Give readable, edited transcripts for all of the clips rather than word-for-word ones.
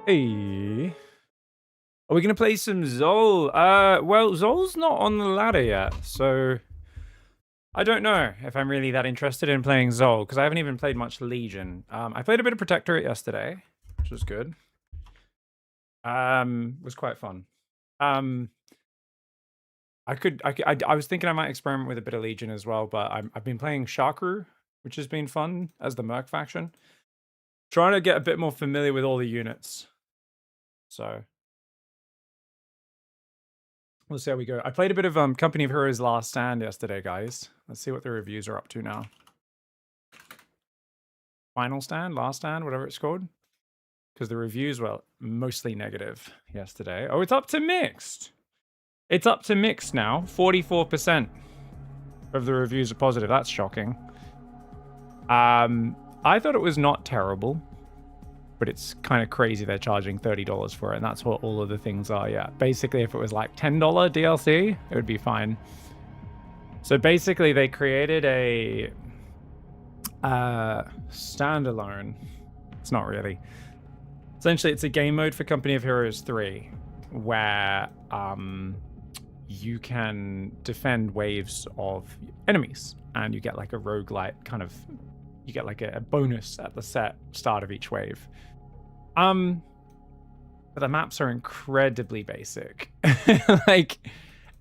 Hey. Are we going to play some Zol? Well, Zol's not on the ladder yet, so I don't know if I'm really that interested in playing Zol, because I haven't even played much Legion. I played a bit of Protectorate yesterday, which was good. Was quite fun. I was thinking I might experiment with a bit of Legion as well, but I've been playing Shakru, which has been fun as the Merc faction. Trying to get a bit more familiar with all the units. So we'll see how we go. I played a bit of Company of Heroes Last Stand yesterday, guys. Let's see what the reviews are up to now. Final Stand, Last Stand, whatever it's called. Because the reviews were mostly negative yesterday. Oh, it's up to mixed. It's up to mixed now. 44% of the reviews are positive. That's shocking. I thought it was not terrible, but it's kind of crazy they're charging $30 for it, and that's what all of the things are. Yeah, basically, if it was like $10 DLC, it would be fine. So basically, they created a standalone. It's not really. Essentially, it's a game mode for Company of Heroes 3, where you can defend waves of enemies, and you get like a roguelite kind of. You get like a bonus at the start of each wave. But the maps are incredibly basic.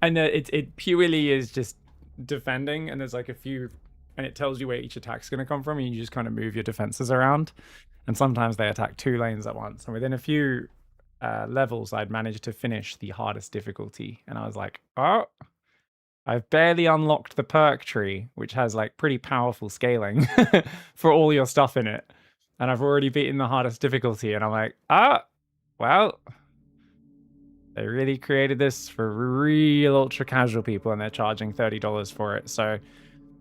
And it purely is just defending, and there's like a few, and it tells you where each attack's going to come from, and you just kind of move your defenses around. And sometimes they attack 2 lanes at once. And within a few levels, I'd managed to finish the hardest difficulty, and I was like, oh, I've barely unlocked the perk tree, which has like pretty powerful scaling for all your stuff in it. And I've already beaten the hardest difficulty, and I'm like, well, they really created this for real ultra casual people, and they're charging $30 for it. So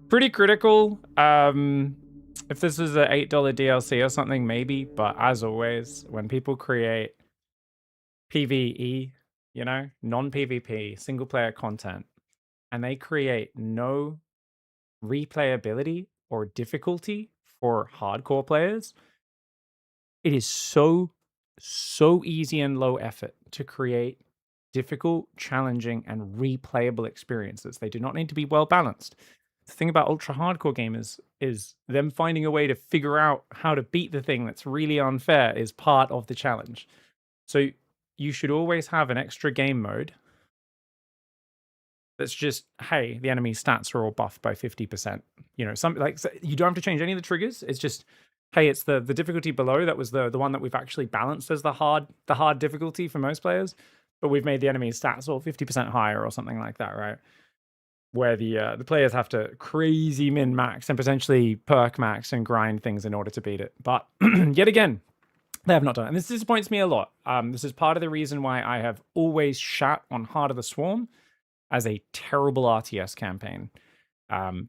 pretty critical. If this was an $8 DLC or something, maybe. But as always, when people create PvE, you know, non-PvP, single player content, and they create no replayability or difficulty for hardcore players, it is so easy and low effort to create difficult, challenging, and replayable experiences. They do not need to be well balanced. The thing about ultra hardcore gamers is them finding a way to figure out how to beat the thing that's really unfair is part of the challenge. So you should always have an extra game mode that's just, hey, the enemy stats are all buffed by 50%. You know, something like, so you don't have to change any of the triggers. It's just, hey, it's the difficulty below that was the one that we've actually balanced as the hard difficulty for most players, but we've made the enemy's stats all 50% higher or something like that, right? Where the players have to crazy min max and potentially perk max and grind things in order to beat it. But yet again, they have not done it. And this disappoints me a lot. This is part of the reason why I have always shat on Heart of the Swarm as a terrible RTS campaign,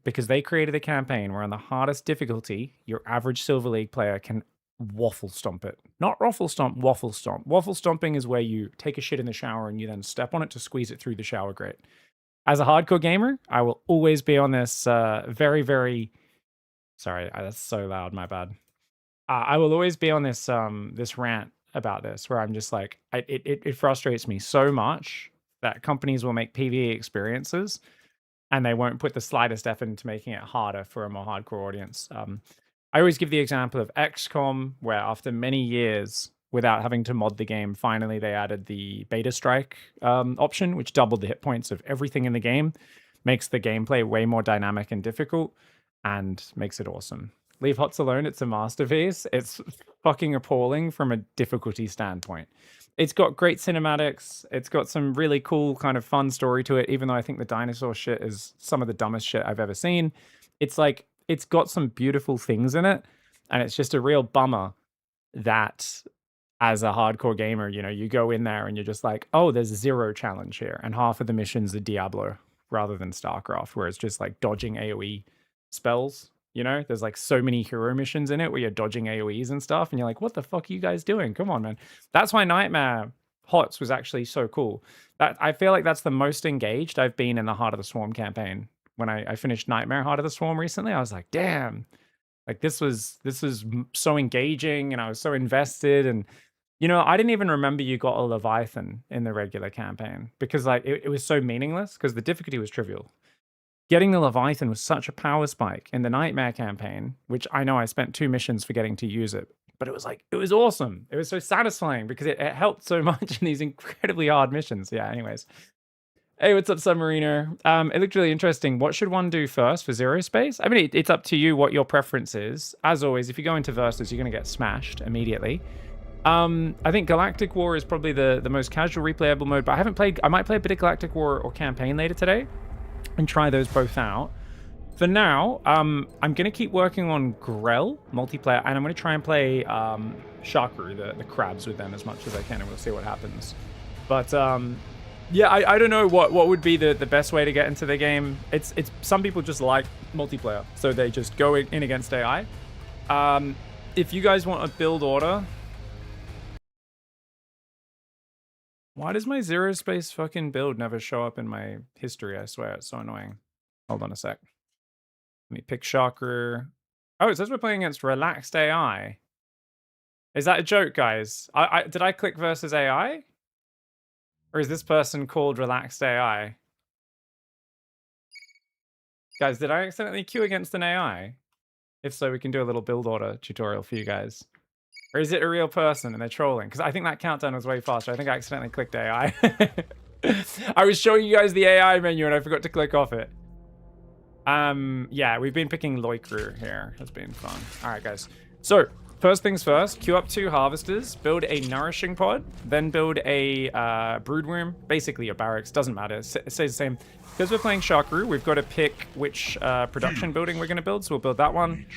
because they created a campaign where on the hardest difficulty, your average Silver League player can waffle stomp it. Not ruffle stomp, waffle stomp. Waffle stomping is where you take a shit in the shower and you then step on it to squeeze it through the shower grate. As a hardcore gamer, I will always be on this very, very... Sorry, that's so loud, my bad. I will always be on this this rant about this, where I'm just like, it frustrates me so much that companies will make PvE experiences and they won't put the slightest effort into making it harder for a more hardcore audience. I always give the example of XCOM, where after many years without having to mod the game, finally they added the beta strike option, which doubled the hit points of everything in the game, makes the gameplay way more dynamic and difficult, and makes it awesome. Leave HOTS alone, it's a masterpiece. It's fucking appalling from a difficulty standpoint. It's got great cinematics. It's got some really cool kind of fun story to it, even though I think the dinosaur shit is some of the dumbest shit I've ever seen. It's like, it's got some beautiful things in it, and it's just a real bummer that as a hardcore gamer, you know, you go in there and you're just like, oh, there's 0 challenge here, and half of the missions are Diablo rather than StarCraft, where it's just like dodging AoE spells. You know, there's like so many hero missions in it where you're dodging AoEs and stuff, and you're like, what the fuck are you guys doing? Come on, man. That's why Nightmare HOTS was actually so cool. That I feel like that's the most engaged I've been in the Heart of the Swarm campaign. When I finished Nightmare Heart of the Swarm recently, I was like, damn, like this was so engaging, and I was so invested, and You know, I didn't even remember you got a Leviathan in the regular campaign because like it was so meaningless because the difficulty was trivial. Getting the Leviathan was such a power spike in the Nightmare campaign, which I know I spent 2 missions for getting to use it, but it was like, it was awesome. It was so satisfying because it helped so much in these incredibly hard missions. Yeah, anyways. Hey, what's up, Submariner? It looked really interesting. What should one do first for Zerospace? I mean, it's up to you what your preference is. As always, if you go into Versus, you're going to get smashed immediately. I think Galactic War is probably the most casual replayable mode, but I might play a bit of Galactic War or Campaign later today and try those both out. For now, I'm going to keep working on Grell multiplayer, and I'm going to try and play Sharkru, the crabs, with them as much as I can, and we'll see what happens. But yeah, I don't know what would be the best way to get into the game. It's some people just like multiplayer, so they just go in against AI. If you guys want a build order... Why does my Zerospace fucking build never show up in my history? I swear, it's so annoying. Hold on a sec. Let me pick Sharkru. Oh, it says we're playing against Relaxed AI. Is that a joke, guys? Did I click versus AI? Or is this person called Relaxed AI? Guys, did I accidentally queue against an AI? If so, we can do a little build order tutorial for you guys. Or is it a real person and they're trolling? Because I think that countdown was way faster. I think I accidentally clicked AI. I was showing you guys the AI menu and I forgot to click off it. Yeah, we've been picking Loikru here. It's been fun. All right, guys. So, first things first, queue up 2 harvesters, build a nourishing pod, then build a brood room, basically a barracks, doesn't matter, it stays the same. Because we're playing Sharkru, we've got to pick which production building we're going to build, so we'll build that one.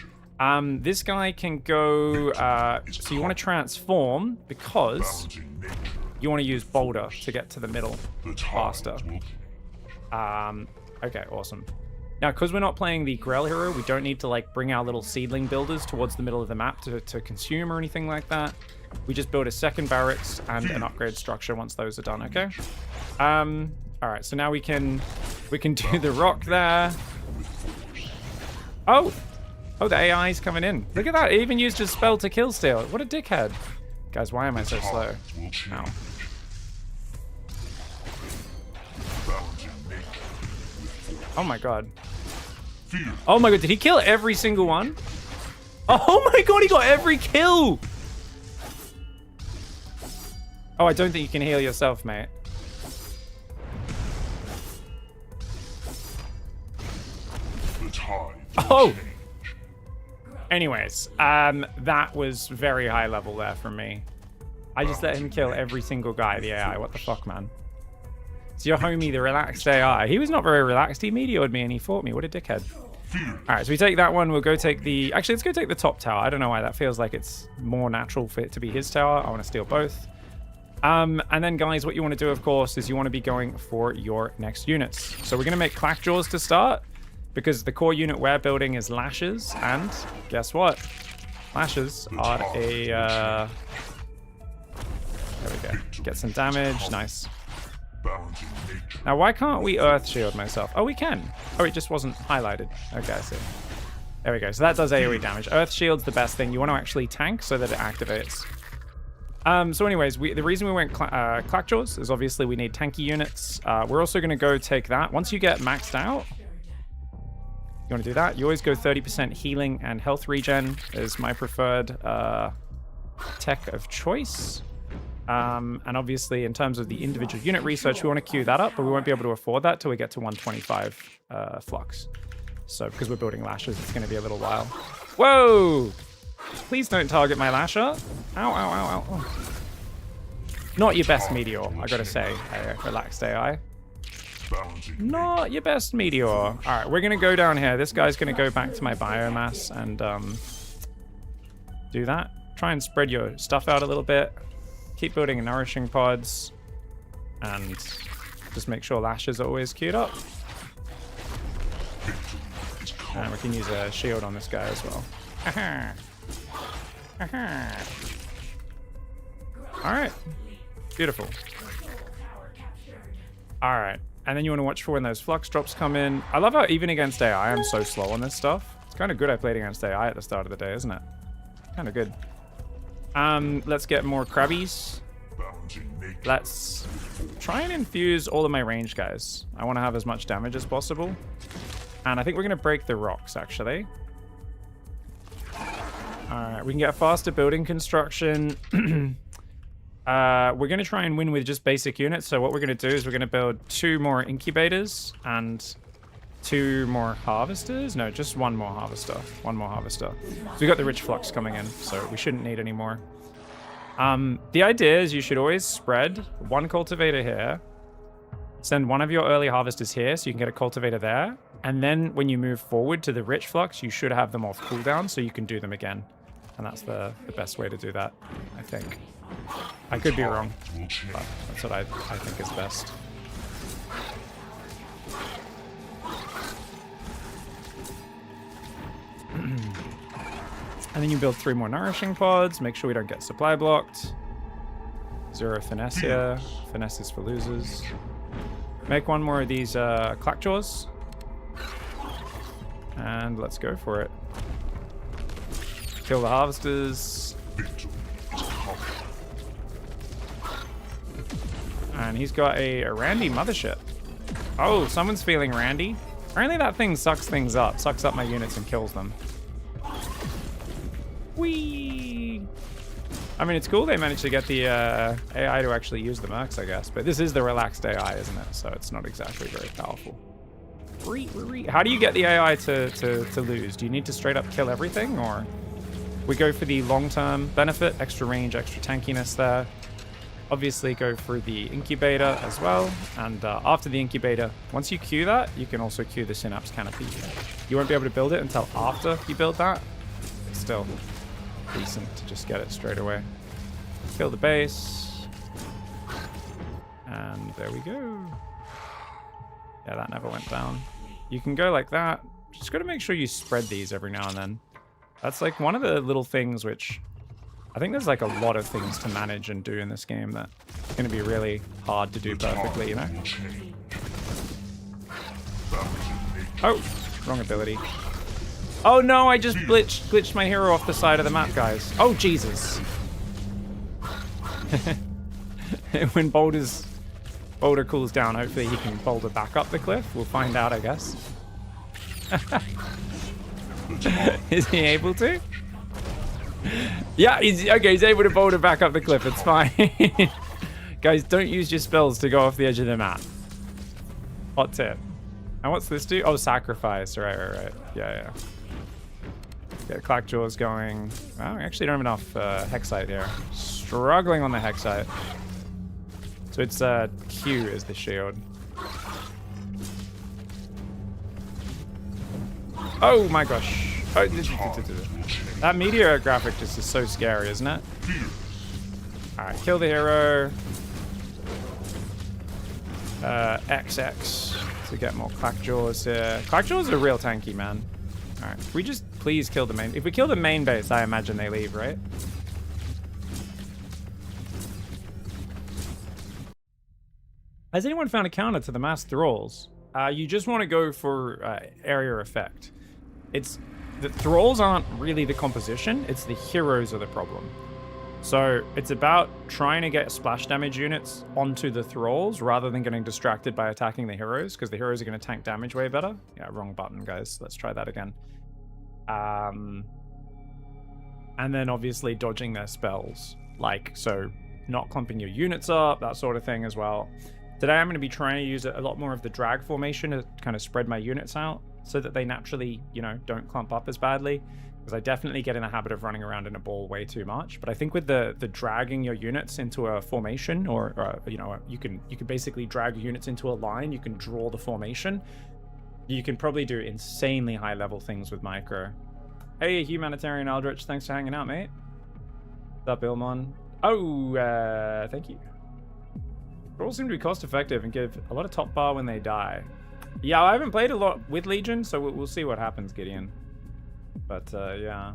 This guy can go, so you want to transform because you want to use Boulder to get to the middle faster. Okay, awesome. Now, because we're not playing the Grell hero, we don't need to like bring our little seedling builders towards the middle of the map to consume or anything like that. We just build a second barracks and an upgrade structure once those are done, okay? All right, so now we can do the rock there. Oh, the AI's coming in. Look at that, it even used his spell to kill steal. What a dickhead. Guys, why am I so slow? Ow. Oh my god. Oh my god, did he kill every single one? Oh my god, he got every kill! Oh, I don't think you can heal yourself, mate. Oh! Anyways, that was very high level there from me. I just let him kill every single guy, the AI. What the fuck, man? It's your homie, the Relaxed AI. He was not very relaxed. He meteored me and he fought me. What a dickhead. Alright, so we take that one. We'll go take the... Actually, let's go take the top tower. I don't know why that feels like it's more natural for it to be his tower. I want to steal both. And then, guys, what you want to do, of course, is you want to be going for your next units. So we're going to make Clackjaws to start, because the core unit we're building is Lashes, and guess what? Lashes are a... There we go. Get some damage. Nice. Now, why can't we Earth Shield myself? Oh, we can. Oh, it just wasn't highlighted. Okay, I see. There we go. So that does AoE damage. Earth Shield's the best thing. You want to actually tank so that it activates. So anyways, the reason we went Clackjaws is obviously we need tanky units. We're also going to go take that. Once you get maxed out, you want to do that. You always go 30% healing and health regen is my preferred tech of choice. And obviously, in terms of the individual unit research, we want to queue that up, but we won't be able to afford that till we get to 125 flux. So, because we're building Lashes, it's going to be a little while. Whoa! Please don't target my Lasher. Ow, ow, ow, ow. Oh. Not your best Meteor, I gotta say. Relaxed AI. Not your best Meteor. Alright, we're going to go down here. This guy's going to go back to my biomass and do that. Try and spread your stuff out a little bit. Keep building nourishing pods, and just make sure Lashes are always queued up. And we can use a shield on this guy as well. Alright. Beautiful. Alright. And then you want to watch for when those flux drops come in. I love how even against AI, I'm so slow on this stuff. It's kind of good I played against AI at the start of the day, isn't it? Kind of good. Let's get more crabbies. Let's try and infuse all of my range guys. I want to have as much damage as possible. And I think we're going to break the rocks, actually. Alright, we can get a faster building construction. We're going to try and win with just basic units. So what we're going to do is we're going to build 2 more incubators and 2 more harvesters. No, just 1 more harvester. 1 more harvester. So we got the rich flux coming in, so we shouldn't need any more. The idea is you should always spread 1 cultivator here. Send 1 of your early harvesters here so you can get a cultivator there. And then when you move forward to the rich flux, you should have them off cooldown so you can do them again. And that's the best way to do that, I think. I could be wrong, but that's what I think is best. And then you build 3 more nourishing pods. Make sure we don't get supply blocked. 0 finesse here. Finesse is for losers. Make 1 more of these clackjaws. And let's go for it. Kill the harvesters. And he's got a Randy mothership. Oh, someone's feeling Randy. Apparently that thing sucks things up. Sucks up my units and kills them. Whee! I mean, it's cool they managed to get the AI to actually use the mercs, I guess. But this is the relaxed AI, isn't it? So it's not exactly very powerful. How do you get the AI to lose? Do you need to straight up kill everything? Or we go for the long-term benefit, extra range, extra tankiness there. Obviously go for the incubator as well. And after the incubator, once you queue that, you can also queue the synapse canopy. You won't be able to build it until after you build that. It's still decent to just get it straight away. Kill the base. And there we go. Yeah, that never went down. You can go like that. Just got to make sure you spread these every now and then. That's like one of the little things which... I think there's like a lot of things to manage and do in this game that it's going to be really hard to do perfectly, you know? Oh, wrong ability. Oh no, I just glitched my hero off the side of the map, guys. Oh, Jesus. When Boulder cools down, hopefully he can boulder back up the cliff. We'll find out, I guess. Is he able to? Yeah, he's able to boulder back up the cliff. It's fine. Guys, don't use your spells to go off the edge of the map. Hot tip. And what's this do? Oh, sacrifice. Right. Yeah. Get clackjaws going. Well, we actually don't have enough hexite here. Struggling on the hexite. So it's Q is the shield. Oh my gosh. Oh, that meteor graphic just is so scary, isn't it? Alright, kill the hero. XX to get more clackjaws here. Clackjaws are real tanky, man. Alright, we just please kill the main. If we kill the main base, I imagine they leave, right? Has anyone found a counter to the mass thralls? You just want to go for area effect. The thralls aren't really the composition, it's the heroes are the problem. So it's about trying to get splash damage units onto the thralls rather than getting distracted by attacking the heroes, because the heroes are going to tank damage way better. Yeah, wrong button, guys. Let's try that again. And then obviously dodging their spells. Like, so not clumping your units up, that sort of thing as well. Today I'm going to be trying to use a lot more of the drag formation to kind of spread my units out so that they naturally, you know, don't clump up as badly. Because I definitely get in the habit of running around in a ball way too much. But I think with the dragging your units into a formation, or you know, you can basically drag your units into a line. You can draw the formation. You can probably do insanely high level things with micro. Hey, Humanitarian Aldrich, thanks for hanging out, mate. What's up, Ilmon? Oh, thank you. They all seem to be cost effective and give a lot of top bar when they die. Yeah, I haven't played a lot with Legion, so we'll see what happens, Gideon. But, yeah.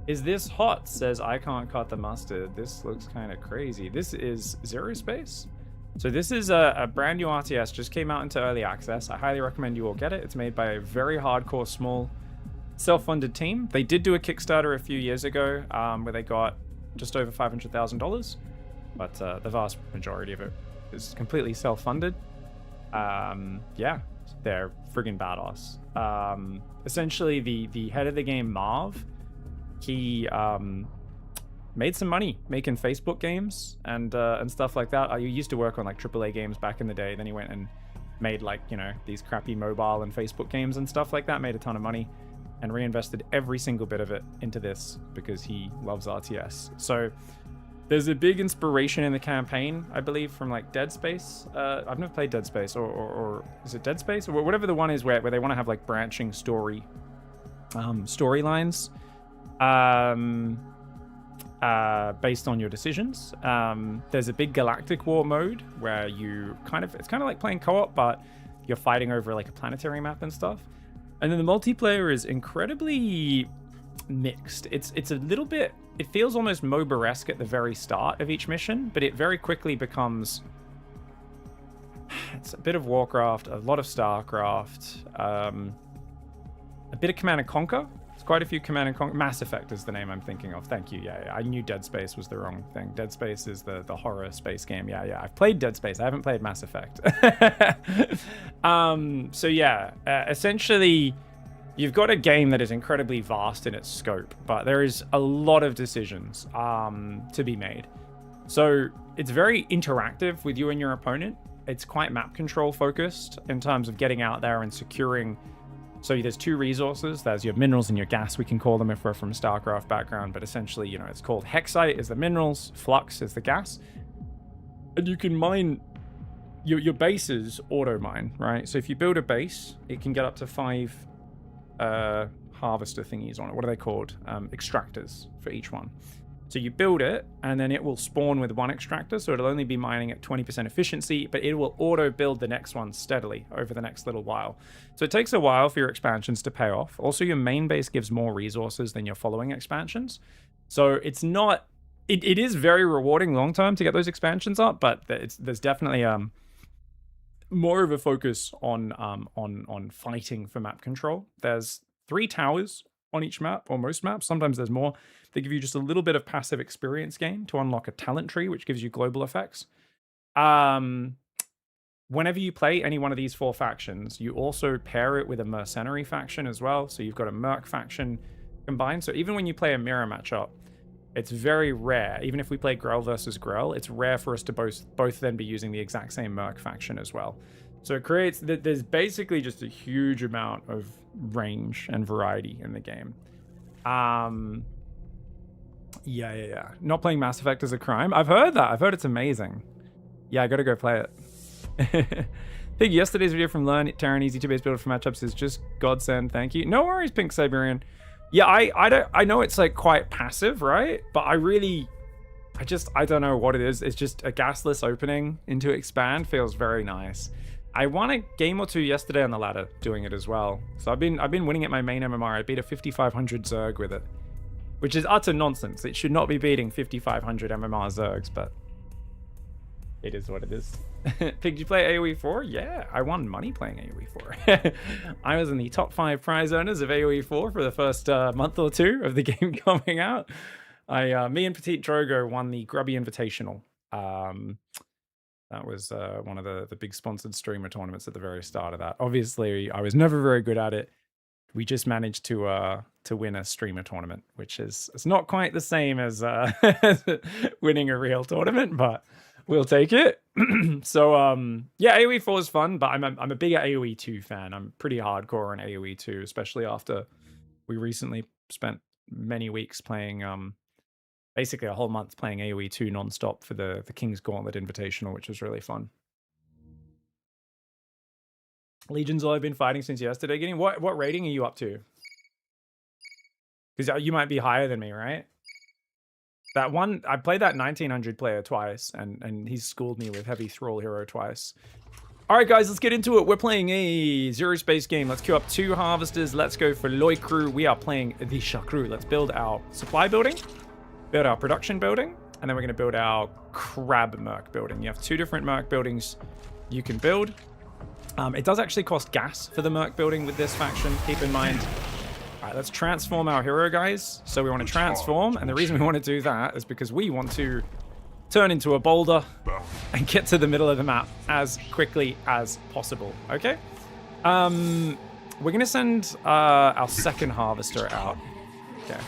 Is this hot? Says I can't cut the mustard. This looks kind of crazy. This is Zerospace. So this is a brand new RTS, just came out into early access. I highly recommend you all get it. It's made by a very hardcore, small, self-funded team. They did do a Kickstarter a few years ago, where they got just over $500,000, but the vast majority of it is completely self-funded. Yeah, they're friggin' badass. Essentially, the head of the game, Marv, he made some money making Facebook games and stuff like that. I used to work on like AAA games back in the day. Then he went and made like, you know, these crappy mobile and Facebook games and stuff like that. Made a ton of money and reinvested every single bit of it into this because he loves RTS. So there's a big inspiration in the campaign, I believe, from like Dead Space. I've never played Dead Space, or is it Dead Space, or whatever the one is where they want to have like branching storylines based on your decisions. There's a big galactic war mode where it's kind of like playing co-op, but you're fighting over like a planetary map and stuff. And then the multiplayer is incredibly mixed. It's a little bit, it feels almost MOBA-esque at the very start of each mission, but it very quickly becomes, it's a bit of Warcraft, a lot of Starcraft, a bit of Command & Conquer. It's quite a few Command & Conquer. Mass Effect is the name I'm thinking of. Thank you. Yeah, I knew Dead Space was the wrong thing. Dead Space is the horror space game. Yeah. I've played Dead Space. I haven't played Mass Effect. So yeah, essentially, you've got a game that is incredibly vast in its scope, but there is a lot of decisions to be made. So it's very interactive with you and your opponent. It's quite map control focused in terms of getting out there and securing. So there's two resources. There's your minerals and your gas, we can call them if we're from a StarCraft background, but essentially, you know, it's called Hexite is the minerals, Flux is the gas. And you can mine, your bases auto mine, right? So if you build a base, it can get up to 5 harvester thingies on it. What are they called? Extractors for each one. So you build it, and then it will spawn with one extractor, so it'll only be mining at 20% efficiency, but it will auto-build the next one steadily over the next little while. So it takes a while for your expansions to pay off. Also, your main base gives more resources than your following expansions. So it's not... It is very rewarding long-term to get those expansions up, but there's definitely more of a focus on fighting for map control. There's 3 towers on each map, or most maps. Sometimes there's more. They give you just a little bit of passive experience gain to unlock a talent tree, which gives you global effects. Whenever you play any one of these 4 factions, you also pair it with a mercenary faction as well. So you've got a merc faction combined. So even when you play a mirror matchup, it's very rare. Even if we play Grell versus Grell, it's rare for us to both then be using the exact same merc faction as well. So it creates, there's basically just a huge amount of range and variety in the game. Yeah. Not playing Mass Effect is a crime. I've heard that. I've heard it's amazing. Yeah, I gotta go play it. I think yesterday's video from Learn Terran Easy 2-base builder for matchups is just godsend. Thank you. No worries, Pink Siberian. Yeah, I know it's like quite passive, right? But I don't know what it is. It's just a gasless opening into expand feels very nice. I won a game or 2 yesterday on the ladder doing it as well. So I've been winning at my main MMR. I beat a 5500 Zerg with it, which is utter nonsense. It should not be beating 5500 MMR Zergs, but it is what it is. Pig, did you play AoE 4? Yeah, I won money playing AoE 4. I was in the top 5 prize owners of AoE 4 for the first month or 2 of the game coming out. Me and Petite Drogo won the Grubby Invitational. That was one of the big sponsored streamer tournaments at the very start of that. Obviously, I was never very good at it. We just managed to win a streamer tournament, which is it's not quite the same as winning a real tournament, but we'll take it. So yeah, AoE 4 is fun, but I'm a bigger AoE 2 fan. I'm pretty hardcore on AoE 2, especially after we recently spent many weeks playing basically a whole month playing AoE 2 non-stop for the King's Gauntlet Invitational, which was really fun. Legion's all I've been fighting since yesterday. Getting what rating are you up to? Because you might be higher than me, right? That one, I played that 1900 player twice, and he's schooled me with Heavy Thrall Hero twice. All right, guys, let's get into it. We're playing a Zerospace game. Let's queue up 2 harvesters. Let's go for Loi Crew. We are playing the Shakru. Let's build our supply building, build our production building, and then we're going to build our crab merc building. You have 2 different merc buildings you can build. It does actually cost gas for the merc building with this faction. Keep in mind. All right, right, let's transform our hero, guys. So we want to transform, and the reason we want to do that is because we want to turn into a boulder and get to the middle of the map as quickly as possible, okay? We're going to send our second harvester out. Okay.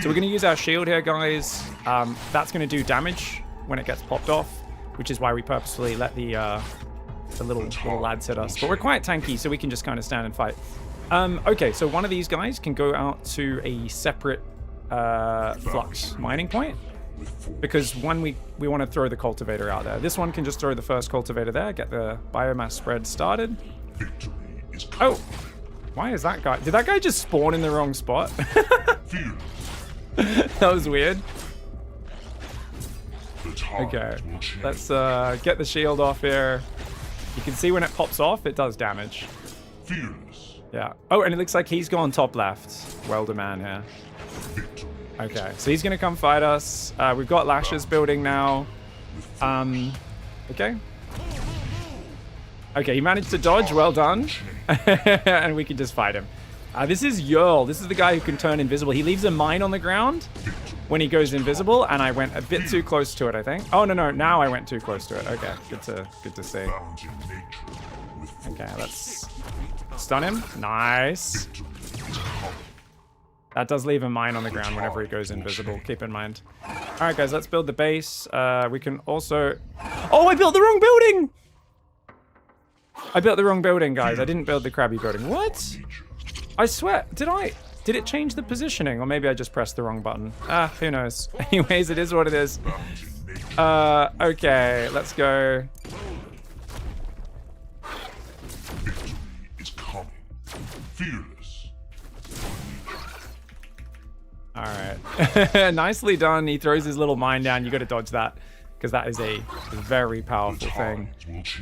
So we're going to use our shield here, guys. That's going to do damage when it gets popped off, which is why we purposefully let the little lads hit us. But we're quite tanky, so we can just kind of stand and fight. Okay, so one of these guys can go out to a separate flux mining point, because when we want to throw the cultivator out there. This one can just throw the first cultivator there, get the biomass spread started. Oh, why is that guy? Did that guy just spawn in the wrong spot? That was weird. Okay, let's get the shield off here. You can see when it pops off, it does damage. Yeah. Oh, and it looks like he's gone top left. Welder man here. Okay, so he's gonna come fight us. We've got lashes building now. Okay. Okay, he managed to dodge. Well done. And we can just fight him. This is Yerl. This is the guy who can turn invisible. He leaves a mine on the ground when he goes invisible, and I went a bit too close to it, I think. Oh, no. Now I went too close to it. Okay, good to see. Okay, let's stun him. Nice. That does leave a mine on the ground whenever he goes invisible. Keep in mind. All right, guys, let's build the base. We can also... Oh, I built the wrong building! I built the wrong building, guys. I didn't build the crabby building. What? I swear, did it change the positioning? Or maybe I just pressed the wrong button. Who knows? Anyways, it is what it is. Okay, let's go. All right. Nicely done. He throws his little mine down. You got to dodge that, because that is a very powerful thing.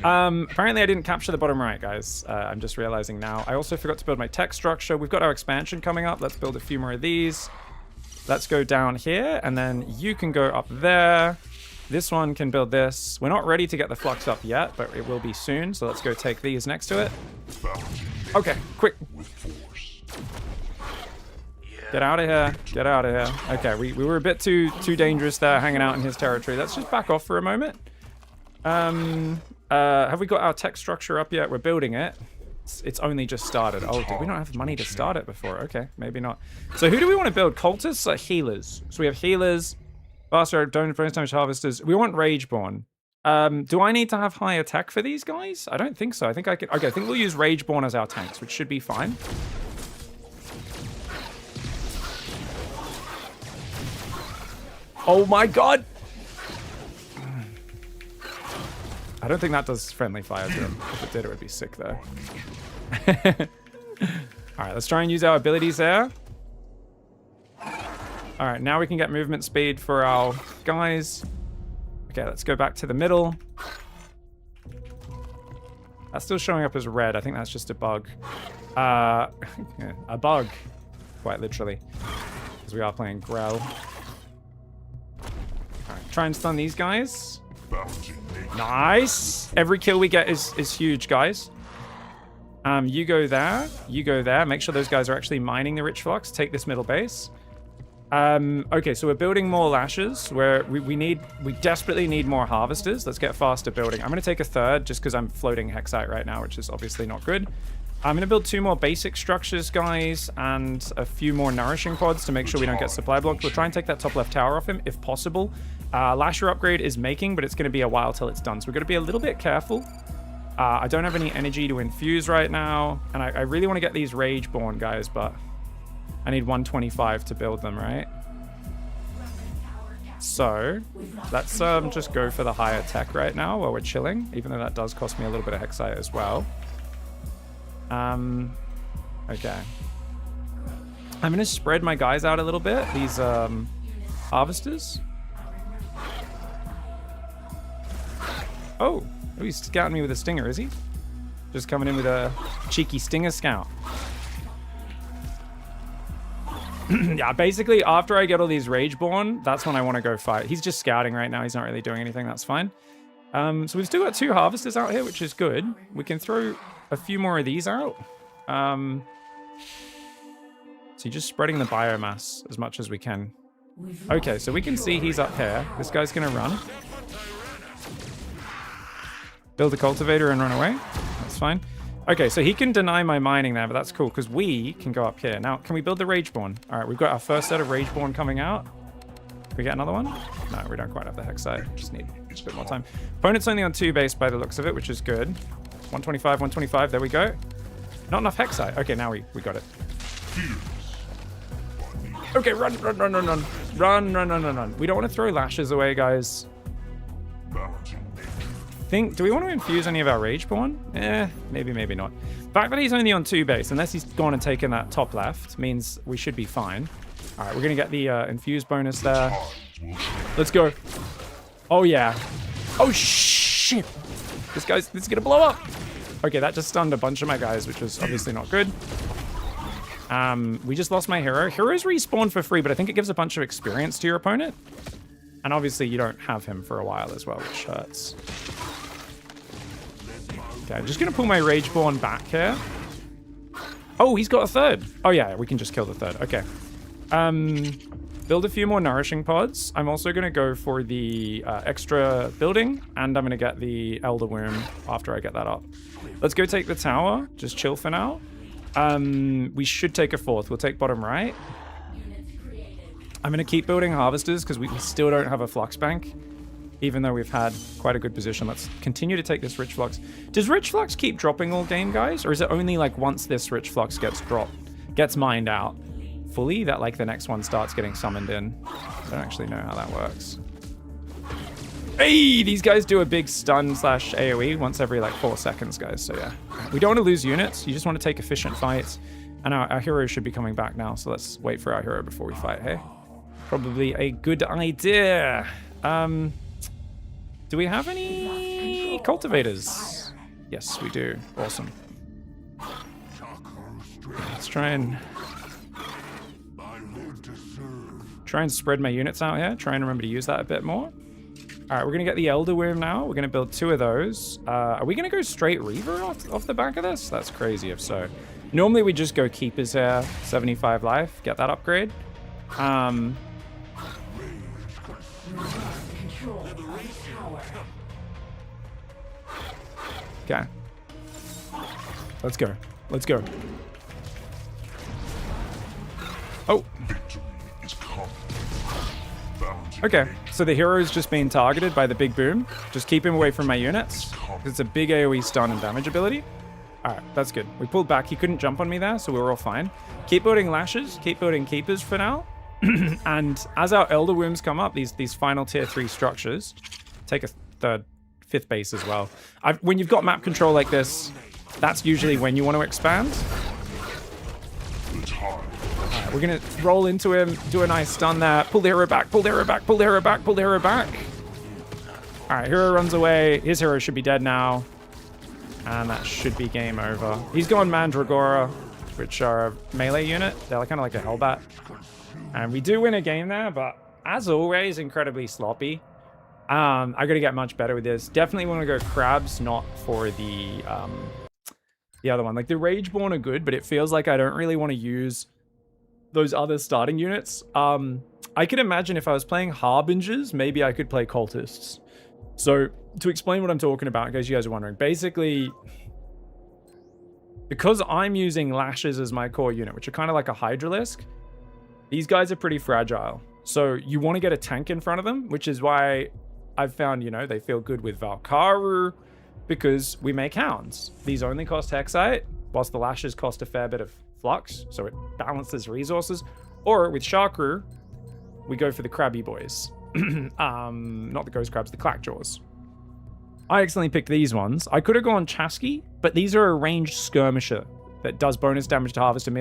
Apparently I didn't capture the bottom right, guys. I'm just realizing now. I also forgot to build my tech structure. We've got our expansion coming up. Let's build a few more of these. Let's go down here, and then you can go up there. This one can build this. We're not ready to get the flux up yet, but it will be soon. So let's go take these next to it. Okay, quick. Get out of here. Get out of here. Okay, we were a bit too dangerous there, hanging out in his territory. Let's just back off for a moment. Have we got our tech structure up yet? We're building it. It's only just started. Oh, did we not have money to start it before? Okay, maybe not. So who do we want to build? Cultists or healers? So we have healers, faster bonus damage harvesters. We want Rageborn. Do I need to have higher tech for these guys? I don't think so. I think I can. Okay, I think we'll use Rageborn as our tanks, which should be fine. Oh my god! I don't think that does friendly fire to him. If it did, it would be sick though. Alright, let's try and use our abilities there. Alright, now we can get movement speed for our guys. Okay, let's go back to the middle. That's still showing up as red. I think that's just a bug. A bug, quite literally. Because we are playing Grell. Alright, try and stun these guys. Nice. Every kill we get is huge, guys. You go there. You go there. Make sure those guys are actually mining the rich flux. Take this middle base. Okay, so we're building more lashes. We desperately need more harvesters. Let's get faster building. I'm going to take a third just because I'm floating Hexite right now, which is obviously not good. I'm going to build 2 more basic structures, guys, and a few more nourishing pods to make sure we don't get supply blocked. We'll try and take that top left tower off him if possible. Lasher upgrade is making, but it's going to be a while till it's done. So we're going to be a little bit careful. I don't have any energy to infuse right now, and I really want to get these Rageborn guys, but I need 125 to build them, right? So let's just go for the higher tech right now while we're chilling, even though that does cost me a little bit of Hexite as well. Okay. I'm going to spread my guys out a little bit, these harvesters. Oh, he's scouting me with a stinger, is he? Just coming in with a cheeky stinger scout. Yeah, basically, after I get all these Rageborn, that's when I want to go fight. He's just scouting right now. He's not really doing anything. That's fine. So we've still got 2 harvesters out here, which is good. We can throw a few more of these out. So So you're just spreading the biomass as much as we can. Okay, so we can see he's up here. This guy's going to run. Build a cultivator and run away. That's fine. Okay, so he can deny my mining there, but that's cool because we can go up here. Now, can we build the Rageborn? All right, we've got our first set of Rageborn coming out. Can we get another one? No, we don't quite have the Hexite. Just need a bit more time. Opponent's only on 2 base by the looks of it, which is good. 125, 125. There we go. Not enough Hexite. Okay, now we got it. Okay, run. We don't want to throw lashes away, guys. Do we want to infuse any of our Rageborn? Maybe not. The fact that he's only on 2 base, unless he's gone and taken that top left, means we should be fine. All right, we're going to get the infuse bonus there. Let's go. Oh, yeah. Oh, shit. This is going to blow up. Okay, that just stunned a bunch of my guys, which was obviously not good. We just lost my hero. Heroes respawn for free, but I think it gives a bunch of experience to your opponent. And obviously, you don't have him for a while as well, which hurts. Okay, I'm just going to pull my Rageborn back here. Oh, he's got a third. Oh, yeah, we can just kill the third. Okay. Build a few more nourishing pods. I'm also going to go for the extra building, and I'm going to get the Elder Womb after I get that up. Let's go take the tower. Just chill for now. We should take a 4th. We'll take bottom right. I'm going to keep building harvesters because we still don't have a flux bank. Even though we've had quite a good position. Let's continue to take this rich flux. Does rich flux keep dropping all game, guys? Or is it only like once this rich flux gets mined out fully, that like the next one starts getting summoned in? I don't actually know how that works. Hey, these guys do a big stun / AoE once every like 4 seconds, guys. So yeah, we don't want to lose units. You just want to take efficient fights. And our hero should be coming back now. So let's wait for our hero before we fight, hey? Probably a good idea. Do we have any cultivators? Yes, we do. Awesome. Let's try and spread my units out here. Try and remember to use that a bit more. All right, we're going to get the Elder Womb now. We're going to build 2 of those. Are we going to go straight Reaver off the back of this? That's crazy if so. Normally we just go Keepers here. 75 life. Get that upgrade. Okay. Let's go. Let's go. Oh. Okay, so the hero's just being targeted by the big boom. Just keep him away from my units. It's a big AoE stun and damage ability. All right, that's good. We pulled back. He couldn't jump on me there, so we were all fine. Keep building lashes. Keep building keepers for now. And as our Elder Wombs come up, these final tier 3 structures, take a 3rd, 5th base as well. When you've got map control like this, that's usually when you want to expand. We're going to roll into him, do a nice stun there. Pull the hero back, pull the hero back, pull the hero back, pull the hero back. All right, hero runs away. His hero should be dead now. And that should be game over. He's gone Mandragora, which are a melee unit. They're kind of like a Hellbat. And we do win a game there, but as always, incredibly sloppy. I got to get much better with this. Definitely want to go crabs, not for the other one. Like the Rageborn are good, but it feels like I don't really want to use those other starting units. I could imagine if I was playing Harbingers, maybe I could play Cultists. So to explain what I'm talking about, in case you guys are wondering, basically, because I'm using Lashes as my core unit, which are kind of like a Hydralisk, these guys are pretty fragile. So you want to get a tank in front of them, which is why I've found, you know, they feel good with Valkaru, because we make hounds. These only cost Hexite, whilst the Lashes cost a fair bit of flux, so it balances resources. Or with Sharkru, we go for the crabby boys. Not the ghost crabs, the clackjaws. I accidentally picked these ones. I could have gone Chasky, but these are a ranged skirmisher that does bonus damage to harvest and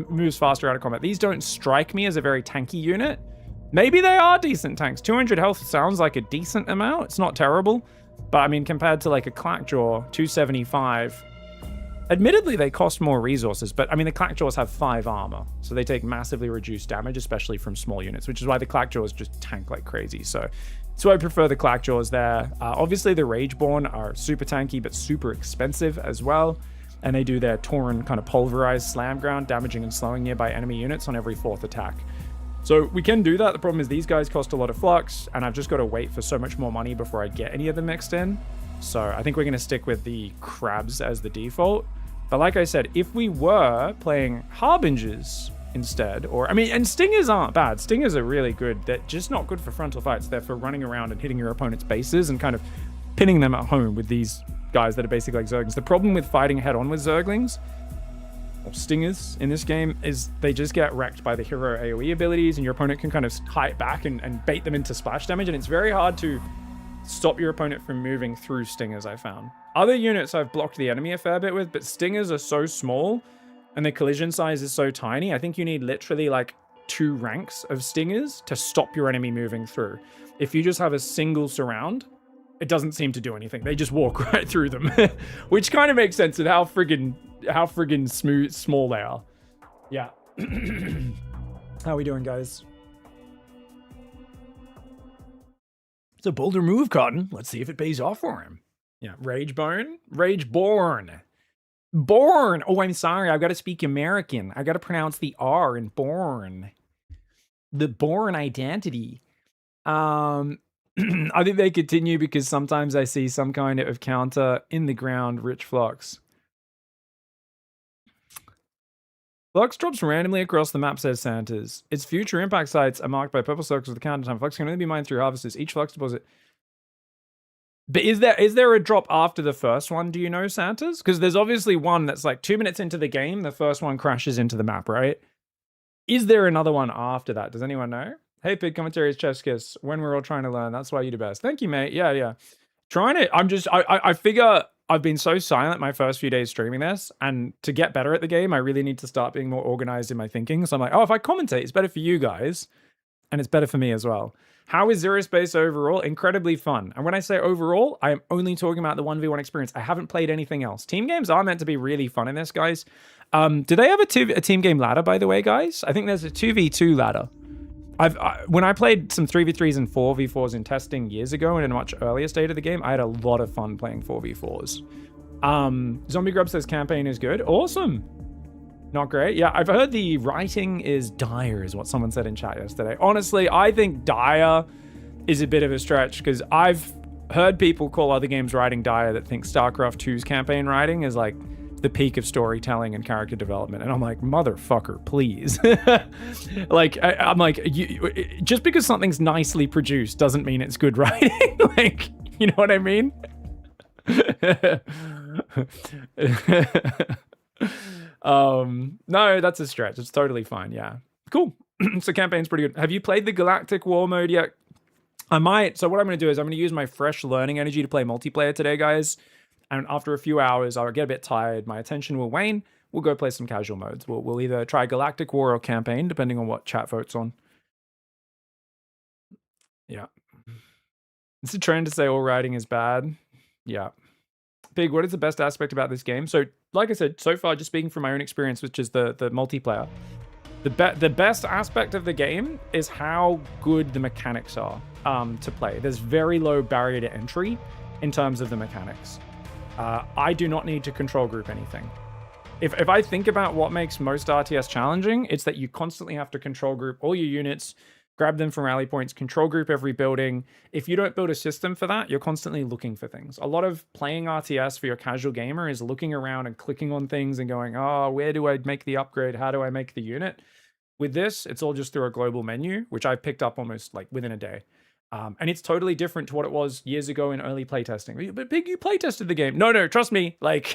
moves faster out of combat. These don't strike me as a very tanky unit. Maybe they are decent tanks. 200 health sounds like a decent amount. It's not terrible. But I mean, compared to like a Clackjaw, 275. Admittedly, they cost more resources, but I mean, the Clackjaws have 5 armor, so they take massively reduced damage, especially from small units, which is why the Clackjaws just tank like crazy. So I prefer the Clackjaws there. Obviously, the Rageborn are super tanky, but super expensive as well. and they do their Torn kind of pulverized slam ground, damaging and slowing nearby enemy units on every 4th attack. So we can do that. The problem is these guys cost a lot of flux, and I've just got to wait for so much more money before I get any of them mixed in. So I think we're going to stick with the crabs as the default. But like I said, if we were playing harbingers instead, or I mean, and stingers aren't bad. Stingers are really good. They're just not good for frontal fights. They're for running around and hitting your opponent's bases and kind of pinning them at home with these guys that are basically like Zerglings. The problem with fighting head on with Zerglings or stingers in this game is they just get wrecked by the hero AoE abilities, and your opponent can kind of hide back and bait them into splash damage, and it's very hard to stop your opponent from moving through stingers, I found. Other units I've blocked the enemy a fair bit with, but stingers are so small and the collision size is so tiny. I think you need literally like 2 ranks of stingers to stop your enemy moving through. If you just have a single surround, it doesn't seem to do anything. They just walk right through them, which kind of makes sense of how friggin' small they are. Yeah. How are we doing, guys? It's a bolder move, Cotton. Let's see if it pays off for him. Yeah, Rageborn. Born. Oh, I'm sorry. I've got to speak American. I've got to pronounce the R in born. The born identity. I think they continue because sometimes I see some kind of counter in the ground, rich flux. Flux drops randomly across the map, says Santas. Its future impact sites are marked by purple circles with the counter time. Flux can only be mined through harvesters. Each flux deposit. But is there a drop after the first one, do you know, Santas? Because there's obviously one that's like 2 minutes into the game, the first one crashes into the map, right? Is there another one after that? Does anyone know? Hey, Pig Commentaries, Chef's Kiss. When we're all trying to learn, that's why you're the best. Thank you, mate. Yeah. Trying it. I figure I've been so silent my first few days streaming this, and to get better at the game, I really need to start being more organized in my thinking. So I'm like, oh, if I commentate, it's better for you guys, and it's better for me as well. How is Zerospace overall? Incredibly fun. And when I say overall, I am only talking about the 1v1 experience. I haven't played anything else. Team games are meant to be really fun in this, guys. Do they have a team game ladder, by the way, guys? I think there's a 2v2 ladder. When I played some 3v3s and 4v4s in testing years ago in a much earlier state of the game, I had a lot of fun playing 4v4s. Zombie Grub says campaign is good. Awesome. Not great. Yeah, I've heard the writing is dire, is what someone said in chat yesterday. Honestly, I think dire is a bit of a stretch because I've heard people call other games writing dire that think StarCraft 2's campaign writing is like the peak of storytelling and character development. And I'm like, motherfucker, please. Like, I'm like, just because something's nicely produced doesn't mean it's good writing. Like, you know what I mean? No, that's a stretch. It's totally fine. Yeah. Cool. So campaign's pretty good. Have you played the Galactic War mode yet? I might. So what I'm going to do is I'm going to use my fresh learning energy to play multiplayer today, guys. And after a few hours, I'll get a bit tired. My attention will wane. We'll go play some casual modes. We'll either try Galactic War or campaign, depending on what chat votes on. Yeah. It's a trend to say all writing is bad. Yeah. Pig, what is the best aspect about this game? So, like I said, so far, just speaking from my own experience, which is the multiplayer, the best aspect of the game is how good the mechanics are to play. There's very low barrier to entry in terms of the mechanics. I do not need to control group anything. If I think about what makes most RTS challenging, it's that you constantly have to control group all your units, grab them from rally points, control group every building. If you don't build a system for that, you're constantly looking for things. A lot of playing RTS for your casual gamer is looking around and clicking on things and going, oh, where do I make the upgrade? How do I make the unit? With this, it's all just through a global menu, which I picked up almost like within a day. And it's totally different to what it was years ago in early playtesting. But Big, you playtested the game. No, trust me. Like,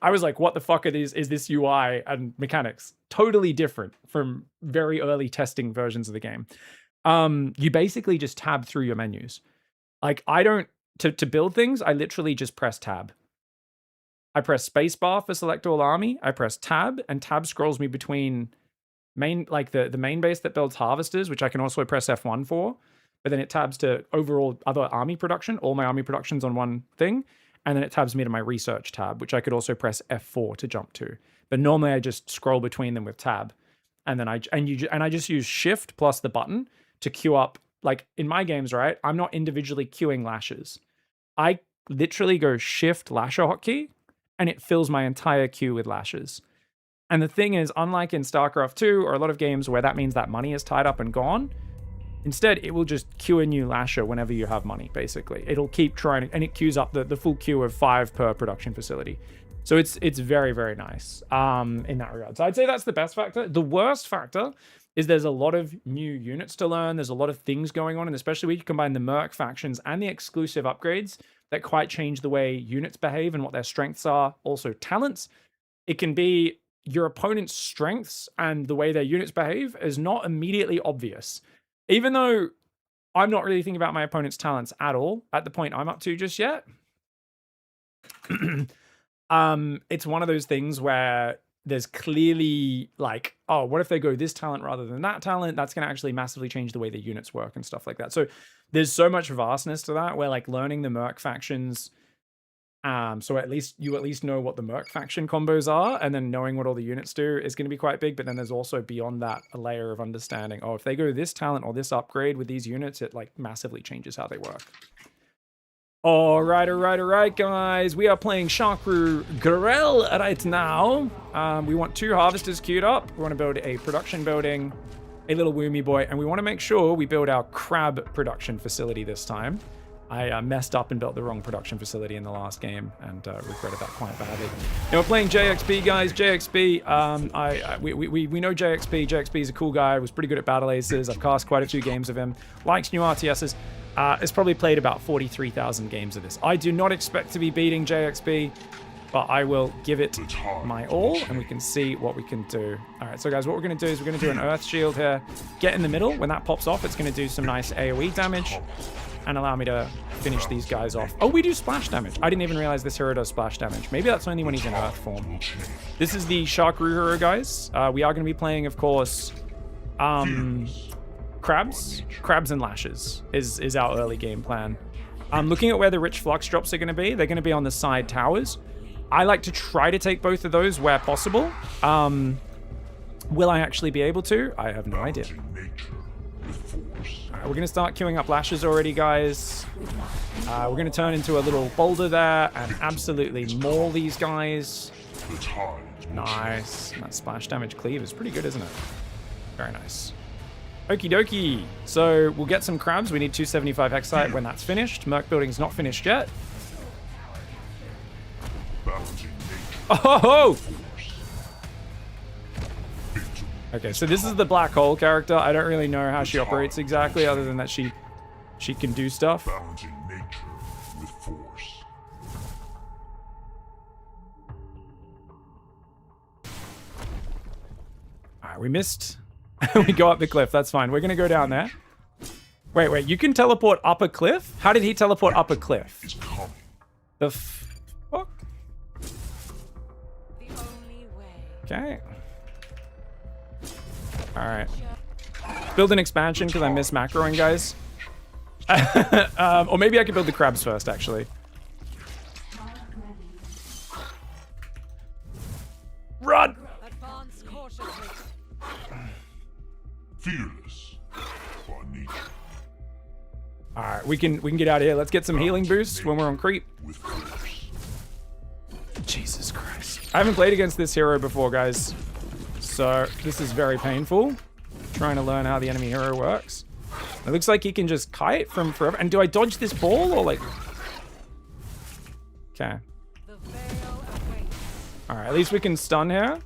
I was like, what the fuck is this UI and mechanics? Totally different from very early testing versions of the game. You basically just tab through your menus. Like, to build things, I literally just press tab. I press spacebar for select all army. I press tab, and tab scrolls me between the main base that builds harvesters, which I can also press F1 for. But then it tabs to overall other army production, all my army productions on one thing. And then it tabs me to my research tab, which I could also press F4 to jump to. But normally I just scroll between them with tab. And then I just use shift plus the button to queue up. Like in my games, right? I'm not individually queuing lashes. I literally go shift lasher hotkey and it fills my entire queue with lashes. And the thing is, unlike in StarCraft 2 or a lot of games where that means that money is tied up and gone, instead, it will just queue a new lasher whenever you have money, basically. It'll keep trying, and it queues up the full queue of 5 per production facility. So it's very, very nice in that regard. So I'd say that's the best factor. The worst factor is there's a lot of new units to learn. There's a lot of things going on, and especially when you combine the Merc factions and the exclusive upgrades that quite change the way units behave and what their strengths are. Also talents. It can be your opponent's strengths and the way their units behave is not immediately obvious. Even though I'm not really thinking about my opponent's talents at all at the point I'm up to just yet. It's one of those things where there's clearly like, oh, what if they go this talent rather than that talent? That's going to actually massively change the way the units work and stuff like that. So there's so much vastness to that where like learning the Merc factions, so at least you know what the Merc faction combos are, and then knowing what all the units do is going to be quite big. But then there's also beyond that a layer of understanding, oh, if they go this talent or this upgrade with these units, it like massively changes how they work. All right, guys. We are playing Shakru Grell right now. We want 2 harvesters queued up. We want to build a production building, a little Woomy boy, and we want to make sure we build our crab production facility this time. I messed up and built the wrong production facility in the last game and regretted that quite badly. Now we're playing JXP, guys. JXP, we know JXP. JXP is a cool guy. Was pretty good at Battle Aces. I've cast quite a few games of him. Likes new RTSs. Has probably played about 43,000 games of this. I do not expect to be beating JXP, but I will give it my all, and we can see what we can do. All right, so guys, what we're going to do is we're going to do an Earth Shield here. Get in the middle. When that pops off, it's going to do some nice AoE damage and allow me to finish these guys off. Oh, we do splash damage. I didn't even realize this hero does splash damage. Maybe that's only when he's in Earth form. This is the Shakru hero, guys. We are going to be playing, of course, crabs and lashes is our early game plan. Looking at where the rich flux drops are going to be, they're going to be on the side towers. I like to try to take both of those where possible. Will I actually be able to? I have no idea. We're going to start queuing up lashes already, guys. We're going to turn into a little boulder there and absolutely maul these guys. Nice. And that splash damage cleave is pretty good, isn't it? Very nice. Okie dokie. So we'll get some crabs. We need 275 Hexite when that's finished. Merc building's not finished yet. Oh! Okay, so this is the black hole character. I don't really know how she operates exactly, other than that she can do stuff. Alright, we missed. We go up the cliff. That's fine. We're gonna go down there. Wait. You can teleport up a cliff? How did he teleport up a cliff? The fuck? Okay. Alright. Build an expansion because I miss macroing, guys. Or maybe I could build the crabs first, actually. Run! Alright, we can get out of here. Let's get some healing boosts when we're on creep. Jesus Christ. I haven't played against this hero before, guys. So this is very painful. Trying to learn how the enemy hero works. It looks like he can just kite from forever. And do I dodge this ball or like... Okay. Alright, at least we can stun here.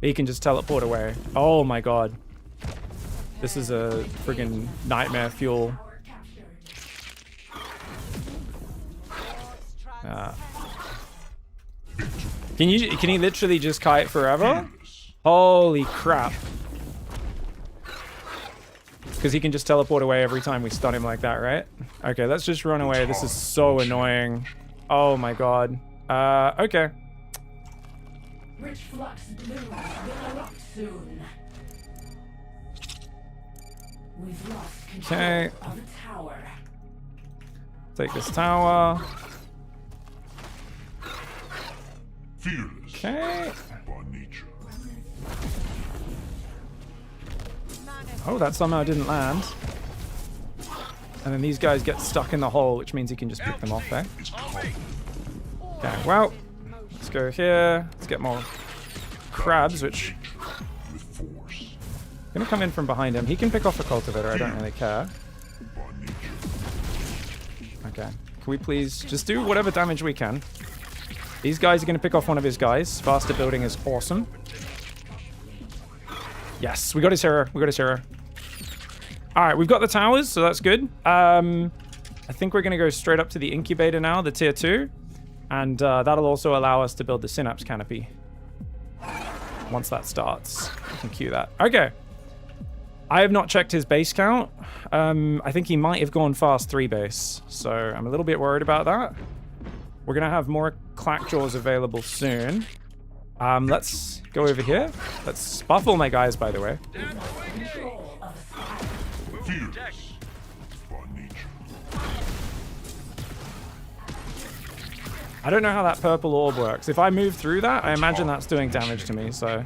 He can just teleport away. Oh my god. This is a friggin' nightmare fuel. Can he literally just kite forever? Holy crap. Because he can just teleport away every time we stun him like that, right? Okay, let's just run away. This is so annoying. Oh my god. Okay. Rich flux blue will erupt soon. We've lost control of the tower. Take this tower. Okay. Oh, that somehow didn't land. And then these guys get stuck in the hole, which means he can just pick them off there. Okay, well, let's go here. Let's get more crabs, which... Gonna come in from behind him. He can pick off a cultivator, I don't really care. Okay. Can we please just do whatever damage we can? These guys are gonna pick off one of his guys. Faster building is awesome. Yes, we got his hero. We got his hero. Alright, we've got the towers, so that's good. I think we're gonna go straight up to the incubator now, the tier 2. And that'll also allow us to build the synapse canopy. Once that starts, we can queue that. Okay. I have not checked his base count. I think he might have gone fast 3 base, so I'm a little bit worried about that. We're gonna have more clackjaws available soon. Let's go over here. Let's buff all my guys, by the way. I don't know how that purple orb works. If I move through that, I imagine that's doing damage to me, so...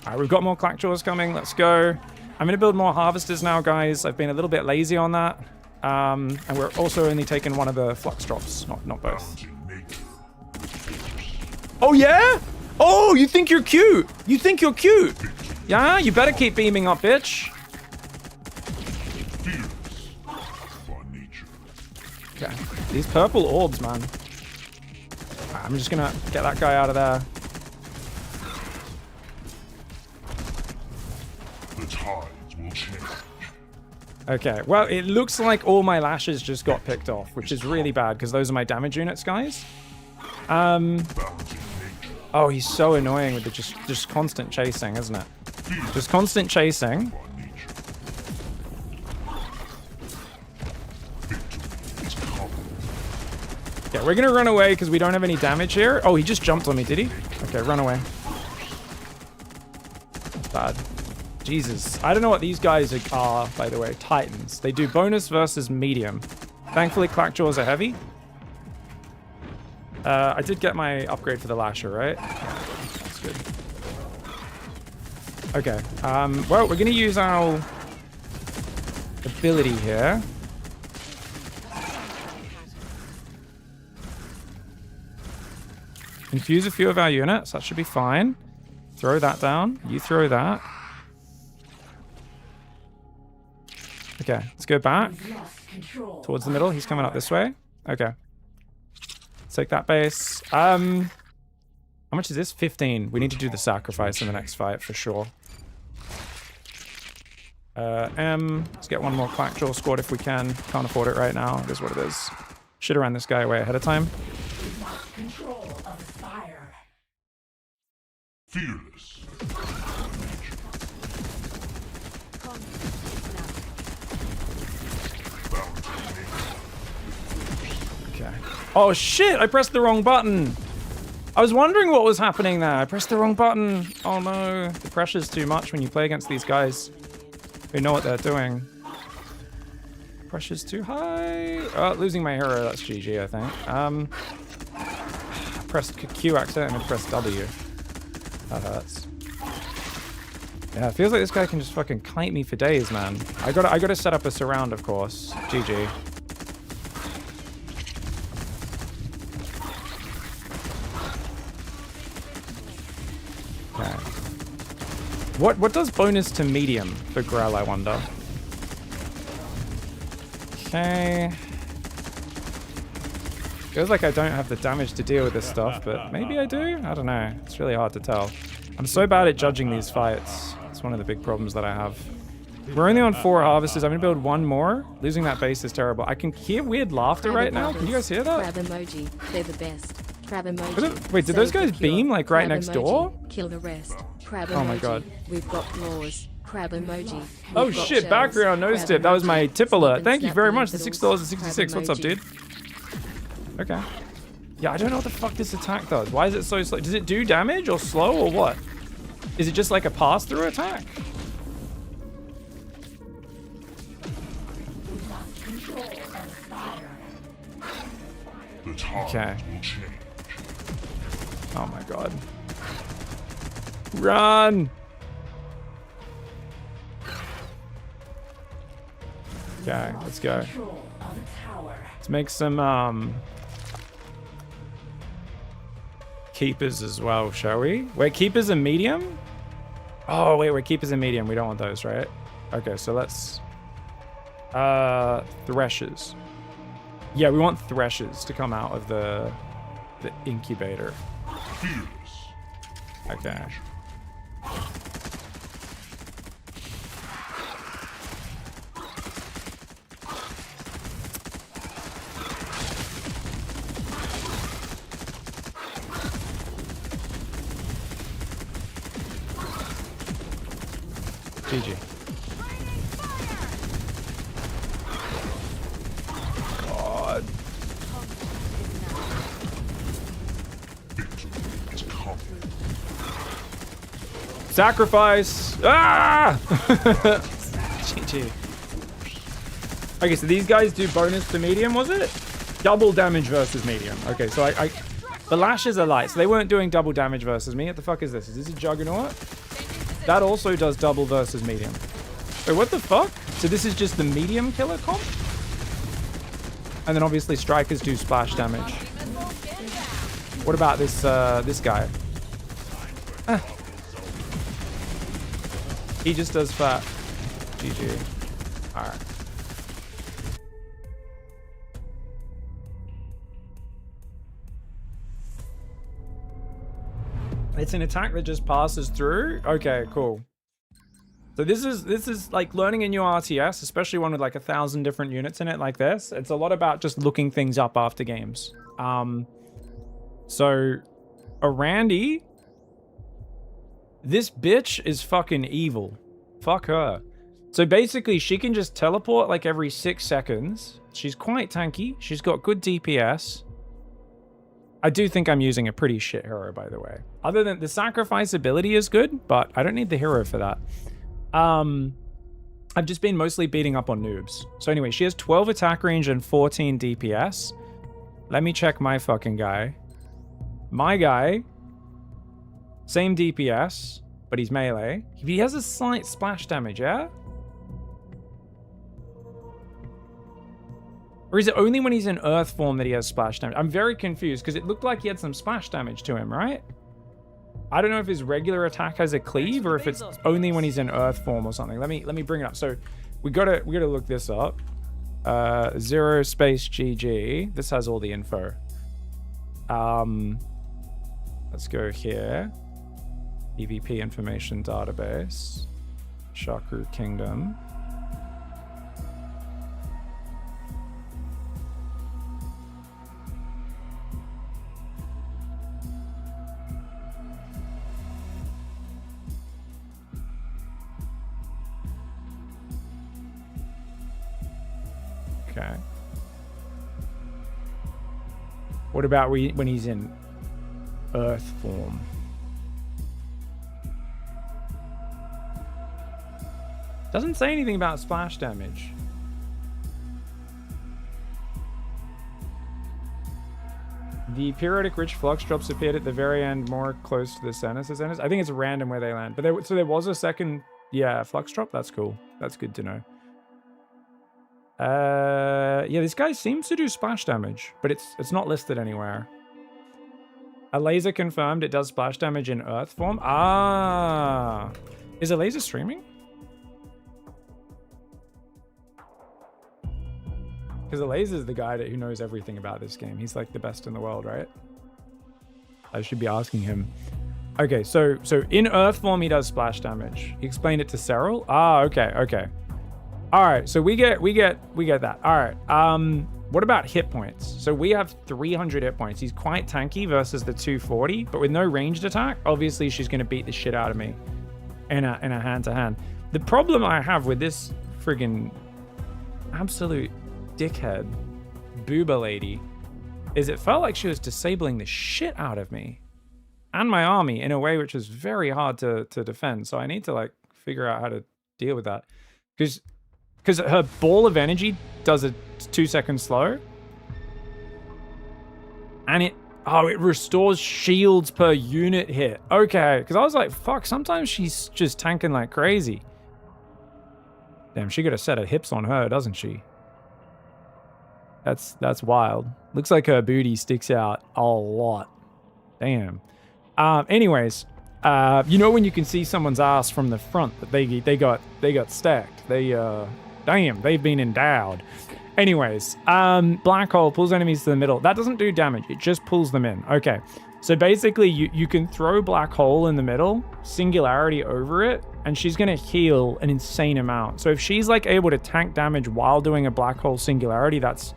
Alright, we've got more clackjaws coming. Let's go. I'm going to build more harvesters now, guys. I've been a little bit lazy on that. And we're also only taking one of the flux drops, not both. Oh, yeah? Oh, you think you're cute? You think you're cute? Yeah? You better keep beaming up, bitch. Okay. These purple orbs, man. I'm just going to get that guy out of there. Okay, well, it looks like all my lashes just got picked off, which is really bad because those are my damage units, guys. Oh, he's so annoying with the just constant chasing, isn't it? Just constant chasing. Yeah, we're gonna run away because we don't have any damage here. Oh, he just jumped on me, did he? Okay, run away. Bad. Jesus. I don't know what these guys are, by the way. Titans. They do bonus versus medium. Thankfully, clackjaws are heavy. I did get my upgrade for the lasher, right? Yeah, that's good. Okay. Well, we're going to use our ability here. Infuse a few of our units. That should be fine. Throw that down. You throw that. Okay, let's go back towards the middle. He's coming up this way. Okay. Let's take that base. How much is this? 15. We need to do the sacrifice in the next fight for sure. Let's get one more clackjaw squad if we can. Can't afford it right now. It is what it is. Should have ran this guy away ahead of time. Control of fire. Fearless. Okay. Oh shit! I pressed the wrong button. I was wondering what was happening there. I pressed the wrong button. Oh no. The pressure's too much when you play against these guys who know what they're doing. Pressure's too high. Oh, losing my hero. That's GG, I think. Pressed Q accidentally and pressed W. That hurts. Yeah, it feels like this guy can just fucking kite me for days, man. I gotta set up a surround, of course. GG. Okay. What does bonus to medium for Grell, I wonder? Okay. Feels like I don't have the damage to deal with this stuff, but maybe I do? I don't know. It's really hard to tell. I'm so bad at judging these fights. It's one of the big problems that I have. We're only on 4 harvesters. I'm going to build one more. Losing that base is terrible. I can hear weird laughter right now. Can you guys hear that? Crab emoji. They're the best. Crab emoji. Wait, did those guys beam like right next door? Kill the rest. Crab emoji. Oh my god. We've got claws. Crab emoji. Oh shit, background nose tip. That was my tip alert. Thank you very much. The $6.66. What's up, dude? Okay. Yeah, I don't know what the fuck this attack does. Why is it so slow? Does it do damage or slow or what? Is it just like a pass-through attack? Okay. Oh my god. Run! Okay, let's go. Let's make some, keepers as well, shall we? We're keepers and medium? Oh, wait, we're keepers and medium. We don't want those, right? Okay, so let's... Threshers. Yeah, we want threshers to come out of the incubator. Okay. GG. God. Sacrifice! Ah! GG. Okay, so these guys do bonus to medium, was it? Double damage versus medium. Okay, so the lashes are light, so they weren't doing double damage versus me. What the fuck is this? Is this a juggernaut? That also does double versus medium. Wait, what the fuck? So this is just the medium killer comp? And then obviously strikers do splash damage. What about this this guy? Ah. He just does fat. GG. Alright. It's an attack that just passes through? Okay, cool. So this is like learning a new RTS, especially one with like 1,000 different units in it like this. It's a lot about just looking things up after games. So a Randy, this bitch is fucking evil. Fuck her. So basically she can just teleport like every 6 seconds. She's quite tanky. She's got good DPS. I do think I'm using a pretty shit hero, by the way. Other than the sacrifice ability is good, but I don't need the hero for that. I've just been mostly beating up on noobs. So anyway, she has 12 attack range and 14 DPS. Let me check my fucking guy. My guy, same DPS, but he's melee. He has a slight splash damage, yeah? Or is it only when he's in earth form that he has splash damage? I'm very confused because it looked like he had some splash damage to him, right? I don't know if his regular attack has a cleave or if it's only when he's in earth form or something. Let me bring it up. So we gotta look this up. Zerospace GG. This has all the info. Let's go here. EVP information database. Shakru Kingdom. Okay. What about when he's in earth form? Doesn't say anything about splash damage. The periodic rich flux drops appeared at the very end, more close to the centers. I think it's random where they land. But so there was a second, yeah, flux drop. That's cool. That's good to know. Yeah, this guy seems to do splash damage, but it's not listed anywhere. A laser confirmed it does splash damage in earth form. Ah, is a laser streaming? Because the laser is the guy who knows everything about this game. He's like the best in the world, right? I should be asking him. Okay, so in earth form he does splash damage. He explained it to Cyril. Ah, okay. All right, so we get that. All right. What about hit points? So we have 300 hit points. He's quite tanky versus the 240, but with no ranged attack, obviously she's going to beat the shit out of me in a hand-to-hand. The problem I have with this friggin' absolute dickhead booba lady is it felt like she was disabling the shit out of me and my army in a way which was very hard to defend. So I need to like figure out how to deal with that because her ball of energy does a 2-second slow. And it restores shields per unit hit. Okay, because I was like, fuck, sometimes she's just tanking like crazy. Damn, she got a set of hips on her, doesn't she? That's wild. Looks like her booty sticks out a lot. Damn. Anyways, you know when you can see someone's ass from the front that they got stacked. Damn, they've been endowed. Anyways, black hole pulls enemies to the middle. That doesn't do damage. It just pulls them in. Okay. So basically, you can throw black hole in the middle, singularity over it, and she's going to heal an insane amount. So if she's like able to tank damage while doing a black hole singularity, that's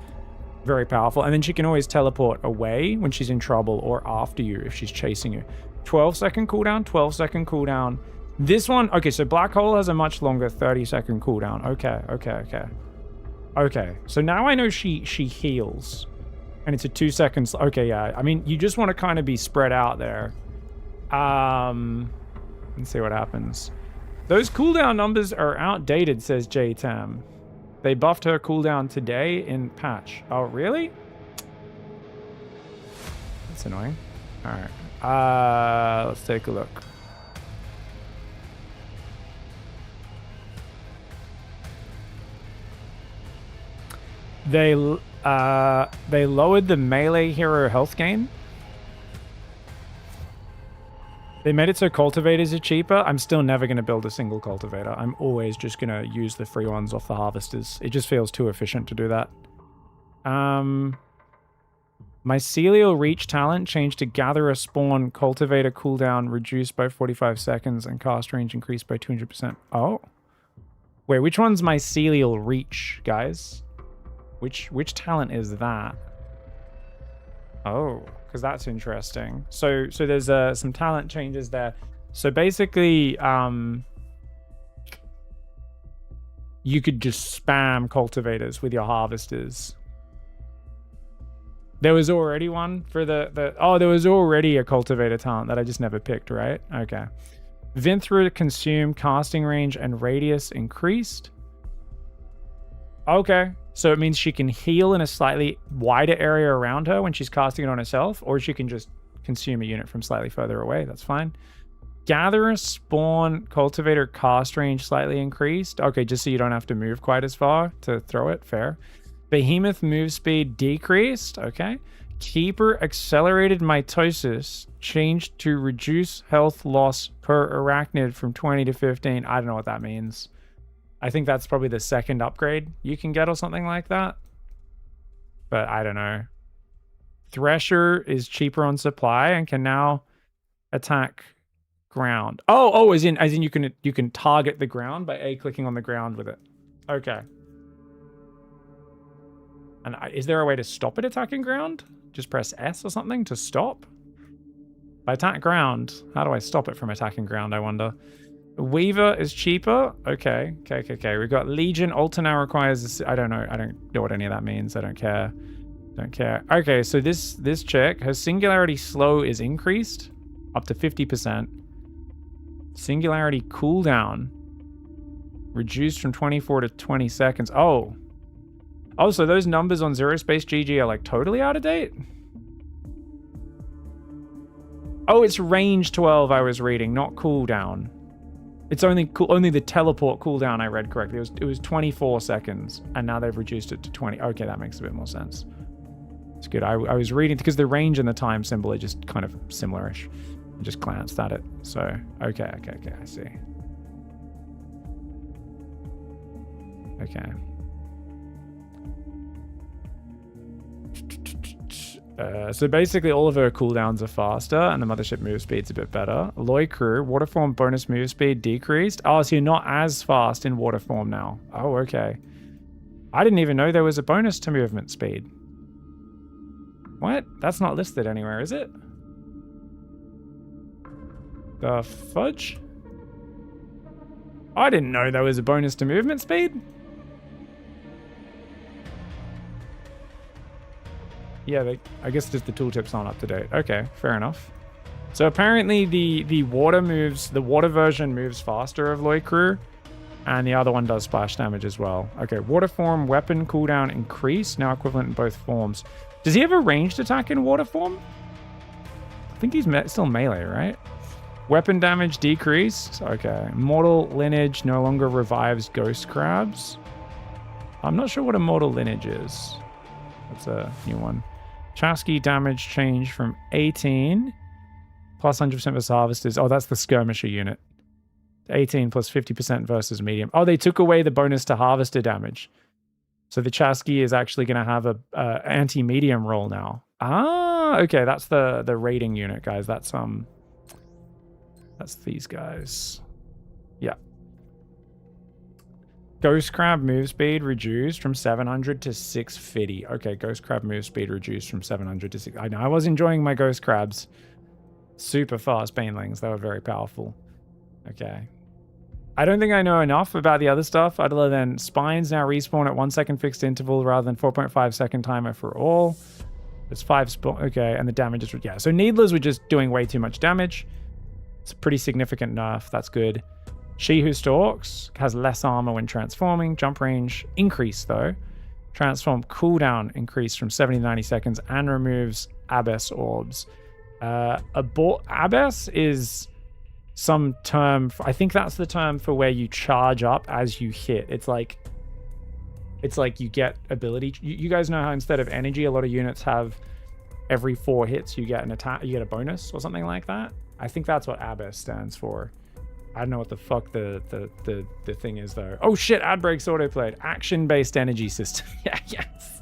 very powerful. And then she can always teleport away when she's in trouble or after you if she's chasing you. 12-second cooldown, 12-second cooldown. This one, okay, so black hole has a much longer 30-second cooldown. Okay, so now I know she heals. And it's a 2 seconds. Okay, yeah. I mean, you just want to kind of be spread out there. Let's see what happens. Those cooldown numbers are outdated, says JTam. They buffed her cooldown today in patch. Oh, really? That's annoying. All right. Let's take a look. They lowered the melee hero health gain. They made it so cultivators are cheaper. I'm still never going to build a single cultivator. I'm always just going to use the free ones off the harvesters. It just feels too efficient to do that. Mycelial reach talent changed to gatherer spawn cultivator cooldown reduced by 45 seconds and cast range increased by 200%. Oh. Wait, which one's mycelial reach, guys? Which talent is that? Oh, because that's interesting. So there's some talent changes there. So basically, you could just spam cultivators with your harvesters. There was already one for there was already a cultivator talent that I just never picked, right? Okay. Vinthra consume casting range and radius increased. Okay. So it means she can heal in a slightly wider area around her when she's casting it on herself, or she can just consume a unit from slightly further away. That's fine. Gatherer spawn cultivator cast range slightly increased. Okay, just so you don't have to move quite as far to throw it. Fair. Behemoth move speed decreased. Okay. Keeper accelerated mitosis changed to reduce health loss per arachnid from 20 to 15. I don't know what that means. I think that's probably the second upgrade you can get or something like that. But I don't know. Thresher is cheaper on supply and can now attack ground. Oh, as in you can target the ground by clicking on the ground with it. Okay. And is there a way to stop it attacking ground? Just press S or something to stop? If I attack ground, how do I stop it from attacking ground, I wonder? Weaver is cheaper. Okay. We've got Legion. Alter now requires... I don't know what any of that means. I don't care. Okay, so this chick, her singularity slow is increased up to 50%. Singularity cooldown reduced from 24 to 20 seconds. Oh, so those numbers on Zerospace GG are like totally out of date? Oh, it's range 12 I was reading, not cooldown. It's only the teleport cooldown I read correctly. It was 24 seconds, and now they've reduced it to 20. Okay, that makes a bit more sense. It's good. I was reading, because the range and the time symbol are just kind of similar-ish. I just glanced at it. So, okay, I see. Okay. So basically all of her cooldowns are faster and the mothership move speed's a bit better. Loi crew, water form bonus move speed decreased. Oh, so you're not as fast in water form now. Oh, okay. I didn't even know there was a bonus to movement speed. What? That's not listed anywhere, is it? The fudge? I didn't know there was a bonus to movement speed. Yeah, I guess just the tooltips aren't up to date. Okay, fair enough. So apparently the water version moves faster of Loi crew, and the other one does splash damage as well. Okay, water form weapon cooldown increase, now equivalent in both forms. Does he have a ranged attack in water form? I think he's still melee, right? Weapon damage decreased. Okay, mortal lineage no longer revives ghost crabs. I'm not sure what a mortal lineage is. That's a new one. Chasqui damage change from 18 Plus 100% versus harvesters. Oh, that's the skirmisher unit. 18 plus 50% versus medium. Oh, they took away the bonus to harvester damage. So the Chasqui is actually going to have a anti-medium roll now. Ah, okay, that's the raiding unit, guys. That's these guys. Yeah. Ghost Crab move speed reduced from 700 to 650. Okay, Ghost Crab move speed reduced from 700 to 6. I know I was enjoying my Ghost Crabs. Super fast Banelings. They were very powerful. Okay. I don't think I know enough about the other stuff other than spines now respawn at 1 second fixed interval rather than 4.5 second timer for all. It's 5 spawn. Okay, and the damage is... Yeah, so Needlers were just doing way too much damage. It's a pretty significant nerf. That's good. She Who Stalks has less armor when transforming. Jump range increase, though. Transform cooldown increased from 70 to 90 seconds and removes Abyss orbs. Abyss is... some term, I think that's the term for where you charge up as you hit. It's like you get ability. You guys know how instead of energy, a lot of units have every 4 hits you get an attack, you get a bonus or something like that. I think that's what Abyss stands for. I don't know what the fuck the thing is though. Oh shit! Ad breaks autoplayed. Action-based energy system. Yeah, yes.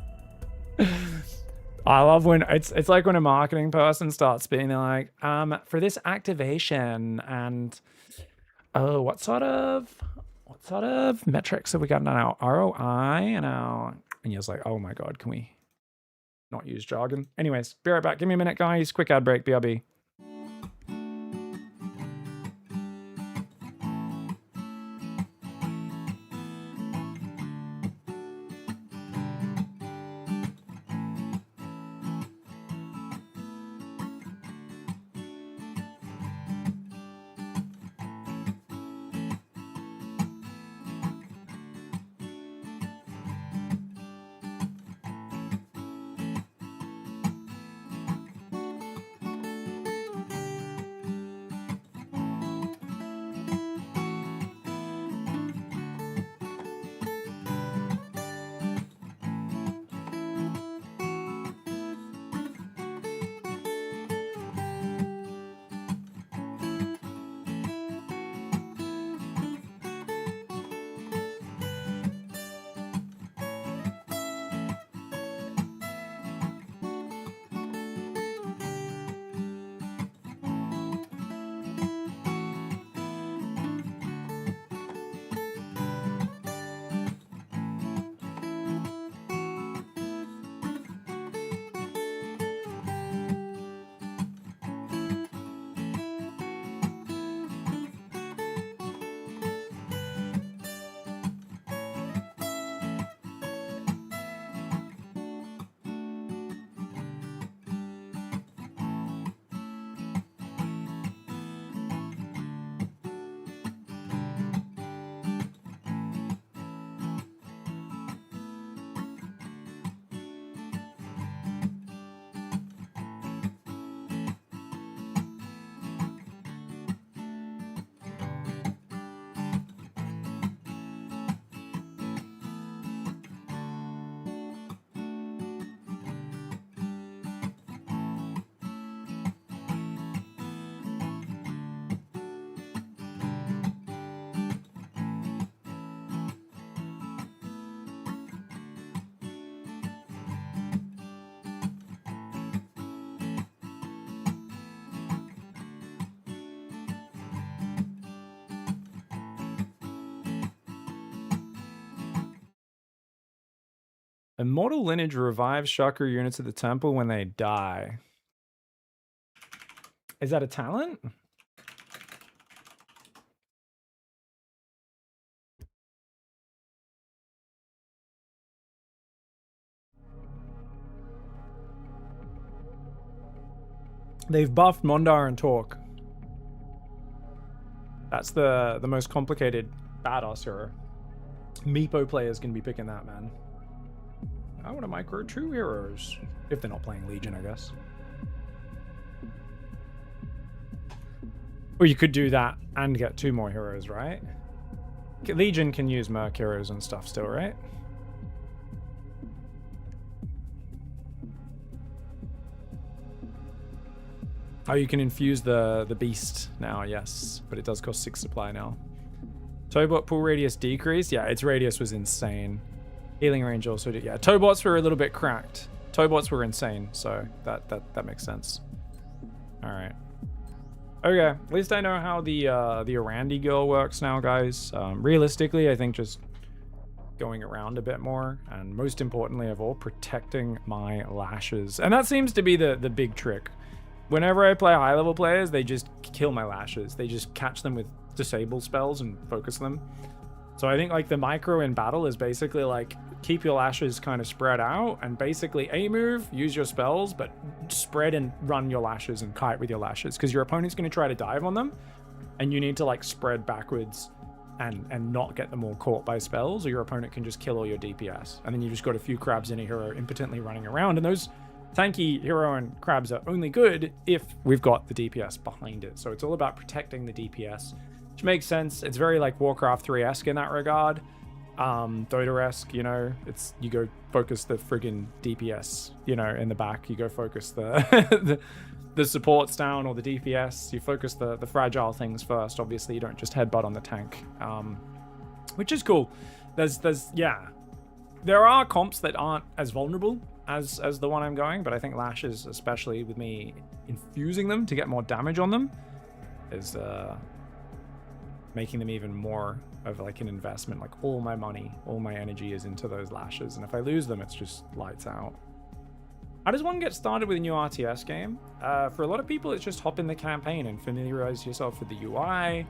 I love when it's like when a marketing person starts speaking, they're like, for this activation and what sort of metrics have we got on our ROI and you're just like, oh my god, can we not use jargon? Anyways, be right back. Give me a minute, guys. Quick ad break, BRB. Immortal Lineage revives chakra units at the temple when they die. Is that a talent? They've buffed Mondar and Torque. That's the most complicated badass hero. Meepo players can be picking that, man. I want to micro 2 heroes. If they're not playing Legion, I guess. Or you could do that and get 2 more heroes, right? Legion can use Merc heroes and stuff still, right? Oh, you can infuse the beast now, yes, but it does cost 6 supply now. Towbot pull radius decreased. Yeah, its radius was insane. Healing range also did. Yeah, Towbots were a little bit cracked. Towbots were insane, so that makes sense. All right. Okay, at least I know how the Arandi girl works now, guys. Realistically, I think just going around a bit more, and most importantly of all, protecting my lashes. And that seems to be the big trick. Whenever I play high-level players, they just kill my lashes. They just catch them with disable spells and focus them. So I think like the micro in battle is basically like keep your lashes kind of spread out and basically a move, use your spells, but spread and run your lashes and kite with your lashes because your opponent's going to try to dive on them and you need to like spread backwards and not get them all caught by spells, or your opponent can just kill all your DPS. And then you just got a few crabs in a hero impotently running around, and those tanky hero and crabs are only good if we've got the DPS behind it. So it's all about protecting the DPS, which makes sense. It's very like Warcraft 3-esque in that regard. Dota-esque, you know, it's you go focus the friggin' DPS, you know, in the back. You go focus the the supports down, or the DPS. You focus the fragile things first. Obviously, you don't just headbutt on the tank, which is cool. Yeah, there are comps that aren't as vulnerable as the one I'm going, but I think lashes, especially with me infusing them to get more damage on them, is making them even more of like an investment. Like all my money, all my energy is into those lashes, and if I lose them, it's just lights out. How does one get started with a new RTS game? For a lot of people, it's just hop in the campaign and familiarize yourself with the UI,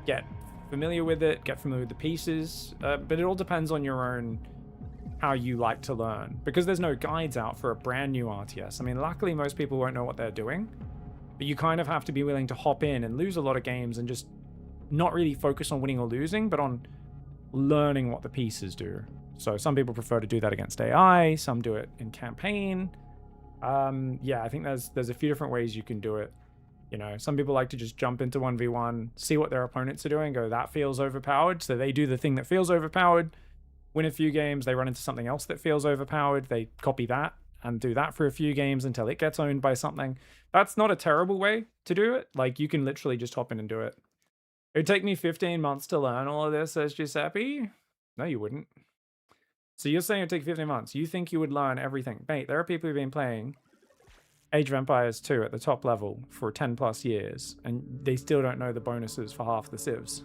get familiar with it, get familiar with the pieces, but it all depends on your own how you like to learn, because there's no guides out for a brand new RTS. I mean, luckily most people won't know what they're doing, but you kind of have to be willing to hop in and lose a lot of games and just not really focus on winning or losing, but on learning what the pieces do. So some people prefer to do that against AI, some do it in campaign. Yeah, I think there's a few different ways you can do it. You know, some people like to just jump into 1v1, see what their opponents are doing, go, that feels overpowered, so they do the thing that feels overpowered, win a few games, they run into something else that feels overpowered, they copy that and do that for a few games until it gets owned by something. That's not a terrible way to do it. Like, you can literally just hop in and do it. It would take me 15 months to learn all of this, says Giuseppe. No, you wouldn't. So you're saying it would take 15 months. You think you would learn everything. Mate, there are people who've been playing Age of Empires 2 at the top level for 10 plus years, and they still don't know the bonuses for half the civs.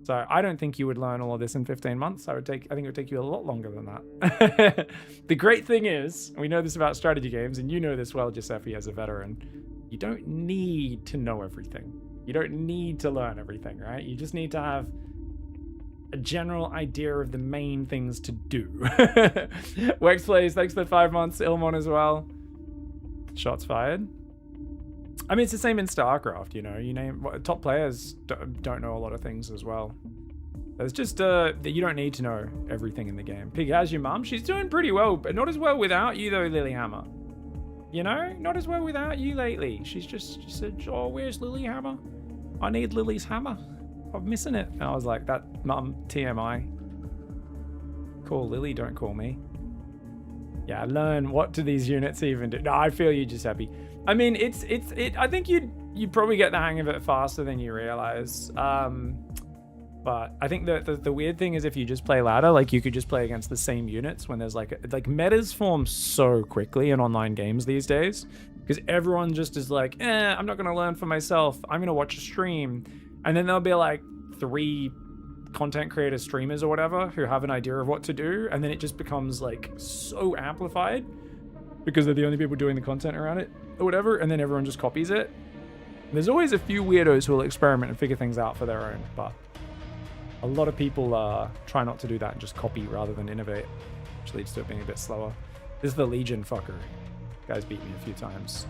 So I don't think you would learn all of this in 15 months. I think it would take you a lot longer than that. The great thing is, and we know this about strategy games, and you know this well, Giuseppe, as a veteran, you don't need to know everything. You don't need to learn everything, right? You just need to have a general idea of the main things to do. Wex plays, thanks for the 5 months. Ilmon as well. Shots fired. I mean, it's the same in StarCraft, you know. You name top players don't know a lot of things as well. It's just that you don't need to know everything in the game. Pig, how's your mum? She's doing pretty well, but not as well without you though, Lilyhammer. You know, not as well without you lately. She said, "Oh, where's Lilyhammer? I need Lily's hammer. I'm missing it." And I was like, "That mum, TMI. Call Lily, don't call me." Yeah, learn what do these units even do. No, I feel you, Giuseppe. I mean, I think you'd probably get the hang of it faster than you realize. But I think the weird thing is if you just play ladder, like you could just play against the same units when there's like metas form so quickly in online games these days, because everyone just is like, I'm not gonna learn for myself. I'm gonna watch a stream, and then there'll be like 3 content creator streamers or whatever who have an idea of what to do, and then it just becomes like so amplified because they're the only people doing the content around it or whatever, and then everyone just copies it. There's always a few weirdos who will experiment and figure things out for their own, but a lot of people try not to do that and just copy rather than innovate, which leads to it being a bit slower. This is the Legion fucker. Guys beat me a few times.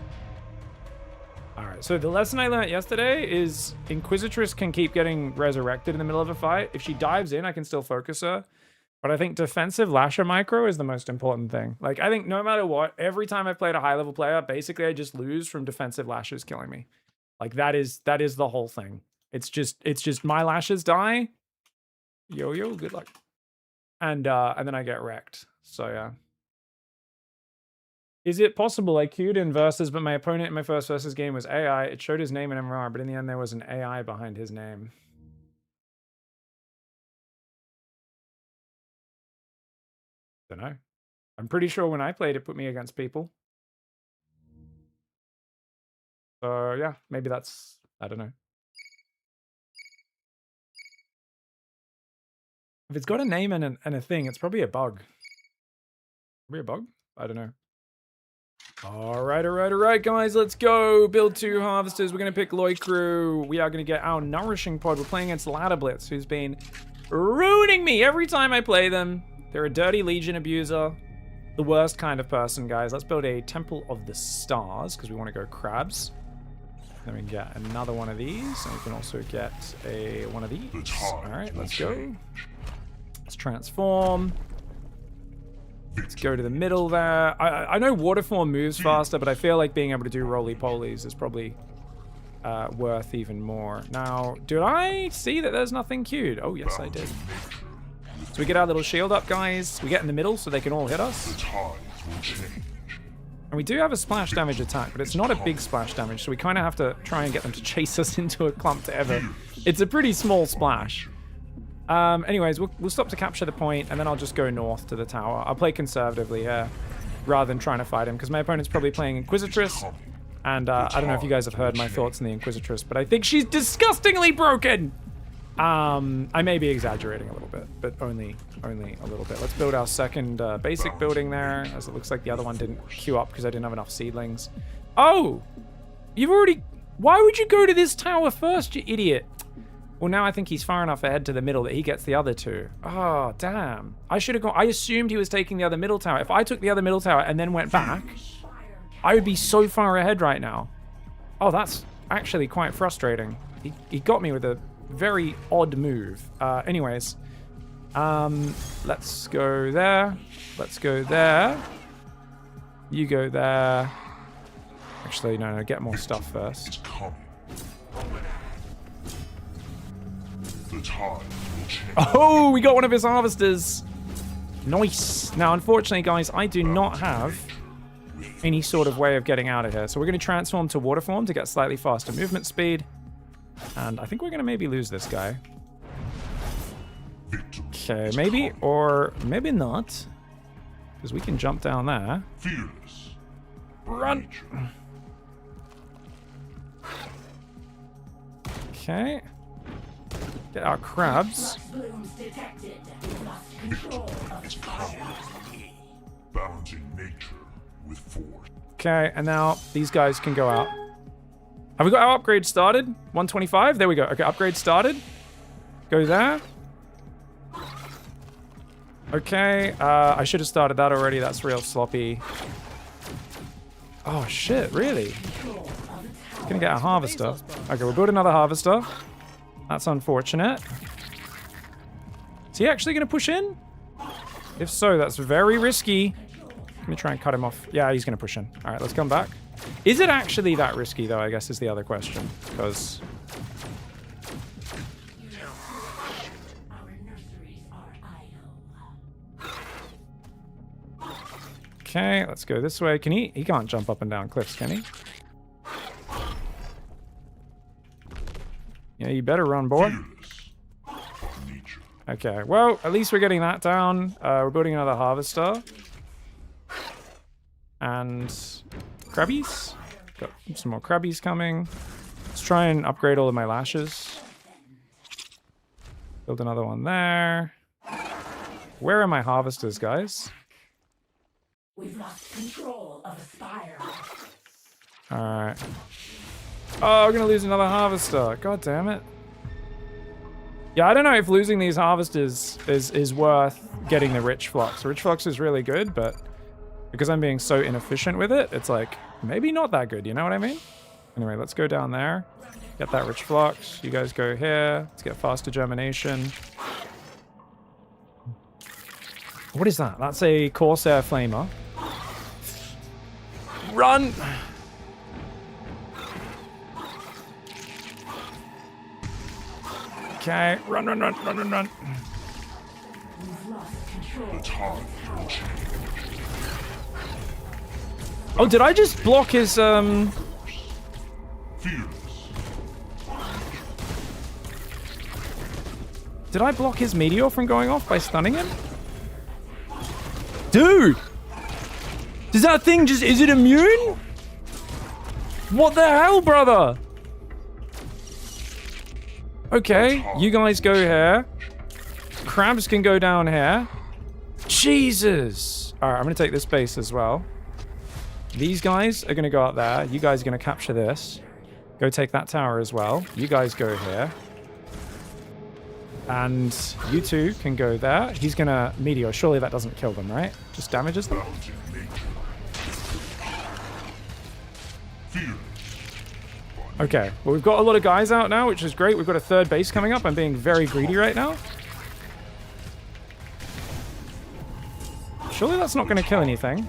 Alright, so the lesson I learned yesterday is Inquisitress can keep getting resurrected in the middle of a fight. If she dives in, I can still focus her. But I think defensive lasher micro is the most important thing. Like, I think no matter what, every time I've played a high-level player, basically I just lose from defensive lashes killing me. Like, that is the whole thing. It's just my lashes die. Yo, good luck. And then I get wrecked. So, yeah. Is it possible I queued in versus, but my opponent in my first versus game was AI? It showed his name in MMR, but in the end there was an AI behind his name. Don't know. I'm pretty sure when I played, it put me against people. So yeah, maybe that's, I don't know. If it's got a name and a thing, it's probably a bug. Probably a bug? I don't know. All right, guys, let's go. Build 2 harvesters. We're going to pick Lloyd Crew. We are going to get our nourishing pod. We're playing against Ladder Blitz, who's been ruining me every time I play them. They're a dirty Legion abuser. The worst kind of person, guys. Let's build a Temple of the Stars, because we want to go crabs. Then we can get another one of these, and we can also get one of these. All right, let's go. Let's transform. Let's go to the middle there. I know waterform moves faster, but I feel like being able to do roly-polies is probably worth even more. Now, did I see that there's nothing queued? Oh, yes, I did. So we get our little shield up, guys. We get in the middle so they can all hit us. And we do have a splash damage attack, but it's not a big splash damage, so we kind of have to try and get them to chase us into a clump to ever. It's a pretty small splash. Anyways, we'll stop to capture the point, and then I'll just go north to the tower. I'll play conservatively here, rather than trying to fight him, because my opponent's probably playing Inquisitress, and I don't know if you guys have heard my thoughts on the Inquisitress, but I think she's disgustingly broken! I may be exaggerating a little bit, but only a little bit. Let's build our second basic building there, as it looks like the other one didn't queue up because I didn't have enough seedlings. Oh! You've already... Why would you go to this tower first, you idiot? Well, now I think he's far enough ahead to the middle that he gets the other 2. Oh, damn. I should have gone... I assumed he was taking the other middle tower. If I took the other middle tower and then went back, I would be so far ahead right now. Oh, that's actually quite frustrating. He got me with a very odd move. Anyways, let's go there. Let's go there. You go there. Actually, no, get more stuff first. Oh, we got one of his harvesters. Nice. Now, unfortunately, guys, I do not have any sort of way of getting out of here. So we're going to transform to water form to get slightly faster movement speed. And I think we're going to maybe lose this guy. Okay, maybe, or maybe not. Because we can jump down there. Run! Okay. Get our crabs. Okay, and now these guys can go out. Have we got our upgrade started? 125? There we go. Okay, upgrade started. Go there. Okay, I should have started that already. That's real sloppy. Oh, shit, really? Gonna get a harvester. Okay, we'll build another harvester. That's unfortunate. Is he actually gonna push in? If so, that's very risky. Let me try and cut him off. Yeah, he's gonna push in. All right, let's come back. Is it actually that risky, though, I guess is the other question. Because... Okay, let's go this way. Can he? He can't jump up and down cliffs, can he? Yeah, you better run, boy. Okay, well, at least we're getting that down. We're building another harvester. And crabbies. Got some more crabbies coming. Let's try and upgrade all of my lashes. Build another one there. Where are my harvesters, guys? We've lost control of the spire. Alright. Oh, we're gonna lose another harvester. God damn it. Yeah, I don't know if losing these harvesters is worth getting the rich flux. Rich flux is really good, but because I'm being so inefficient with it, it's like, maybe not that good, you know what I mean? Anyway, let's go down there. Get that rich flux. You guys go here. Let's get faster germination. What is that? That's a Corsair Flamer. Run! Okay, run. We've lost control. Oh, did I just block his, Did I block his meteor from going off by stunning him? Dude! Does that thing just... Is it immune? What the hell, brother? Okay, you guys go here. Crabs can go down here. Jesus! Alright, I'm gonna take this base as well. These guys are gonna go up there. You guys are gonna capture this. Go take that tower as well. You guys go here. And you two can go there. He's gonna meteor. Surely that doesn't kill them, right? Just damages them? Okay, well, we've got a lot of guys out now, which is great. We've got a third base coming up. I'm being very greedy right now. Surely that's not going to kill anything.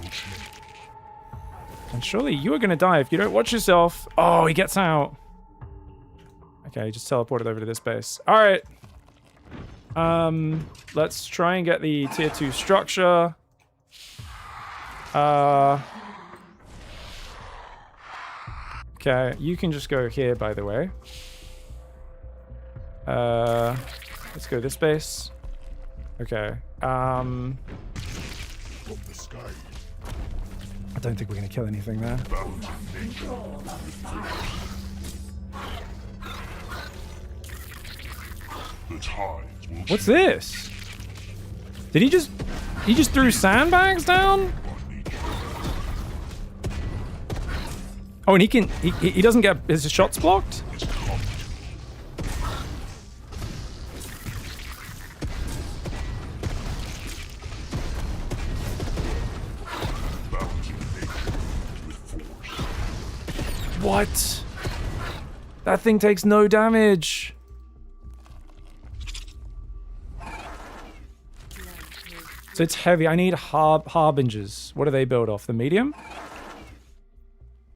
And surely you are going to die if you don't watch yourself. Oh, he gets out. Okay, he just teleported over to this base. All right. Let's try and get the tier 2 structure. Okay, you can just go here, by the way. Let's go this base. Okay. I don't think we're gonna kill anything there. What's this? Did he just threw sandbags down? Oh, and he doesn't get his shots blocked? What? That thing takes no damage. So it's heavy. I need harbingers. What do they build off? The medium?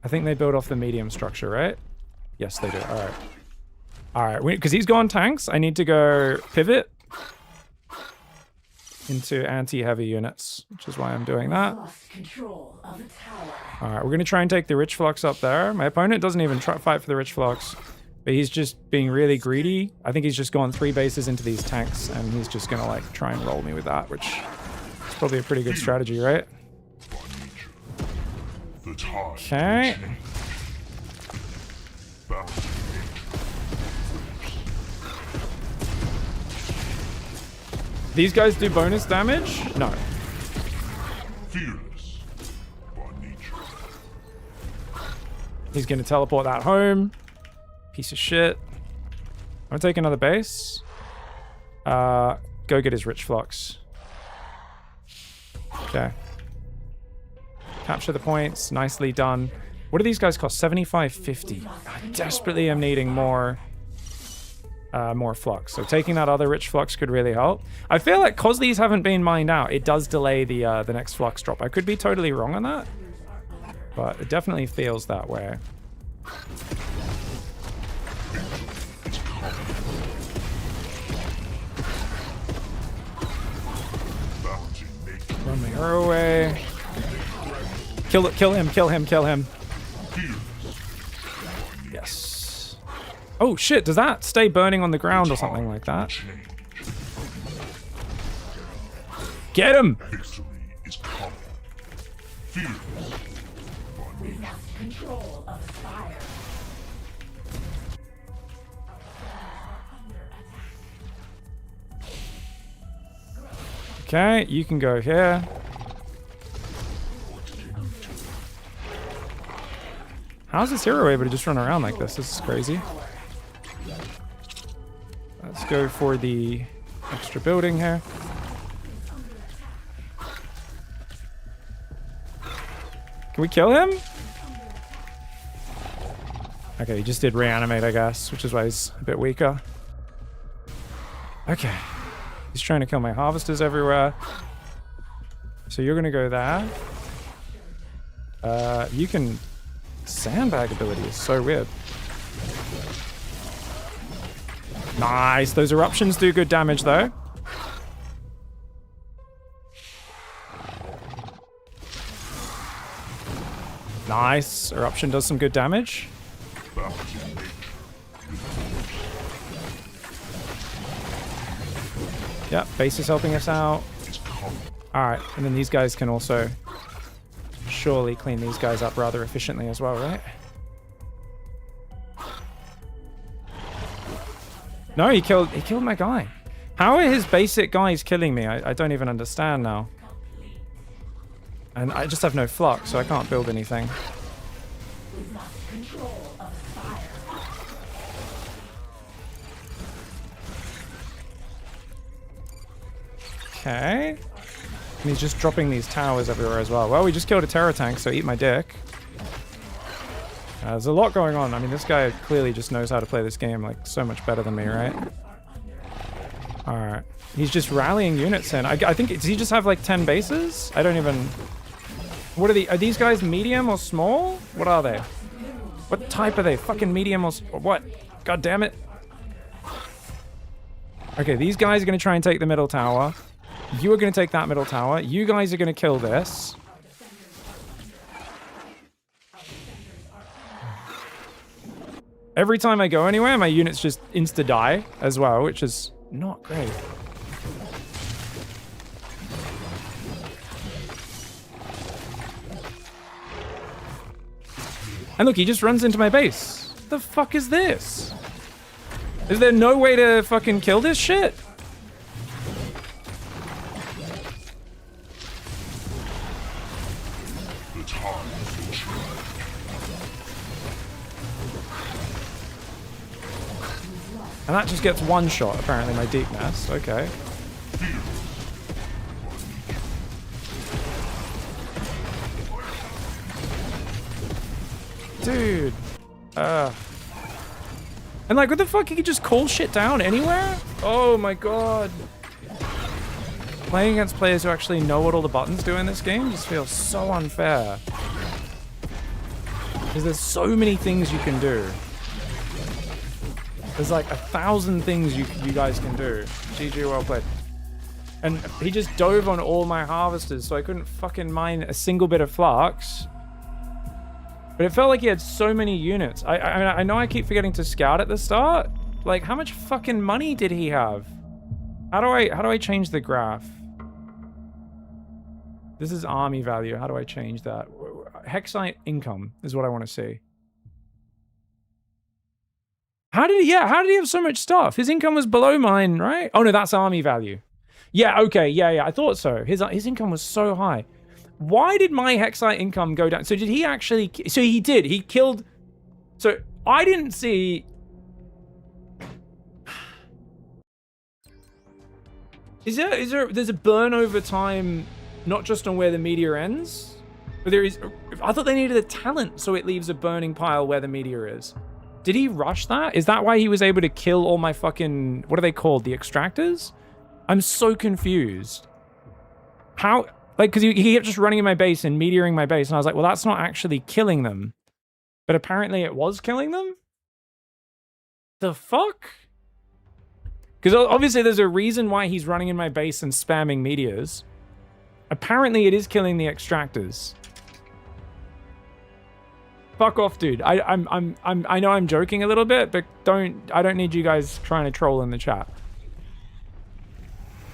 I think they build off the medium structure, right? Yes, they do. All right. All right. Because he's gone tanks, I need to go pivot into anti-heavy units, which is why I'm doing that. All right. We're going to try and take the Rich Flux up there. My opponent doesn't even try fight for the Rich Flux, but he's just being really greedy. I think he's just gone 3 bases into these tanks, and he's just going to like try and roll me with that, which is probably a pretty good strategy, right? Okay. These guys do bonus damage? No. He's gonna teleport that home. Piece of shit. I'm gonna take another base. Go get his Rich Flux. Okay. Capture the points. Nicely done. What do these guys cost? 75.50. I desperately am needing more flux. So taking that other Rich Flux could really help. I feel like because these haven't been mined out, it does delay the next flux drop. I could be totally wrong on that, but it definitely feels that way. Run the arrow away. Kill him, kill him, kill him. Yes. Oh shit, does that stay burning on the ground or something like that? Get him! Okay, you can go here. How's this hero able to just run around like this? This is crazy. Let's go for the extra building here. Can we kill him? Okay, he just did reanimate, I guess, which is why he's a bit weaker. Okay. He's trying to kill my harvesters everywhere. So you're gonna go there. You can... Sandbag ability is so weird. Nice. Those eruptions do good damage, though. Nice. Eruption does some good damage. Yep, base is helping us out. Alright, and then these guys can also surely clean these guys up rather efficiently as well, right? No, he killed my guy. How are his basic guys killing me? I don't even understand now. And I just have no flux, so I can't build anything. We've lost control of the fire. Okay. And he's just dropping these towers everywhere as well. Well, we just killed a terror tank, so eat my dick. There's a lot going on. I mean, this guy clearly just knows how to play this game like so much better than me, right? Alright. He's just rallying units in. I think, does he just have like 10 bases? I don't even... What are these guys medium or small? What are they? What type are they? Fucking medium or what? God damn it. Okay, these guys are going to try and take the middle tower. You are going to take that middle tower. You guys are going to kill this. Every time I go anywhere, my units just insta-die as well, which is not great. And look, he just runs into my base. What the fuck is this? Is there no way to fucking kill this shit? And that just gets one shot, apparently, my deep nest. Okay. Dude. And like, what the fuck? You could just call shit down anywhere? Oh my god. Playing against players who actually know what all the buttons do in this game just feels so unfair. Because there's so many things you can do. There's like 1,000 things you guys can do. GG, well played. And he just dove on all my harvesters, so I couldn't fucking mine a single bit of flux. But it felt like he had so many units. I know I keep forgetting to scout at the start. Like, how much fucking money did he have? How do I change the graph? This is army value. How do I change that? Hexite income is what I want to see. How did he have so much stuff? His income was below mine, right? Oh no, that's army value. Yeah, okay, yeah, I thought so. His income was so high. Why did my Hexite income go down? So did he actually... So he did. He killed... So I didn't see... There's a burn over time, not just on where the meteor ends, but there is... I thought they needed a talent so it leaves a burning pile where the meteor is. Did he rush that? Is that why he was able to kill all my fucking... What are they called? The extractors? I'm so confused. How... Like, because he kept just running in my base and meteoring my base, and I was like, well, that's not actually killing them. But apparently it was killing them? The fuck? Because obviously there's a reason why he's running in my base and spamming meteors. Apparently it is killing the extractors. Fuck off, dude. I know I'm joking a little bit, but I don't need you guys trying to troll in the chat.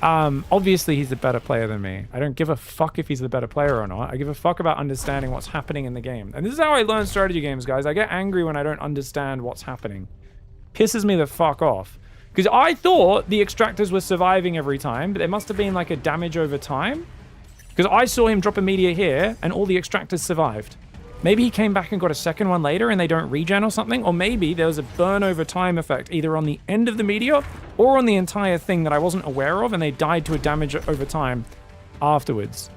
Obviously he's a better player than me. I don't give a fuck if he's the better player or not. I give a fuck about understanding what's happening in the game. And this is how I learn strategy games, guys. I get angry when I don't understand what's happening. Pisses me the fuck off. Because I thought the extractors were surviving every time, but there must have been like a damage over time. Because I saw him drop a meteor here, and all the extractors survived. Maybe he came back and got a second one later and they don't regen or something. Or maybe there was a burn over time effect either on the end of the meteor or on the entire thing that I wasn't aware of, and they died to a damage over time afterwards.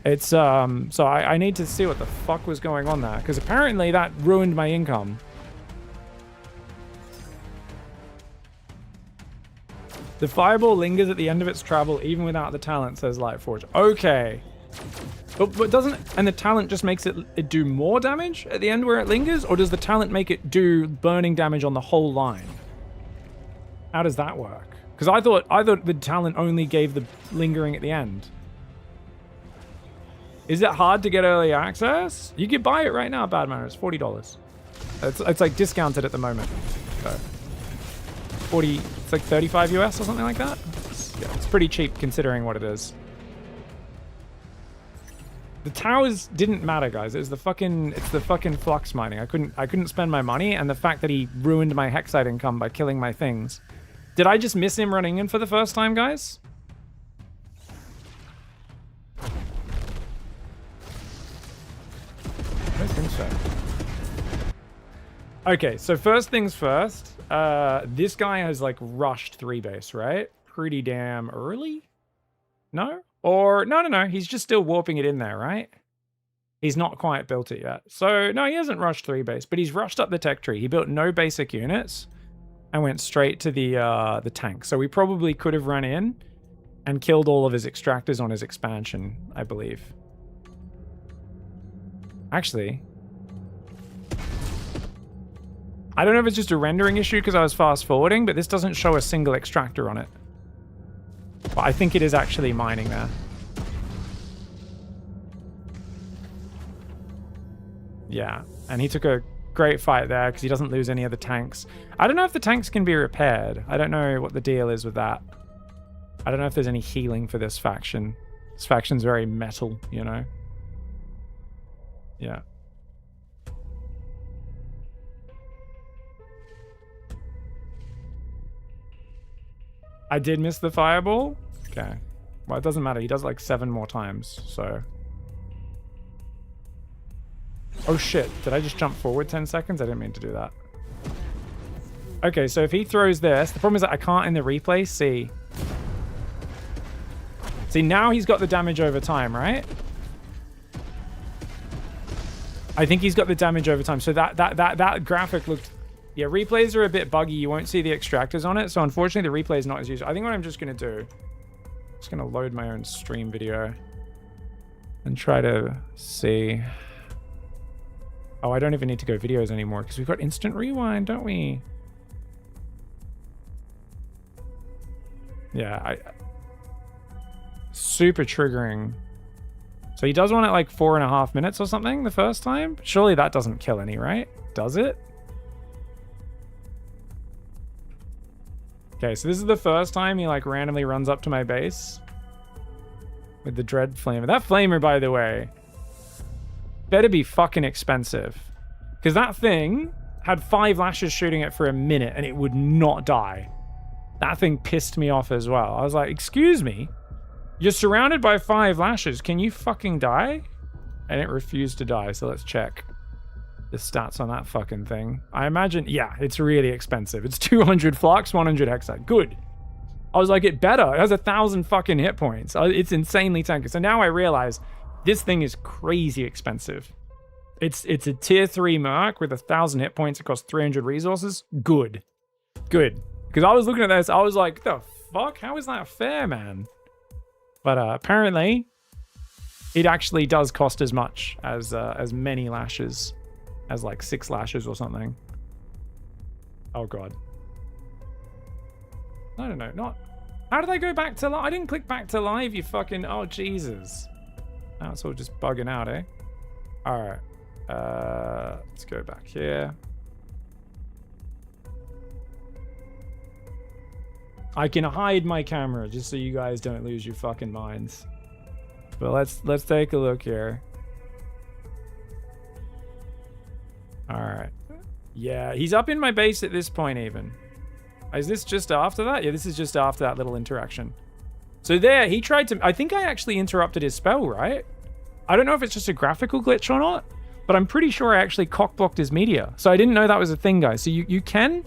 It's, so I need to see what the fuck was going on there, because apparently that ruined my income. The fireball lingers at the end of its travel even without the talent, says Lightforge. Okay. But doesn't... And the talent just makes it do more damage at the end where it lingers? Or does the talent make it do burning damage on the whole line? How does that work? Because I thought the talent only gave the lingering at the end. Is it hard to get early access? You can buy it right now, Bad Manner. It's $40. It's like discounted at the moment. So 40, it's like 35 US or something like that. It's pretty cheap considering what it is. The towers didn't matter, guys. It's the fucking flux mining. I couldn't spend my money, and the fact that he ruined my Hexite income by killing my things. Did I just miss him running in for the first time, guys? I don't think so. Okay, so first things first. This guy has like rushed 3 base, right? Pretty damn early? No? Or, no, he's just still warping it in there, right? He's not quite built it yet. So, no, he hasn't rushed 3 base, but he's rushed up the tech tree. He built no basic units and went straight to the tank. So we probably could have run in and killed all of his extractors on his expansion, I believe. Actually, I don't know if it's just a rendering issue because I was fast forwarding, but this doesn't show a single extractor on it. But I think it is actually mining there. Yeah, and he took a great fight there because he doesn't lose any of the tanks. I don't know if the tanks can be repaired. I don't know what the deal is with that. I don't know if there's any healing for this faction. This faction's very metal, you know? Yeah. I did miss the fireball? Okay. Well, it doesn't matter. He does like 7 more times, so... Oh shit, did I just jump forward 10 seconds? I didn't mean to do that. Okay, so if he throws this, the problem is that I can't in the replay see. See, now he's got the damage over time, right? I think he's got the damage over time. So that graphic looked... Yeah, replays are a bit buggy. You won't see the extractors on it. So unfortunately, the replay is not as useful. I think what I'm just going to do... I'm just going to load my own stream video. And try to see... Oh, I don't even need to go videos anymore because we've got instant rewind, don't we? Yeah, super triggering. So he does one at like 4.5 minutes or something the first time? Surely that doesn't kill any, right? Does it? Okay, so this is the first time he like randomly runs up to my base. With the Dread Flamer. That Flamer, by the way... better be fucking expensive. Because that thing had 5 lashes shooting it for a minute and it would not die. That thing pissed me off as well. I was like, excuse me? You're surrounded by 5 lashes. Can you fucking die? And it refused to die. So let's check the stats on that fucking thing. I imagine, yeah, it's really expensive. It's 200 flux, 100 hexite. Good. I was like, it better. It has 1,000 fucking hit points. It's insanely tanky. So now I realize... this thing is crazy expensive. It's a tier 3 merc with 1,000 hit points across 300 resources. Good. Good. Because I was looking at this, I was like, the fuck? How is that fair, man? But apparently, it actually does cost as much as many lashes. As like 6 lashes or something. Oh, God. I don't know. Not... How did I go back to live? I didn't click back to live, you fucking... Oh, Jesus. Now it's all just bugging out, eh? Alright. Let's go back here. I can hide my camera just so you guys don't lose your fucking minds. But let's take a look here. Alright. Yeah, he's up in my base at this point even. Is this just after that? Yeah, this is just after that little interaction. So there, he tried to... I think I actually interrupted his spell, right? I don't know if it's just a graphical glitch or not, but I'm pretty sure I actually cock-blocked his meteor. So I didn't know that was a thing, guys. So you can,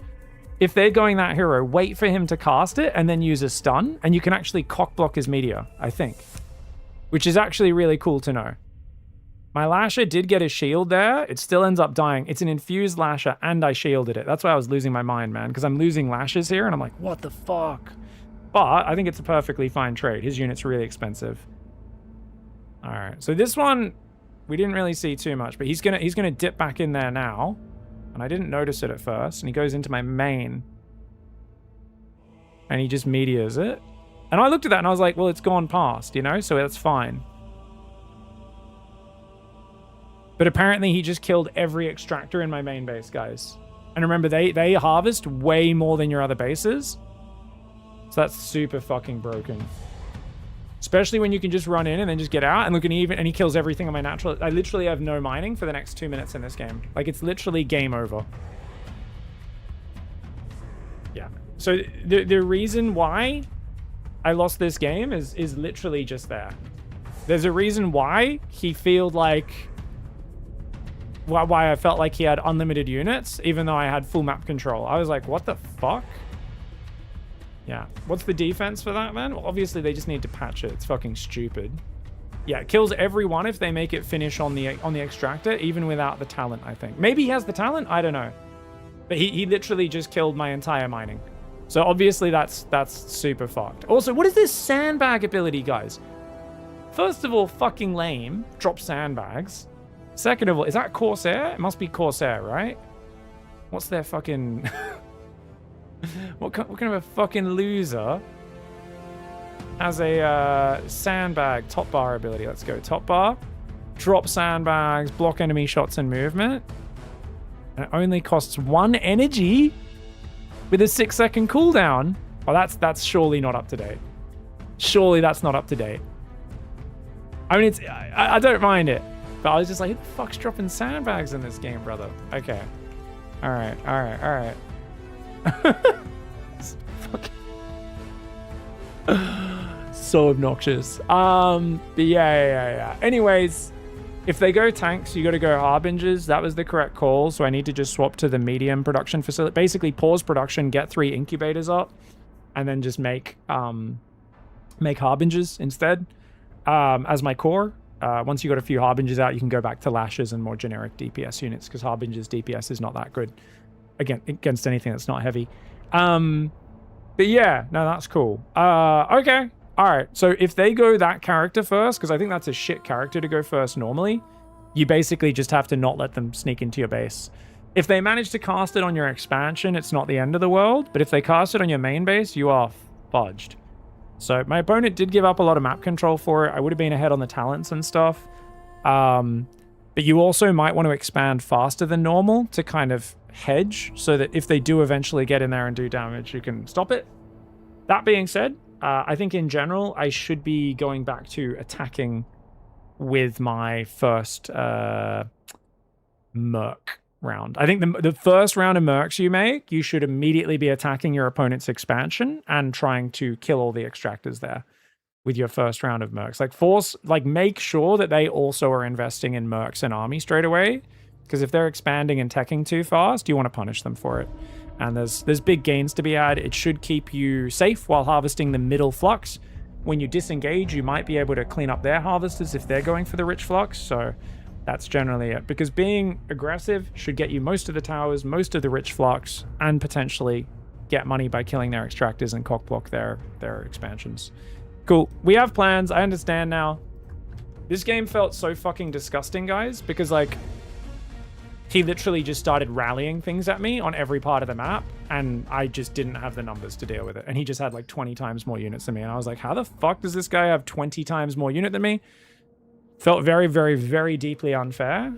if they're going that hero, wait for him to cast it and then use a stun, and you can actually cock-block his meteor, I think. Which is actually really cool to know. My Lasher did get a shield there. It still ends up dying. It's an infused Lasher, and I shielded it. That's why I was losing my mind, man, because I'm losing Lashes here, and I'm like, what the fuck? But I think it's a perfectly fine trade. His unit's really expensive. All right, so this one we didn't really see too much, but he's gonna dip back in there now, and I didn't notice it at first. And he goes into my main, and he just meteors it. And I looked at that and I was like, well, it's gone past, you know, so that's fine. But apparently he just killed every extractor in my main base, guys. And remember, they harvest way more than your other bases. So that's super fucking broken. Especially when you can just run in and then just get out and look, and he kills everything on my natural. I literally have no mining for the next 2 minutes in this game. Like, it's literally game over. Yeah. So the reason why I lost this game is literally just there. There's a reason why he felt like... Why I felt like he had unlimited units, even though I had full map control. I was like, what the fuck? Yeah. What's the defense for that, man? Well, obviously, they just need to patch it. It's fucking stupid. Yeah, it kills everyone if they make it finish on the extractor, even without the talent, I think. Maybe he has the talent? I don't know. But he literally just killed my entire mining. So obviously, that's super fucked. Also, what is this sandbag ability, guys? First of all, fucking lame. Drop sandbags. Second of all, is that Corsair? It must be Corsair, right? What's their fucking... what kind of a fucking loser has a sandbag top bar ability? Let's go. Top bar. Drop sandbags, block enemy shots and movement. And it only costs 1 energy with a 6-second cooldown. Oh, that's surely not up to date. Surely that's not up to date. I mean, I don't mind it. But I was just like, who the fuck's dropping sandbags in this game, brother? Okay. All right. So obnoxious. But yeah. Anyways, if they go tanks, you got to go harbingers. That was the correct call. So I need to just swap to the medium production facility. Basically, pause production, get 3 incubators up, and then just make harbingers instead as my core. Once you got a few harbingers out, you can go back to lashes and more generic DPS units, because harbingers DPS is not that good against anything that's not heavy. But yeah, no, that's cool. Okay, all right. So if they go that character first, because I think that's a shit character to go first normally, you basically just have to not let them sneak into your base. If they manage to cast it on your expansion, it's not the end of the world. But if they cast it on your main base, you are fudged. So my opponent did give up a lot of map control for it. I would have been ahead on the talents and stuff. But you also might want to expand faster than normal to kind of hedge, so that if they do eventually get in there and do damage, you can stop it. That being said, I think in general, I should be going back to attacking with my first Merc round. I think the first round of Mercs you make, you should immediately be attacking your opponent's expansion and trying to kill all the extractors there with your first round of Mercs. Make sure that they also are investing in Mercs and army straight away, because if they're expanding and teching too fast, you want to punish them for it. And there's big gains to be had. It should keep you safe while harvesting the middle flux. When you disengage, you might be able to clean up their harvesters if they're going for the rich flux. So that's generally it, because being aggressive should get you most of the towers, most of the rich flux, and potentially get money by killing their extractors and cockblock their expansions. Cool. We have plans. I understand now. This game felt so fucking disgusting, guys, because like he literally just started rallying things at me on every part of the map, and I just didn't have the numbers to deal with it. And he just had like 20 times more units than me, and I was like, how the fuck does this guy have 20 times more unit than me? Felt very, very, very deeply unfair,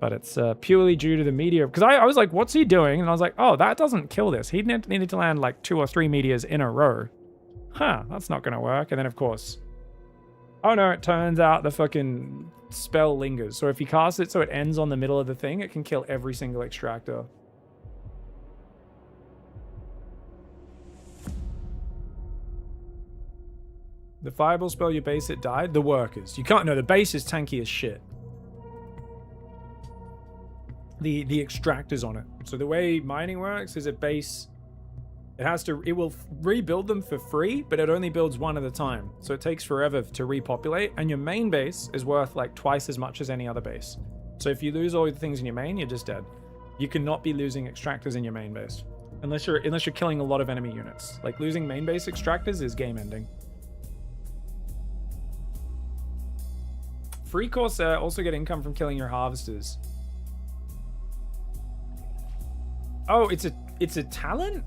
but it's purely due to the meteor. Because I was like, what's he doing? And I was like, oh, that doesn't kill this. He needed to land like 2 or 3 meteors in a row. Huh, that's not going to work. And then, of course, oh no, it turns out the fucking spell lingers. So if you cast it so it ends on the middle of the thing, it can kill every single extractor. The fireball spell your base, it died. The workers. You can't know. The base is tanky as shit. The extractors on it. So the way mining works is a base. It will rebuild them for free, but it only builds one at a time. So it takes forever to repopulate, and your main base is worth like twice as much as any other base. So if you lose all the things in your main, you're just dead. You cannot be losing extractors in your main base. Unless you're killing a lot of enemy units. Like losing main base extractors is game ending. Free Corsair also get income from killing your harvesters. Oh, it's a talent?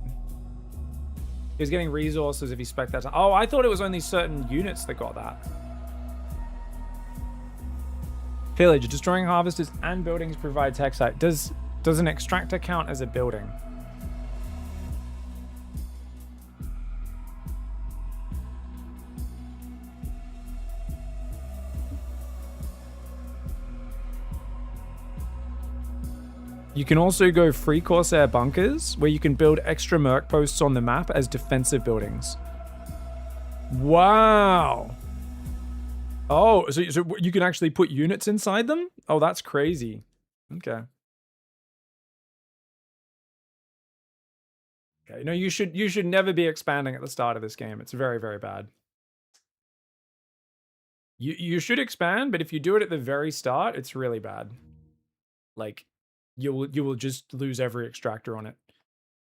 He's getting resources if you spec that. Oh, I thought it was only certain units that got that. Pillage. Destroying harvesters and buildings provides hexite. Does an extractor count as a building? You can also go free Corsair bunkers, where you can build extra merc posts on the map as defensive buildings. Wow. Oh, so you can actually put units inside them? Oh, that's crazy. Okay. Okay, no, you should never be expanding at the start of this game. It's very, very bad. You should expand, but if you do it at the very start, it's really bad. Like, you will just lose every extractor on it.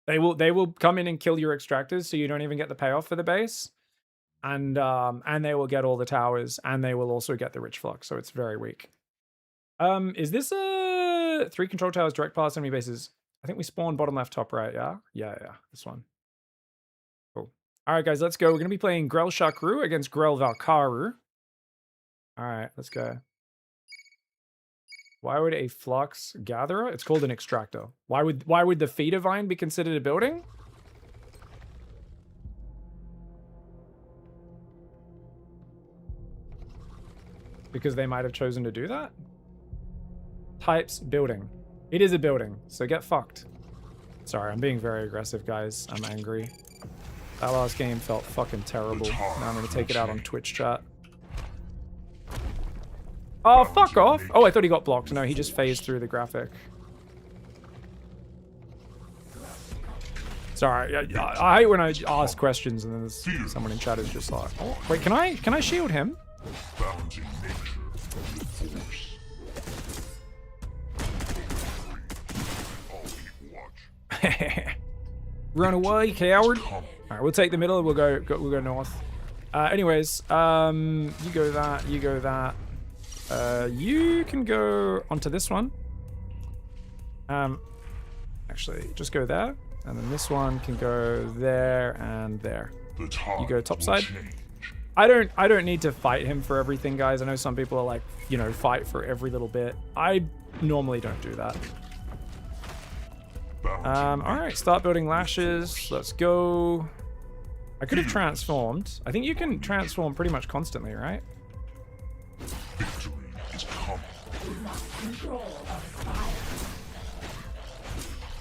They will come in and kill your extractors, so you don't even get the payoff for the base. And they will get all the towers, and they will also get the rich flux, so it's very weak. Is this a 3 control towers direct past enemy bases? I think we spawn bottom left, top right, yeah? Yeah, this one. Cool. Alright guys, let's go. We're gonna be playing Grell Shakru against Grell Valkaru. Alright, let's go. Why would a flux gatherer? It's called an extractor. Why would the feeder vine be considered a building? Because they might have chosen to do that? Types building. It is a building, so get fucked. Sorry, I'm being very aggressive, guys. I'm angry. That last game felt fucking terrible. Now I'm gonna take it out on Twitch chat. Oh, fuck off! Oh, I thought he got blocked. No, he just phased through the graphic. Sorry, I hate when I ask questions and then there's someone in chat is just like, oh, wait, can I shield him? Run away, coward! All right, we'll take the middle. We'll go north. Anyways, you go that. You go that. You can go onto this one. Actually, just go there, and then this one can go there and there. You go topside. I don't need to fight him for everything, guys. I know some people are like, you know, fight for every little bit. I normally don't do that. All right, start building lashes. Let's go. I could have transformed. I think you can transform pretty much constantly, right? Victory is coming.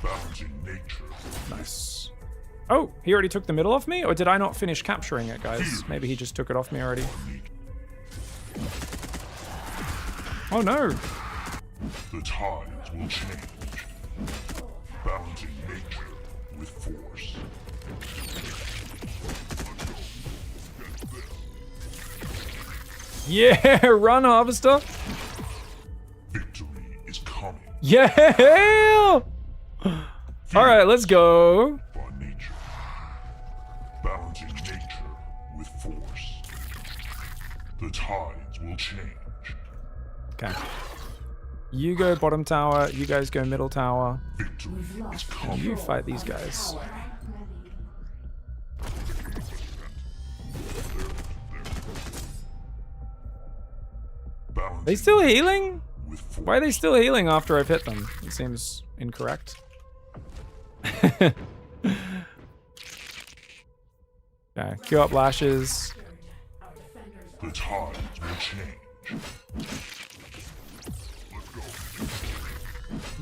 Balancing nature. Nice. Oh, he already took the middle off me? Or did I not finish capturing it, guys? Maybe he just took it off me already. Oh no! The tides will change. Balancing nature with force. Yeah, run, harvester! Victory is coming. Yeah! Alright, let's go. By nature. Balancing nature with force. The tides will change. Okay. You go bottom tower, you guys go middle tower. Victory is coming. You fight these guys. Are they still healing? Why are they still healing after I've hit them? It seems incorrect. Okay, queue up lashes. The tides will change.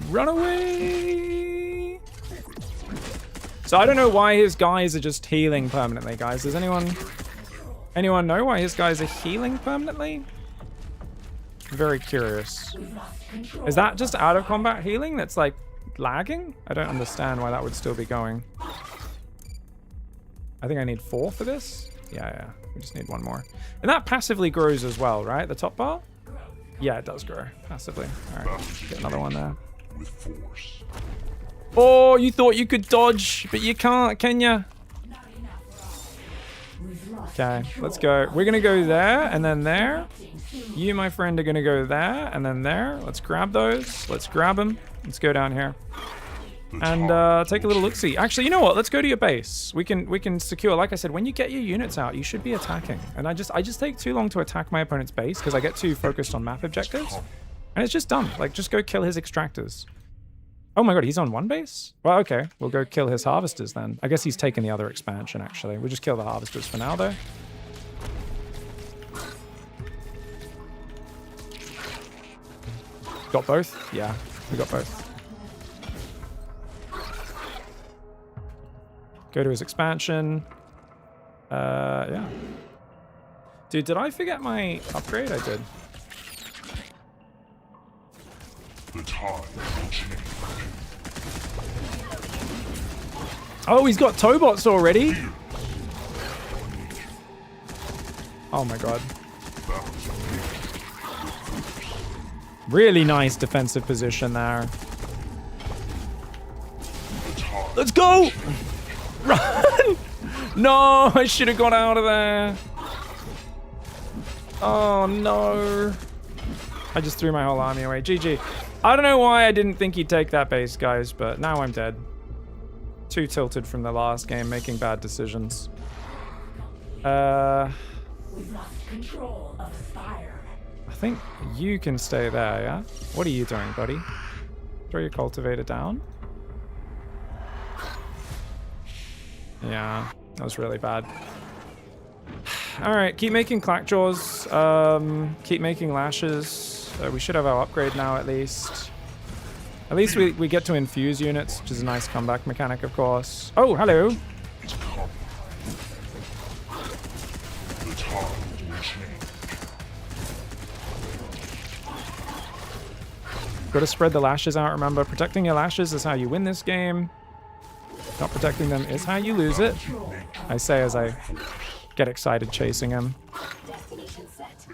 Run away! So I don't know why his guys are just healing permanently, guys. Does anyone know why his guys are healing permanently? Very curious. Is that just out of combat healing that's like lagging? I don't understand why that would still be going. I think I need 4 for this. Yeah. We just need 1 more. And that passively grows as well, right? The top bar? Yeah, it does grow passively. All right, get another one there. With force. Oh, you thought you could dodge, but you can't, can ya? Okay, let's go. We're gonna go there and then there. You, my friend, are gonna go there and then there. Let's grab those. Let's grab them. Let's go down here and take a little look-see. Actually, you know what? Let's go to your base. We can secure. Like I said, when you get your units out, you should be attacking. And I just take too long to attack my opponent's base because I get too focused on map objectives. And it's just done. Like, just go kill his extractors. Oh my god, he's on one base? Well, okay. We'll go kill his harvesters then. I guess he's taking the other expansion, actually. We'll just kill the harvesters for now, though. Got both? Yeah, we got both. Go to his expansion. Yeah. Dude, did I forget my upgrade? I did. The tide will change. Oh, he's got Tobots already? Oh my god. Really nice defensive position there. Let's go! Run! No, I should have got out of there. Oh no. I just threw my whole army away. GG. I don't know why I didn't think he'd take that base, guys, but now I'm dead. Too tilted from the last game, making bad decisions. We've lost control of Spire. I think you can stay there, yeah? What are you doing, buddy? Throw your cultivator down. Yeah, that was really bad. Alright, keep making clackjaws. Keep making lashes. We should have our upgrade now, at least. At least we get to infuse units, which is a nice comeback mechanic, of course. Oh, hello. The tide will change. Got to spread the lashes out, remember. Protecting your lashes is how you win this game. Not protecting them is how you lose it. I say as I get excited chasing him. Destination set.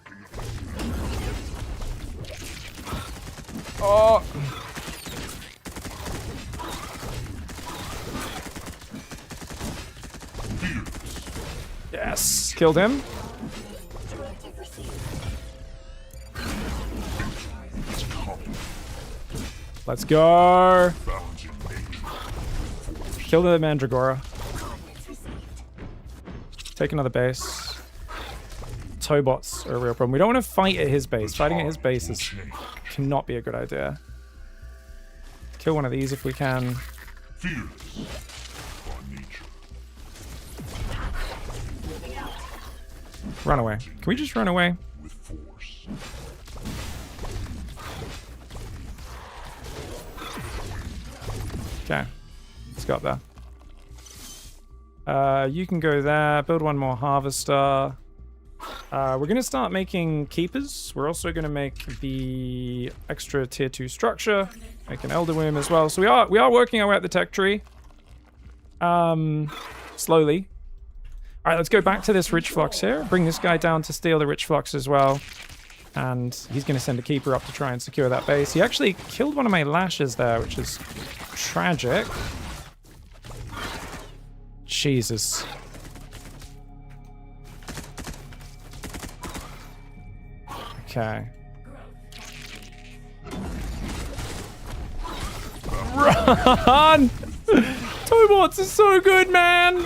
Oh! Yes! Killed him. Directive received. Let's go! Balancing nature. Kill the Mandragora. Coordinates received. Take another base. Tobots are a real problem. We don't want to fight at his base. Fighting at his base is, cannot be a good idea. Kill one of these if we can. Fearless by nature. Run away. Can we just run away? With force. Okay. Let's go up there. You can go there. Build one more harvester. We're going to start making keepers. We're also going to make the extra tier 2 structure. Make an elder womb as well. So we are working our way up the tech tree. Slowly. All right, let's go back to this rich flux here. Bring this guy down to steal the rich flux as well. And he's going to send a keeper up to try and secure that base. He actually killed one of my lashes there, which is tragic. Jesus. Okay. Run! Tobots is so good, man!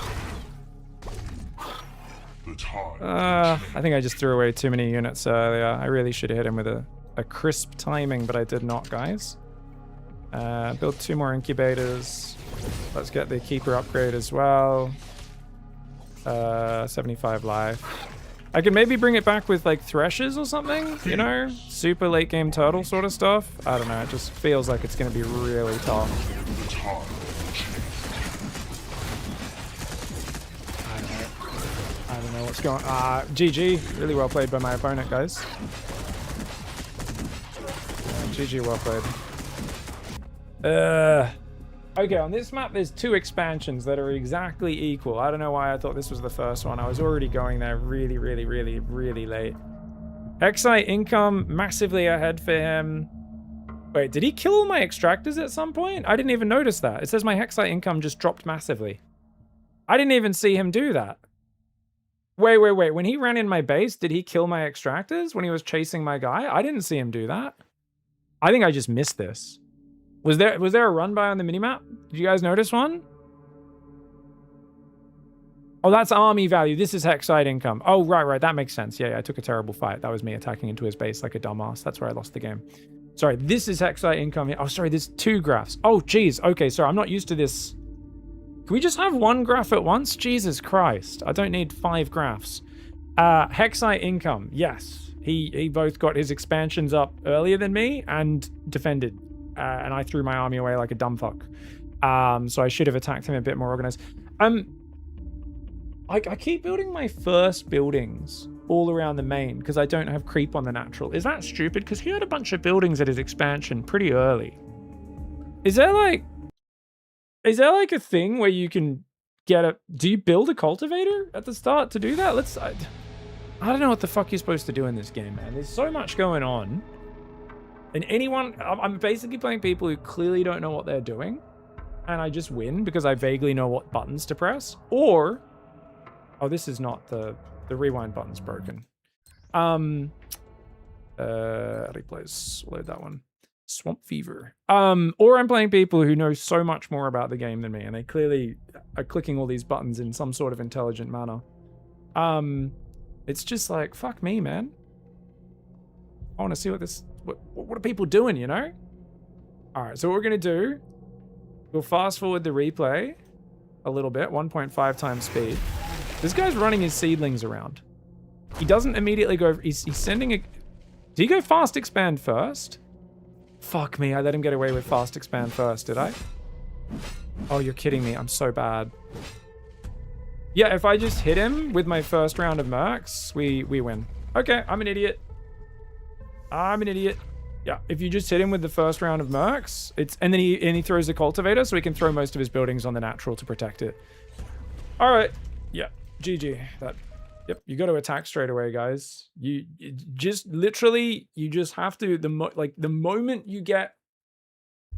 The tide. I think I just threw away too many units earlier. I really should have hit him with a crisp timing, but I did not, guys. Build 2 more incubators. Let's get the keeper upgrade as well. 75 life. I could maybe bring it back with like threshes or something, you know? Super late game turtle sort of stuff. I don't know, it just feels like it's gonna be really tough. The tide will change. I don't know what's going on. GG. Really well played by my opponent, guys. GG, well played. Okay, on this map, there's 2 expansions that are exactly equal. I don't know why I thought this was the first one. I was already going there really, really, really, really late. Hexite income, massively ahead for him. Wait, did he kill all my extractors at some point? I didn't even notice that. It says my Hexite income just dropped massively. I didn't even see him do that. Wait. When he ran in my base, did he kill my extractors when he was chasing my guy? I didn't see him do that. I think I just missed this. Was there a run by on the minimap? Did you guys notice one? Oh, that's army value. This is Hexite income. Oh, right. That makes sense. Yeah, I took a terrible fight. That was me attacking into his base like a dumbass. That's where I lost the game. Sorry, this is Hexite income here. Oh, sorry, there's 2 graphs. Oh, geez. Okay, sorry, I'm not used to this. Can we just have 1 graph at once? Jesus Christ. I don't need 5 graphs. Hexite income. Yes. He both got his expansions up earlier than me and defended. And I threw my army away like a dumb fuck. So I should have attacked him a bit more organized. I keep building my first buildings all around the main because I don't have creep on the natural. Is that stupid? Because he had a bunch of buildings at his expansion pretty early. Is there like a thing where you can get a... Do you build a cultivator at the start to do that? I don't know what the fuck you're supposed to do in this game, man. There's so much going on. And I'm basically playing people who clearly don't know what they're doing. And I just win because I vaguely know what buttons to press. Or... Oh, this is not the rewind button's broken. Replays. Load that one. Swamp Fever. Or I'm playing people who know so much more about the game than me, and they clearly are clicking all these buttons in some sort of intelligent manner. It's just like, fuck me, man. I want to see what are people doing, you know? All right, so what we're gonna do, we'll fast forward the replay a little bit, 1.5 times speed. This guy's running his seedlings around. He doesn't immediately go... He's sending a... Did he go fast expand first? Fuck me, I let him get away with fast expand first, did I? Oh, you're kidding me. I'm so bad. Yeah, if I just hit him with my first round of mercs, we win. Okay, I'm an idiot. I'm an idiot. Yeah, if you just hit him with the first round of mercs, and then he throws the cultivator, so he can throw most of his buildings on the natural to protect it. All right. Yeah. GG. Yep. You got to attack straight away, guys. You just literally, you just have to, the moment you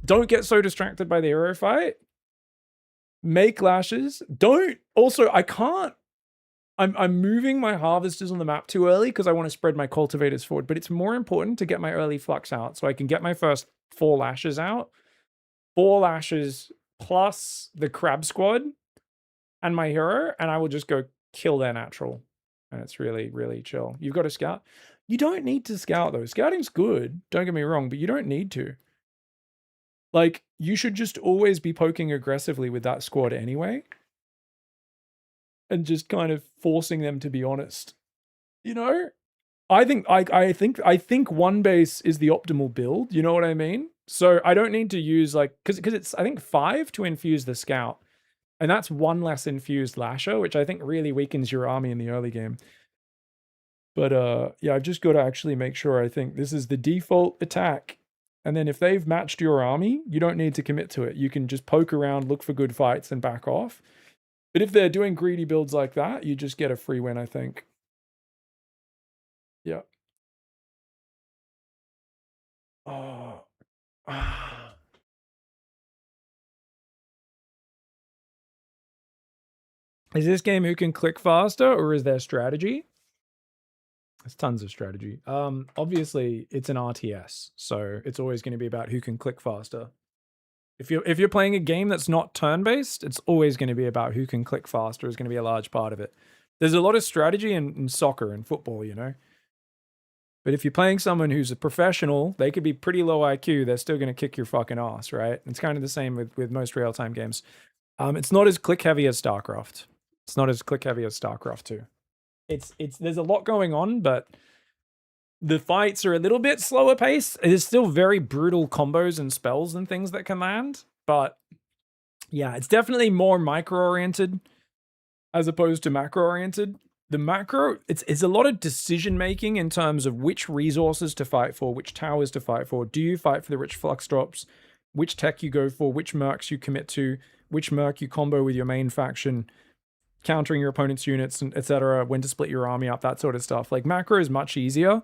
don't get so distracted by the arrow fight. Make lashes. I'm moving my harvesters on the map too early because I want to spread my cultivators forward, but it's more important to get my early flux out so I can get my first 4 lashes out. 4 lashes plus the crab squad and my hero, and I will just go kill their natural. And it's really, really chill. You've got to scout. You don't need to scout, though. Scouting's good, don't get me wrong, but you don't need to. Like, you should just always be poking aggressively with that squad anyway. And just kind of forcing them to be honest. You know? I think one base is the optimal build, you know what I mean? So I don't need to use, like, because it's, I think, 5 to infuse the scout. And that's 1 less infused lasher, which I think really weakens your army in the early game. But yeah, I've just got to actually make sure I think this is the default attack. And then if they've matched your army, you don't need to commit to it. You can just poke around, look for good fights, and back off. But if they're doing greedy builds like that, you just get a free win, I think. Yeah. Oh. Is this game who can click faster, or is there strategy? There's tons of strategy. Obviously, it's an RTS, so it's always going to be about who can click faster. If you're playing a game that's not turn-based, it's always going to be about who can click faster is going to be a large part of it. There's a lot of strategy in soccer and football, you know? But if you're playing someone who's a professional, they could be pretty low IQ, they're still going to kick your fucking ass, right? It's kind of the same with most real-time games. It's not as click-heavy as StarCraft. It's not as click-heavy as StarCraft 2. There's a lot going on, but the fights are a little bit slower pace. There's still very brutal combos and spells and things that can land, but yeah, it's definitely more micro-oriented as opposed to macro-oriented. The macro, it's a lot of decision-making in terms of which resources to fight for, which towers to fight for. Do you fight for the rich flux drops? Which tech you go for? Which mercs you commit to? Which merc you combo with your main faction? Countering your opponent's units, and etc. When to split your army up, that sort of stuff. Like, macro is much easier.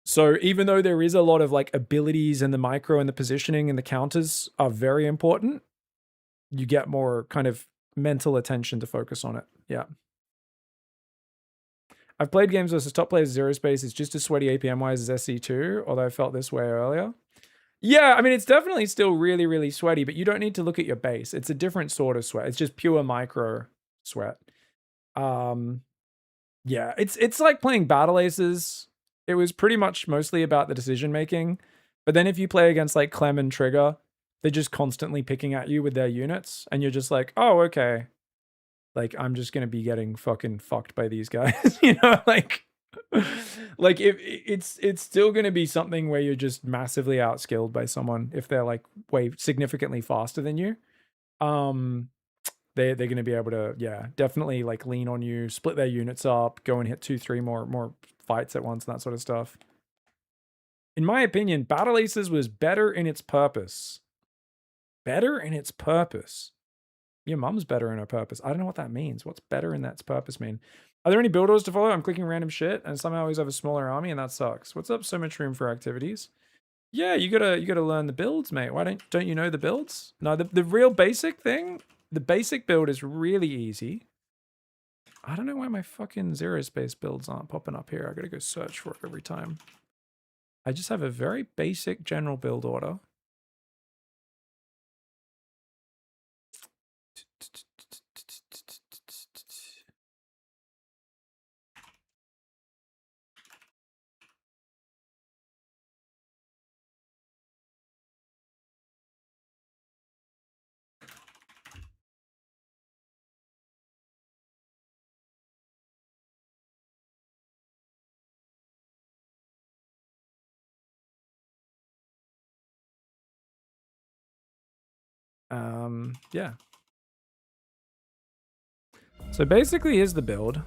So even though there is a lot of like abilities and the micro and the positioning and the counters are very important, you get more kind of mental attention to focus on it. Yeah. I've played games versus top players. Zerospace is just as sweaty APM-wise as SC2, although I felt this way earlier. Yeah, I mean, it's definitely still really, really sweaty, but you don't need to look at your base. It's a different sort of sweat. It's just pure micro sweat. Yeah, it's like playing Battle Aces. it was pretty much mostly about the decision making. But then if you play against like Clem and Trigger, they're just constantly picking at you with their units, and you're just like, oh, okay. Like, I'm just gonna be getting fucking fucked by these guys, you know, like if it's still gonna be something where you're just massively outskilled by someone if they're like way significantly faster than you. They're gonna be able to, yeah, definitely like lean on you, split their units up, go and hit 2-3 more fights at once and that sort of stuff. In my opinion, Battle Aces was better in its purpose. Better in its purpose. Your mum's better in her purpose. I don't know what that means. What's better in that purpose mean? Are there any build orders to follow? I'm clicking random shit and somehow I always have a smaller army and that sucks. What's up? So much room for activities. Yeah, you gotta learn the builds, mate. Why don't you know the builds? No, the real basic thing, the basic build is really easy. I don't know why my fucking Zerospace builds aren't popping up here. I gotta go search for it every time. I just have a very basic general build order. Yeah. So basically, here's the build.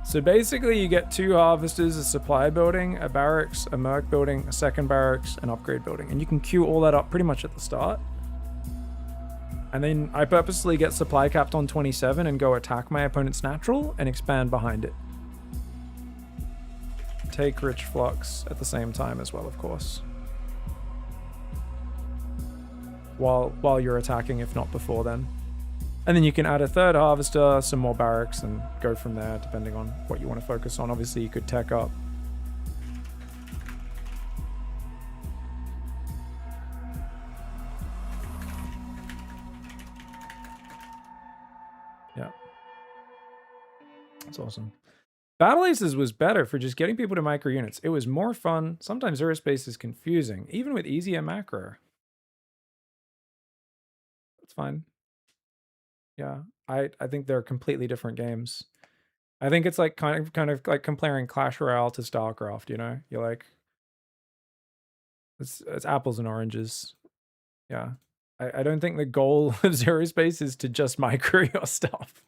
So basically, you get 2 harvesters, a supply building, a barracks, a merc building, a second barracks, an upgrade building, and you can queue all that up pretty much at the start. And then I purposely get supply capped on 27 and go attack my opponent's natural and expand behind it. Take rich flux at the same time as well, of course. While you're attacking, if not before then. And then you can add a 3rd harvester, some more barracks, and go from there, depending on what you want to focus on. Obviously, you could tech up. Yeah. That's awesome. Battle Aces was better for just getting people to micro units. It was more fun. Sometimes Zerospace is confusing, even with easier macro. That's fine. Yeah, I think they're completely different games. I think it's like kind of like comparing Clash Royale to StarCraft, you know? You're like, it's apples and oranges. Yeah. I don't think the goal of Zerospace is to just micro your stuff.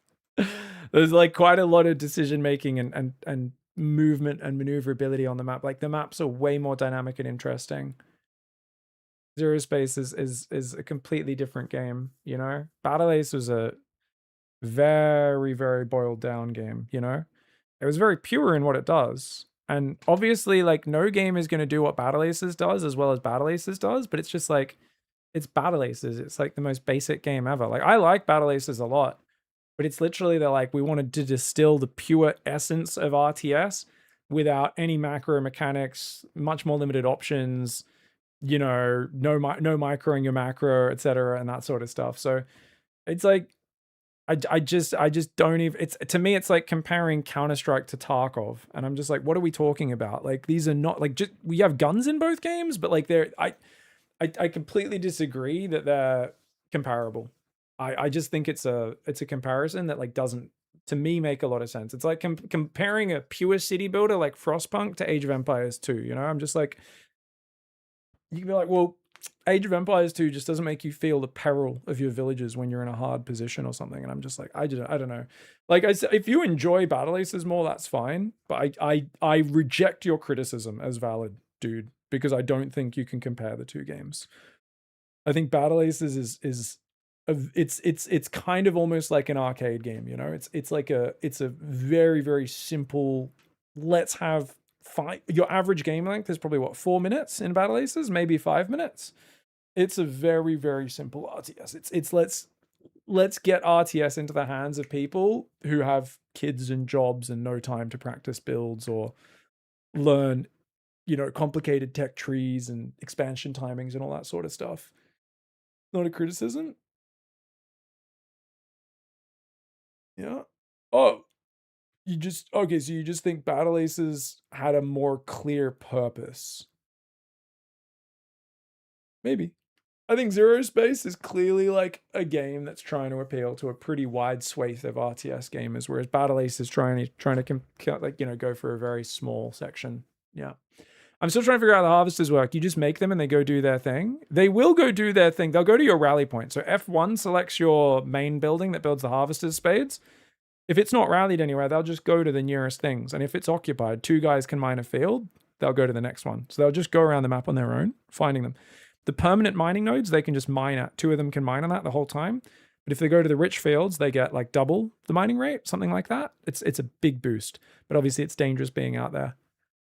There's like quite a lot of decision making and movement and maneuverability on the map. Like the maps are way more dynamic and interesting. Zerospace is a completely different game, you know? Battle Ace was a very, very boiled down game, you know? It was very pure in what it does. And obviously, like, no game is going to do what Battle Aces does as well as Battle Aces does, but it's just like, it's Battle Aces. It's like the most basic game ever. Like, I like Battle Aces a lot, but it's literally they're like, we wanted to distill the pure essence of RTS without any macro mechanics, much more limited options, you know, no microing your macro, etc., and that sort of stuff. So it's like, I just don't even, it's, to me, it's like comparing Counter-Strike to Tarkov. And I'm just like, what are we talking about? Like, these are not like, just, we have guns in both games, but like I completely disagree that they're comparable. I just think it's a comparison that like doesn't, to me, make a lot of sense. It's like comparing a pure city builder like Frostpunk to Age of Empires 2, you know? I'm just like, you can be like, well, Age of Empires 2 just doesn't make you feel the peril of your villages when you're in a hard position or something. And I'm just like, I don't know. Like I said, if you enjoy Battle Aces more, that's fine. But I reject your criticism as valid, dude, because I don't think you can compare the two games. I think Battle Aces it's kind of almost like an arcade game, you know? It's a very, very simple, let's have your average game length is probably what, 4 minutes in Battle Aces, maybe 5 minutes. It's a very, very simple RTS. It's let's get RTS into the hands of people who have kids and jobs and no time to practice builds or learn you know, complicated tech trees and expansion timings and all that sort of stuff. Not a criticism. Yeah. Oh, you just okay, so you just think Battle Aces had a more clear purpose. Maybe. I think Zerospace is clearly like a game that's trying to appeal to a pretty wide swathe of RTS gamers, whereas Battle Ace is trying to like, you know, go for a very small section. Yeah. I'm still trying to figure out how the harvesters work. You just make them and they go do their thing. They will go do their thing. They'll go to your rally point. So F1 selects your main building that builds the harvesters spades. If it's not rallied anywhere, they'll just go to the nearest things. And if it's occupied, 2 guys can mine a field. They'll go to the next one. So they'll just go around the map on their own, finding them. The permanent mining nodes, they can just mine at. 2 of them can mine on that the whole time. But if they go to the rich fields, they get like double the mining rate, something like that. It's a big boost. But obviously it's dangerous being out there.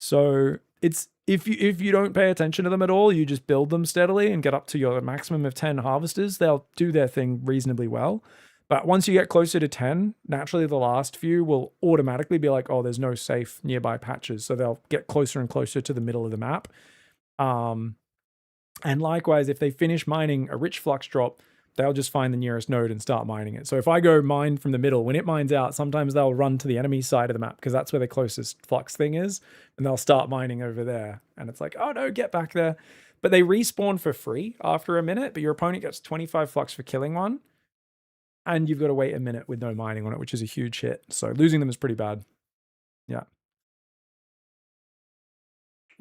So it's if you don't pay attention to them at all, you just build them steadily and get up to your maximum of 10 harvesters, they'll do their thing reasonably well. But once you get closer to 10, naturally the last few will automatically be like, oh, there's no safe nearby patches. So they'll get closer and closer to the middle of the map. And likewise, if they finish mining a rich flux drop, they'll just find the nearest node and start mining it. So if I go mine from the middle, when it mines out, sometimes they'll run to the enemy side of the map because that's where the closest flux thing is. And they'll start mining over there. And it's like, oh no, get back there. But they respawn for free after a minute, but your opponent gets 25 flux for killing one. And you've got to wait a minute with no mining on it, which is a huge hit. So losing them is pretty bad. Yeah.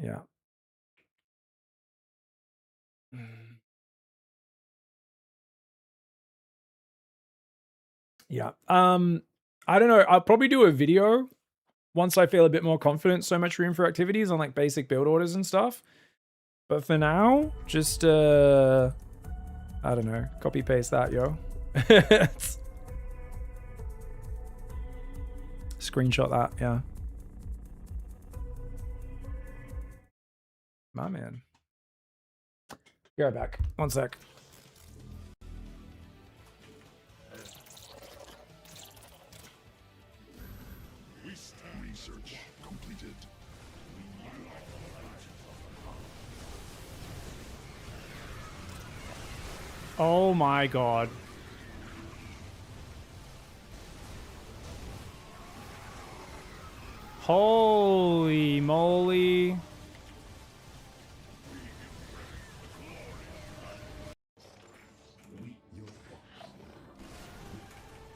Yeah. Yeah. I don't know. I'll probably do a video once I feel a bit more confident. So much room for activities on like basic build orders and stuff. But for now, just I don't know. Copy paste that, yo. Screenshot that, yeah. My man. Be right back. One sec. Research completed. Oh my god. Holy moly.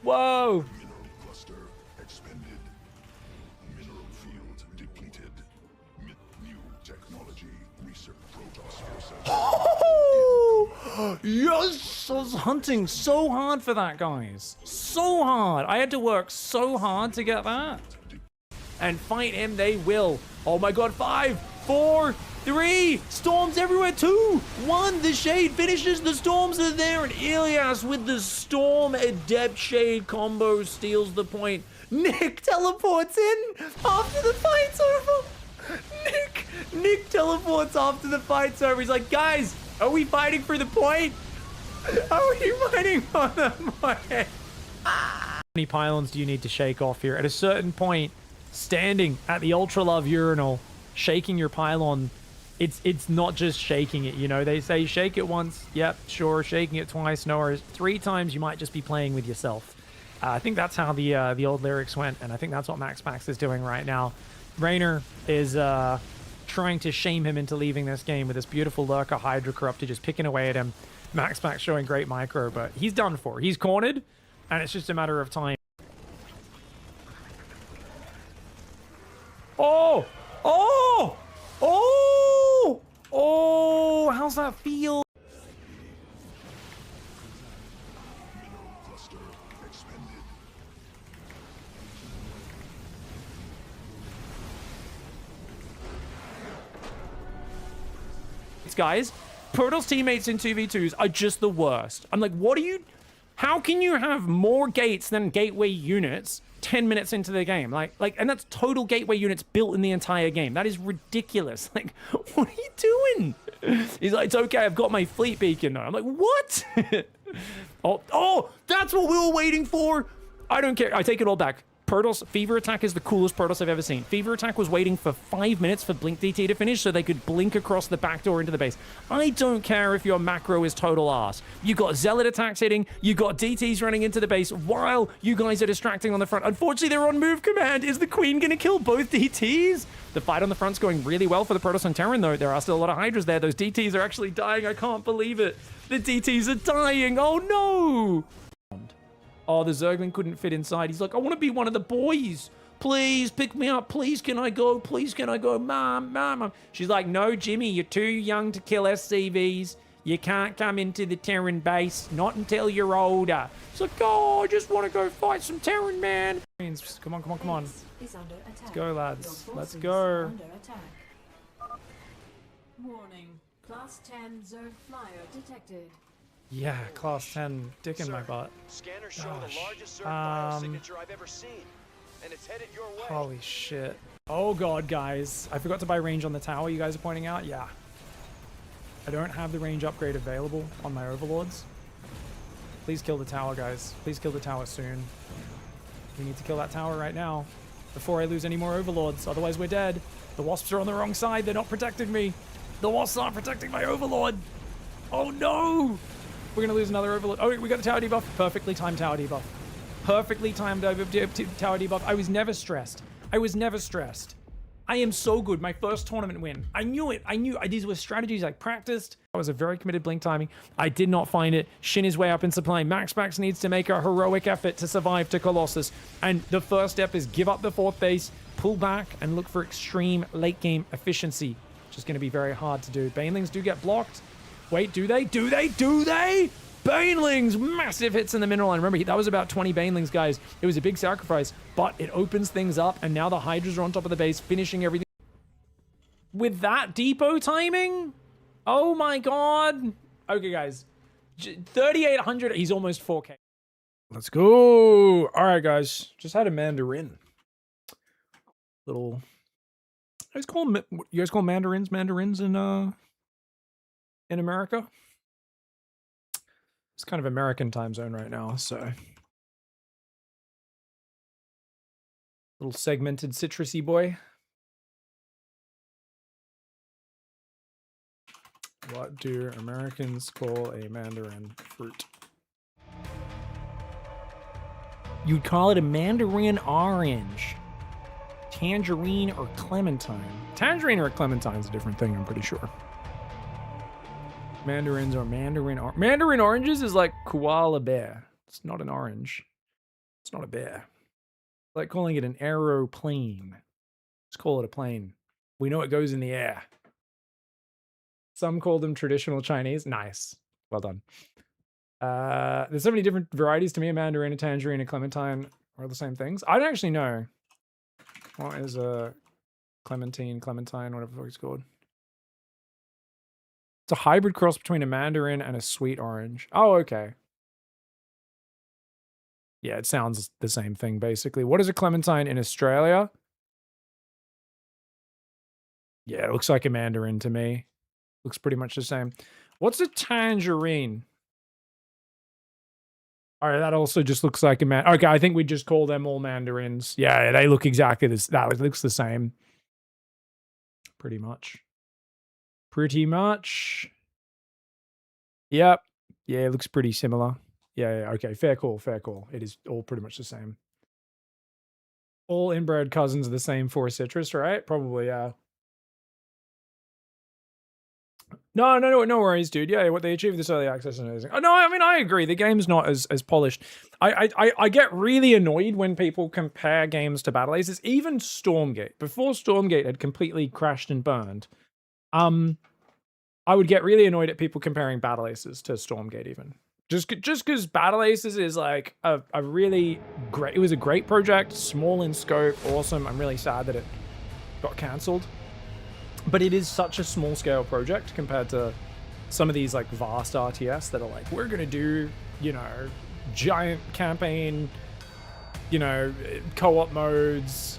Whoa. Mineral cluster expended. Mineral field depleted. New technology research Protoss process. Yes! I was hunting so hard for that, guys. So hard. I had to work so hard to get that. And fight him they will. Oh my god, 5, 4, 3, storms everywhere, 2, 1, the shade finishes, the storms are there, and Ilias with the storm adept shade combo steals the point. Nick teleports in after the fight's over. Nick teleports after the fight's over. He's like, guys, are we fighting for the point? Are we fighting for the point? How many pylons do you need to shake off here? At a certain point, standing at the Ultra Love urinal, shaking your pylon, it's not just shaking it, you know? They say shake it once, yep, sure. Shaking it twice, no. Or 3 times, you might just be playing with yourself. I think that's how the old lyrics went, and I think that's what Max is doing right now. Raynor is trying to shame him into leaving this game with this beautiful Lurker Hydra Corrupted just picking away at him. Max showing great micro, but he's done for. He's cornered, and it's just a matter of time. Oh! Oh! Oh! Oh! How's that feel? Mineral cluster expended. Guys, Protoss teammates in 2v2s are just the worst. I'm like, what are you... How can you have more gates than gateway units 10 minutes into the game? Like, and that's total gateway units built in the entire game. That is ridiculous. Like, what are you doing? He's like, it's okay, I've got my fleet beacon now. I'm like, what? oh, that's what we were waiting for. I don't care. I take it all back. Protoss Fever Attack is the coolest Protoss I've ever seen. Fever Attack was waiting for 5 minutes for Blink DT to finish so they could blink across the back door into the base. I don't care if your macro is total ass. You got Zealot attacks hitting, you got DTs running into the base while you guys are distracting on the front. Unfortunately, they're on move command. Is the Queen gonna kill both DTs? The fight on the front's going really well for the Protoss on Terran, though. There are still a lot of Hydras there. Those DTs are actually dying. I can't believe it. The DTs are dying. Oh, no. Oh, the Zergling couldn't fit inside. He's like, I want to be one of the boys. Please pick me up. Please, can I go? Please, can I go? Mom. She's like, no, Jimmy, you're too young to kill SCVs. You can't come into the Terran base. Not until you're older. It's like, oh, I just want to go fight some Terran, man. Come on. Let's go, lads. Let's go. Warning. Class 10 Zerg flyer detected. Yeah, class 10 dick in my butt. Scanner showing the largest Zerg biosignature I've ever seen, and it's headed your way. Holy shit. Oh god, guys. I forgot to buy range on the tower you guys are pointing out. Yeah. I don't have the range upgrade available on my overlords. Please kill the tower, guys. Please kill the tower soon. We need to kill that tower right now before I lose any more overlords. Otherwise, we're dead. The wasps are on the wrong side. They're not protecting me. The wasps aren't protecting my overlord. Oh no! We're gonna lose another overlord. Oh, we got the tower debuff. Perfectly timed tower debuff. Perfectly timed tower debuff. I was never stressed. I am so good. My first tournament win. I knew it. These were strategies I practiced. I was a very committed blink timing. I did not find it. Shin is way up in supply. Max needs to make a heroic effort to survive to Colossus. And the first step is give up the 4th base, pull back, and look for extreme late game efficiency. Which is going to be very hard to do. Banelings do get blocked. Wait, do they? Banelings! Massive hits in the mineral line. Remember, that was about 20 Banelings, guys. It was a big sacrifice, but it opens things up, and now the Hydras are on top of the base, finishing everything. With that depot timing? Oh my god. Okay, guys. 3,800. He's almost 4K. Let's go. All right, guys. Just had a Mandarin. Little... You guys call mandarins in America? It's kind of American time zone right now, so little segmented citrusy boy. What do Americans call a mandarin fruit? You'd call it a mandarin orange. Tangerine or clementine. Tangerine or clementine is a different thing, I'm pretty sure. Mandarins or mandarin oranges is like koala bear. It's not an orange. It's not a bear. It's like calling it an aeroplane. Let's call it a plane. We know it goes in the air. Some call them traditional Chinese. Nice. Well done. There's so many different varieties to me. A mandarin, a tangerine, a clementine are the same things. I don't actually know. What is a clementine, whatever the fuck it's called? It's a hybrid cross between a mandarin and a sweet orange. Oh, okay. Yeah, it sounds the same thing, basically. What is a clementine in Australia? Yeah, it looks like a mandarin to me. Looks pretty much the same. What's a tangerine? All right, that also just looks like a man. Okay, I think we just call them all mandarins. Yeah, they look exactly this. That looks the same. Pretty much. Yep. Yeah, it looks pretty similar. Yeah, okay. Fair call. It is all pretty much the same. All inbred cousins are the same for citrus, right? Probably, yeah. No worries, dude. Yeah, what they achieved this early access is amazing. Oh, no, I mean, I agree. The game's not as polished. I get really annoyed when people compare games to Battle Aces. Even Stormgate. Before Stormgate had completely crashed and burned, I would get really annoyed at people comparing Battle Aces to Stormgate even. Just because Battle Aces is like a really great... It was a great project, small in scope, awesome. I'm really sad that it got cancelled. But it is such a small scale project compared to some of these like vast RTS that are like, we're going to do, giant campaign, co-op modes,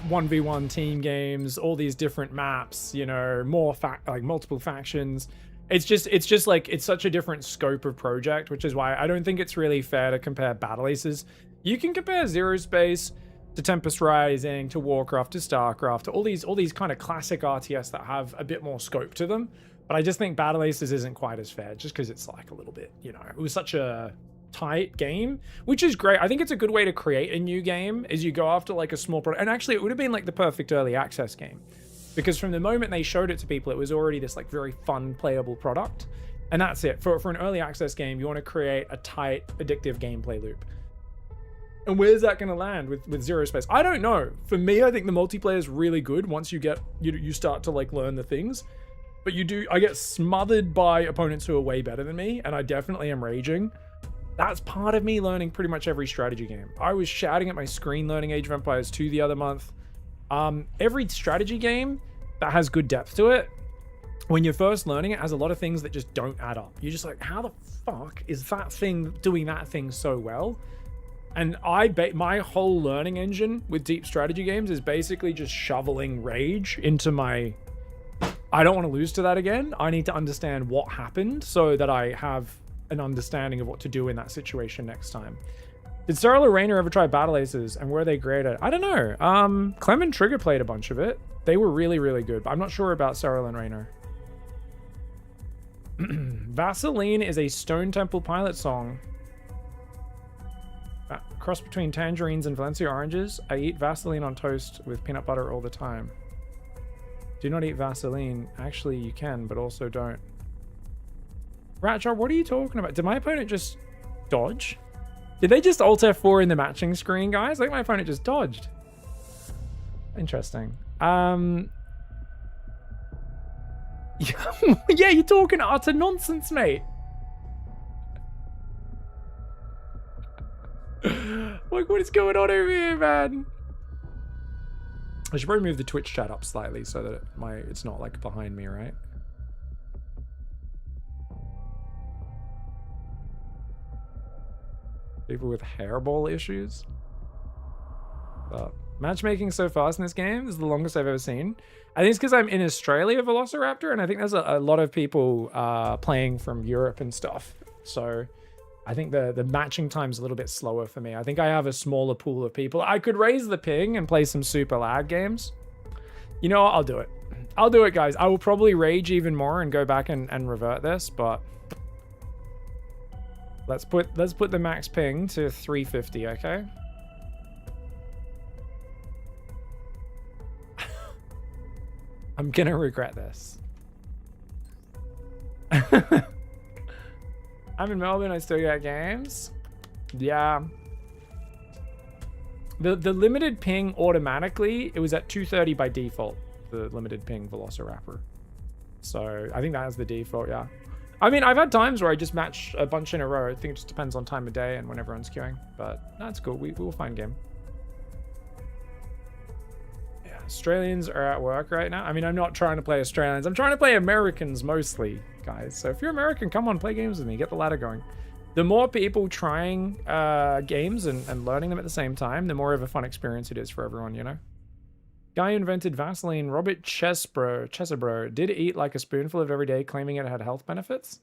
1v1 team games, all these different maps, more multiple factions. It's just like, it's such a different scope of project, which is why I don't think it's really fair to compare Battle Aces. You can compare Zerospace to Tempest Rising, to Warcraft, to Starcraft, to all these kind of classic RTS that have a bit more scope to them. But I just think Battle Aces isn't quite as fair, just because it's like a little bit, you know, it was such a tight game, which is great. I think it's a good way to create a new game, is you go after like a small product. And actually, it would have been like the perfect early access game, because from the moment they showed it to people, it was already this like very fun, playable product. And that's it. For an early access game, you want to create a tight, addictive gameplay loop. And where's that going to land with Zerospace? I don't know. For me, I think the multiplayer is really good once you start to like learn the things. But I get smothered by opponents who are way better than me, and I definitely am raging. That's part of me learning pretty much every strategy game. I was shouting at my screen learning Age of Empires 2 the other month. Every strategy game that has good depth to it, when you're first learning it, has a lot of things that just don't add up. You're just like, how the fuck is that thing doing that thing so well? And my whole learning engine with deep strategy games is basically just shoveling rage into my... I don't want to lose to that again. I need to understand what happened so that I have an understanding of what to do in that situation next time. Did Sarah Lorrainer ever try Battle Aces, and were they great at it? I don't know. Clem and Trigger played a bunch of it. They were really, really good, but I'm not sure about Sarah Lorrainer. Vaseline is a Stone Temple Pilot song. Cross between tangerines and Valencia oranges. I eat Vaseline on toast with peanut butter all the time. Do not eat Vaseline. Actually, you can, but also don't. Ratchar, what are you talking about? Did my opponent just dodge? Did they just Alt F4 in the matching screen, guys? Like my opponent just dodged. Interesting. Yeah, you're talking utter nonsense, mate. Like, what is going on over here, man? I should probably move the Twitch chat up slightly so that it's not like behind me, right? People with hairball issues. Matchmaking so fast in this game is the longest I've ever seen. I think it's because I'm in Australia, Velociraptor, and I think there's a lot of people playing from Europe and stuff. So I think the matching time's a little bit slower for me. I think I have a smaller pool of people. I could raise the ping and play some super lag games. You know what? I'll do it. I'll do it, guys. I will probably rage even more and go back and revert this, but let's put the max ping to 350, okay? I'm gonna regret this. I'm in Melbourne, I still get games. Yeah. The limited ping automatically, it was at 230 by default, the limited ping Velociraptor. So I think that is the default, yeah. I mean, I've had times where I just match a bunch in a row. I think it just depends on time of day and when everyone's queuing. But that's cool. We will find game. Yeah, Australians are at work right now. I mean, I'm not trying to play Australians. I'm trying to play Americans mostly, guys. So if you're American, come on, play games with me. Get the ladder going. The more people trying games and learning them at the same time, the more of a fun experience it is for everyone, you know? Guy who invented Vaseline, Robert Chesebro, did eat like a spoonful of every day, claiming it had health benefits.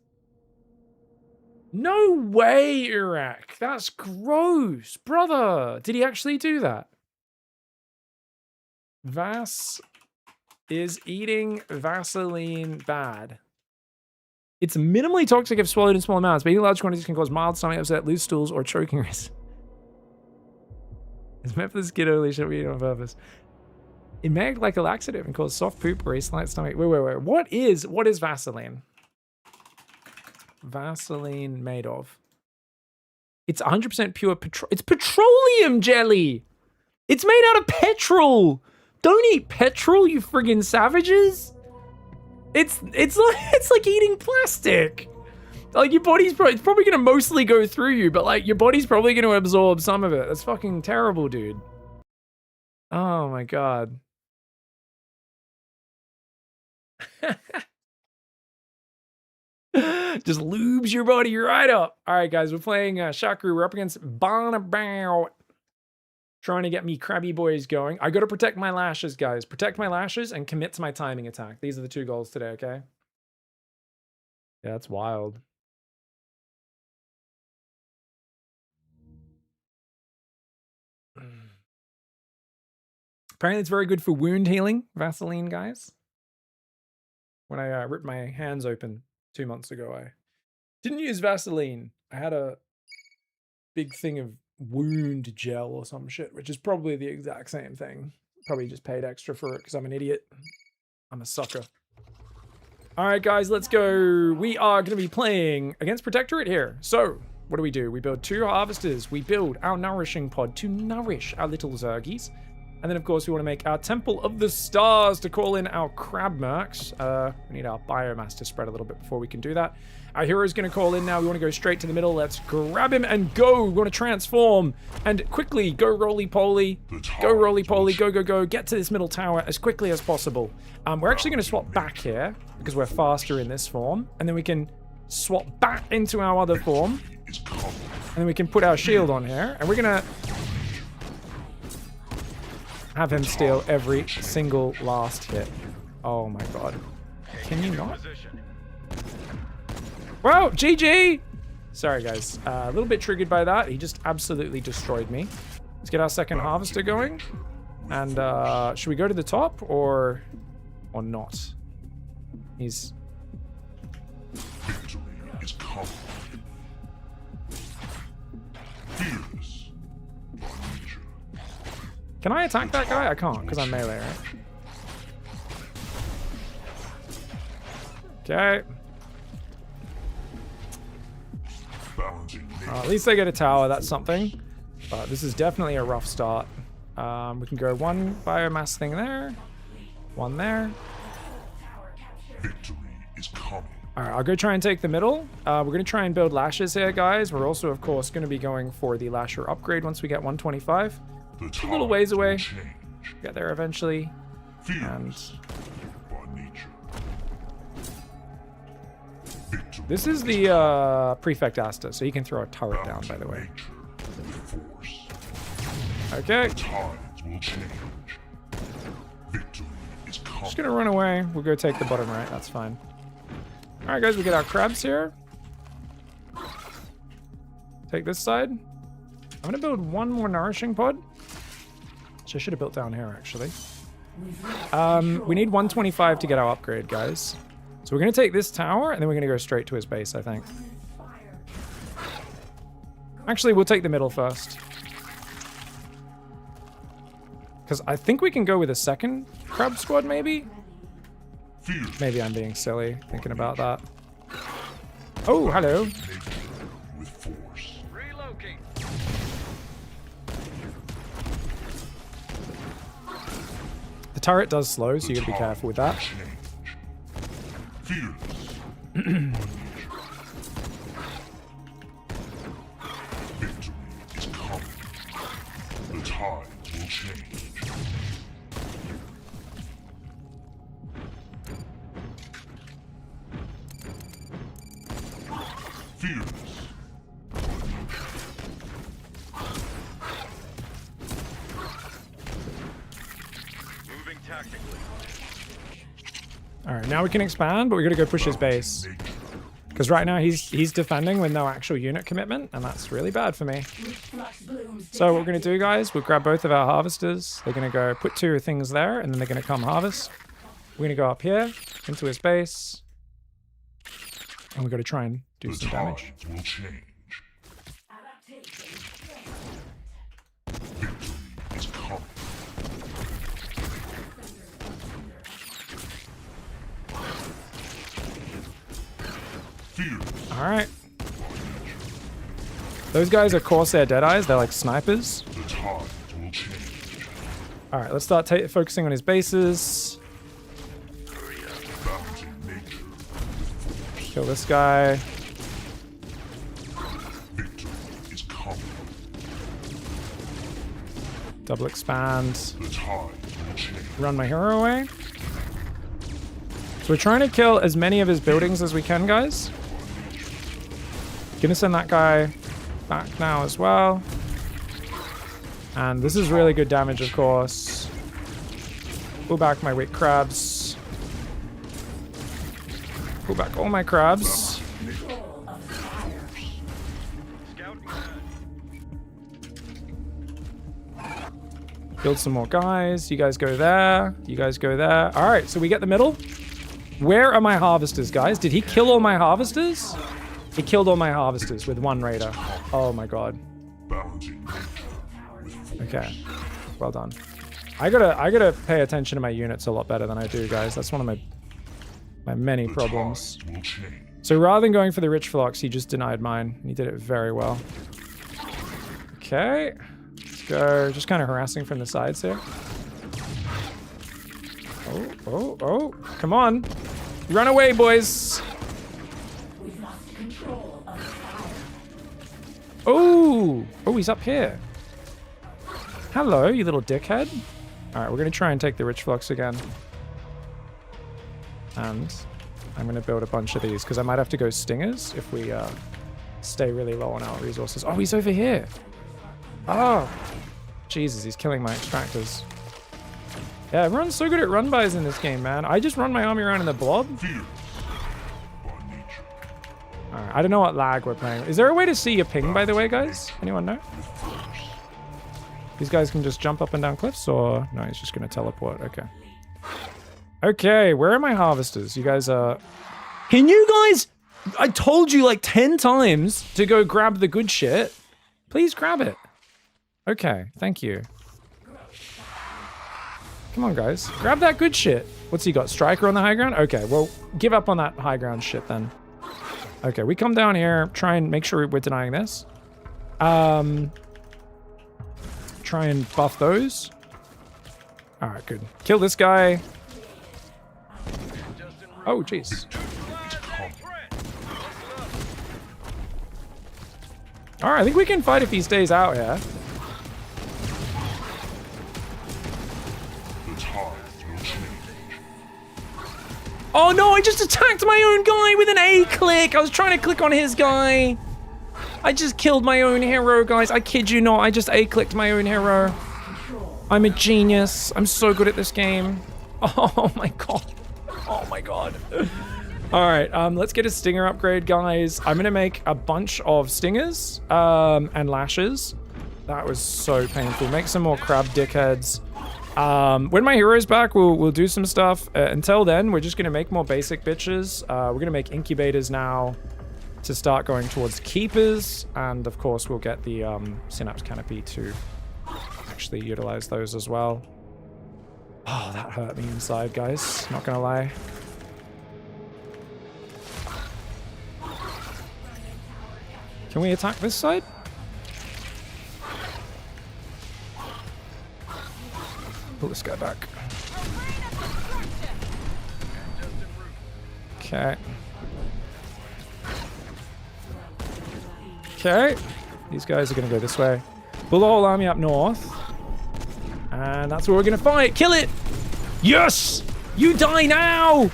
No way, Iraq. That's gross. Brother, did he actually do that? Vas is eating Vaseline bad. It's minimally toxic if swallowed in small amounts, but eating large quantities can cause mild stomach upset, loose stools, or choking risk. It's meant for the skin only, shouldn't be eaten on purpose. It may act like a laxative and cause soft poop or a slight stomach. Wait. What is Vaseline? Vaseline made of? It's 100% pure petroleum. It's petroleum jelly. It's made out of petrol. Don't eat petrol, you friggin' savages. It's like eating plastic. Like your body's probably gonna mostly go through you, but like your body's probably gonna absorb some of it. That's fucking terrible, dude. Oh my god. Just lubes your body right up. All right, guys, we're playing Shakru. We're up against Bonabout. Trying to get me crabby boys going. I got to protect my lashes, guys. Protect my lashes and commit to my timing attack. These are the 2 goals today, okay? Yeah, that's wild. Apparently it's very good for wound healing, Vaseline, guys. When I ripped my hands open 2 months ago, I didn't use Vaseline. I had a big thing of wound gel or some shit, which is probably the exact same thing. Probably just paid extra for it because I'm an idiot. I'm a sucker. All right, guys, let's go. We are going to be playing against Protectorate here. So, what do? We build 2 harvesters. We build our nourishing pod to nourish our little zergies. And then, of course, we want to make our Temple of the Stars to call in our crab mercs. We need our biomass to spread a little bit before we can do that. Our hero is going to call in now. We want to go straight to the middle. Let's grab him and go. We want to transform and quickly go roly-poly. Go roly-poly. Go, go, go. Get to this middle tower as quickly as possible. We're actually going to swap back here because we're faster in this form. And then we can swap back into our other form. And then we can put our shield on here. And we're going to have him steal every single last hit. Oh my god. Can you not? Whoa, GG! Sorry guys, a little bit triggered by that. He just absolutely destroyed me. Let's get our second harvester going. And should we go to the top or not? He's... Victory is coming. Fearless by nature. Can I attack that guy? I can't, because I'm melee, right? Okay. At least they get a tower, that's something. But this is definitely a rough start. We can go 1 biomass thing there. 1 there. Victory is coming. Alright, I'll go try and take the middle. We're going to try and build lashes here, guys. We're also, of course, going to be going for the lasher upgrade once we get 125. A little ways away. Get there eventually. And this is the Prefect Asta, so you can throw a turret down, by the way. Okay. Just gonna run away. We'll go take the bottom right. That's fine. All right, guys, we get our crabs here. Take this side. I'm gonna build 1 more nourishing pod. Which I should have built down here, actually. We need 125 to get our upgrade, guys. So we're going to take this tower, and then we're going to go straight to his base, I think. Actually, we'll take the middle first. Because I think we can go with a second crab squad, maybe? Maybe I'm being silly thinking about that. Oh, hello. The turret does slow, so you gotta be careful with that. Victory is coming. The tides will change. Fearless. Moving tactically. Alright, now we can expand, but we gotta go push his base. Because right now he's defending with no actual unit commitment, and that's really bad for me. So what we're gonna do, guys, we'll grab both of our harvesters. They're gonna go put 2 things there, and then they're gonna come harvest. We're gonna go up here, into his base. And we gotta try and do some damage. Will change. Victory is coming. Alright. Those guys are Corsair Deadeyes. They're like snipers. Alright, let's start focusing on his bases. Kill this guy. Double expand. Run my hero away. So we're trying to kill as many of his buildings as we can, guys. Gonna send that guy back now as well. And this is really good damage, of course. Pull back my wheat crabs. Pull back all my crabs. Build some more guys. You guys go there. You guys go there. All right, so we get the middle. Where are my harvesters, guys? Did he kill all my harvesters? He killed all my harvesters with one raider. Oh my god. Balancing nature with force. Okay. Well done. I gotta pay attention to my units a lot better than I do, guys. That's one of my many problems. Will change. So rather than going for the rich flocks, he just denied mine. And he did it very well. Okay. Let's go. Just kind of harassing from the sides here. Oh. Come on. Run away, boys. We've lost control of the fire. Oh, he's up here. Hello, you little dickhead. All right, we're going to try and take the rich flocks again. And I'm going to build a bunch of these because I might have to go stingers if we stay really low on our resources. Oh, he's over here. Oh, Jesus, he's killing my extractors. Yeah, everyone's so good at run-bys in this game, man. I just run my army around in the blob. Fear by nature. Alright, I don't know what lag we're playing. Is there a way to see your ping, by the way, guys? Anyone know? These guys can just jump up and down cliffs, or... No, he's just going to teleport. Okay. Okay, where are my harvesters? You guys are... Can you guys... I told you like 10 times to go grab the good shit. Please grab it. Okay, thank you. Come on, guys. Grab that good shit. What's he got? Striker on the high ground? Okay, well, give up on that high ground shit then. Okay, we come down here, try and make sure we're denying this. Try and buff those. All right, good. Kill this guy. Oh, jeez. All right, I think we can fight if he stays out here. Oh no, I just attacked my own guy with an A click. I was trying to click on his guy. I just killed my own hero, guys. I kid you not. I just A clicked my own hero. I'm a genius. I'm so good at this game. Oh my god. Oh my god. All right, let's get a stinger upgrade, guys. I'm gonna make a bunch of stingers and lashes. That was so painful. Make some more crab dickheads. When my hero's back, we'll do some stuff. Until then, we're just gonna make more basic bitches. We're gonna make incubators now to start going towards keepers, and of course we'll get the synapse canopy to actually utilize those as well. Oh, that hurt me inside, guys. Not gonna lie. Can we attack this side? Pull this guy back. Okay. Okay. These guys are gonna go this way. Pull the whole army up north. And that's where we're gonna fight. Kill it! Yes! You die now!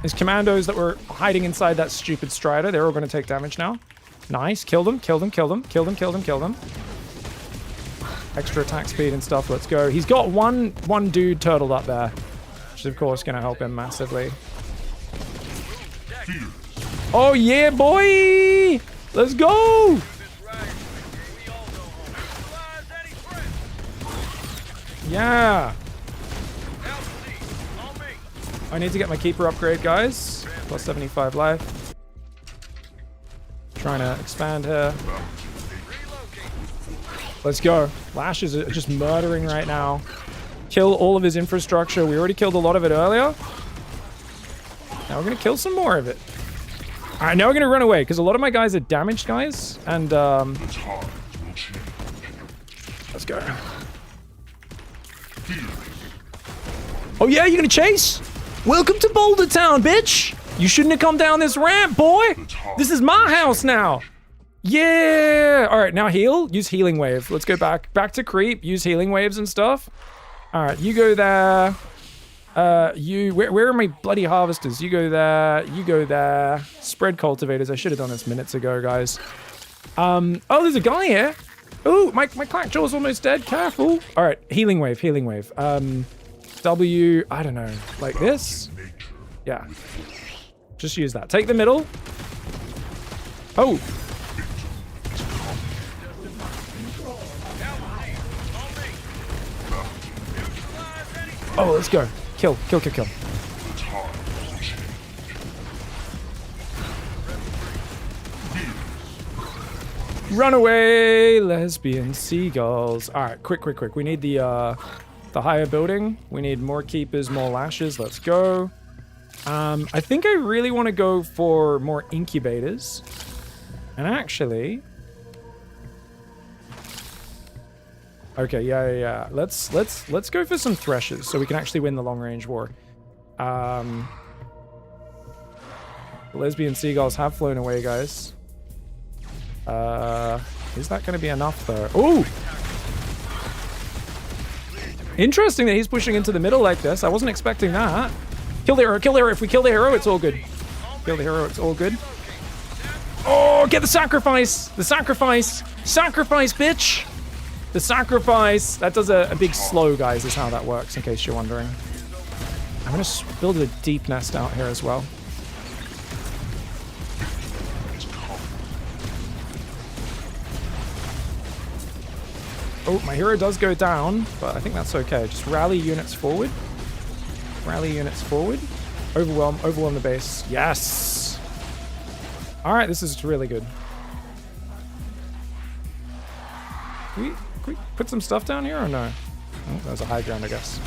There's commandos that were hiding inside that stupid strider. They're all gonna take damage now. Nice. Kill them, kill them, kill them, kill them, kill them, kill them. Extra attack speed and stuff. Let's go. He's got one dude turtled up there, which is of course going to help him massively. Oh yeah, boy! Let's go! Yeah. I need to get my keeper upgrade, guys. Plus 75 life. Trying to expand here. Let's go. Lashes are just murdering right now. Kill all of his infrastructure. We already killed a lot of it earlier. Now we're going to kill some more of it. All right, now we're going to run away because a lot of my guys are damaged, guys. And, let's go. Oh, yeah? You're going to chase? Welcome to Boulder Town, bitch. You shouldn't have come down this ramp, boy. This is my house now. Yeah! All right, now heal. Use healing wave. Let's go back to creep. Use healing waves and stuff. All right, you go there. Where are my bloody harvesters? You go there. You go there. Spread cultivators. I should have done this minutes ago, guys. Oh, there's a guy here. Oh, my clackjaw's almost dead. Careful. All right, healing wave. Healing wave. W. I don't know. Like this. Yeah. Just use that. Take the middle. Oh, let's go. Kill, kill, kill, kill. Run away, lesbian seagulls. All right, quick, quick, quick. We need the higher building. We need more keepers, more lashes. Let's go. I think I really want to go for more incubators. And actually, okay, yeah. Let's go for some threshers so we can actually win the long range war. Lesbian seagulls have flown away, guys. Is that going to be enough though? Ooh! Interesting that he's pushing into the middle like this. I wasn't expecting that. Kill the hero, kill the hero. If we kill the hero, it's all good. Kill the hero, it's all good. Oh, get the sacrifice! The sacrifice! Sacrifice, bitch! The sacrifice! That does a big slow, guys, is how that works, in case you're wondering. I'm going to build a deep nest out here as well. Oh, my hero does go down, but I think that's okay. Just rally units forward. Rally units forward. Overwhelm the base. Yes! Alright, this is really good. Can we put some stuff down here or no? Oh, there's a high ground, I guess.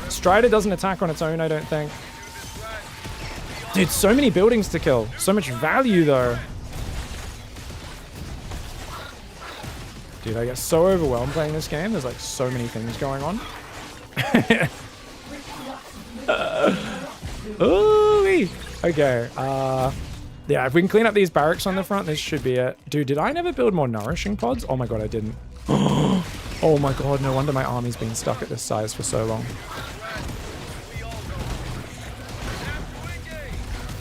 Strider doesn't attack on its own, I don't think. Dude, so many buildings to kill. So much value, though. Dude, I get so overwhelmed playing this game. There's like so many things going on. Ooh-wee. Okay. Yeah, if we can clean up these barracks on the front, this should be it. Dude, did I never build more nourishing pods? Oh my god, I didn't. Oh my god, no wonder my army's been stuck at this size for so long.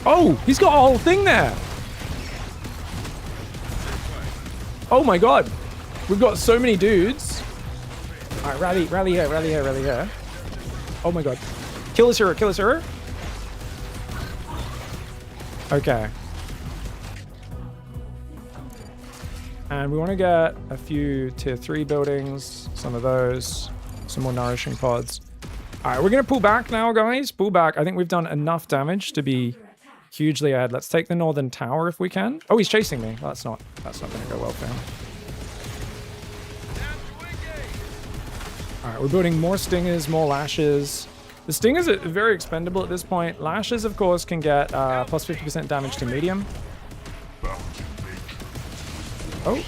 Oh, he's got a whole thing there. Oh my god. We've got so many dudes. All right, rally here, rally here, rally here. Oh my god. Kill this hero, kill this hero. Okay. And we want to get a few tier 3 buildings, some of those, some more nourishing pods. All right, we're going to pull back now, guys. Pull back. I think we've done enough damage to be hugely ahead. Let's take the northern tower if we can. Oh, he's chasing me. That's not going to go well for him. All right, we're building more stingers, more lashes. The stingers are very expendable at this point. Lashes, of course, can get plus 50% damage to medium. Oh.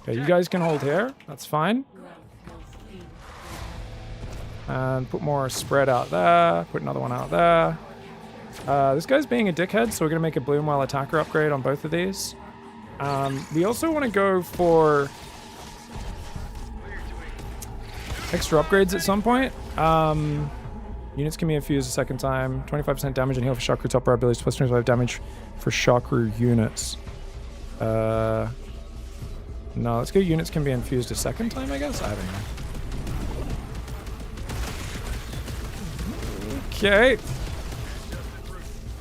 Okay, you guys can hold here. That's fine. And put more spread out there. Put another one out there. This guy's being a dickhead, so we're going to make a Bloomwell attacker upgrade on both of these. We also want to go for extra upgrades at some point. Units can be infused a second time. 25% damage and heal for Chakra top bar abilities, plus 25 damage for Chakra units. No, let's go units can be infused a second time, I guess? I don't know. Okay. Do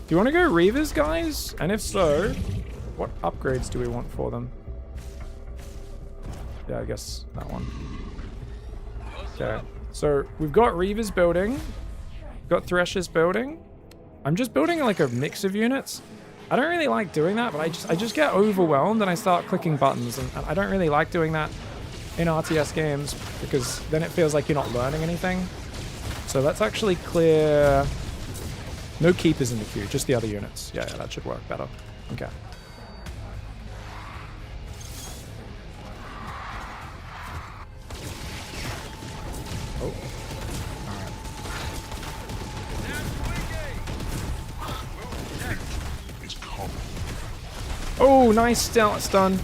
you want to go Reavers, guys? And if so, what upgrades do we want for them? Yeah, I guess that one. Okay. So we've got Reavers building. Got Threshers building. I'm just building like a mix of units. I don't really like doing that, but I just get overwhelmed and I start clicking buttons, and I don't really like doing that in RTS games because then it feels like you're not learning anything. So let's actually clear no keepers in the queue, just the other units. Yeah, that should work better. Okay. Oh. Oh, nice stun.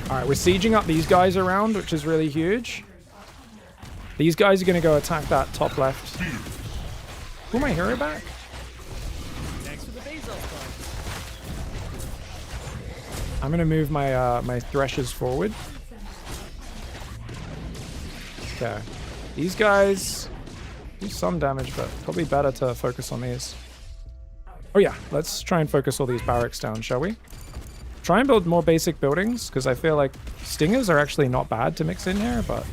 Alright, we're sieging up these guys around, which is really huge. These guys are going to go attack that top left. Pull my hero back. I'm going to move my my threshers forward. Okay. These guys do some damage, but probably better to focus on these. Oh yeah, let's try and focus all these barracks down, shall we? try and build more basic buildings, because I feel like stingers are actually not bad to mix in here, but...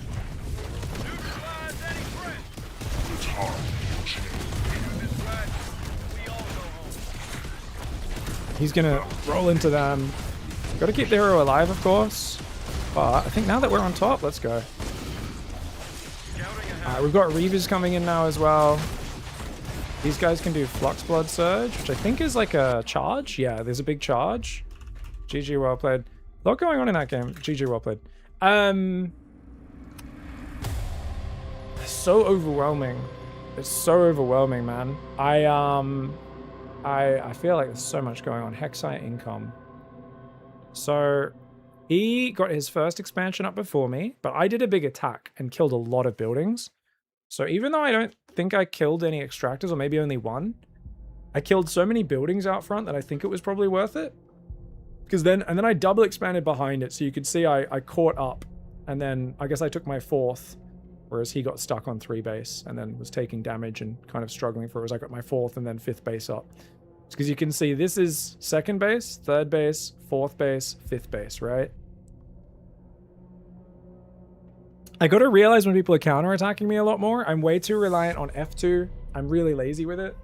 He's gonna roll into them. Gotta keep the hero alive, of course. But I think now that we're on top, let's go. Alright, we've got Reavers coming in now as well. These guys can do Flux Blood Surge, which I think is like a charge. Yeah, there's a big charge. GG, well played. A lot going on in that game. GG, well played. So overwhelming. It's so overwhelming, man. I feel like there's so much going on. Hexite income. So he got his first expansion up before me, but I did a big attack and killed a lot of buildings. So even though I don't think I killed any extractors, or maybe only one, I killed so many buildings out front that I think it was probably worth it. Because then I double expanded behind it, so you could see I caught up, and then I guess I took my 4th, whereas he got stuck on 3 base and then was taking damage and kind of struggling for it. As I got my 4th and then 5th base up. Because you can see this is 2nd base, 3rd base, 4th base, 5th base, right? I gotta realize when people are counterattacking me a lot more. I'm way too reliant on F2. I'm really lazy with it.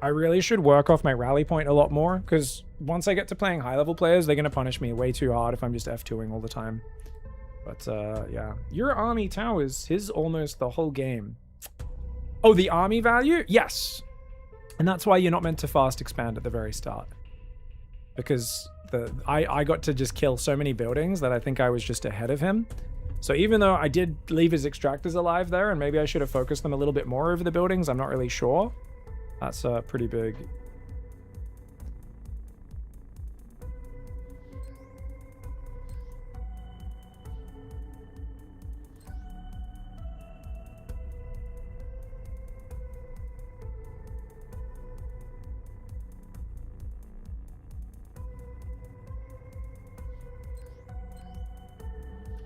I really should work off my rally point a lot more, because once I get to playing high-level players, they're gonna punish me way too hard if I'm just F2ing all the time. But, yeah. Your army towers, his almost the whole game. Oh, the army value? Yes! And that's why you're not meant to fast expand at the very start. Because I got to just kill so many buildings that I think I was just ahead of him. So even though I did leave his extractors alive there, and maybe I should have focused them a little bit more over the buildings, I'm not really sure. That's pretty big.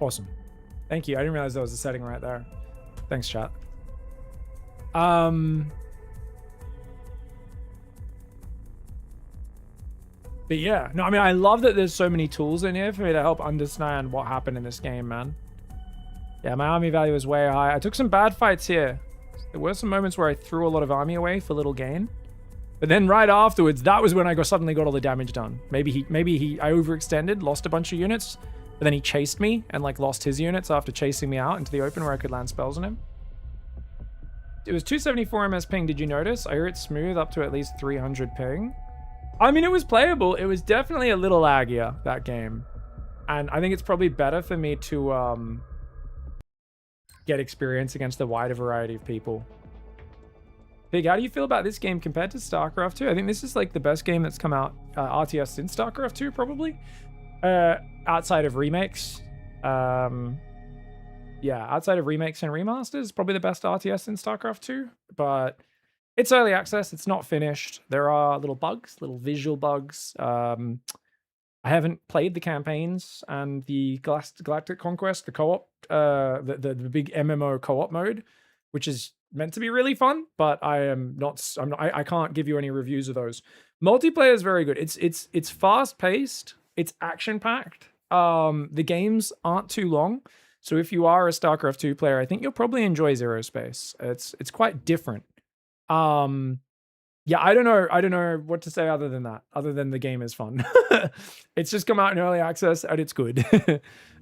Awesome. Thank you. I didn't realize there was a setting right there. Thanks, chat. But yeah, no, I mean, I love that there's so many tools in here for me to help understand what happened in this game, man. Yeah, my army value is way high. I took some bad fights here. There were some moments where I threw a lot of army away for little gain. But then right afterwards, that was when I suddenly got all the damage done. Maybe I overextended, lost a bunch of units, but then he chased me and like lost his units after chasing me out into the open where I could land spells on him. It was 274 ms ping, did you notice? I hear it smooth up to at least 300 ping. I mean, it was playable. It was definitely a little laggier, that game. And I think it's probably better for me to get experience against a wider variety of people. Pig, how do you feel about this game compared to StarCraft 2? I think this is like the best game that's come out RTS since StarCraft 2, probably. Outside of remakes. Yeah, outside of remakes and remasters, probably the best RTS in StarCraft 2. But it's early access. It's not finished. There are little bugs, little visual bugs. I haven't played the campaigns and the Galactic Conquest, the co-op, the big MMO co-op mode, which is meant to be really fun, but I can't give you any reviews of those. Multiplayer is very good. It's fast paced. It's action packed. The games aren't too long. So if you are a StarCraft 2 player, I think you'll probably enjoy Zerospace. It's quite different. Yeah, I don't know what to say other than that. Other than the game is fun. It's just come out in early access and it's good.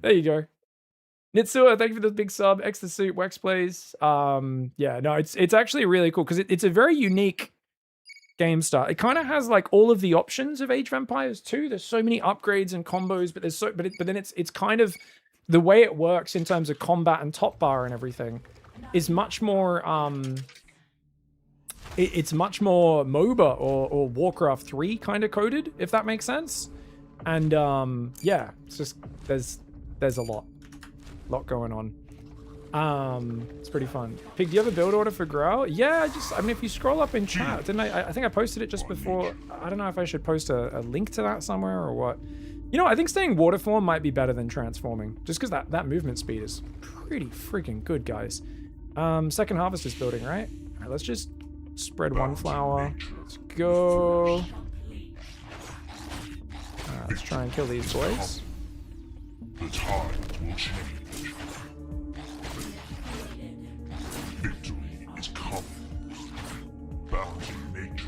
There you go. Nitsua, thank you for the big sub. Extra Suit, Wex Plays. Yeah, no, it's actually really cool because it's a very unique game style. It kind of has like all of the options of Age of Empires 2. There's so many upgrades and combos, but then it's kind of the way it works in terms of combat and top bar and everything is much more it's much more MOBA or Warcraft 3 kind of coded, if that makes sense. And yeah, it's just there's a lot going on. It's pretty fun. Pig, do you have a build order for Growl? Yeah, I mean, if you scroll up in chat, didn't I think I posted it just before. I don't know if I should post a link to that somewhere or what. You know, I think staying water form might be better than transforming, just because that movement speed is pretty freaking good, guys. Second harvest is building, right? All right, let's just spread one flower. Let's go. Let's try and kill these boys. The tide will change. Victory is coming. Balancing nature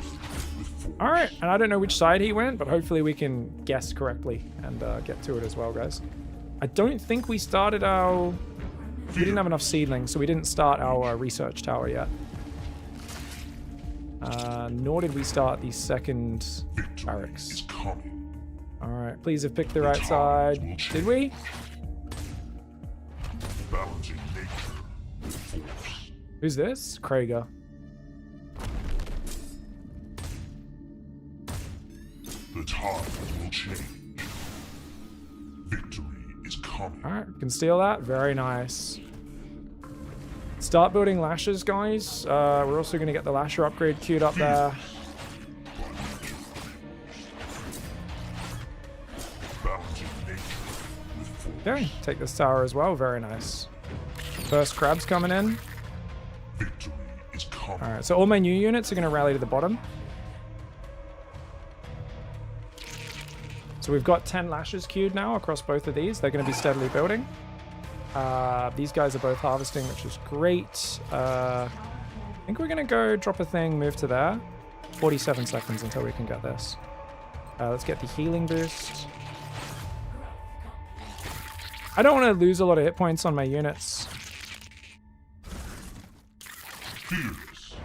with force. Alright, and I don't know which side he went, but hopefully we can guess correctly and get to it as well, guys. I don't think we started our... We didn't have enough seedlings, so we didn't start our research tower yet. Nor did we start the second barracks. Is coming. Alright, please have picked the right side. Did we? Balancing nature with force. Who's this? Krager. The tide will change. Victory is coming. Alright, we can steal that. Very nice. Start building lashes, guys. We're also going to get the lasher upgrade queued up there. Balancing nature with force. Okay, take this tower as well. Very nice. First crab's coming in. Victory is coming. Alright, so all my new units are going to rally to the bottom. So we've got 10 lashes queued now across both of these. They're going to be steadily building. These guys are both harvesting, which is great. I think we're going to go drop a thing, move to there. 47 seconds until we can get this. Let's get the healing boost. I don't want to lose a lot of hit points on my units. Fearless.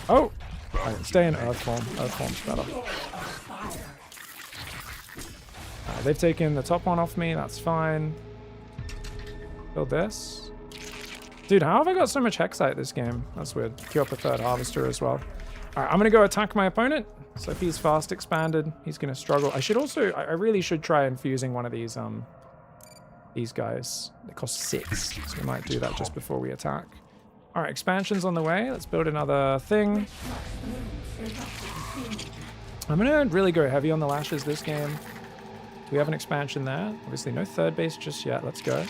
Oh! Alright, stay in Earth form. Earth form's better. They've taken the top one off me. That's fine. Build this. Dude, how have I got so much Hexite this game? That's weird. Queue up a third harvester as well. Alright, I'm going to go attack my opponent. So if he's fast expanded, he's going to struggle. I should also... I really should try infusing one of these guys. They cost 6. So we might do that just before we attack. Alright, expansion's on the way. Let's build another thing. I'm going to really go heavy on the lashes this game. We have an expansion there. Obviously no third base just yet. Let's go.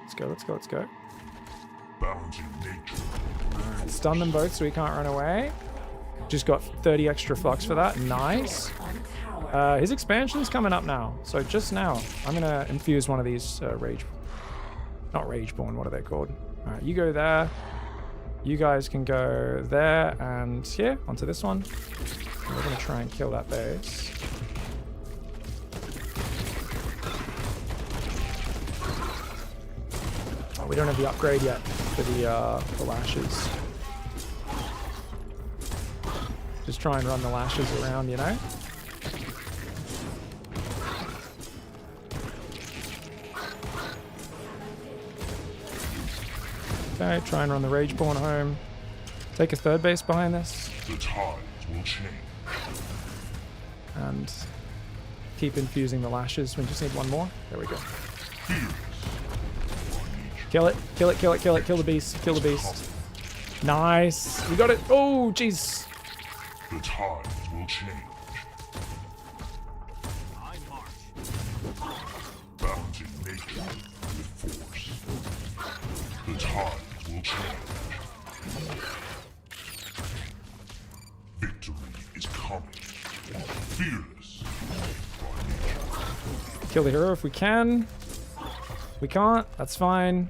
Let's go, let's go, let's go. Balancing nature. Alright, stun them both so we can't run away. Just got 30 extra flux for that. Nice. His expansion's coming up now. So just now, I'm going to infuse one of these rage... Not Rageborn, what are they called? Alright, you go there. You guys can go there and here, onto this one. And we're going to try and kill that base. Oh, we don't have the upgrade yet for the lashes. Just try and run the lashes around, you know? Okay, try and run the Rageborn home. Take a third base behind this. The tides will change. And keep infusing the lashes. We just need one more. There we go. Kill it. Kill it, kill it, kill it. Kill the beast. Kill the beast. Nice. We got it. Oh, jeez. The tides will change. Balancing nature with force. The tides will change. Victory is coming. Fearless. Kill the hero if we can. We can't. That's fine.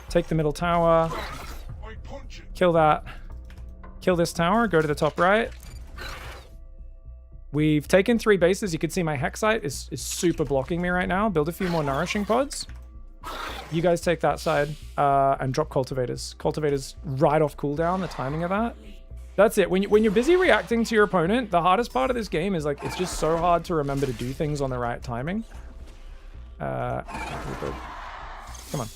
Take the middle tower. Kill that. Kill this tower. Go to the top right. We've taken 3 bases. You can see my Hexite is super blocking me right now. Build a few more nourishing pods. You guys take that side and drop cultivators. Cultivators right off cooldown. The timing of that. That's it. When you're busy reacting to your opponent, the hardest part of this game is like it's just so hard to remember to do things on the right timing. Come on.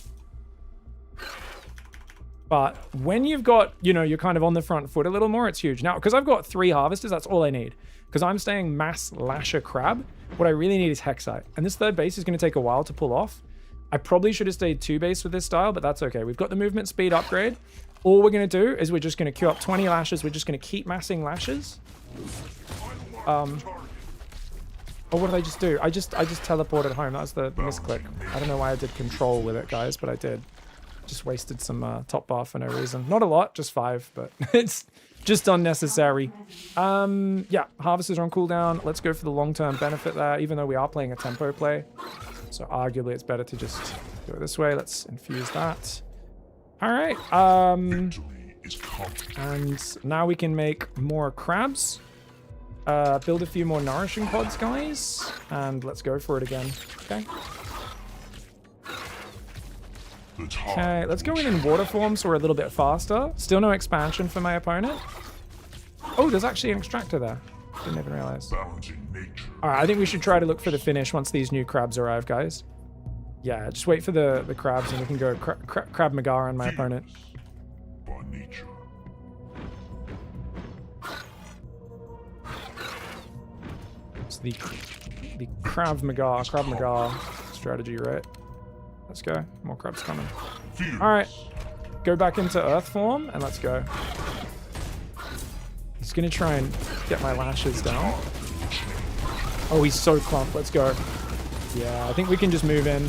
But when you've got, you know, you're kind of on the front foot a little more, it's huge. Now, because I've got 3 harvesters, that's all I need. Because I'm staying mass lasher crab, what I really need is Hexite. And this third base is going to take a while to pull off. I probably should have stayed 2 base with this style, but that's okay. We've got the movement speed upgrade. All we're going to do is we're just going to queue up 20 lashes. We're just going to keep massing lashes. Oh, what did I just do? I just teleported home. That was the misclick. I don't know why I did control with it, guys, but I did. Just wasted some top bar for no reason. Not a lot, just 5, but it's just unnecessary. Yeah, harvesters are on cooldown. Let's go for the long-term benefit there, even though we are playing a tempo play. So arguably it's better to just do it this way. Let's infuse that. All right. Victory is coming. And now we can make more crabs. Build a few more nourishing pods, guys. And let's go for it again. Okay. The tide Okay, let's go will in water form so we're a little bit faster. Still no expansion for my opponent. Oh, there's actually an extractor there. Didn't even realize. balancing nature. All right, I think we should try to look for the finish once these new crabs arrive, guys. Yeah, just wait for the crabs and we can go Crab Maga on my opponent. By nature. It's the Krav Maga strategy, right? Let's go. More crabs coming. Fearless. All right, go back into Earth form and let's go. He's gonna try and get my lashes down. Oh, he's so clump. Let's go. Yeah, I think we can just move in.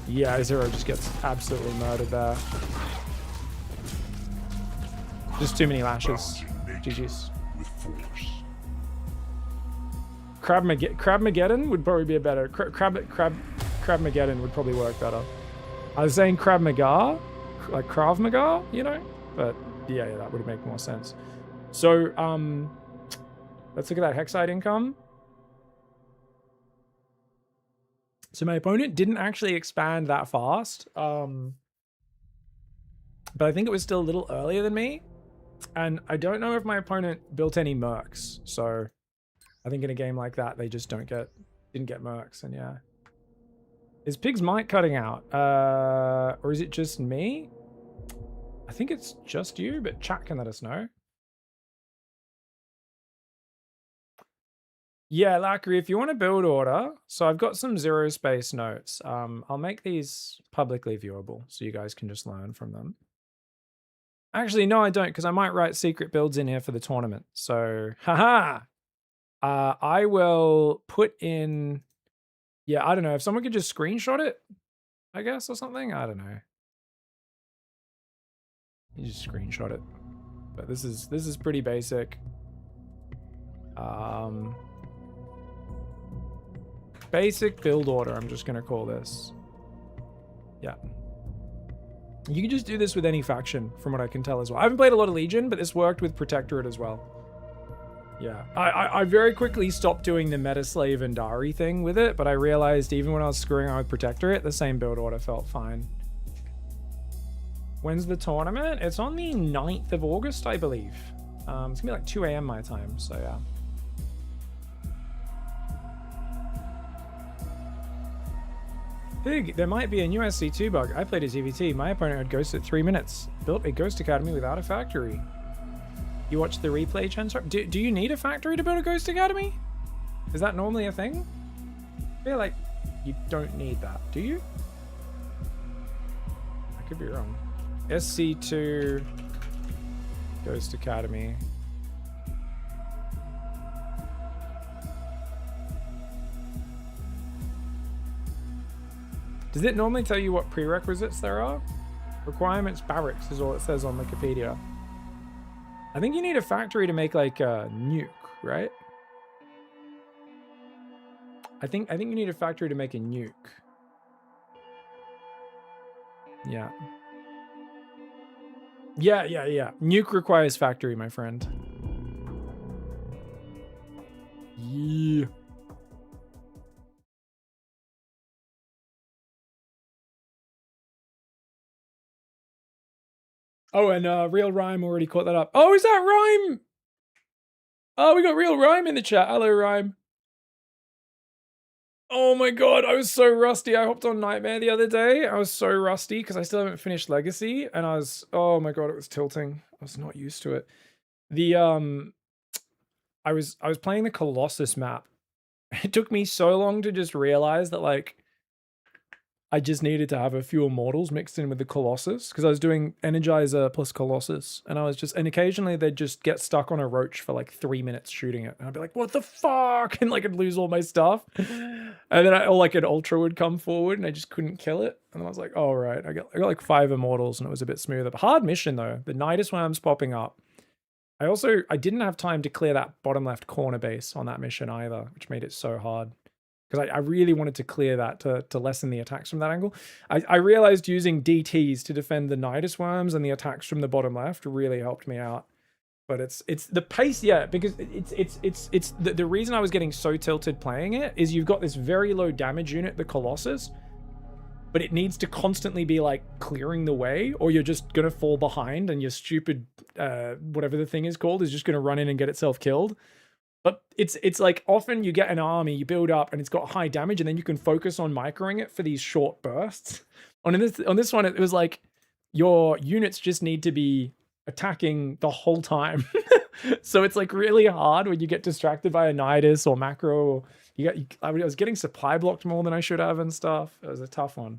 Yeah, Zero just gets absolutely murdered there. Just too many lashes. GG's. With force. Crabmageddon would probably be a better. Crabmageddon would probably work better. I was saying Krav Maga, like Krav Maga, you know? But yeah, that would make more sense. So, let's look at that Hexite income. So my opponent didn't actually expand that fast. But I think it was still a little earlier than me. And I don't know if my opponent built any mercs. So I think in a game like that, they just didn't get mercs. And yeah. Is Pig's mic cutting out? Or is it just me? I think it's just you, but chat can let us know. Yeah, Lackery, if you want to build order, so I've got some Zerospace notes. I'll make these publicly viewable so you guys can just learn from them. Actually, no, I don't, because I might write secret builds in here for the tournament. So, haha! I will put in... Yeah, I don't know. If someone could just screenshot it, I guess, or something. I don't know. You just screenshot it. But this is pretty basic. Basic build order, I'm just gonna call this. Yeah. You can just do this with any faction, from what I can tell as well. I haven't played a lot of Legion, but this worked with Protectorate as well. Yeah. I very quickly stopped doing the Metaslave and Dari thing with it, but I realized even when I was screwing around with Protectorate, the same build order felt fine. When's the tournament? It's on the 9th of August, I believe. It's gonna be like 2 AM my time, so yeah. Pig, there might be a new SC2 bug. I played a TVT. My opponent had Ghost at 3 minutes. Built a Ghost Academy without a factory. You watched the replay, Chansar? Do you need a factory to build a Ghost Academy? Is that normally a thing? I feel like you don't need that, do you? I could be wrong. SC2 Ghost Academy. Does it normally tell you what prerequisites there are? Requirements barracks is all it says on Wikipedia. I think you need a factory to make like a nuke, right? I think you need a factory to make a nuke. Yeah. Yeah. Nuke requires factory, my friend. Yeah. Oh, and Real Rhyme already caught that up. Oh, is that Rhyme? Oh, we got Real Rhyme in the chat. Hello, Rhyme. Oh my god, I was so rusty. I hopped on Nightmare the other day. I was so rusty because I still haven't finished Legacy, and I was, oh my god, it was tilting. I was not used to it. The I was playing the Colossus map. It took me so long to just realize that like I just needed to have a few immortals mixed in with the Colossus because I was doing Energizer plus Colossus, and and occasionally they'd just get stuck on a roach for like 3 minutes shooting it, and I'd be like, "What the fuck?" and like I'd lose all my stuff, and then like an Ultra would come forward, and I just couldn't kill it, and I was like, "Oh right, I got like 5 immortals, and it was a bit smoother." But hard mission though, the Nidus worms popping up. I didn't have time to clear that bottom left corner base on that mission either, which made it so hard. Because I really wanted to clear that to lessen the attacks from that angle. I realized using DTs to defend the Nidus worms and the attacks from the bottom left really helped me out. But it's the pace, yeah, because it's the reason I was getting so tilted playing it is you've got this very low damage unit, the Colossus, but it needs to constantly be like clearing the way, or you're just gonna fall behind and your stupid whatever the thing is called is just gonna run in and get itself killed. But it's like often you get an army, you build up, and it's got high damage, and then you can focus on microing it for these short bursts. On this one, it was like your units just need to be attacking the whole time. So it's like really hard when you get distracted by a Nidus or macro. Or I was getting supply blocked more than I should have and stuff. It was a tough one.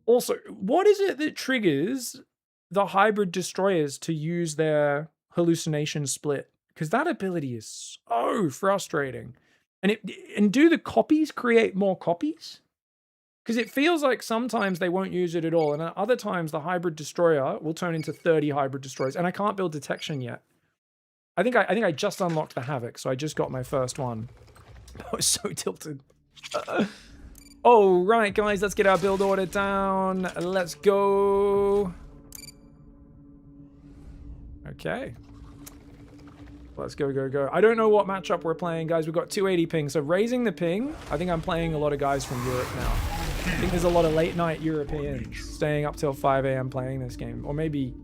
Also, what is it that triggers the hybrid destroyers to use their hallucination split? Because that ability is so frustrating. And do the copies create more copies? Because it feels like sometimes they won't use it at all, and at other times the hybrid destroyer will turn into 30 hybrid destroyers, and I can't build detection yet. I think I just unlocked the Havoc, so I just got my first one. I was so tilted. Oh, right, guys, let's get our build order down. Let's go. Okay. Let's go, go, go. I don't know what matchup we're playing, guys. We've got 280 ping, so raising the ping. I think I'm playing a lot of guys from Europe now. I think there's a lot of late night Europeans staying up till 5 a.m. playing this game. Or maybe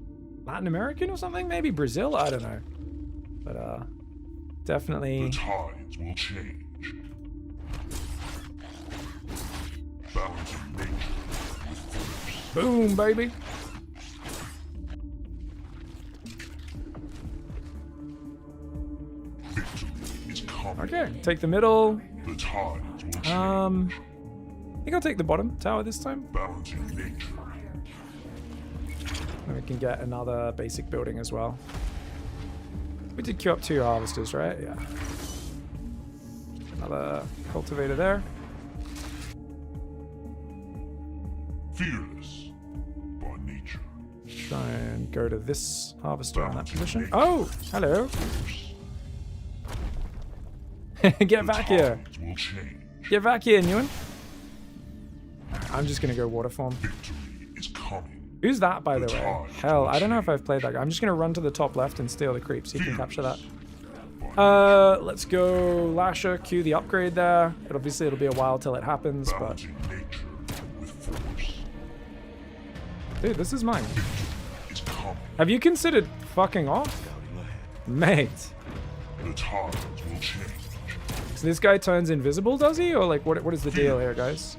Latin American or something? Maybe Brazil? I don't know. But, definitely... The tides will change. Balancing nature with force. Boom, baby. Okay, take the middle. The tides will change. I think I'll take the bottom tower this time. Balancing nature. And we can get another basic building as well. We did queue up 2 harvesters, right? Yeah. Another cultivator there. Fearless by nature. Try and go to this harvester on that position. Oh, hello. Get back here. Get back here, Newen. I'm just going to go water form. Who's that, by the way? Hell, I don't know if I've played that guy. I'm just going to run to the top left and steal the creep so you can capture that. Let's go Lasher, cue the upgrade there. Obviously, it'll be a while till it happens, but... Dude, this is mine. Have you considered fucking off? Mate. The tides will change. So this guy turns invisible, does he? Or like, what is the deal here, guys?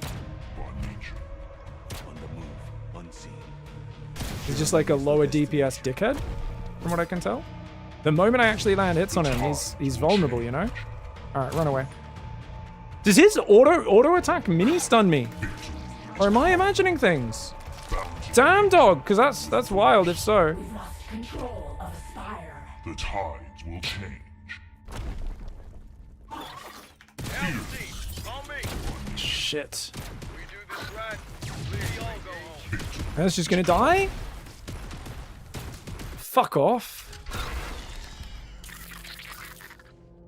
He's just like a lower DPS dickhead, from what I can tell. The moment I actually land hits on him, he's vulnerable, you know? Alright, run away. Does his auto attack mini stun me? Or am I imagining things? Damn, dog, because that's wild if so. We've lost control of Aspire. The tides will change. Shit. That's just gonna die? Fuck off.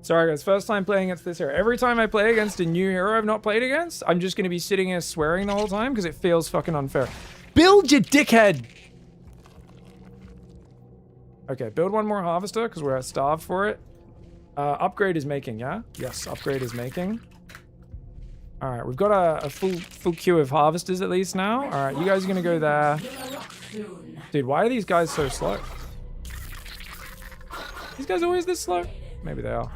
Sorry guys, first time playing against this hero. Every time I play against a new hero I've not played against, I'm just gonna be sitting here swearing the whole time because it feels fucking unfair. Build, you dickhead! Okay, build one more harvester because we're starved for it. Upgrade is making, yeah? Yes, upgrade is making. Alright, we've got a full queue of harvesters at least now. Alright, you guys are gonna go there. Dude, why are these guys so slow? These guys always this slow? Maybe they are.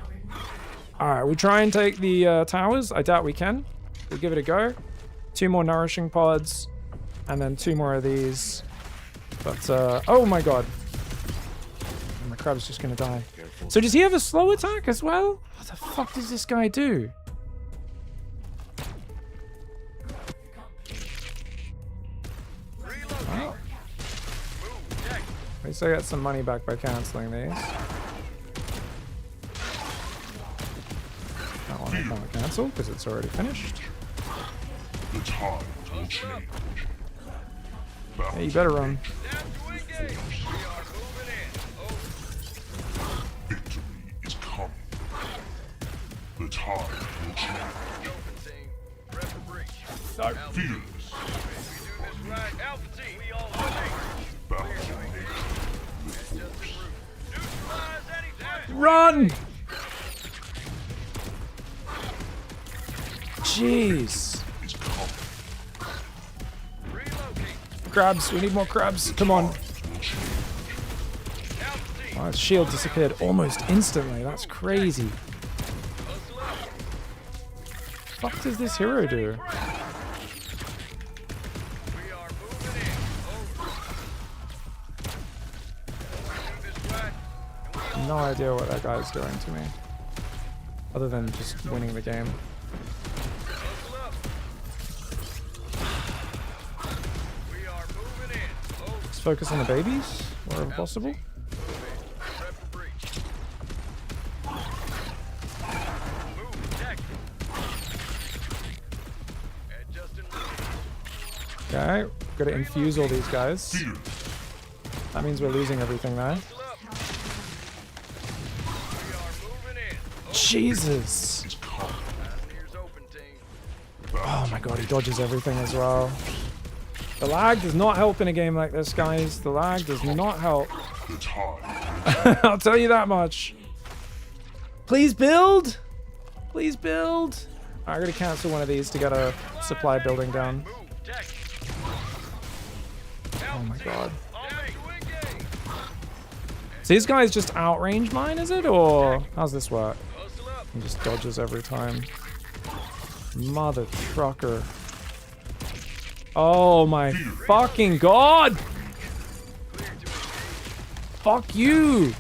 Alright, we'll try and take the towers. I doubt we can. We'll give it a go. 2 more nourishing pods. And then 2 more of these. But, oh my god. My crab's just gonna die. So does he have a slow attack as well? What the fuck does this guy do? least I get some money back by canceling these. That one I can't cancel because it's already finished. The tides will change. Hey, you better run. Victory is coming. The tide will change. Fearless. Balance of nature with force. Run! Jeez. Is coming. Crabs, we need more crabs. Come on. Will change. Oh, his shield disappeared almost instantly. That's crazy. What the fuck does this hero do? No idea what that guy's doing to me. Other than just winning the game. Let's focus on the babies, wherever possible. Okay, gotta infuse all these guys. Fearless. That means we're losing everything there. Jesus! Is coming. Oh my god, he dodges everything as well. The lag does not help in a game like this, guys. The lag does not help. The tide. I'll tell you that much. Please build! Please build! I'm gonna cancel one of these to get a supply building down. Oh my god. So these guys just outrange mine, is it? Or how's this work? He just dodges every time. Mother trucker. Oh my fucking god! Fuck you!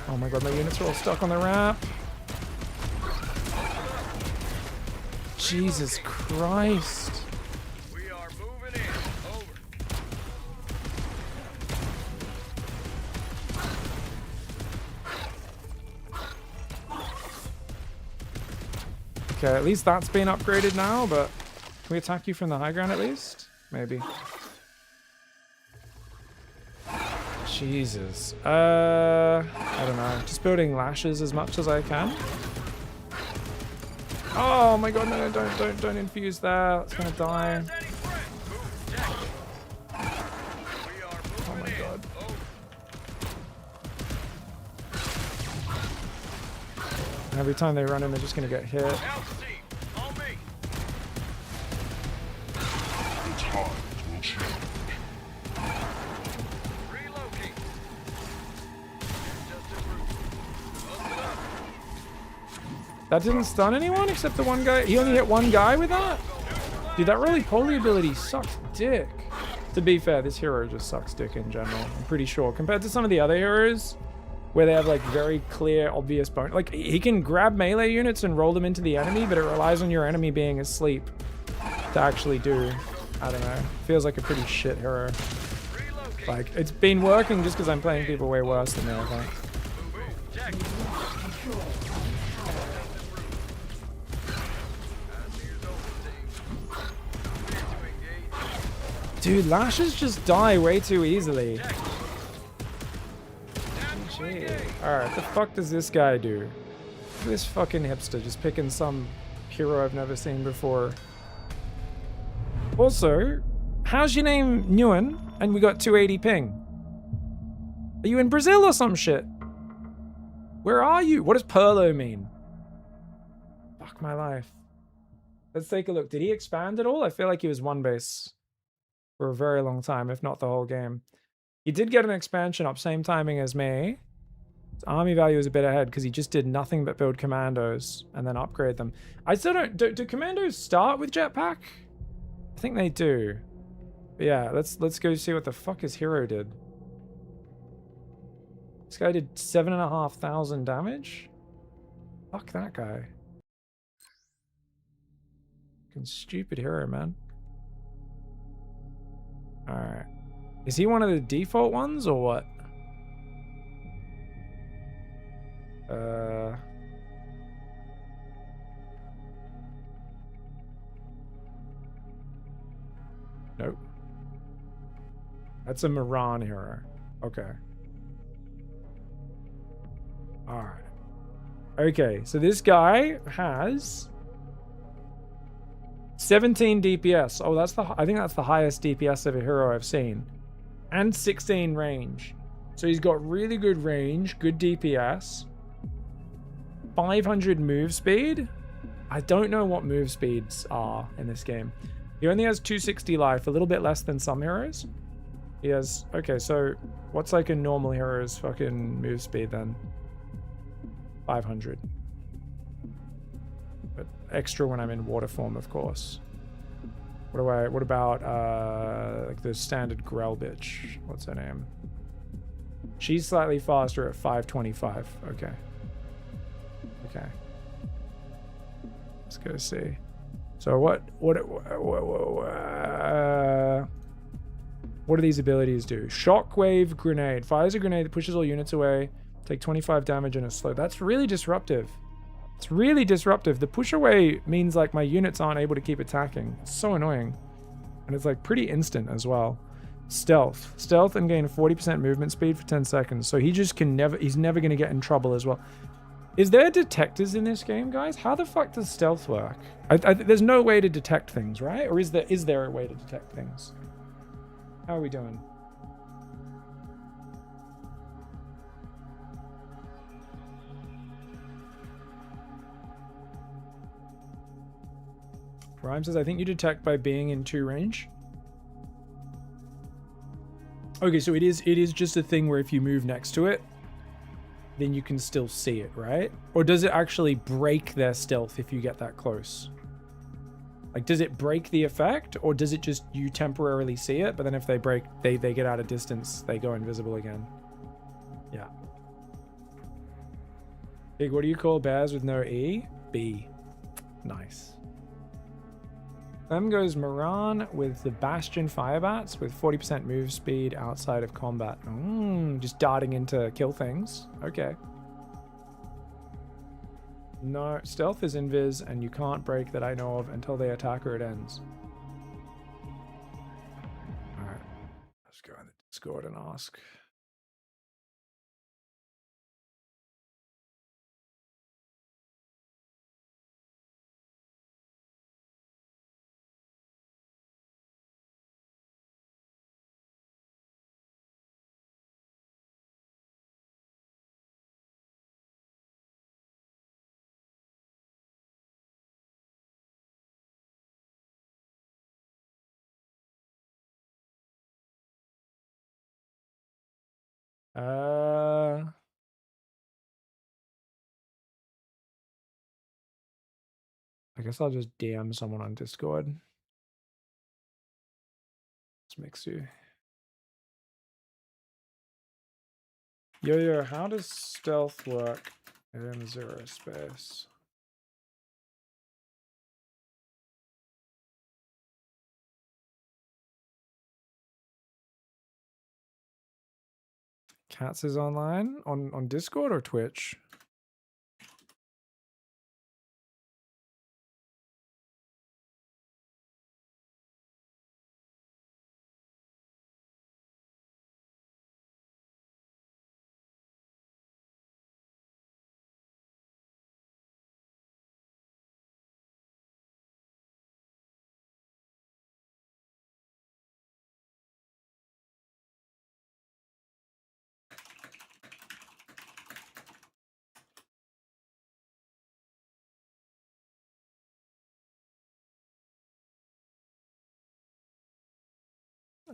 Oh my god, my units are all stuck on the ramp. Jesus Christ. Okay, at least that's been upgraded now, but can we attack you from the high ground at least? Maybe. Jesus. I don't know. Just building lashes as much as I can. Oh my god, no, don't infuse that. It's gonna die. Oh my god. Every time they run in, they're just gonna get hit. The tides will change. That didn't stun anyone except the one guy. He only hit one guy with that? Dude, that roly-poly ability sucks dick. To be fair, this hero just sucks dick in general, I'm pretty sure. Compared to some of the other heroes, where they have like very clear, obvious bonus. Like, he can grab melee units and roll them into the enemy, but it relies on your enemy being asleep to actually do. I don't know. Feels like a pretty shit hero. Like, it's been working just because I'm playing people way worse than me, I think. Dude, lashes just die way too easily. Alright, the fuck does this guy do? Look at this fucking hipster just picking some hero I've never seen before. Also, how's your name Nguyen and we got 280 ping? Are you in Brazil or some shit? Where are you? What does Perlo mean? Fuck my life. Let's take a look. Did he expand at all? I feel like he was one base for a very long time, if not the whole game. He did get an expansion up, same timing as me. His army value is a bit ahead because he just did nothing but build commandos and then upgrade them. I still don't... Do commandos start with jetpack? I think they do. But yeah, let's go see what the fuck his hero did. This guy did 7,500 damage? Fuck that guy. Fucking stupid hero, man. Is he one of the default ones or what? Nope. That's a Moran hero. Okay. Alright. Okay, so this guy has 17 DPS. Oh, I think that's the highest DPS of a hero I've seen. And 16 range. So he's got really good range, good DPS. 500 move speed. I don't know what move speeds are in this game. He only has 260 life, a little bit less than some heroes. He has... Okay, so what's like a normal hero's fucking move speed then? 500. But extra when I'm in water form, of course. What about like the standard Grell bitch? What's her name? She's slightly faster at 525. Okay. Okay. Let's go see. So what do these abilities do? Shockwave grenade. Fires a grenade that pushes all units away. Take 25 damage in a slow. That's really disruptive. It's really disruptive. The push away means like my units aren't able to keep attacking. It's so annoying. And it's like pretty instant as well. Stealth. Stealth and gain 40% movement speed for 10 seconds. So he just can never, he's never going to get in trouble as well. Is there detectors in this game, guys? How the fuck does stealth work? There's no way to detect things, right? Or is there a way to detect things? How are we doing? Rhyme says, I think you detect by being in 2 range. Okay, so it is just a thing where if you move next to it, then you can still see it, right? Or does it actually break their stealth if you get that close? Like, does it break the effect, or does it just you temporarily see it, but then if they break, they get out of distance, they go invisible again? Yeah. Big, what do you call bears with no E? B. Nice. Then goes Moran with the Bastion Firebats with 40% move speed outside of combat. Just darting in to kill things. Okay. No, stealth is invis, and you can't break that I know of until they attack or it ends. Alright. Let's go in the Discord and ask. I guess I'll just DM someone on Discord. Let's mix you. Yo, how does stealth work in Zerospace? Cats is online on Discord or Twitch?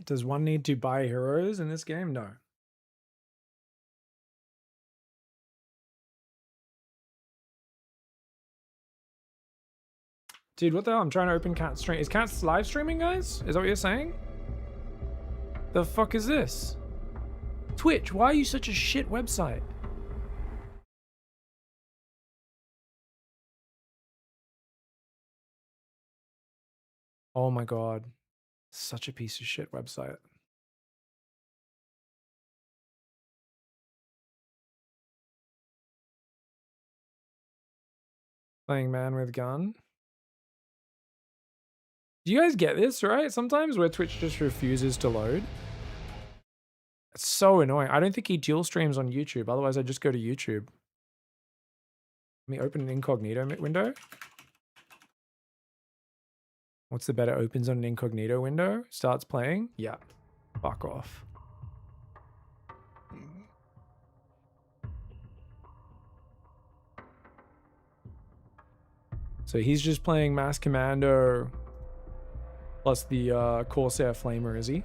Does one need to buy heroes in this game? No. Dude, what the hell? I'm trying to open Cat's stream. Is Cat's live streaming, guys? Is that what you're saying? The fuck is this? Twitch, why are you such a shit website? Oh my god. Such a piece of shit website. Playing man with gun. Do you guys get this, right? Sometimes where Twitch just refuses to load. It's so annoying. I don't think he dual streams on YouTube. Otherwise, I just go to YouTube. Let me open an incognito window. What's the better? Opens on an incognito window. Starts playing. Yeah. Fuck off. So he's just playing Mass Commando plus the Corsair Flamer, is he?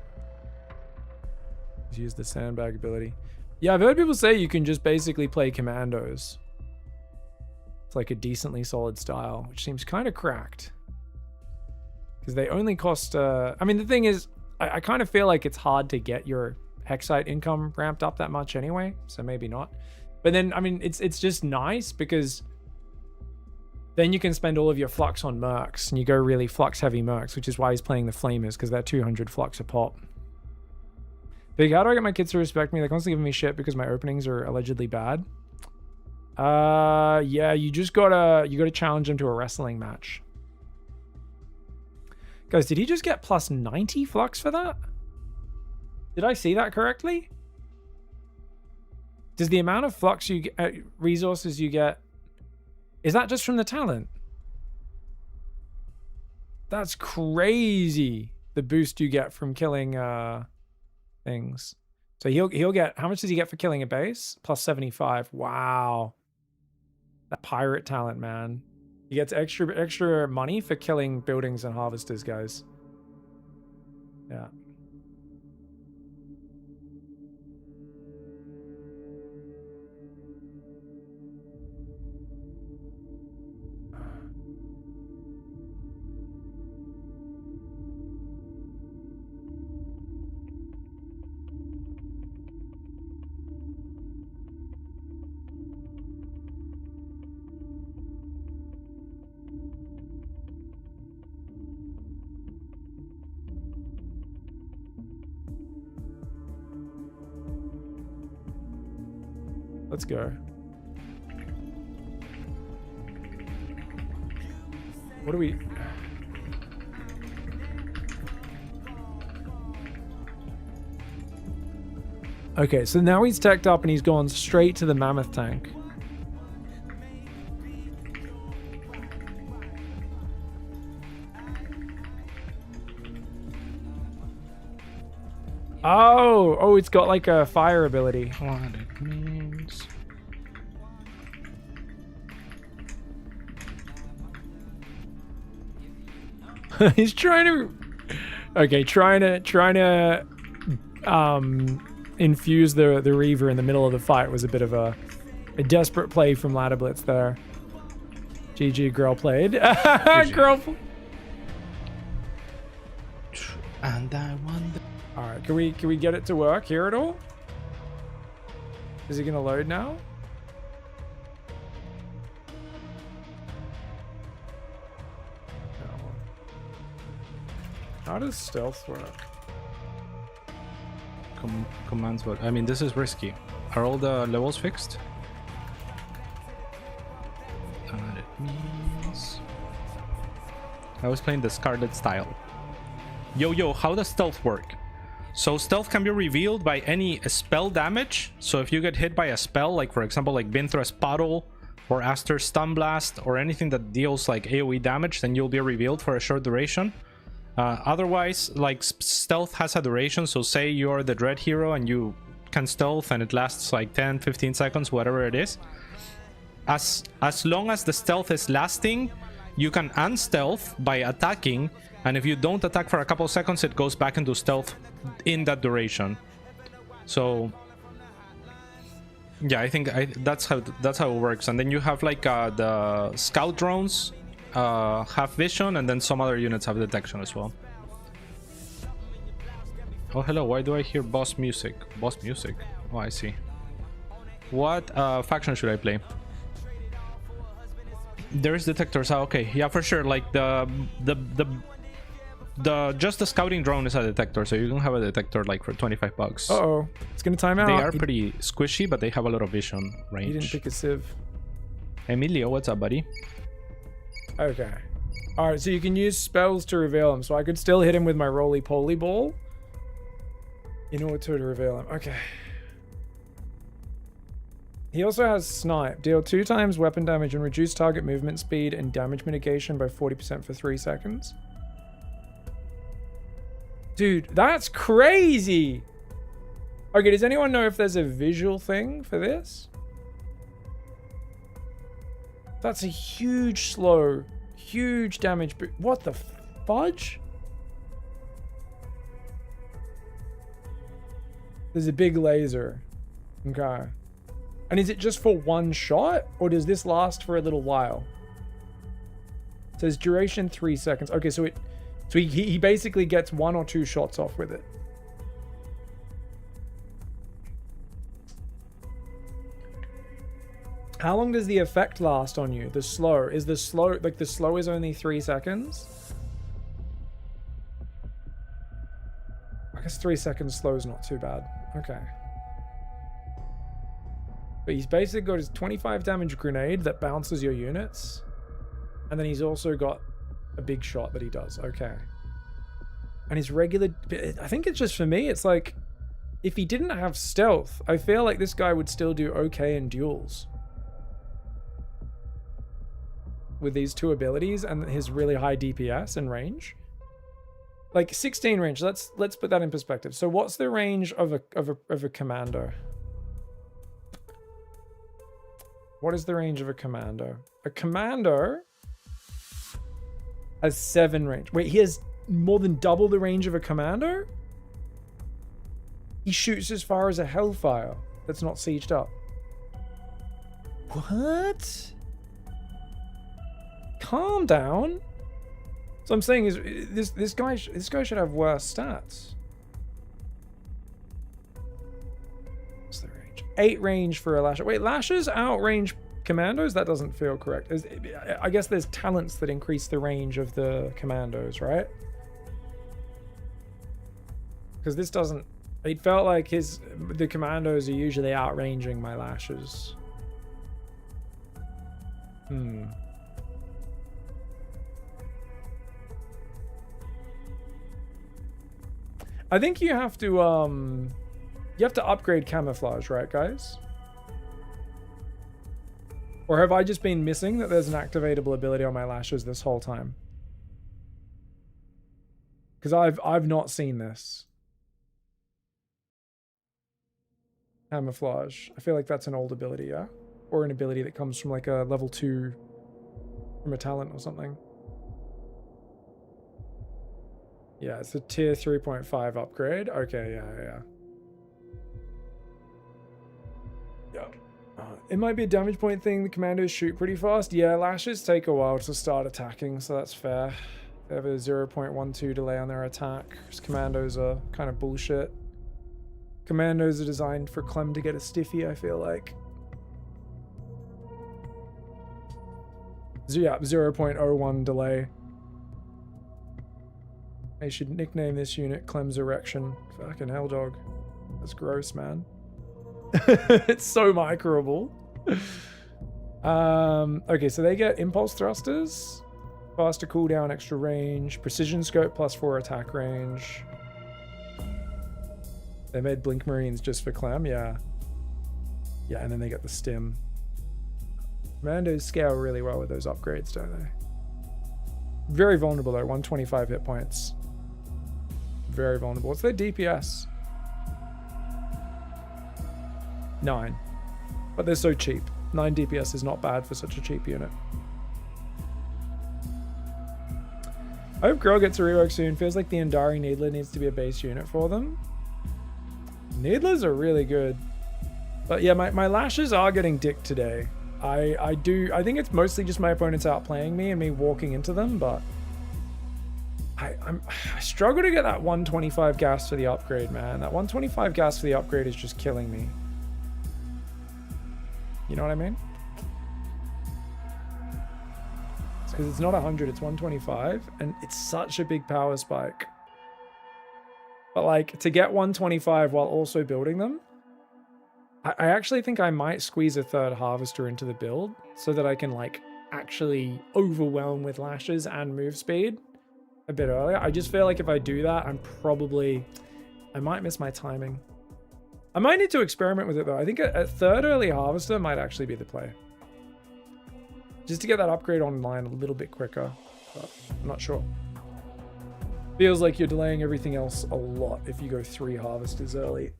He's used the sandbag ability. Yeah, I've heard people say you can just basically play Commandos. It's like a decently solid style, which seems kind of cracked. Because they only cost... I mean, the thing is, I kind of feel like it's hard to get your Hexite income ramped up that much anyway, so maybe not. But then, I mean, it's just nice because... then you can spend all of your flux on mercs, and you go really flux-heavy mercs, which is why he's playing the Flamers, because they're 200 flux a pop. Big, how do I get my kids to respect me? They're constantly giving me shit because my openings are allegedly bad. Yeah, you gotta challenge them to a wrestling match. Guys, did he just get plus 90 flux for that? Did I see that correctly? Does the amount of flux you get, resources you get, is that just from the talent? That's crazy. The boost you get from killing things. So he'll get, how much does he get for killing a base? Plus 75. Wow. That pirate talent, man. He gets extra money for killing buildings and harvesters, guys. Yeah. Let's go. What do we... Okay, so now he's teched up and he's gone straight to the mammoth tank. Oh, it's got like a fire ability. What it means. He's trying to... Okay, trying to infuse the Reaver in the middle of the fight was a bit of a desperate play from Ladder Blitz there. GG, girl played. Girl. And I wonder. All right, can we get it to work here at all? Is it gonna load now? No. How does stealth work? Commands work. I mean, this is risky. Are all the levels fixed? And it means I was playing the Scarlet style. Yo, how does stealth work? So stealth can be revealed by any spell damage. So if you get hit by a spell, like for example, like Binthra's Puddle or Aster's Stun Blast or anything that deals like AoE damage, then you'll be revealed for a short duration. Otherwise, like stealth has a duration. So say you're the Dread hero and you can stealth and it lasts like 10-15 seconds, whatever it is. As long as the stealth is lasting, you can unstealth by attacking. And if you don't attack for a couple seconds, it goes back into stealth in that duration. So yeah, I think that's how it works. And then you have like the scout drones have vision, and then some other units have detection as well. Oh, hello. Why do I hear boss music? Boss music. Oh, I see. What faction should I play? There's detectors. Oh, okay. Yeah, for sure. Like just the scouting drone is a detector, so you can have a detector like for 25 bucks. Uh-oh. It's gonna time out. They are pretty squishy, but they have a lot of vision range. You didn't pick a civ. Emilio, what's up, buddy? Okay. Alright, so you can use spells to reveal him. So I could still hit him with my roly-poly ball in order to reveal him. Okay. He also has snipe. Deal 2 times weapon damage and reduce target movement speed and damage mitigation by 40% for 3 seconds. Dude, that's crazy! Okay, does anyone know if there's a visual thing for this? That's a huge slow, huge damage. What the fudge? There's a big laser. Okay. And is it just for one shot, or does this last for a little while? It says duration 3 seconds. Okay, so he basically gets 1 or 2 shots off with it. How long does the effect last on you? The slow is the slow, like the slow is only 3 seconds. I guess 3 seconds slow is not too bad. Okay. But he's basically got his 25 damage grenade that bounces your units. And then he's also got a big shot that he does. Okay. And his regular... I think it's just for me, it's like... If he didn't have stealth, I feel like this guy would still do okay in duels. With these 2 abilities and his really high DPS and range. Like 16 range, let's put that in perspective. So what's the range of a commando? What is the range of a commando? A commando has 7 range. Wait, he has more than double the range of a commando? He shoots as far as a Hellfire that's not sieged up. What? Calm down. So I'm saying is this guy should have worse stats. What's the range? 8 range for a Lasher. Wait, Lashers outrange commandos? That doesn't feel correct. I guess there's talents that increase the range of the commandos, right? Because this doesn't... It felt like the commandos are usually outranging my Lashers. I think you have to upgrade camouflage, right, guys? Or have I just been missing that there's an activatable ability on my Lashers this whole time? Because I've not seen this. Camouflage. I feel like that's an old ability, yeah? Or an ability that comes from like a level 2 from a talent or something. Yeah, it's a tier 3.5 upgrade. Okay, yeah. It might be a damage point thing. The commandos shoot pretty fast. Yeah, Lashes take a while to start attacking, so that's fair. They have a 0.12 delay on their attack. Commandos are kind of bullshit. Commandos are designed for Clem to get a stiffy, I feel like. So yeah, 0.01 delay. I should nickname this unit Clem's Erection. Fucking hell, dog. That's gross, man. It's so microable. Okay, so they get impulse thrusters, faster cooldown, extra range, precision scope plus 4 attack range. They made Blink Marines just for Clem, yeah. Yeah, and then they get the stim. Commandos scale really well with those upgrades, don't they? Very vulnerable though, 125 hit points. Very vulnerable. What's their DPS? 9. But they're so cheap. 9 DPS is not bad for such a cheap unit. I hope Girl gets a rework soon. Feels like the Endari Needler needs to be a base unit for them. Needlers are really good. But yeah, my Lashes are getting dicked today. I think it's mostly just my opponents outplaying me and me walking into them, but I struggle to get that 125 gas for the upgrade, man. That 125 gas for the upgrade is just killing me. You know what I mean? It's because it's not 100, it's 125, and it's such a big power spike. But like, to get 125 while also building them, I actually think I might squeeze a third harvester into the build so that I can like actually overwhelm with lashes and move speed a bit earlier. I just feel like if I do that, I might miss my timing. I might need to experiment with it though. I think a third early harvester might actually be the play. Just to get that upgrade online a little bit quicker, but I'm not sure. Feels like you're delaying everything else a lot if you go 3 harvesters early.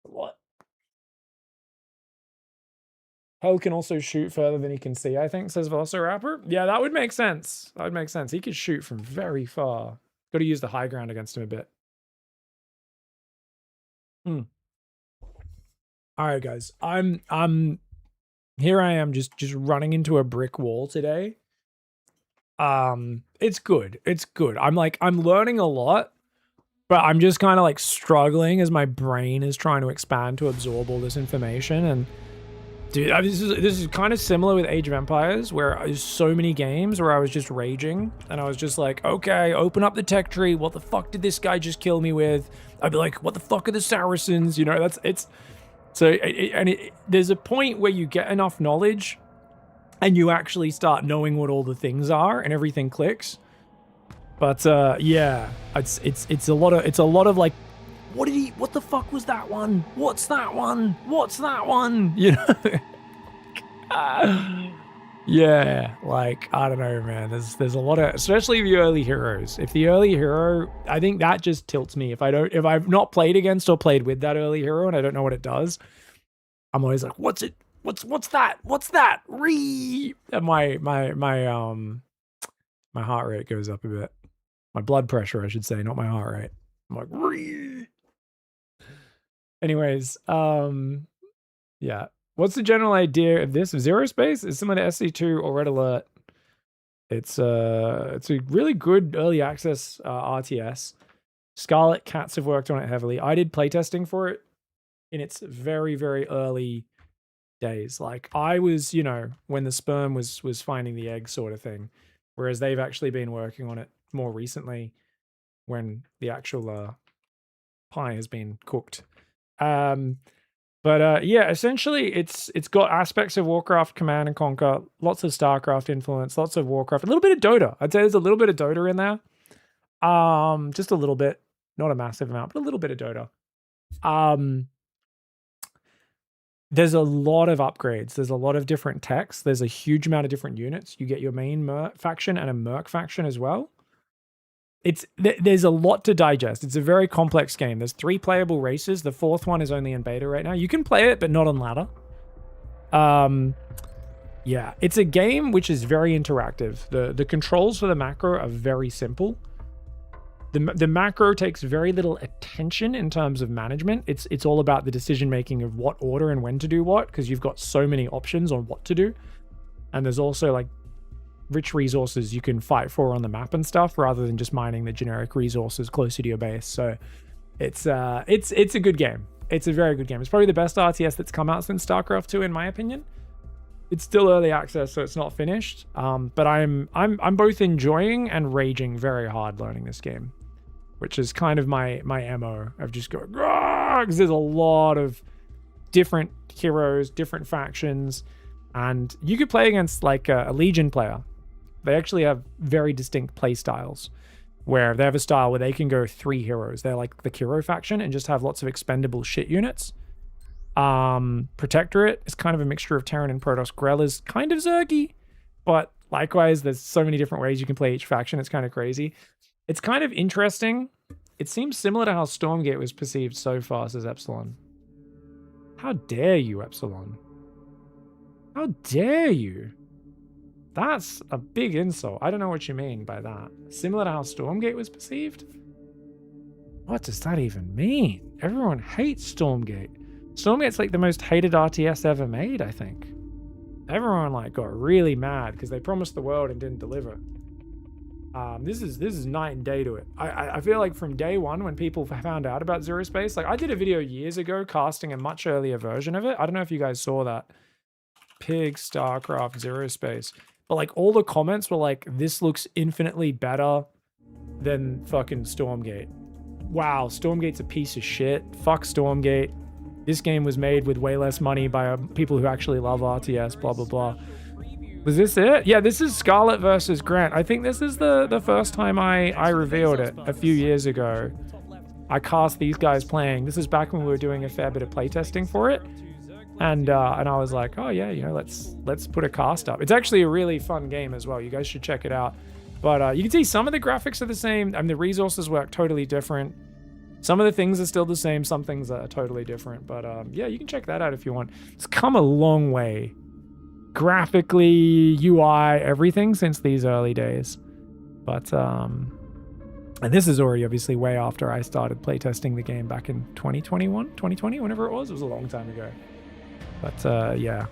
A lot. Hell can also shoot further than he can see, I think, says Velociraptor. Yeah, that would make sense. That would make sense. He could shoot from very far. Got to use the high ground against him a bit. All right, guys. I'm here I am just running into a brick wall today. It's good. It's good. I'm learning a lot, but I'm just kind of like struggling as my brain is trying to expand to absorb all this information. And dude, this is kind of similar with Age of Empires, where there's so many games where I was just raging and I was just like, okay, open up the tech tree. What the fuck did this guy just kill me with? I'd be like, what the fuck are the Saracens? You know, there's a point where you get enough knowledge and you actually start knowing what all the things are and everything clicks. But yeah, it's a lot of like, what the fuck was that one? What's that one? What's that one? You know? Yeah, like, I don't know, man. There's a lot of, especially the early heroes. If the early hero, I think that just tilts me. If I've not played against or played with that early hero and I don't know what it does, I'm always like, what's it? What's that? What's that? Ree! And my heart rate goes up a bit. My blood pressure, I should say, not my heart rate. I'm like, ree! Anyways, yeah. What's the general idea of this? Zerospace is similar to SC2 or Red Alert. It's a really good early access RTS. Scarlet Cats have worked on it heavily. I did playtesting for it in its very, very early days. Like I was, you know, when the sperm was finding the egg sort of thing. Whereas they've actually been working on it more recently when the actual pie has been cooked. But yeah, essentially it's got aspects of Warcraft, Command and Conquer, lots of StarCraft influence, lots of Warcraft, a little bit of Dota. I'd say there's a little bit of Dota in there. Just a little bit, not a massive amount, but a little bit of Dota. There's a lot of upgrades. There's a lot of different techs. There's a huge amount of different units. You get your main faction and a merc faction as well. There's a lot to digest. It's a very complex game. There's 3 playable races. The 4th one is only in beta right now. You can play it, but not on ladder. Yeah, it's a game which is very interactive. The controls for the macro are very simple. The macro takes very little attention in terms of management. It's all about the decision making of what order and when to do what, because you've got so many options on what to do. And there's also like rich resources you can fight for on the map and stuff, rather than just mining the generic resources closer to your base. So it's a good game. It's a very good game. It's probably the best RTS that's come out since StarCraft 2, in my opinion. It's still early access, so it's not finished. But I'm both enjoying and raging very hard learning this game, which is kind of my MO of just going, because there's a lot of different heroes, different factions, and you could play against like a Legion player. They actually have very distinct play styles, where they have a style where they can go 3 heroes. They're like the Hero faction and just have lots of expendable shit units. Protectorate is kind of a mixture of Terran and Protoss. Grell is kind of Zergy, but likewise, there's so many different ways you can play each faction. It's kind of crazy. It's kind of interesting. It seems similar to how Stormgate was perceived so far, says Epsilon. How dare you, Epsilon? How dare you? That's a big insult. I don't know what you mean by that. Similar to how Stormgate was perceived? What does that even mean? Everyone hates Stormgate. Stormgate's like the most hated RTS ever made, I think. Everyone like got really mad because they promised the world and didn't deliver. This is night and day to it. I feel like from day one when people found out about Zerospace, like I did a video years ago casting a much earlier version of it. I don't know if you guys saw that. Pig, StarCraft, Zerospace. But like all the comments were like, this looks infinitely better than fucking Stormgate. Wow, Stormgate's a piece of shit. Fuck Stormgate. This game was made with way less money by people who actually love RTS, blah, blah, blah. Was this it? Yeah, this is Scarlet versus Grant. I think this is the first time I revealed it a few years ago. I cast these guys playing. This is back when we were doing a fair bit of playtesting for it. And I was like, oh yeah, you know, let's put a cast up. It's actually a really fun game as well. You guys should check it out. But you can see some of the graphics are the same. I mean, the resources work totally different. Some of the things are still the same. Some things are totally different. But yeah, you can check that out if you want. It's come a long way. Graphically, UI, everything since these early days. But and this is already obviously way after I started playtesting the game back in 2021, 2020, whenever it was. It was a long time ago. But yeah,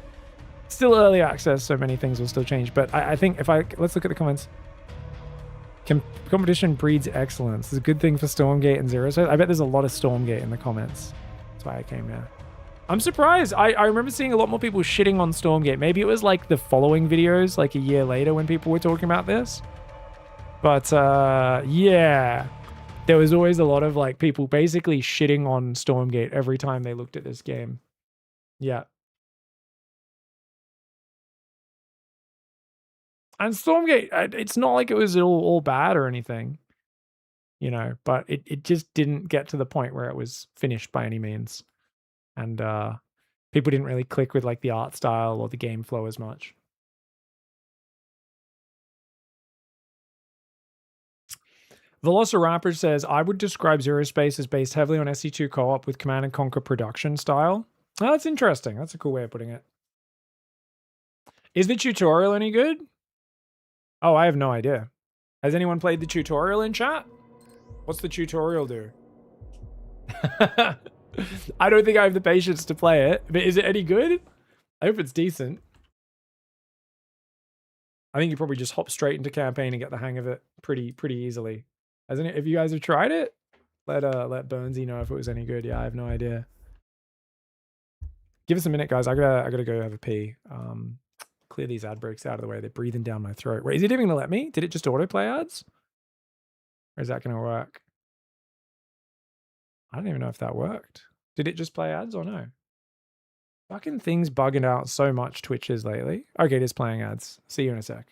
still early access, so many things will still change. But I think let's look at the comments. Competition breeds excellence. It's a good thing for Stormgate and Zerospace. I bet there's a lot of Stormgate in the comments. That's why I came here. I'm surprised. I remember seeing a lot more people shitting on Stormgate. Maybe it was like the following videos, like a year later when people were talking about this. But yeah, there was always a lot of like people basically shitting on Stormgate every time they looked at this game. Yeah. And Stormgate, it's not like it was all bad or anything, you know, but it just didn't get to the point where it was finished by any means. And people didn't really click with like the art style or the game flow as much. Velociraptor says, I would describe Zerospace as based heavily on SC2 co-op with Command & Conquer production style. Oh, that's interesting. That's a cool way of putting it. Is the tutorial any good? Oh, I have no idea. Has anyone played the tutorial in chat? What's the tutorial do? I don't think I have the patience to play it, but is it any good? I hope it's decent. I think you probably just hop straight into campaign and get the hang of it pretty easily. If you guys have tried it, let Burnsy know if it was any good. Yeah, I have no idea. Give us a minute, guys. I gotta go have a pee. Clear these ad breaks out of the way. They're breathing down my throat. Wait, is it even gonna let me? Did it just autoplay ads? Or is that gonna work? I don't even know if that worked. Did it just play ads or no? Fucking things bugging out so much Twitches lately. Okay, it is playing ads. See you in a sec.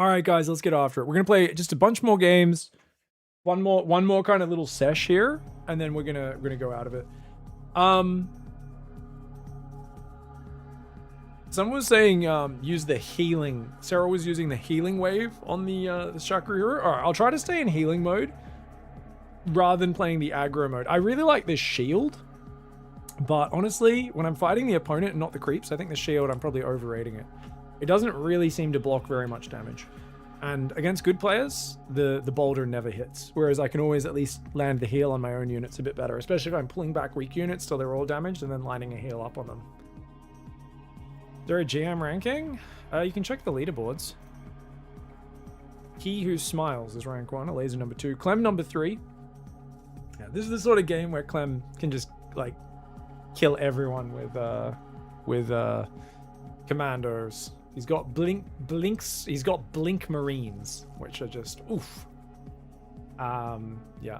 All right, guys, let's get after it. We're gonna play just a bunch more games. One more kind of little sesh here, and then we're gonna go out of it. Someone was saying use the healing. Sarah was using the healing wave on the Chakra Hero. All right, I'll try to stay in healing mode rather than playing the aggro mode. I really like this shield, but honestly, when I'm fighting the opponent and not the creeps, I think the shield, I'm probably overrating it. It doesn't really seem to block very much damage. And against good players, the boulder never hits. Whereas I can always at least land the heal on my own units a bit better, especially if I'm pulling back weak units till they're all damaged and then lining a heal up on them. Is there a GM ranking? You can check the leaderboards. He Who Smiles is rank 1, Laser number 2, Clem number 3. Yeah, this is the sort of game where Clem can just like kill everyone with commandos. He's got blinks. He's got blink marines, which are just oof. Yeah.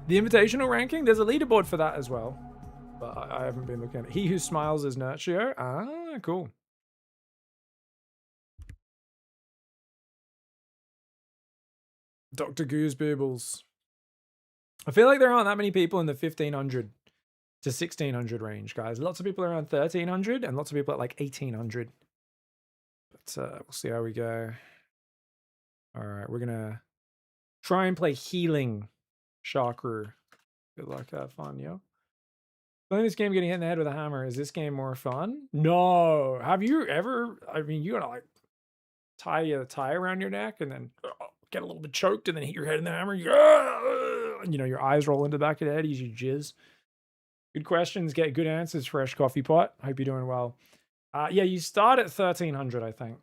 The invitational ranking, there's a leaderboard for that as well, but I haven't been looking at it. He Who Smiles is Nurture. Ah, cool. Dr. Gooseboobles. I feel like there aren't that many people in the 1500 to 1600 range, guys. Lots of people around 1300 and lots of people at like 1800. But we'll see how we go. All right, we're gonna try and play healing Chakra. Good luck, have fun, yo. Playing this game, getting hit in the head with a hammer. Is this game more fun? No. Have you ever? I mean, you gotta like tie a tie around your neck and then get a little bit choked and then hit your head in the hammer. You know, your eyes roll into the back of the head. Use your jizz. Good questions, get good answers, Fresh Coffee Pot. Hope you're doing well. Yeah, you start at 1300, I think.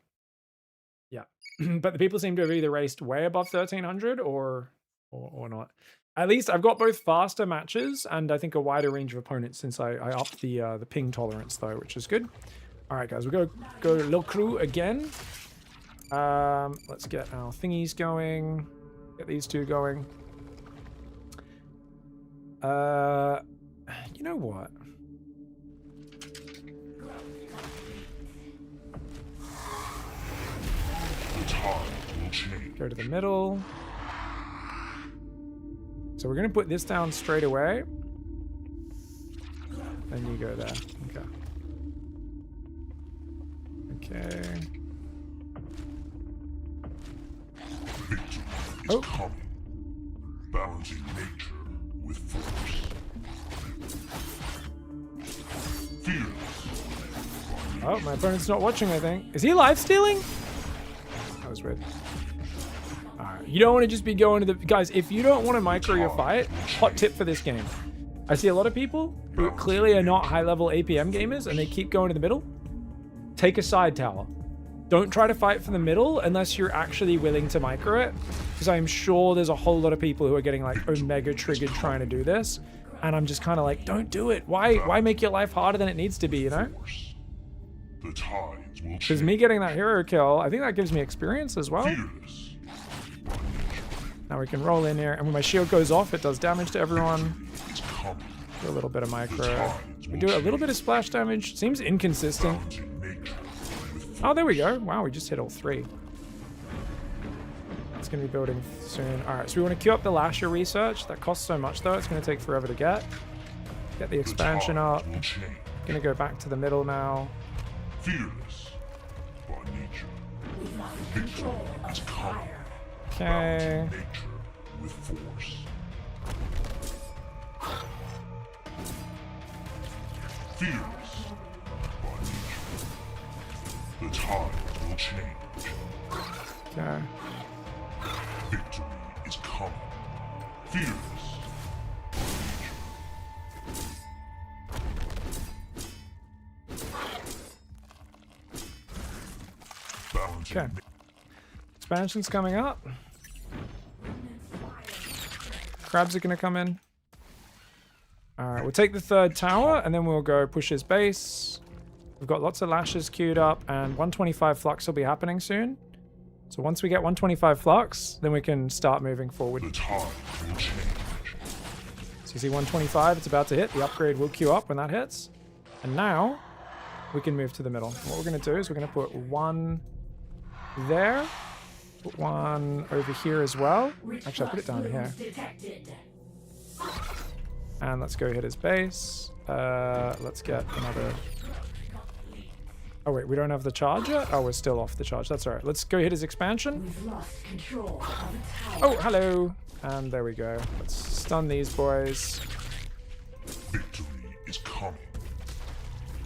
Yeah, but the people seem to have either raced way above 1300 or not. At least I've got both faster matches and I think a wider range of opponents since I upped the ping tolerance though, which is good. All right, guys, we'll go Le Crew again. Let's get our thingies going. Get these two going. You know what? The tide will change. Go to the middle. So we're going to put this down straight away. Then you go there. Okay. Victory is Oh. coming. Balancing nature with force. Fearless. Oh, my opponent's not watching, I think. Is he live stealing? That was weird. Alright, you don't want to just be going to the... Guys, if you don't want to micro your fight, hot tip for this game. I see a lot of people who clearly are not high-level APM gamers, and they keep going to the middle. Take a side tower. Don't try to fight from the middle unless you're actually willing to micro it. Because I'm sure there's a whole lot of people who are getting like omega triggered trying to do this. And I'm just kind of like, don't do it. Why make your life harder than it needs to be, you know? The tides will Because change. me getting that hero kill, I think that gives me experience as well. Fearless. Now we can roll in here. And when my shield goes off, it does damage to everyone. It's coming. Do a little bit of micro. We do a little bit of splash damage. Seems inconsistent. Balancing nature with Oh, there we go. Wow, we just hit all three. It's going to be building soon. All right, so we want to queue up the Lasher research. That costs so much, though. It's going to take forever to get. Get the expansion up. will change. Going to go back to the middle now. Fearless by nature. We've lost Victory control of is the coming. fire. Okay. Balancing nature with force. Fearless by nature. The tide will change. Okay. Victory is coming. Fearless. Balancing Okay. Expansion's coming up. Crabs are going to come in. Alright, we'll take the third tower and then we'll go push his base. We've got lots of lashes queued up and 125 flux will be happening soon. So once we get 125 flux, then we can start moving forward. The tide will change. So you see 125, it's about to hit. The upgrade will queue up when that hits. And now, we can move to the middle. What we're going to do is we're going to put one there, put one over here as well. Actually, I'll put it down here. And let's go hit his base. Let's get another... Oh wait, we don't have the charger? Oh, we're still off the charge. That's alright. Let's go hit his expansion. We've lost control of a tower. Oh, hello. And there we go. Let's stun these boys. Victory is coming.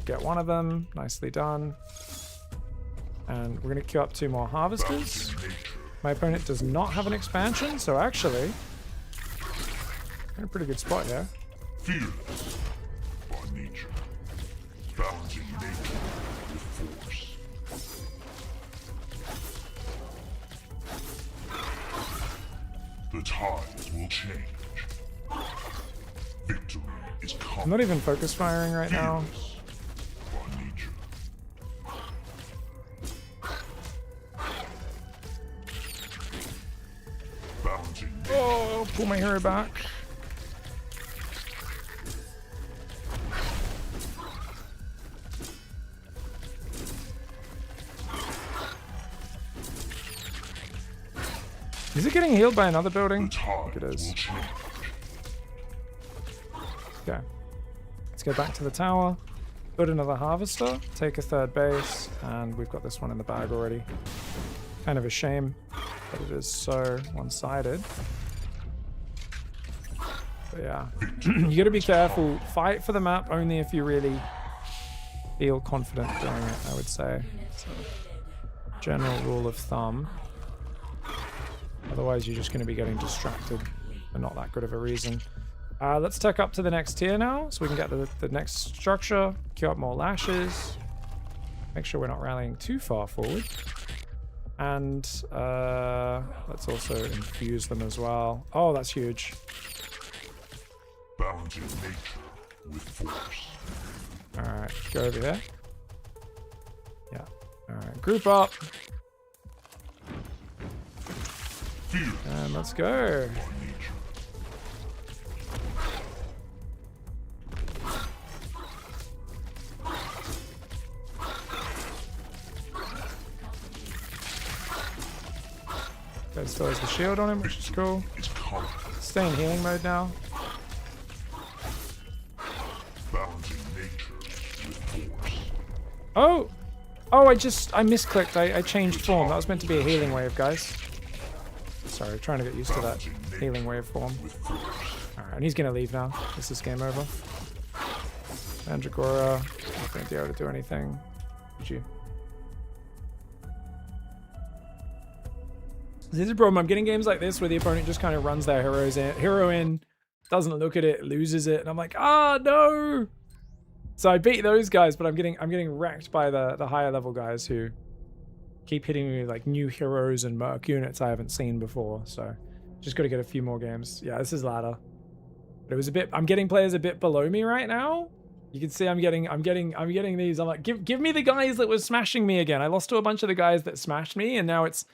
Get one of them. Nicely done. And we're going to queue up 2 more harvesters. Nature. My opponent does not have an expansion, so actually, we're in a pretty good spot here. Fearless by nature. Balancing nature with force. The tides will change. Victory is I'm coming. not even focus firing right now. Fearless by nature. Balancing nature. Oh, pull my hero back. Is it getting healed by another building? The I think it tides is. will change. Okay. Let's go back to the tower. Put another harvester. Take a 3rd base. And we've got this one in the bag already. Kind of a shame that it is so one-sided. But yeah. You gotta be careful. Fight for the map only if you really feel confident doing it, I would say. So, general rule of thumb. Otherwise, you're just going to be getting distracted for not that good of a reason. Let's tech up to the next tier now, so we can get the next structure, queue up more lashes, make sure we're not rallying too far forward. And let's also infuse them as well. Oh, that's huge. Balancing nature with force. Alright, go over here. Yeah. Alright, group up. Fearless And let's go. by nature. That still has the shield on him, which is cool. Is coming. Stay in healing mode now. Balancing nature with force. Oh! Oh, I misclicked. I changed form. That was meant to be a healing wave, guys. Sorry, trying to get used to that healing wave form. With force. Alright, and he's gonna leave now. This is game over. Mandragora, not gonna be able to do anything. Did you? This is a problem. I'm getting games like this where the opponent just kind of runs their hero in, doesn't look at it, loses it, and I'm like, ah, no! So I beat those guys, but I'm getting wrecked by the higher level guys who keep hitting me with like new heroes and merc units I haven't seen before. So just got to get a few more games. Yeah, this is ladder. But it was a bit. I'm getting players a bit below me right now. You can see I'm getting these. I'm like, give me the guys that were smashing me again. I lost to a bunch of the guys that smashed me, and now it's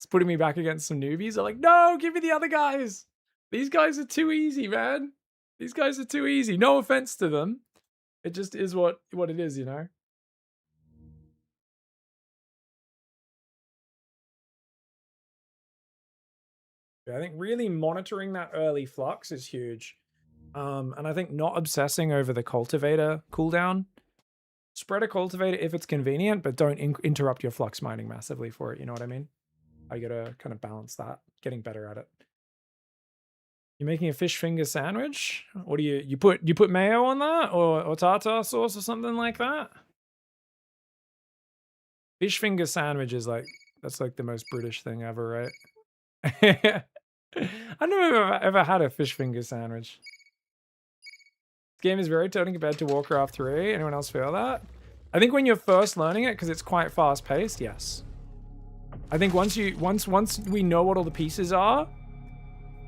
putting me back against some newbies. I'm like, no, give me the other guys. These guys are too easy, man. These guys are too easy. No offense to them. It just is what it is, you know? Yeah, I think really monitoring that early flux is huge. And I think not obsessing over the cultivator cooldown. Spread a cultivator if it's convenient, but don't interrupt your flux mining massively for it, you know what I mean? I gotta kind of balance that, getting better at it. You're making a fish finger sandwich? What do you put mayo on that or tartar sauce or something like that? Fish finger sandwich is like, that's like the most British thing ever, right? I've never ever had a fish finger sandwich. This game is very tilting compared to Warcraft 3. Anyone else feel that? I think when you're first learning it, because it's quite fast paced, yes. I think once we know what all the pieces are,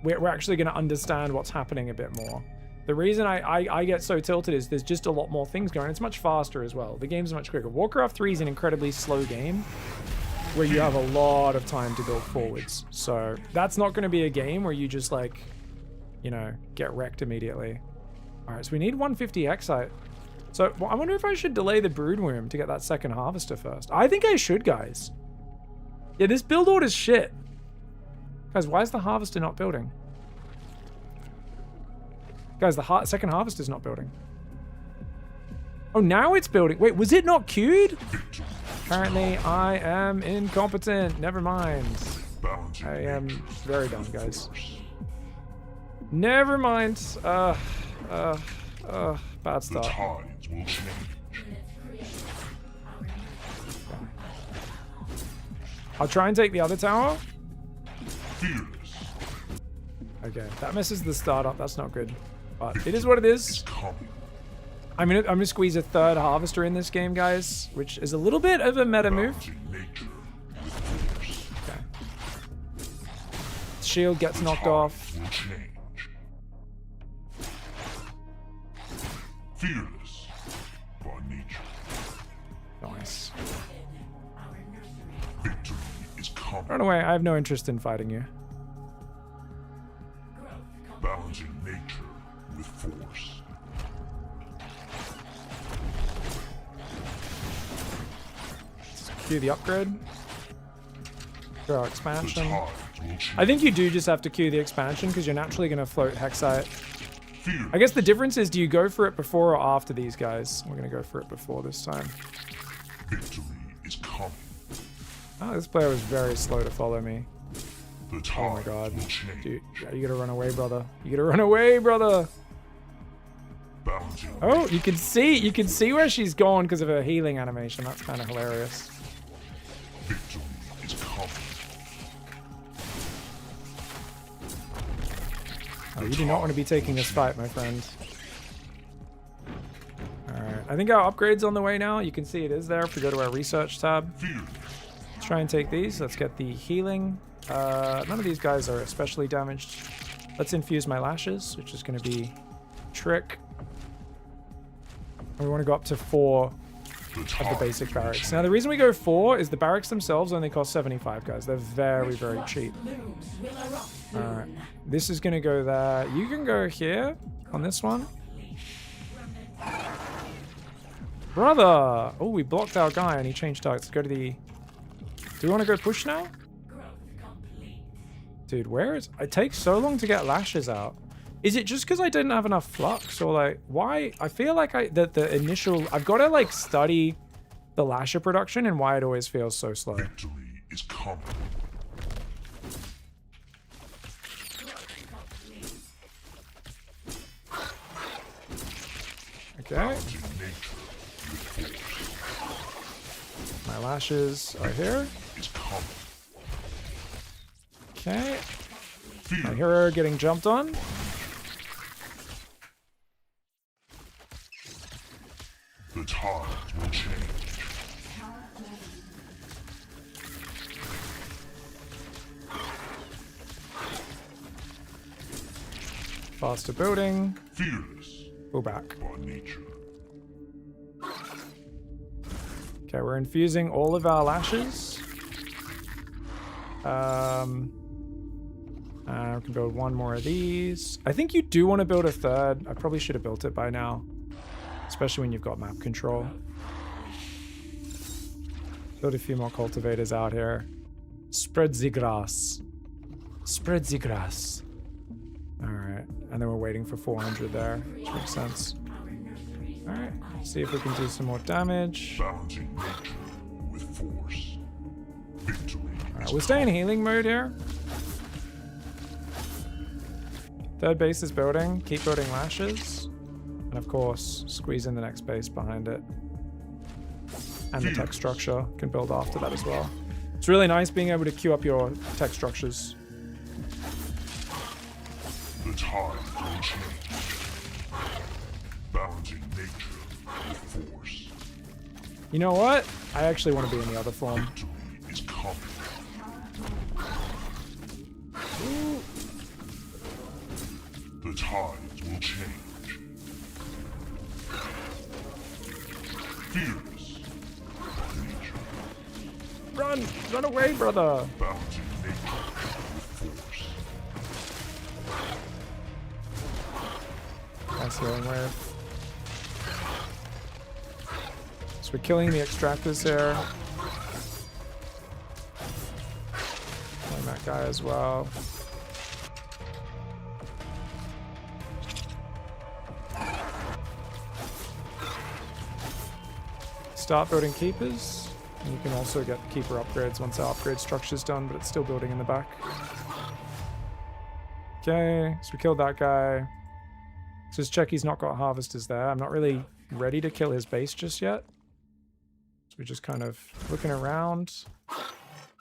we're actually going to understand what's happening a bit more. The reason I get so tilted is there's just a lot more things going. It's much faster as well. The game's much quicker. Warcraft 3 is an incredibly slow game where you have a lot of time to build forwards. So that's not going to be a game where you just like, you know, get wrecked immediately. All right, so we need 150 Excite. So well, I wonder if I should delay the broodworm to get that second harvester first. I think I should, guys. Yeah, this build order's shit. Guys, why is the harvester not building? Guys, the second harvester's not building. Oh, now it's building. Wait, was it not queued? Apparently, I am incompetent. Never mind. I am very dumb, guys. Never mind. Bad The start. tides will change. I'll try and take the other tower. Fearless. Okay, that messes the start up. That's not good. But it is what it is. Coming. I'm gonna squeeze a third harvester in this game, guys, which is a little bit of a meta move. Balancing nature with force. Okay. Shield gets knocked off. Will change. Fearless by nature. Nice. Victory is coming. Run away. I have no interest in fighting you. Balancing nature with force. Cue the upgrade. Throw our The expansion. tides will change. I think you do just have to queue the expansion because you're naturally going to float Hexite. Fearless. I guess the difference is, do you go for it before or after these guys? We're going to go for it before this time. Victory is coming. Oh, this player was very slow to follow me. The Oh tides my god. will change. Dude, yeah, you gotta run away, brother. You gotta run away, brother. Balancing Oh, you can see where she's gone because of her healing animation. That's kind of hilarious. victory is coming. Oh, you do not want to be taking this fight, my friend. Alright, I think our upgrade's on the way now. You can see it is there if we go to our research tab. Fearless. Let's try and take these. Let's get the healing. None of these guys are especially damaged. Let's infuse my lashes, which is going to be trick. And we want to go up to 4 The of the tides basic will barracks. change. Now, the reason we go 4 is the barracks themselves only cost 75, guys. They're very, very cheap. Blooms will erupt Alright. soon. This is going to go there. You can go here on this one. Brother! Oh, we blocked our guy and he changed targets. Let's go to the... Do we want to go push now? Growth complete. Dude, where is... It takes so long to get lashes out. Is it just because I didn't have enough flux? Or like, why? I feel like the initial... I've got to like study the lasher production and why it always feels so slow. Victory is coming. Okay. Balancing nature with force. My lashes are here. Is coming. Okay. My Fearless. hero getting jumped on. The tides will change. Faster building. Fearless Go back. by nature. Okay, we're infusing all of our lashes. We can build one more of these. I think you do want to build a third. I probably should have built it by now. Especially when you've got map control. Build a few more cultivators out here. Spread the grass. Spread the grass. Alright. And then we're waiting for 400 there. Which makes sense. Alright. See if we can do some more damage. Balancing nature with force. Victory is We'll stay in healing mode here. Third base is building. Keep building lashes. And of course, squeeze in the next base behind it. And the tech structure can build after that as well. It's really nice being able to queue up your tech structures. The tide will change. Balancing nature with force. You know what? I actually want to be in the other form. Victory is coming. The tides will change. Fearless by nature. Run! Run away, brother! Balancing nature with force. Nice healing wave. So we're killing the extractors here. Killing that guy as well. Start building keepers. And you can also get keeper upgrades once our upgrade structure's done, but it's still building in the back. Okay, so we killed that guy. Says check he's not got harvesters there. I'm not really ready to kill his base just yet. So we're just kind of looking around.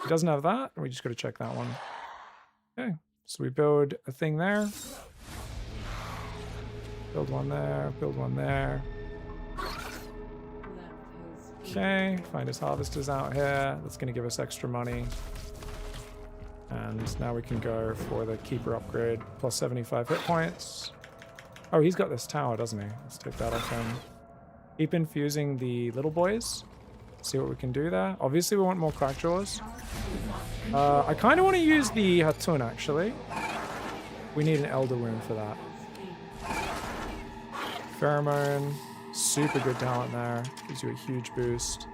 He doesn't have that. We just got to check that one. Okay, so we build a thing there. Build one there, build one there. Okay, find his harvesters out here. That's going to give us extra money. And now we can go for the keeper upgrade. Plus 75 hit points. Oh, he's got this tower, doesn't he? Let's take that off him. Keep infusing the little boys. See what we can do there. Obviously, we want more crackjaws. I kind of want to use the Hatun, actually. We need an Elder Wound for that. Pheromone. Super good talent there. Gives you a huge boost.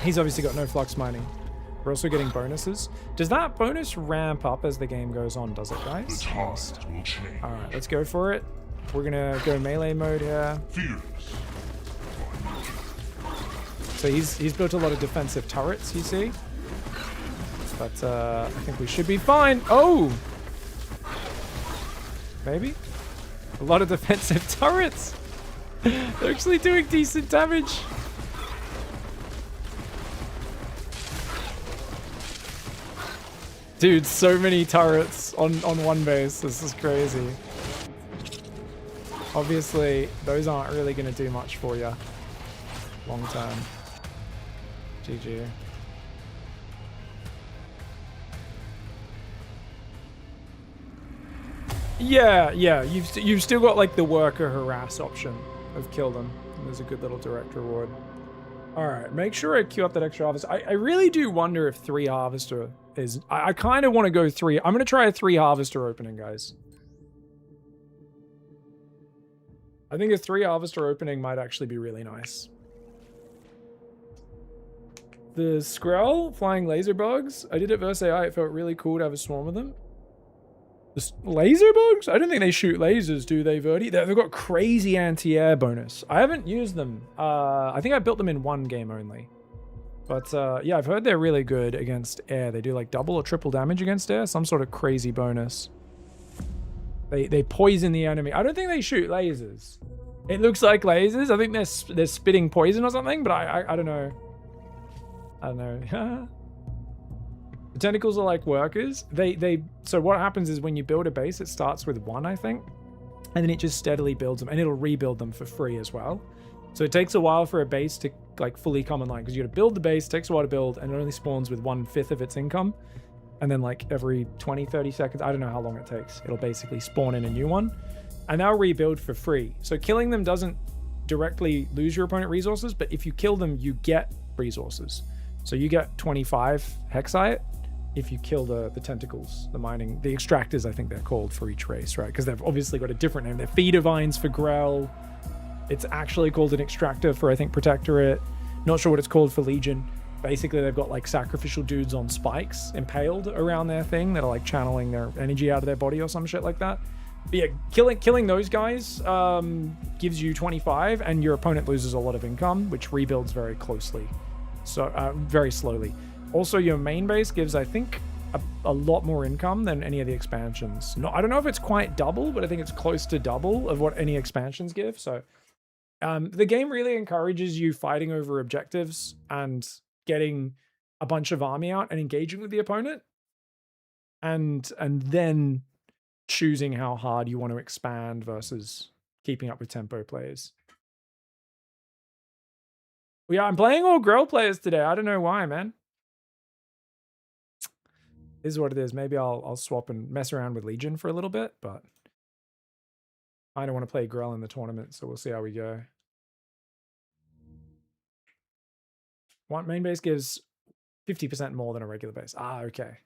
He's obviously got no flux mining. We're also getting bonuses. Does that bonus ramp up as the game goes on, does it, The guys? tides will change. Alright, let's go for it. We're gonna go melee mode here. Fearless. So he's built a lot of defensive turrets, you see. But I think we should be fine. Oh! Maybe? A lot of defensive turrets! They're actually doing decent damage. Dude, so many turrets on one base. This is crazy. Obviously, those aren't really going to do much for you long term. GG. Yeah, you've still got like the worker harass option of kill them. And there's a good little direct reward. All right, make sure I queue up that extra harvest. I really do wonder if 3 harvester is... I kind of want to go 3. I'm going to try a 3 harvester opening, guys. I think a 3 harvester opening might actually be really nice. The Skrell flying laser bugs. I did it versus AI. It felt really cool to have a swarm of them. The laser bugs? I don't think they shoot lasers, do they, Verdi? They've got crazy anti-air bonus. I haven't used them. I think I built them in 1 game only. But yeah, I've heard they're really good against air. They do like double or triple damage against air. Some sort of crazy bonus. They poison the enemy. I don't think they shoot lasers. It looks like lasers. I think they're spitting poison or something, but I don't know. I don't know. The tentacles are like workers. So what happens is when you build a base, it starts with 1, I think, and then it just steadily builds them, and it'll rebuild them for free as well. So it takes a while for a base to like fully come online because you got to build the base, takes a while to build, and it only spawns with 1/5 of its income. And then like every 20-30 seconds, I don't know how long it takes, it'll basically spawn in a new one, and they'll rebuild for free. So killing them doesn't directly lose your opponent resources, but if you kill them, you get resources. So you get 25 hexite if you kill the tentacles, the mining, the extractors, I think they're called for each race, right? Because they've obviously got a different name. They're feeder vines for Grell. It's actually called an extractor for, I think, Protectorate. Not sure what it's called for Legion. Basically, they've got like sacrificial dudes on spikes impaled around their thing that are like channeling their energy out of their body or some shit like that. But yeah, killing those guys gives you 25, and your opponent loses a lot of income, which rebuilds very closely. So very slowly. Also, your main base gives, I think, a lot more income than any of the expansions. No, I don't know if it's quite double, but I think it's close to double of what any expansions give. So the game really encourages you fighting over objectives and getting a bunch of army out and engaging with the opponent, and then choosing how hard you want to expand versus keeping up with tempo plays. Well, yeah, I'm playing all Grell players today. I don't know why, man. This is what it is. Maybe I'll swap and mess around with Legion for a little bit, but I don't want to play Grell in the tournament, so we'll see how we go. One main base gives 50% more than a regular base. Ah, okay.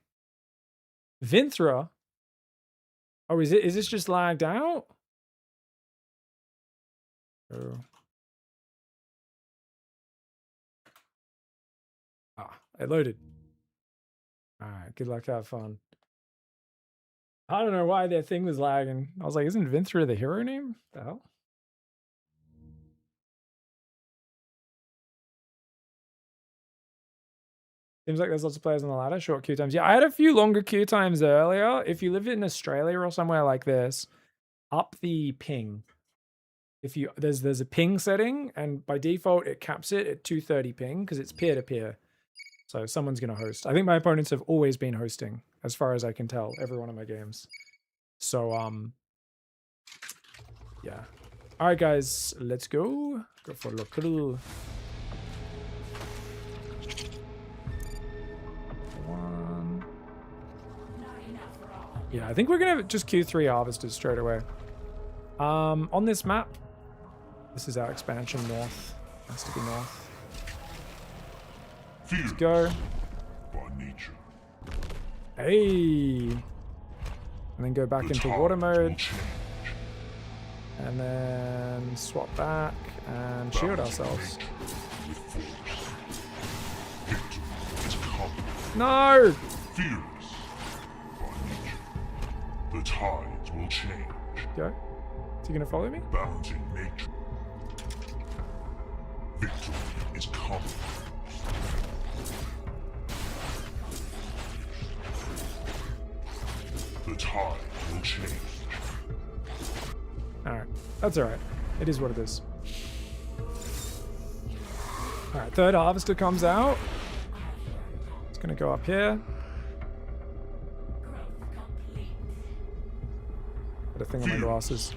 Vinthra. Oh, is this just lagged out? Oh. Ah, it loaded. Alright, good luck, have fun. I don't know why that thing was lagging. I was like, isn't Vinthra the hero name? The hell? Seems like there's lots of players on the ladder. Short queue times. Yeah, I had a few longer queue times earlier. If you live in Australia or somewhere like this, up the ping. If you there's a ping setting, and by default it caps it at 230 ping because it's peer-to-peer. So someone's gonna host. I think my opponents have always been hosting, as far as I can tell, every one of my games. So yeah. Alright guys, let's go. Go for local. One. Yeah, I think we're gonna just Q3 harvested straight away. On this map, this is our expansion north. Has to be north. Let's go. By nature, Hey! And then go back the into tides water will mode. change. And then swap back and shield ourselves. With force. Victory is coming. No! Fearless. By nature, the tides will change. Go. Is he gonna follow me? Balancing nature. Victory is coming. The tides will change. Alright. That's alright. It is what it is. Alright, third harvester comes out. It's gonna go up here. Got a thing on my glasses.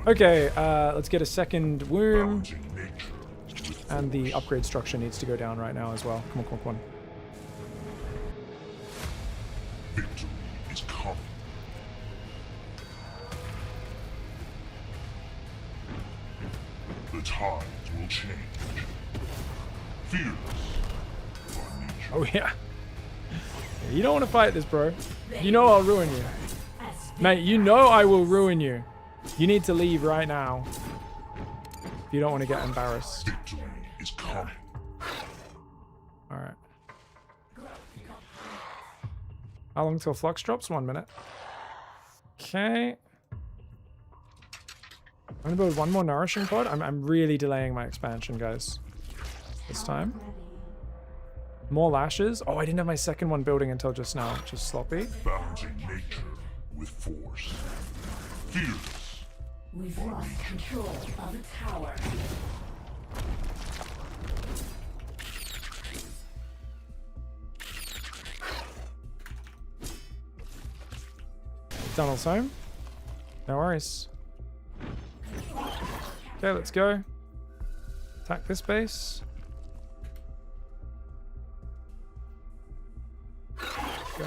Okay, let's get a second womb. Balancing nature. And the upgrade structure needs to go down right now as well. Come on, come on, come on. Victory is coming. The tides will change. Fearless. By nature. Oh yeah. You don't want to fight this, bro. You know I'll ruin you. Mate, you know I will ruin you. You need to leave right now. If you don't want to get embarrassed. Victory is coming. Alright. How long till flux drops? 1 minute. Okay. I'm gonna build one more nourishing pod. I'm really delaying my expansion, guys. This time. More lashes. Oh, I didn't have my second one building until just now, which is sloppy. Balancing nature with force. Fearless. We've lost control of the tower. Tunnel's home. No worries. Okay, let's go. Attack this base. Go.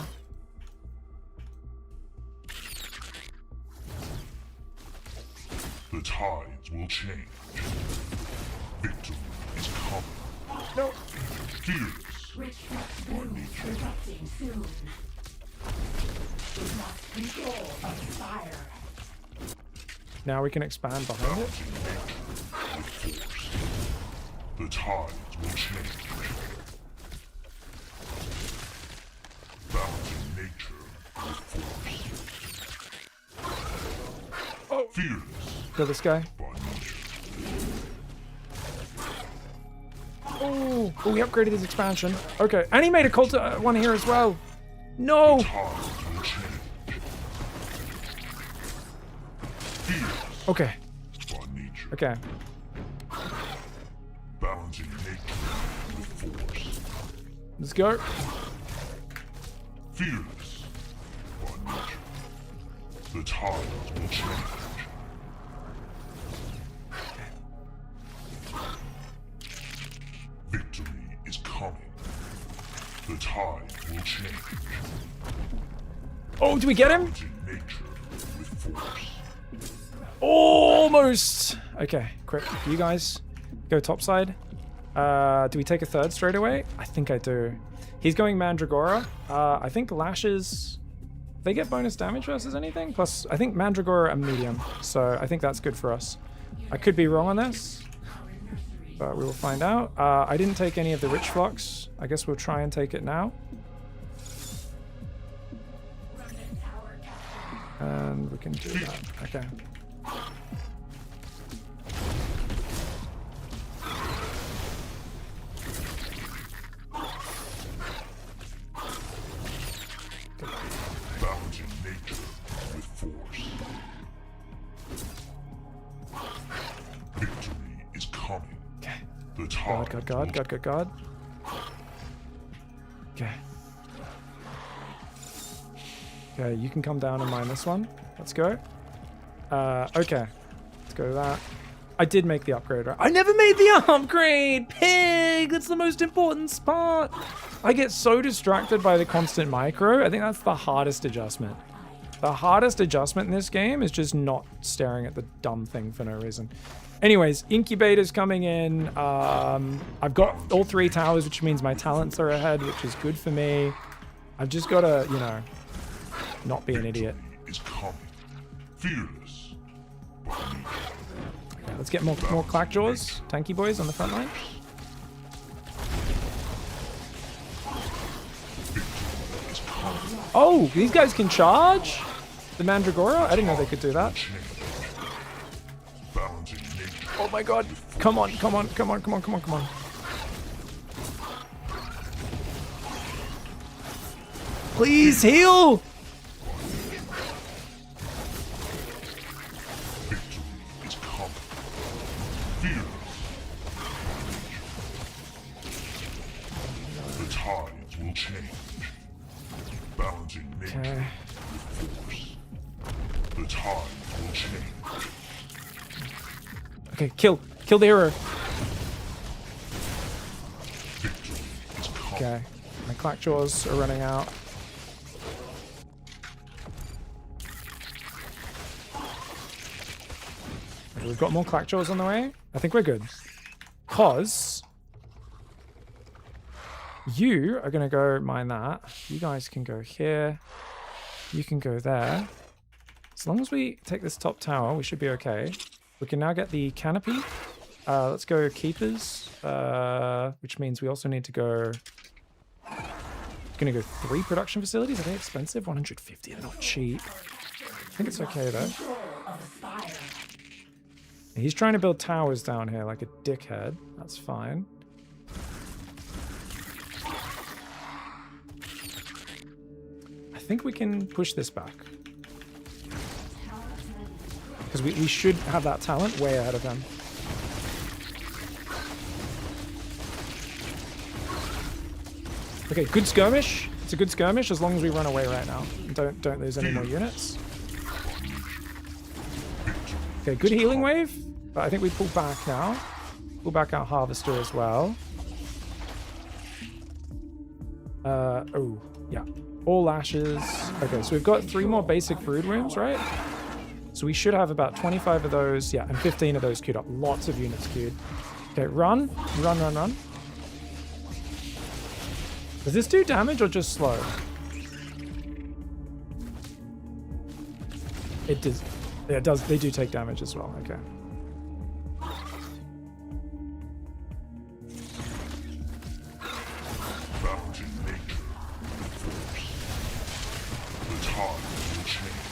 The tides will change. Victory is coming. No. Fearless. Rich flux blooms erupting soon. We've lost control of the fire. Now we can expand behind it. Balancing nature with force. The tides will change. Balancing nature with force. Oh. Fearless. Kill this guy. By nature. Oh, we upgraded his expansion. Okay, and he made a cult one here as well. No. Tides will change. Fearless. Okay. By nature. Okay. Balancing nature with force. Let's go. Fearless. By nature. The tides will change. Victory is coming. The tide will change. Oh, do we get him? Balancing nature with force. Almost. Okay, quick. You guys go topside. Do we take a third straight away? I think I do. He's going Mandragora. I think lashes. They get bonus damage versus anything. Plus, I think Mandragora and medium. So I think that's good for us. I could be wrong on this, but we will find out. I didn't take any of the rich flux. I guess we'll try and take it now. And we can do that. Okay. Balancing nature with force. Victory is coming. Okay. The tide God. Okay. Okay, you can come down and mine this one. Let's go. Okay. Let's go to that. I did make the upgrade, right? I never made the upgrade! Pig! That's the most important spot! I get so distracted by the constant micro. I think that's the hardest adjustment. The hardest adjustment in this game is just not staring at the dumb thing for no reason. Anyways, incubators coming in. I've got all 3 towers, which means my talents are ahead, which is good for me. I've just got to, you know, not be an idiot. is coming. Fearless. Okay, let's get more clackjaws, tanky boys on the front line. Oh, these guys can charge? The Mandragora? I didn't know they could do that. Oh my god. Come on. Please heal! Victory is coming. Fearless. The tides will change. Balancing nature Okay. with force. The tides will change. Okay, kill the hero. Victory is coming. Okay, my clackjaws are running out. Okay, we've got more clackjaws on the way. I think we're good. Cause you are gonna go mine that. You guys can go here. You can go there. As long as we take this top tower, we should be okay. We can now get the canopy. Let's go keepers, which means we also need to go... Gonna go 3 production facilities. Are they expensive? 150. They're not cheap. I think it's okay though. He's trying to build towers down here like a dickhead. That's fine. I think we can push this back. Because we should have that talent way ahead of them. Okay, good skirmish. It's a good skirmish as long as we run away right now. And don't lose any more units. Okay, good healing wave. But I think we pull back now. Pull back our harvester as well. Oh, yeah. All lashes. Okay, so we've got 3 more basic brood wounds, right? So we should have about 25 of those. Yeah, and 15 of those queued up. Lots of units queued. Okay, run. Does this do damage or just slow? It does. Yeah, it does. They do take damage as well. Okay. Balancing nature with force. The tide will change.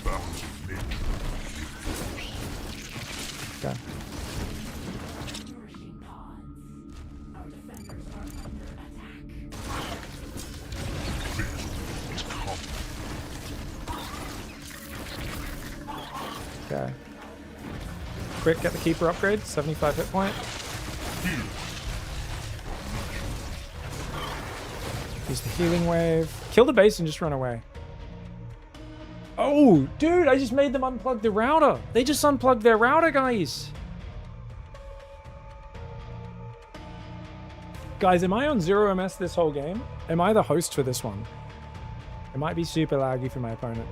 Balancing nature with force. Okay. Victory is coming. Okay. Quick, get the keeper upgrade. 75 hit point. Use the healing wave. Kill the base and just run away. Oh, dude, I just made them unplug the router. They just unplugged their router, guys. Guys, am I on 0 MS this whole game? Am I the host for this one? It might be super laggy for my opponent.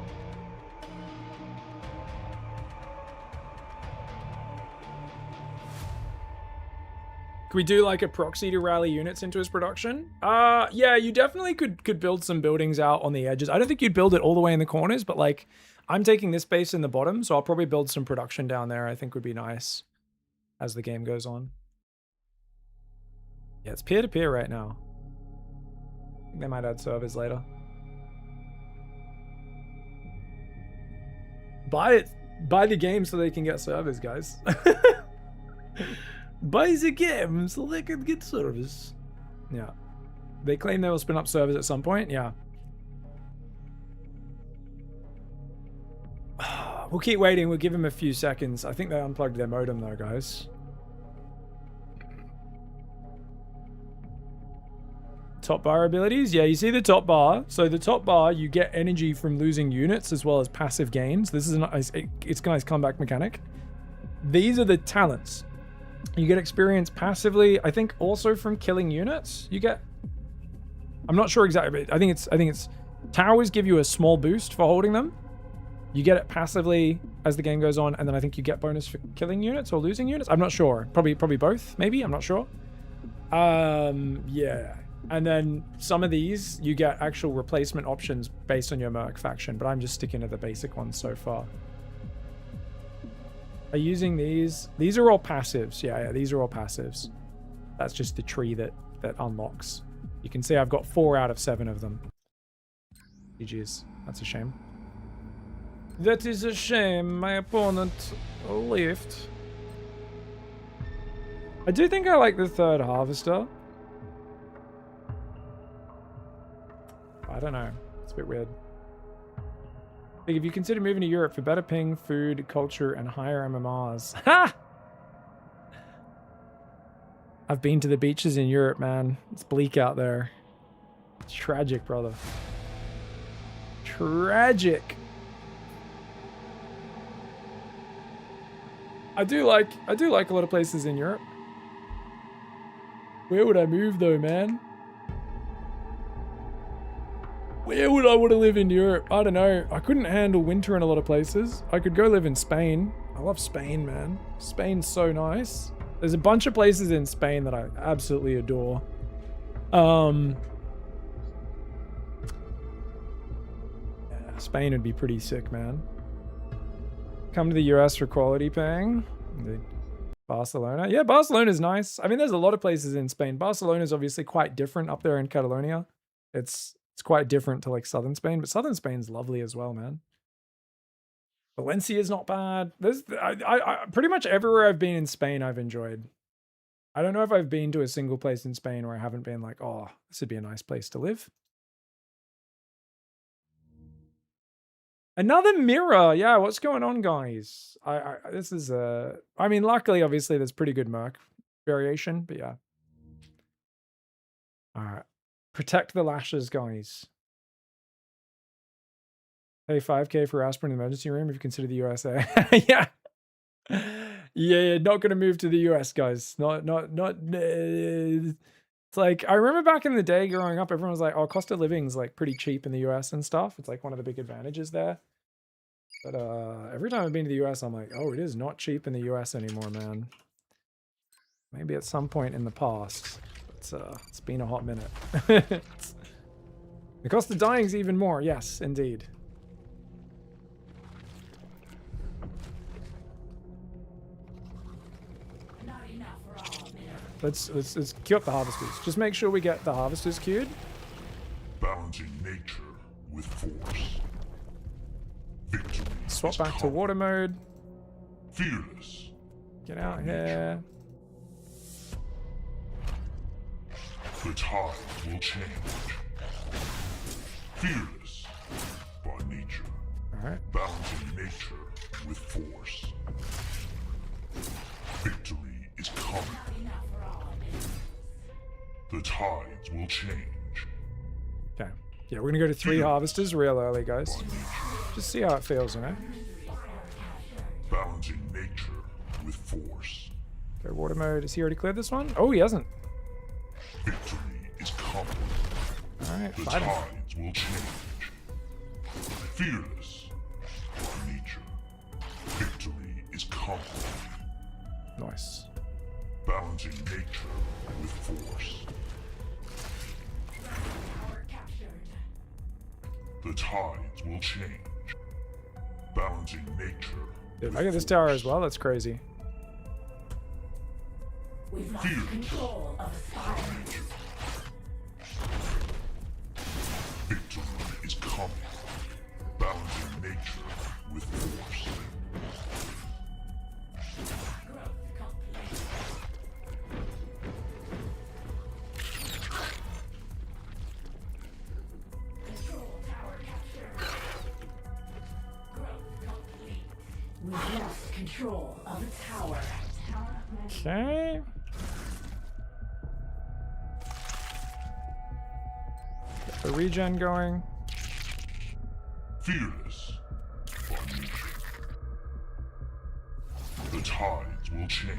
Could we do like a proxy to rally units into his production? Yeah, you definitely could build some buildings out on the edges. I don't think you'd build it all the way in the corners, but like I'm taking this base in the bottom, so I'll probably build some production down there. I think would be nice as the game goes on. Yeah, it's peer-to-peer right now. I think they might add servers later. Buy it. Buy the game so they can get servers, guys. Buy the game so they can get servers. Yeah. They claim they will spin up servers at some point. Yeah. We'll keep waiting. We'll give them a few seconds. I think they unplugged their modem though, guys. Top bar abilities. Yeah, you see the top bar. So the top bar, you get energy from losing units as well as passive gains. This is a nice, it's a nice comeback mechanic. These are the talents. You get experience passively. I think also from killing units. You get, I'm not sure exactly, but I think it's towers give you a small boost for holding them. You get it passively as the game goes on, and then I think you get bonus for killing units or losing units. I'm not sure. Probably both, maybe. I'm not sure. Yeah. And then some of these, you get actual replacement options based on your Merc faction, but I'm just sticking to the basic ones so far. Are using these? These are all passives. Yeah, these are all passives. That's just the tree that unlocks. You can see I've got 4 out of 7 of them. GG's. That's a shame. That is a shame. My opponent left. I do think I like the third harvester. I don't know. It's a bit weird. Like, if you consider moving to Europe for better ping, food, culture, and higher MMRs. Ha! I've been to the beaches in Europe, man. It's bleak out there. It's tragic, brother. Tragic. I do like a lot of places in Europe. Where would I move though, man? Where would I want to live in Europe? I don't know. I couldn't handle winter in a lot of places. I could go live in Spain. I love Spain, man. Spain's so nice. There's a bunch of places in Spain that I absolutely adore. Yeah, Spain would be pretty sick, man. Come to the US for quality paying. Barcelona. Yeah, Barcelona's nice. I mean, there's a lot of places in Spain. Barcelona's obviously quite different up there in Catalonia. It's quite different to like southern Spain, but southern Spain's lovely as well, man. Valencia's not bad. There's I pretty much everywhere I've been in Spain I've enjoyed. I don't know if I've been to a single place in Spain where I haven't been like, oh, this would be a nice place to live. Another mirror. Yeah, what's going on, guys? This is I mean, luckily, obviously, there's pretty good Merc variation, but yeah. All right. Protect the lashes, guys. Hey, 5K for aspirin in the emergency room if you consider the USA. Yeah. Yeah, not gonna move to the US, guys. Not it's like, I remember back in the day growing up, everyone was like, oh, cost of living's like pretty cheap in the US and stuff. It's like one of the big advantages there. But every time I've been to the US, I'm like, oh, it is not cheap in the US anymore, man. Maybe at some point in the past. It's been a hot minute. The cost of dying's even more. Yes, indeed. Let's queue up the harvesters. Just make sure we get the harvesters queued. Balancing nature with force. Victory. Swap back to water mode. Fearless. Get out here. The tides will change. Fearless by nature. All right. Balancing nature with force. Victory is coming. The tides will change. Okay. Yeah, we're gonna go to 3 harvesters real early, guys. Just see how it feels, you know? Balancing nature with force. Go water mode. Has he already cleared this one? Oh, he hasn't. Victory is coming. Alright, The fight him. tides will change. Fearless by nature. Victory is coming. Nice. Balancing nature with force. The tides will change. Balancing nature. Dude, look at this tower as well. That's crazy. We've lost control of a spire. Victory is coming. Balancing nature with force. Growth complete. Control tower captured. Growth complete. We've lost control of a tower. Okay. Get the regen going. Fearless by nature. The tides will change.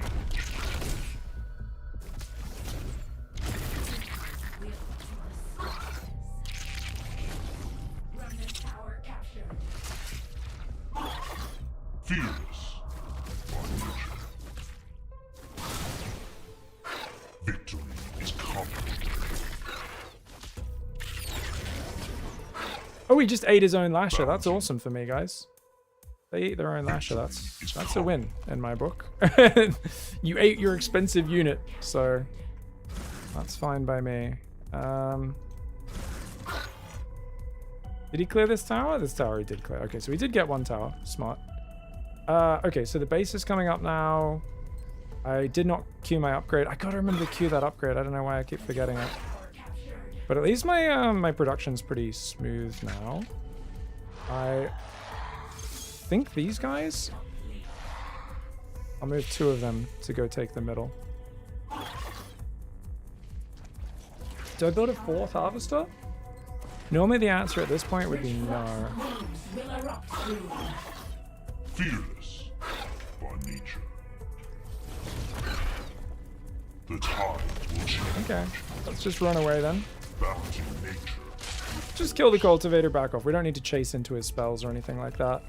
Remnant tower captured. Fearless by nature. Victory is coming. Oh, he just ate his own lasher. That's awesome for me, guys. They eat their own lasher. That's a win in my book. You ate your expensive unit, so that's fine by me. Did he clear this tower? This tower he did clear. Okay, so we did get one tower. Smart. Okay, so the base is coming up now. I did not queue my upgrade. I gotta remember to queue that upgrade. I don't know why I keep forgetting it. But at least my my production's pretty smooth now. I think these guys. I'll move 2 of them to go take the middle. Do I build a 4th harvester? Normally the answer at this point would be no. Will erupt soon. Fearless by nature. The tides will change. Okay, let's just run away then. Balancing nature. Just kill the cultivator, back off. We don't need to chase into his spells or anything like that.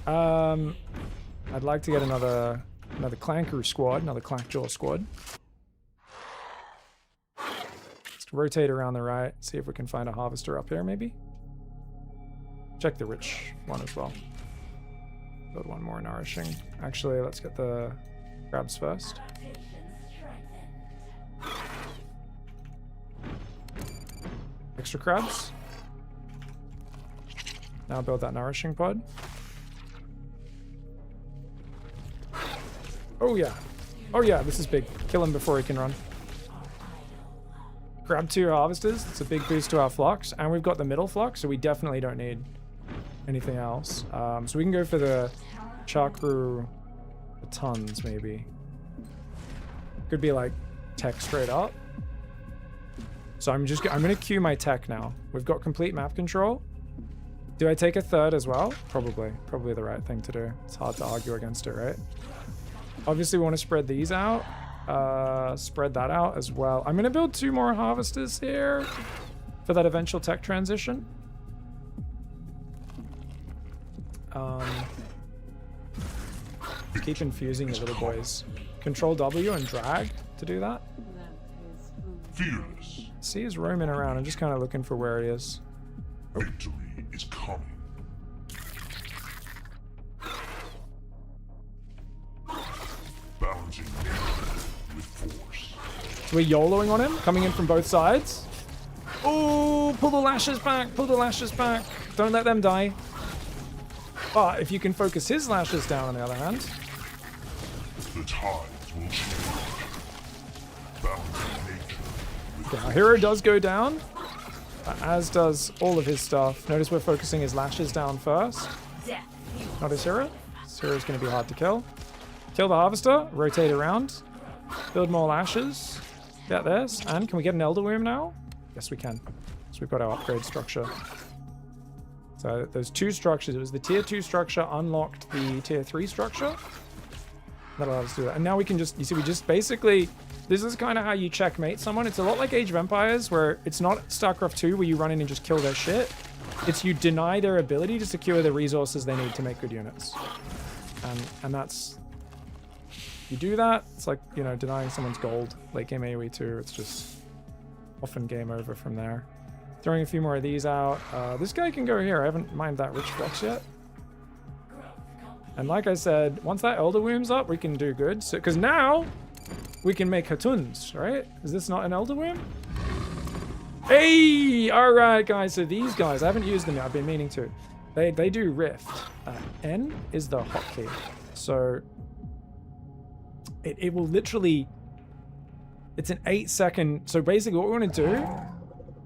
I'd like to get another clanker squad, another clankjaw squad. Let's rotate around the right, see if we can find a harvester up here maybe. Check the rich one as well. Build one more nourishing. Actually, let's get the crabs first. Extra crabs. Now build that nourishing pod. Oh yeah. Oh yeah, this is big. Kill him before he can run. Grab 2 harvesters. It's a big boost to our flux. And we've got the middle flux, so we definitely don't need anything else. So we can go for the chakru tons maybe. Could be like tech straight up. So I'm gonna queue my tech now. We've got complete map control. Do I take a 3rd as well? Probably the right thing to do. It's hard to argue against it, right? Obviously we want to spread these out. Spread that out as well. I'm gonna build 2 more harvesters here for that eventual tech transition. Keep infusing the little boys. Control W and drag to do that. Fearless. See, he's roaming around. I'm just kind of looking for where he is. Victory is coming. Balancing nature with force. So we're YOLOing on him, coming in from both sides. Oh, pull the lashes back, pull the lashes back. Don't let them die. But if you can focus his lashes down on the other hand. The tides will change. Balancing nature with Okay, our hero does go down, as does all of his stuff. Notice we're focusing his lashes down first. Not his hero. His hero's going to be hard to kill. Kill the harvester, rotate around, build more lashes. Get this. And can we get an elder womb now? Yes, we can. So we've got our upgrade structure. So those 2 structures. It was the tier 2 structure unlocked the tier 3 structure. That allows us to do that. And now we can just, you see, we just basically, this is kind of how you checkmate someone. It's a lot like Age of Empires, where it's not StarCraft 2 where you run in and just kill their shit. It's you deny their ability to secure the resources they need to make good units. And that's, you do that, it's like, you know, denying someone's gold. Late game AoE 2, it's just often game over from there. Throwing a few more of these out. This guy can go here. I haven't mined that rich flex yet. And like I said, once that Elder Womb's up, we can do good. So, because now we can make Hatuns, right? Is this not an Elder Womb? Hey! Alright, guys. So these guys, I haven't used them yet. I've been meaning to. They do Rift. N is the hotkey. So it will literally... It's an 8-second... So basically what we want to do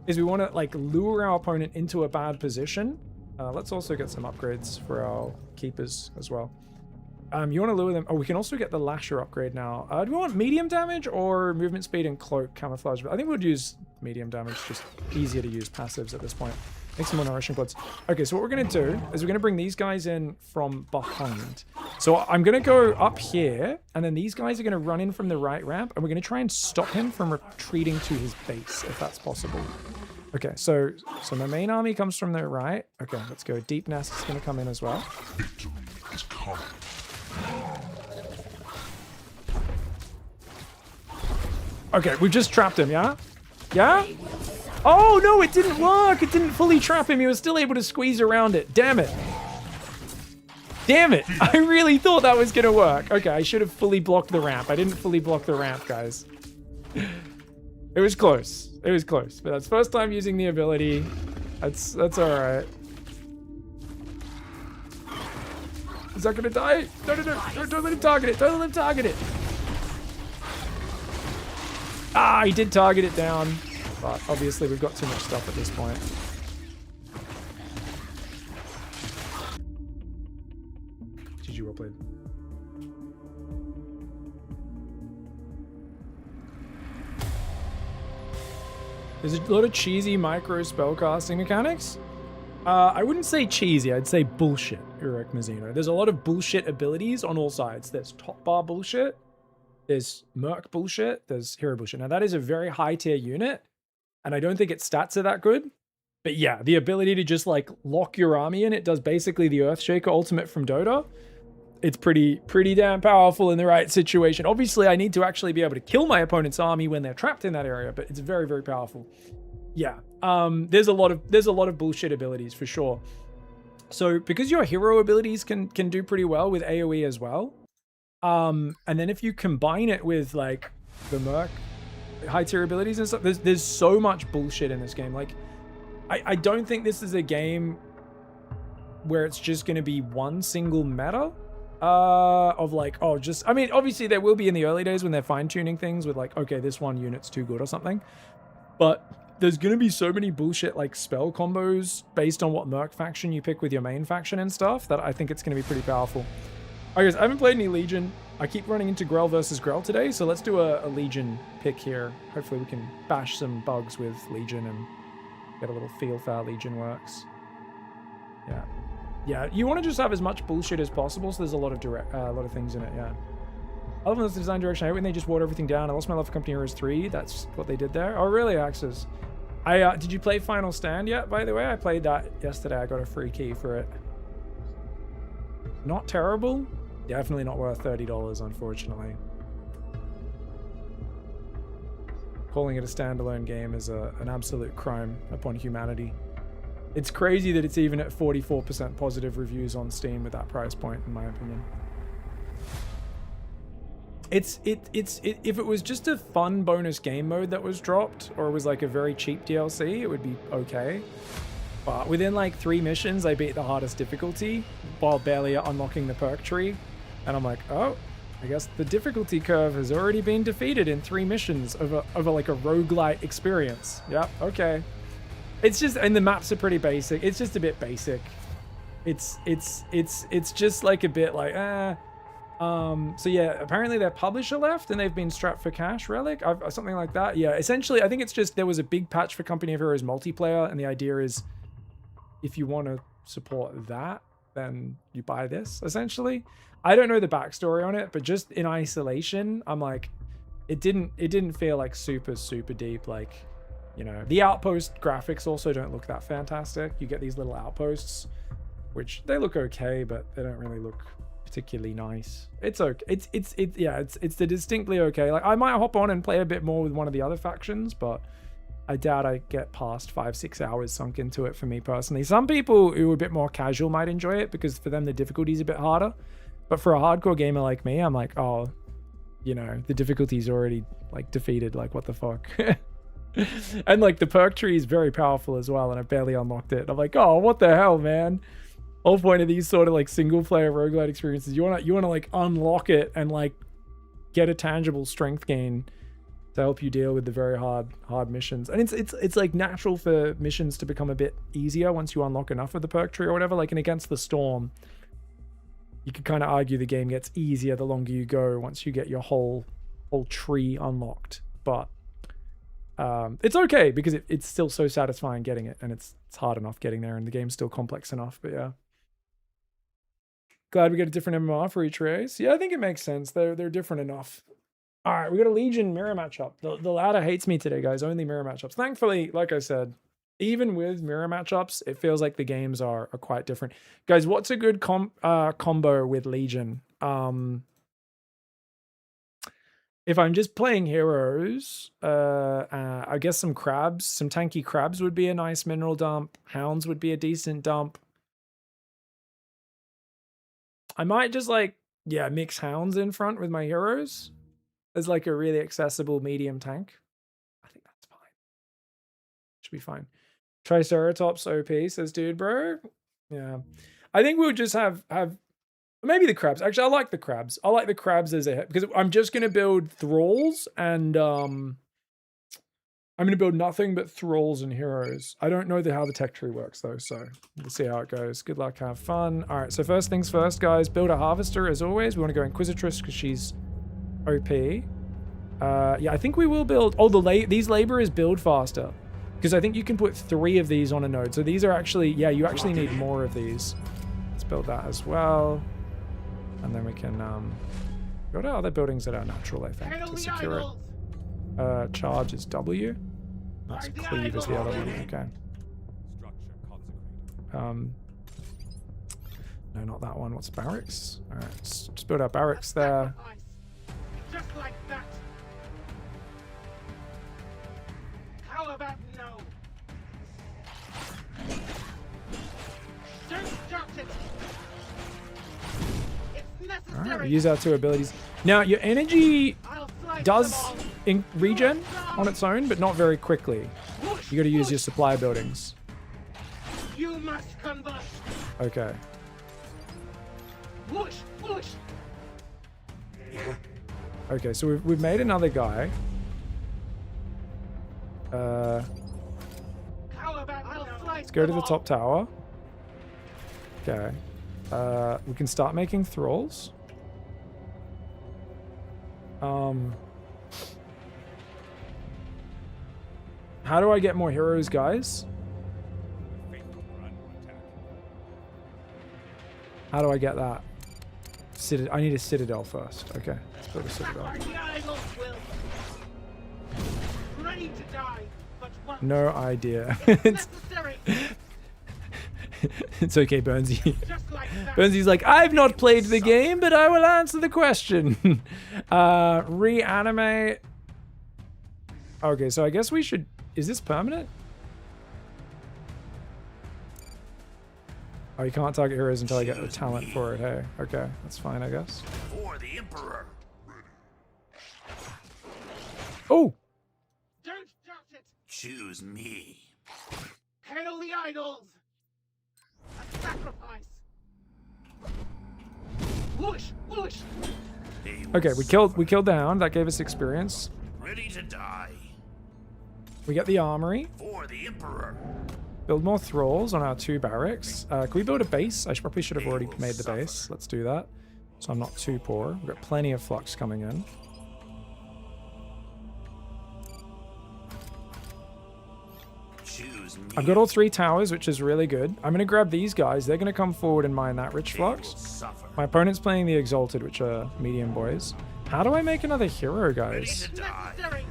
is we want to like lure our opponent into a bad position. Let's also get some upgrades for our keepers as well. You want to lure them... Oh, we can also get the Lasher upgrade now. Do we want medium damage or movement speed and cloak camouflage? I think we'll use medium damage. Just easier to use passives at this point. Make some more nourishing pods. Okay, so what we're going to do is we're going to bring these guys in from behind. So I'm going to go up here, and then these guys are going to run in from the right ramp, and we're going to try and stop him from retreating to his base, if that's possible. Okay, so my main army comes from the right. Okay, let's go. Deep Nest is going to come in as well. Victory is coming. Okay, we just trapped him, yeah? Yeah? Oh, no, it didn't work. It didn't fully trap him. He was still able to squeeze around it. Damn it. Damn it. I really thought that was going to work. Okay, I should have fully blocked the ramp. I didn't fully block the ramp, guys. It was close. It was close. But that's first time using the ability. That's all right. Is that going to die? No. Don't let him target it. Don't let him target it. Ah, he did target it down. But obviously we've got too much stuff at this point. GG, well played. There's a lot of cheesy micro spellcasting mechanics. I wouldn't say cheesy, I'd say bullshit, Urek Mazzino. There's a lot of bullshit abilities on all sides. There's top bar bullshit, there's Merc bullshit, there's hero bullshit. Now that is a very high tier unit, and I don't think its stats are that good. But yeah, the ability to just like lock your army in, it does basically the Earthshaker ultimate from Dota. It's pretty damn powerful in the right situation. Obviously, I need to actually be able to kill my opponent's army when they're trapped in that area, but it's very, very powerful. Yeah, there's a lot of bullshit abilities for sure. So because your hero abilities can do pretty well with AoE as well, and then if you combine it with like the Merc high tier abilities and stuff, there's so much bullshit in this game. Like, I don't think this is a game where it's just going to be one single meta of like, oh, just, I mean, obviously there will be in the early days when they're fine-tuning things with like, okay, this one unit's too good or something, but there's going to be so many bullshit like spell combos based on what Merc faction you pick with your main faction and stuff that I think it's going to be pretty powerful. Alright guys, I haven't played any Legion. I keep running into Grell versus Grell today, so let's do a Legion pick here. Hopefully we can bash some bugs with Legion and get a little feel for how Legion works. Yeah. Yeah, you want to just have as much bullshit as possible, so there's a lot of things in it, yeah. Other than this design direction, I hate when they just water everything down. I lost my love for Company Heroes 3. That's what they did there. Oh, really, Axis? Did you play Final Stand yet, by the way? I played that yesterday. I got a free key for it. Not terrible. Definitely not worth $30, unfortunately. Calling it a standalone game is an absolute crime upon humanity. It's crazy that it's even at 44% positive reviews on Steam with that price point, in my opinion. If it was just a fun bonus game mode that was dropped, or it was like a very cheap DLC, it would be okay. But within like 3 missions, I beat the hardest difficulty while barely unlocking the perk tree. And I'm like, oh, I guess the difficulty curve has already been defeated in 3 missions over like a roguelite experience. Yep, okay. It's just, and the maps are pretty basic. It's just a bit basic. It's just like a bit like, so yeah, apparently their publisher left and they've been strapped for cash, Relic, something like that. Yeah, essentially, I think it's just, there was a big patch for Company of Heroes multiplayer, and the idea is if you want to support that, then you buy this, essentially. I don't know the backstory on it, but just in isolation, I'm like, it didn't feel like super deep. Like, you know, the outpost graphics also don't look that fantastic. You get these little outposts, which they look okay, but they don't really look particularly nice. It's okay. It's distinctly okay. Like, I might hop on and play a bit more with one of the other factions, but I doubt I get past 5-6 hours sunk into it for me personally. Some people who are a bit more casual might enjoy it because for them the difficulty is a bit harder. But for a hardcore gamer like me, I'm like, oh, you know, the difficulty's already like defeated. Like, what the fuck? And like the perk tree is very powerful as well, and I barely unlocked it. I'm like, oh, what the hell, man? Whole point of these sort of like single player roguelite experiences, you wanna like unlock it and like get a tangible strength gain to help you deal with the very hard missions. And it's like natural for missions to become a bit easier once you unlock enough of the perk tree or whatever. Like in Against the Storm, you could kind of argue the game gets easier the longer you go once you get your whole tree unlocked. But it's okay because it's still so satisfying getting it, and it's hard enough getting there, and the game's still complex enough. But yeah, glad we get a different MMR for each race. Yeah, I think it makes sense. They're different enough. All right, we got a Legion mirror matchup. The ladder hates me today, guys. Only mirror matchups. Thankfully, like I said, even with mirror matchups, it feels like the games are quite different. Guys, what's a good combo with Legion? If I'm just playing heroes, I guess some crabs, some tanky crabs would be a nice mineral dump. Hounds would be a decent dump. I might just like, yeah, mix hounds in front with my heroes as like a really accessible medium tank. I think that's fine. Should be fine. Triceratops OP, says dude, bro. Yeah. I think we'll just have maybe the crabs. Actually, I like the crabs. I like the crabs as a, because I'm just going to build thralls and I'm going to build nothing but thralls and heroes. I don't know how the tech tree works though, so we'll see how it goes. Good luck, have fun. All right, so first things first, guys, build a harvester as always. We want to go Inquisitress because she's OP. Yeah, I think we will build, these laborers build faster because I think you can put 3 of these on a node. So these are actually, yeah, you actually need more of these. Let's build that as well. And then we can go to other buildings that are natural, I think, to secure it. Charge is W. That's cleave is the other one. Okay. No, not that one. What's barracks? All right, let's just build our barracks there. Just like that. How about no? Don't start it. All right, we use our 2 abilities. Now, your energy does regen on its own, but not very quickly. You got to use your supply buildings. You must combust. Okay. Whoosh, whoosh. Okay, so we've made another guy. Let's go to the top tower. Okay. We can start making thralls. How do I get more heroes, guys? How do I get that? I need a citadel first. Okay, let's build a citadel. Ready to die, but No idea. necessary. It's okay, Burnsy. Just like that. Burnsy's like, I've not played the game, but I will answer the question. Reanimate. Okay, so I guess we should... Is this permanent? Oh, you can't target heroes until I get the talent for it. Hey, okay, that's fine, I guess. For the Emperor. Oh! Don't doubt it. Choose me. Hail the idols. A sacrifice. Whoosh, whoosh. They Okay, will we killed the hound. That gave us experience. ready to die. We get the armory. For the Emperor. Build more thralls on our 2 barracks. Can we build a base? I probably should have already made the base. Let's do that. So I'm not too poor. We've got plenty of flux coming in. Choose me. I've got all 3 towers, which is really good. I'm going to grab these guys. They're going to come forward and mine that rich They will flux. suffer. My opponent's playing the Exalted, which are medium boys. How do I make another hero, Ready guys? to die. Necessary.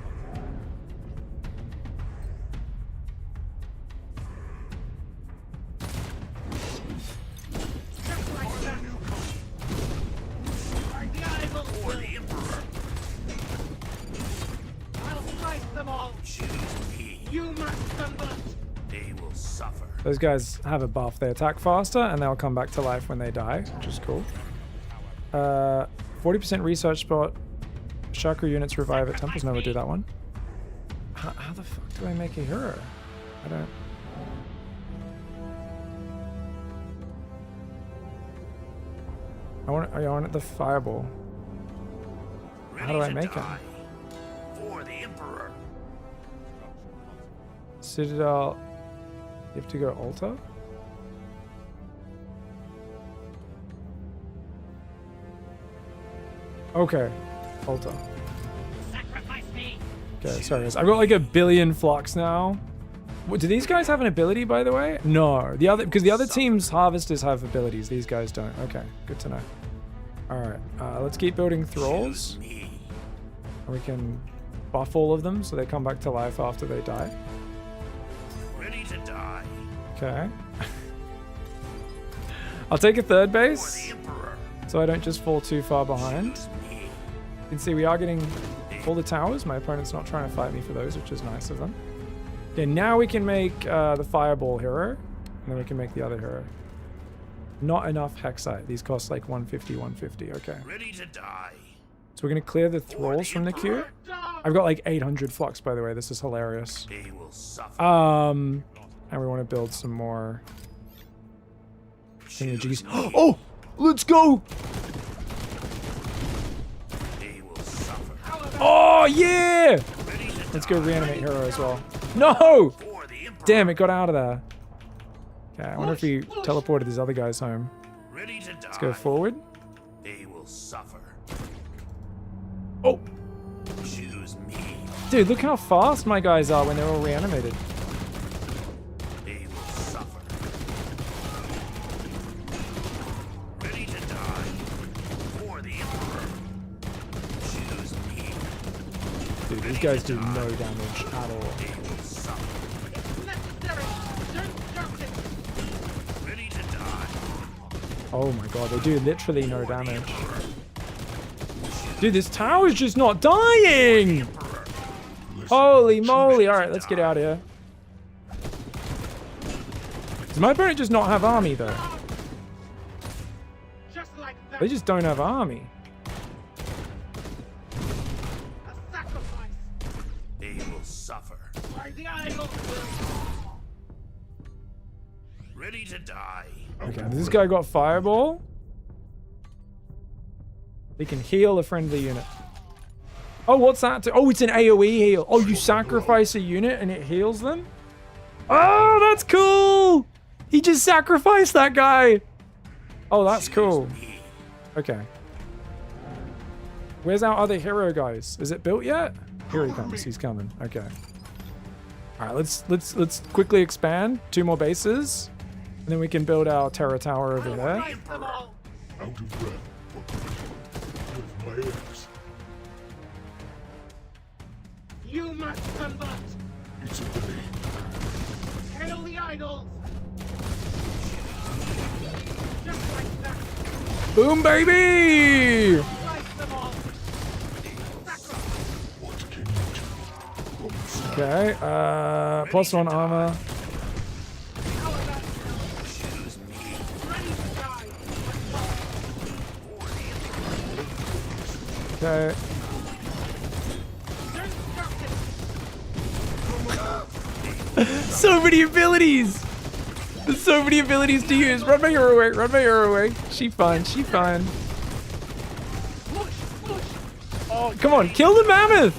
Just like that. The idols For will. the Emperor. I'll slice them all. Choose me. You Those guys have a buff. They attack faster and they'll come back to life when they die, which is cool. 40% research spot. Chakra units revive at temples. No, we'll do that one. How the fuck do I make a hero? I don't... I want the fireball. How do I make him? For the Emperor. Citadel. You have to go altar? Okay. Altar. Sacrifice me. Okay, sorry guys. I've got like 1 billion flux now. What, do these guys have an ability, by the way? No. Because the other team's harvesters have abilities. These guys don't. Okay, good to know. Alright, let's keep building thralls. And we can buff all of them so they come back to life after they die. Ready to die. Okay. I'll take a third base so I don't just fall too far behind. You can see we are getting all the towers. My opponent's not trying to fight me for those, which is nice of them. Okay, now we can make the fireball hero, and then we can make the other hero. Not enough hexite. These cost like 150, 150. Okay. Ready to die. So we're going to clear the thralls from the queue. I've got like 800 flux, by the way. This is hilarious. They will suffer. And we want to build some more thingamajiggies. Oh! Let's go! They will suffer. Oh, yeah! Let's go reanimate hero as well. No! For the Emperor. Damn, it got out of there. Okay, I wonder if he teleported these other guys home. Ready to die. Let's go forward. They will suffer. Oh! Choose me. Dude, look how fast my guys are when they're all reanimated. They will suffer. Ready to die. For the Emperor. Choose me. Dude, these guys do no damage at all. They will suffer. It's necessary. Destruction. Ready to die. Oh my god, they do literally no damage. Dude, this tower's just not dying! Holy moly! Alright, let's get out of here. Does my opponent just not have army, though? Just like that. They just don't have army. A sacrifice. They will suffer. By the idols. Ready to die. Okay, this guy got fireball. He can heal a friendly unit. Oh, what's that? Oh, it's an AoE heal. Oh, you sacrifice a unit and it heals them? Oh, that's cool! He just sacrificed that guy! Oh, that's cool. Okay. Where's our other hero, guys? Is it built yet? Here he comes. He's coming. Okay. All right, let's quickly expand. 2 more bases. And then we can build our Terra Tower over there. Rise them all. Out of breath. With my axe. You must combat. It's a blade. Hail the idols. Just like that. Boom, baby! Rise them all. Sacrifice. What can you do? Okay, +1 armor. How about ready to die. Okay. So many abilities! There's so many abilities to use. Run my hero away, run my hero away. She fine, she fine. Oh, come on, kill the mammoth!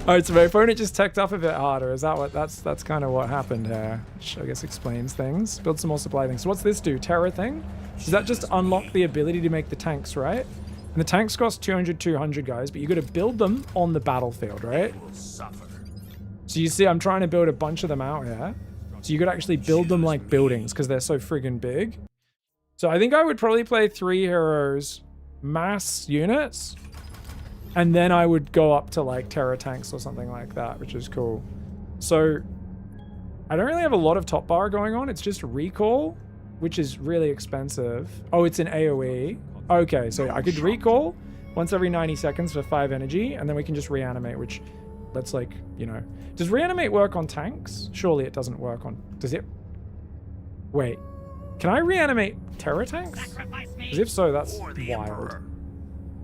Alright, so my opponent just teched up a bit harder. Is that what that's kind of what happened here? Which I guess explains things. Build some more supply things. So what's this do? Terra thing? Does that just unlock the ability to make the tanks, right? And the tanks cost 200, guys, but you got to build them on the battlefield, right? So you see, I'm trying to build a bunch of them out here. So you could actually build them like buildings because they're so friggin' big. So I think I would probably play 3 heroes, mass units, and then I would go up to like Terra tanks or something like that, which is cool. So I don't really have a lot of top bar going on. It's just recall, which is really expensive. Oh, it's an AoE. Okay, so I could recall once every 90 seconds for 5 energy, and then we can just reanimate, which let's like, you know, does reanimate work on tanks? Surely it doesn't work on, does it? Wait, can I reanimate terror tanks? Sacrifice me. 'Cause if so, that's For the wild. Emperor.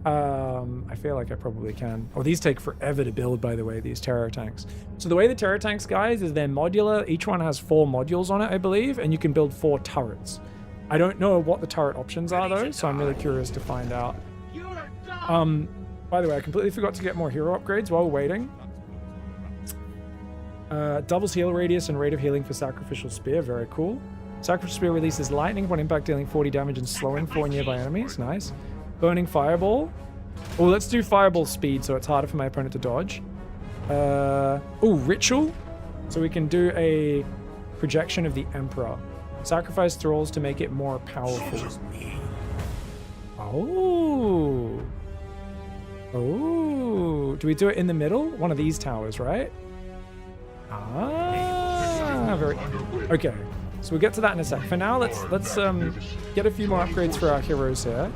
I feel like I probably can. Oh, these take forever to build, by the way, these terror tanks. So the way the terror tanks, guys, is they're modular. Each one has 4 modules on it, I believe, and you can build 4 turrets. I don't know what the turret options are, though, so I'm really curious to find out. You're done. By the way, I completely forgot to get more hero upgrades while we're waiting. Doubles heal radius and rate of healing for Sacrificial Spear. Very cool. Sacrificial Spear releases lightning upon impact, dealing 40 damage and slowing 4 nearby enemies. Nice. Burning Fireball. Oh, let's do Fireball speed so it's harder for my opponent to dodge. Oh, Ritual. So we can do a projection of the Emperor. Sacrifice thralls to make it more powerful. Choose me. Oh. Oh. Do we do it in the middle? One of these towers, right? Ah, very. Okay. So we'll get to that in a sec. For now, let's get a few more upgrades for our heroes here.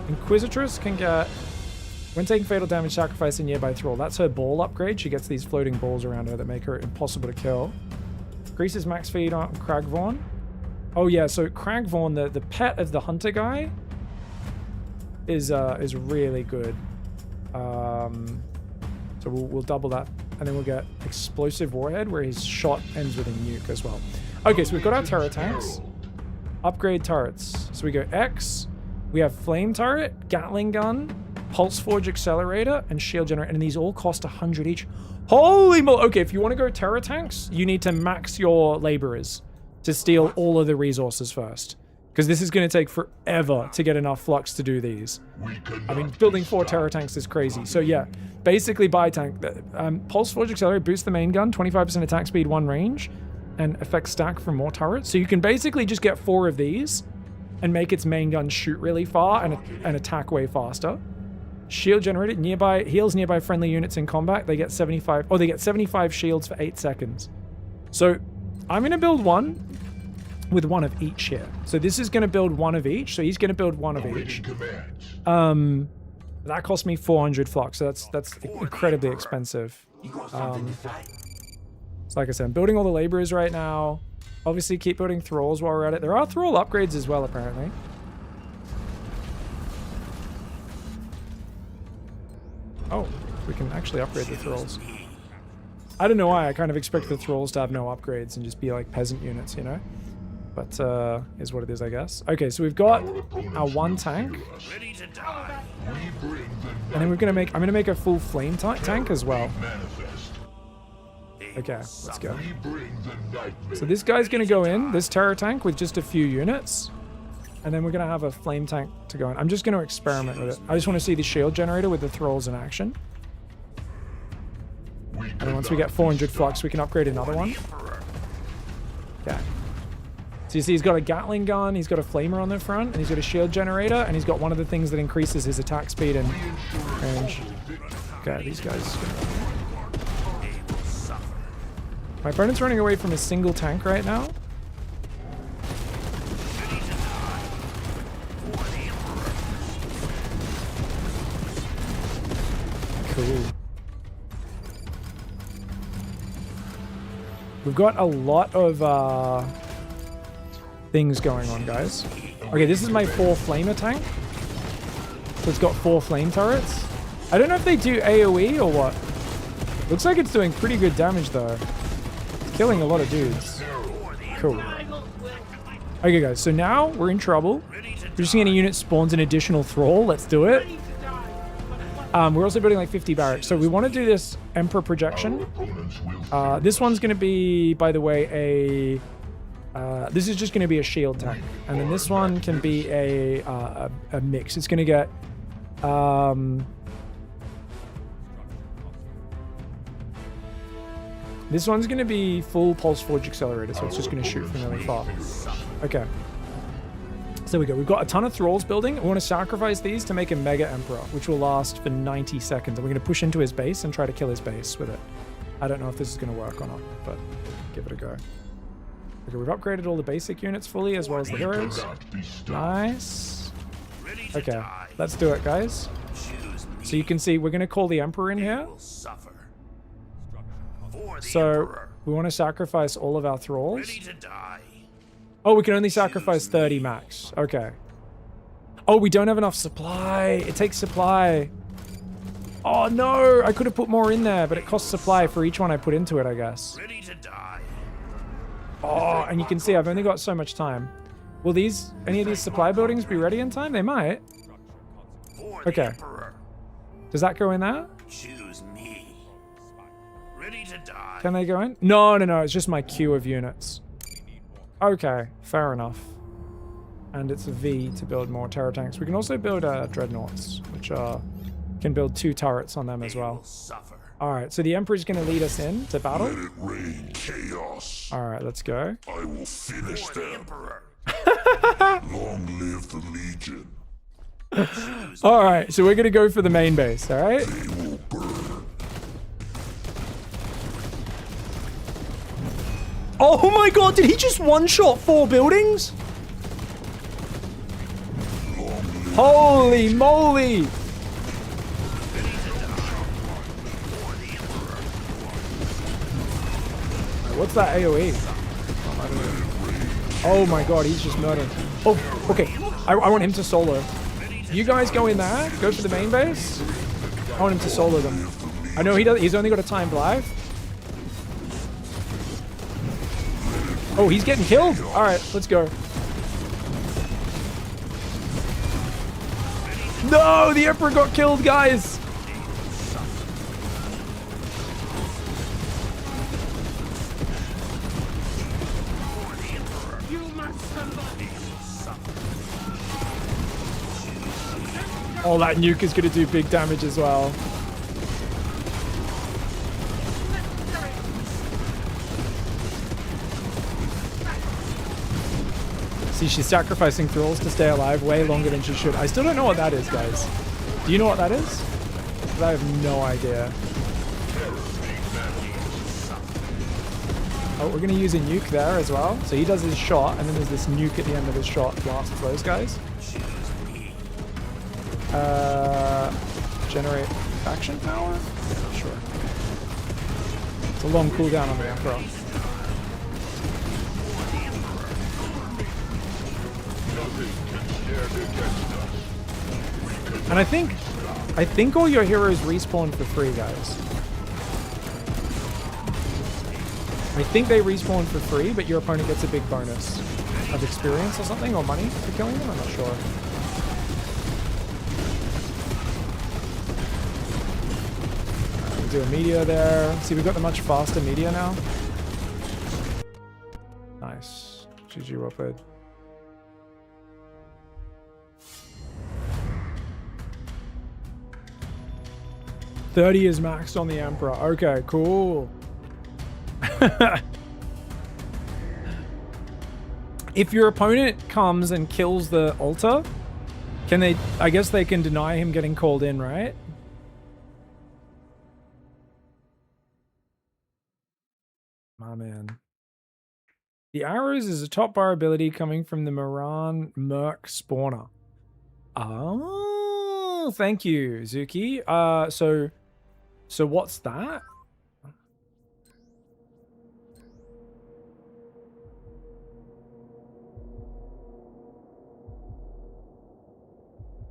Inquisitress can get, when taking fatal damage, sacrifice a nearby thrall. That's her ball upgrade. She gets these floating balls around her that make her impossible to kill. Increases max feed on Cragvorn. Oh yeah, so Cragvorn, the pet of the hunter guy, is really good. So we'll double that, and then we'll get Explosive Warhead, where his shot ends with a nuke as well. Okay, so we've got our terror tanks. Upgrade turrets. So we go X. We have Flame Turret, Gatling Gun, Pulse Forge Accelerator, and Shield Generator, and these all cost 100 each. Holy mo! Okay, if you want to go terror tanks, you need to max your laborers to steal all of the resources first, because this is going to take forever to get enough flux to do these. I mean, building 4 terror tanks is crazy. So yeah, basically buy tank. Pulse Forge Accelerator boosts the main gun, 25% attack speed, 1 range, and effect stack for more turrets. So you can basically just get 4 of these and make its main gun shoot really far and attack way faster. Shield generated nearby, heals nearby friendly units in combat. They get 75. Oh, they get 75 shields for 8 seconds. So I'm going to build one with 1 of each here. So this is going to build 1 of each. So he's going to build 1 of each. That cost me 400 flux. So that's incredibly expensive. So like I said, I'm building all the laborers right now. Obviously, keep building thralls while we're at it. There are thrall upgrades as well, apparently. Oh, we can actually upgrade the thralls. I don't know why. I kind of expect the thralls to have no upgrades and just be like peasant units, you know? But is what it is, I guess. Okay, so we've got our 1 tank. Ready to die. And then I'm gonna make a full flame tank as well. Okay, let's go. So this guy's gonna go in, this terror tank, with just a few units. And then we're gonna have a flame tank to go in. I'm just gonna experiment with it. I just want to see the shield generator with the thralls in action. And then once we get 400 flux, we can upgrade another one. Okay. So you see he's got a Gatling gun, he's got a flamer on the front, and he's got a shield generator, and he's got one of the things that increases his attack speed and range. Okay, these guys. My opponent's running away from a single tank right now. Cool. We've got a lot of things going on, guys. Okay, this is my 4 flamer tank. So it's got 4 flame turrets. I don't know if they do AoE or what. Looks like it's doing pretty good damage though. It's killing a lot of dudes. Cool. Okay guys, so now we're in trouble. We're just getting a unit spawns an additional thrall. Let's do it. We're also building like 50 barracks. So we want to do this Emperor projection. This one's going to be, by the way, this is just going to be a shield tank. And then this one can be a mix. It's going to get... this one's going to be full Pulse Forge Accelerator, so it's just going to shoot from really far. Okay. So there we go. We've got a ton of thralls building. We want to sacrifice these to make a Mega Emperor, which will last for 90 seconds. And we're going to push into his base and try to kill his base with it. I don't know if this is going to work or not, but give it a go. Okay, we've upgraded all the basic units fully, as well as the heroes. Nice. Okay, let's do it, guys. So you can see we're going to call the Emperor in here. For the So Emperor. we want to sacrifice all of our thralls. Ready to die. Oh, we can only sacrifice 30 max. Okay. Oh, we don't have enough supply. It takes supply. Oh no, I could have put more in there, but it costs supply for each one I put into it, I guess. Ready to die. Oh, and you can see I've only got so much time. Will any of these supply buildings be ready in time? They might. For the Okay. Emperor. Does that go in there? Choose me. Ready to die. Can they go in? No, it's just my queue of units. Okay, fair enough. And it's a V to build more terror tanks. We can also build dreadnoughts, which can build 2 turrets on them as They well. will suffer. All right, so the Emperor's going to lead us in to battle. Let it rain chaos. All right, let's go. I will finish For the them. Emperor. Long live the Legion. All right, so we're going to go for the main base, all right? They will burn. Oh my god, did he just one-shot 4 buildings? Holy moly! What's that AoE? Oh my god, he's just murdering. Oh, okay. I want him to solo. You guys go in there. Go for the main base. I want him to solo them. I know he's only got a timed life. Oh, he's getting killed. All right, let's go. No, the Emperor got killed, guys. You must survive. Oh, that nuke is going to do big damage as well. See, she's sacrificing thralls to stay alive way longer than she should. I still don't know what that is, guys. Do you know what that is? 'Cause I have no idea. Oh, we're going to use a nuke there as well. So he does his shot, and then there's this nuke at the end of his shot. Blasts those guys. Generate faction power? Sure. It's a long cooldown on the Emperor. And I think all your heroes respawn for free, guys. I think they respawn for free, but your opponent gets a big bonus of experience or something, or money for killing them. I'm not sure. We'll do a meteor there. See, we've got the much faster meteor now. Nice. GG, well played. $30 is maxed on the Emperor. Okay, cool. If your opponent comes and kills the altar, can they... I guess they can deny him getting called in, right? My man. The arrows is a top bar ability coming from the Moran Merc spawner. Oh, thank you, Zuki. So what's that?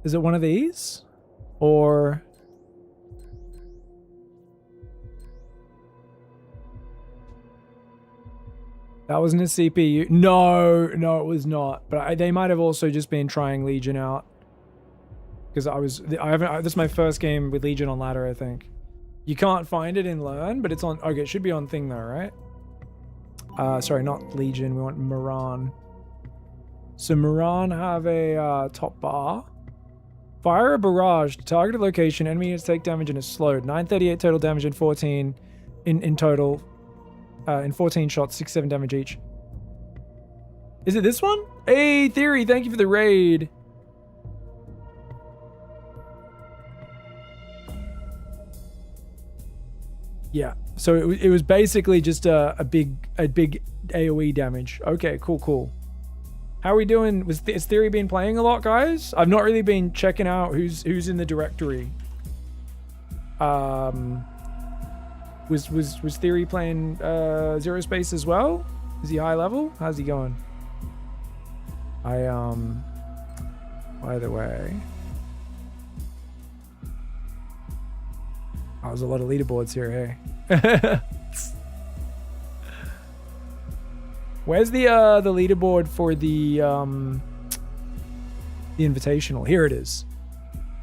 Is it one of these? Or... That wasn't a CPU. No, it was not. But they might have also just been trying Legion out. Because this is my first game with Legion on ladder, I think. You can't find it in Learn, but it's on... Okay, it should be on thing though, right? Sorry, not Legion. We want Moran. So Moran have a top bar. Fire a barrage to targeted location. Enemy units take damage and is slowed. 938 total damage and 14 in total. In 14 shots, 6-7 damage each. Is it this one? Hey, Theory, thank you for the raid. Yeah, so it was basically just a big AoE damage. Okay, cool. How are we doing? Has Theory been playing a lot, guys? I've not really been checking out who's in the directory. Was Theory playing Zerospace as well? Is he high level? How's he going? By the way, there's a lot of leaderboards here, hey. Where's the leaderboard for the invitational? Here it is.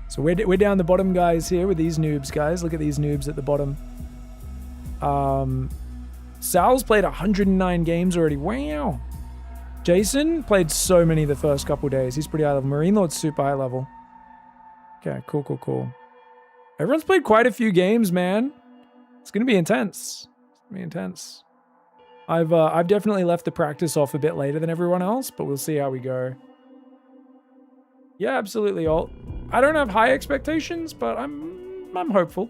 So we're down the bottom, guys, here with these noobs, guys. Look at these noobs at the bottom. Sal's played 109 games already. Wow. Jason played so many the first couple days. He's pretty high level. Marine Lord's super high level. Okay, cool. Everyone's played quite a few games, man. It's gonna be intense. It's gonna be intense. I've definitely left the practice off a bit later than everyone else, but we'll see how we go. Yeah, absolutely. I don't have high expectations, but I'm hopeful.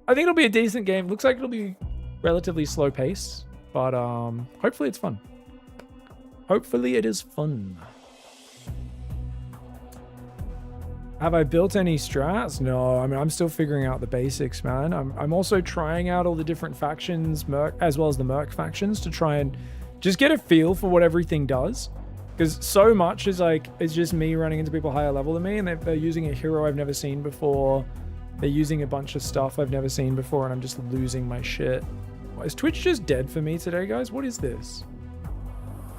I think it'll be a decent game. Looks like it'll be relatively slow pace, but hopefully it's fun. Hopefully it is fun. Have I built any strats? No, I mean, I'm still figuring out the basics, man. I'm also trying out all the different factions, as well as the Merc factions, to try and just get a feel for what everything does. Because so much is like, it's just me running into people higher level than me, and they're using a hero I've never seen before. They're using a bunch of stuff I've never seen before, and I'm just losing my shit. Is Twitch just dead for me today, guys? What is this?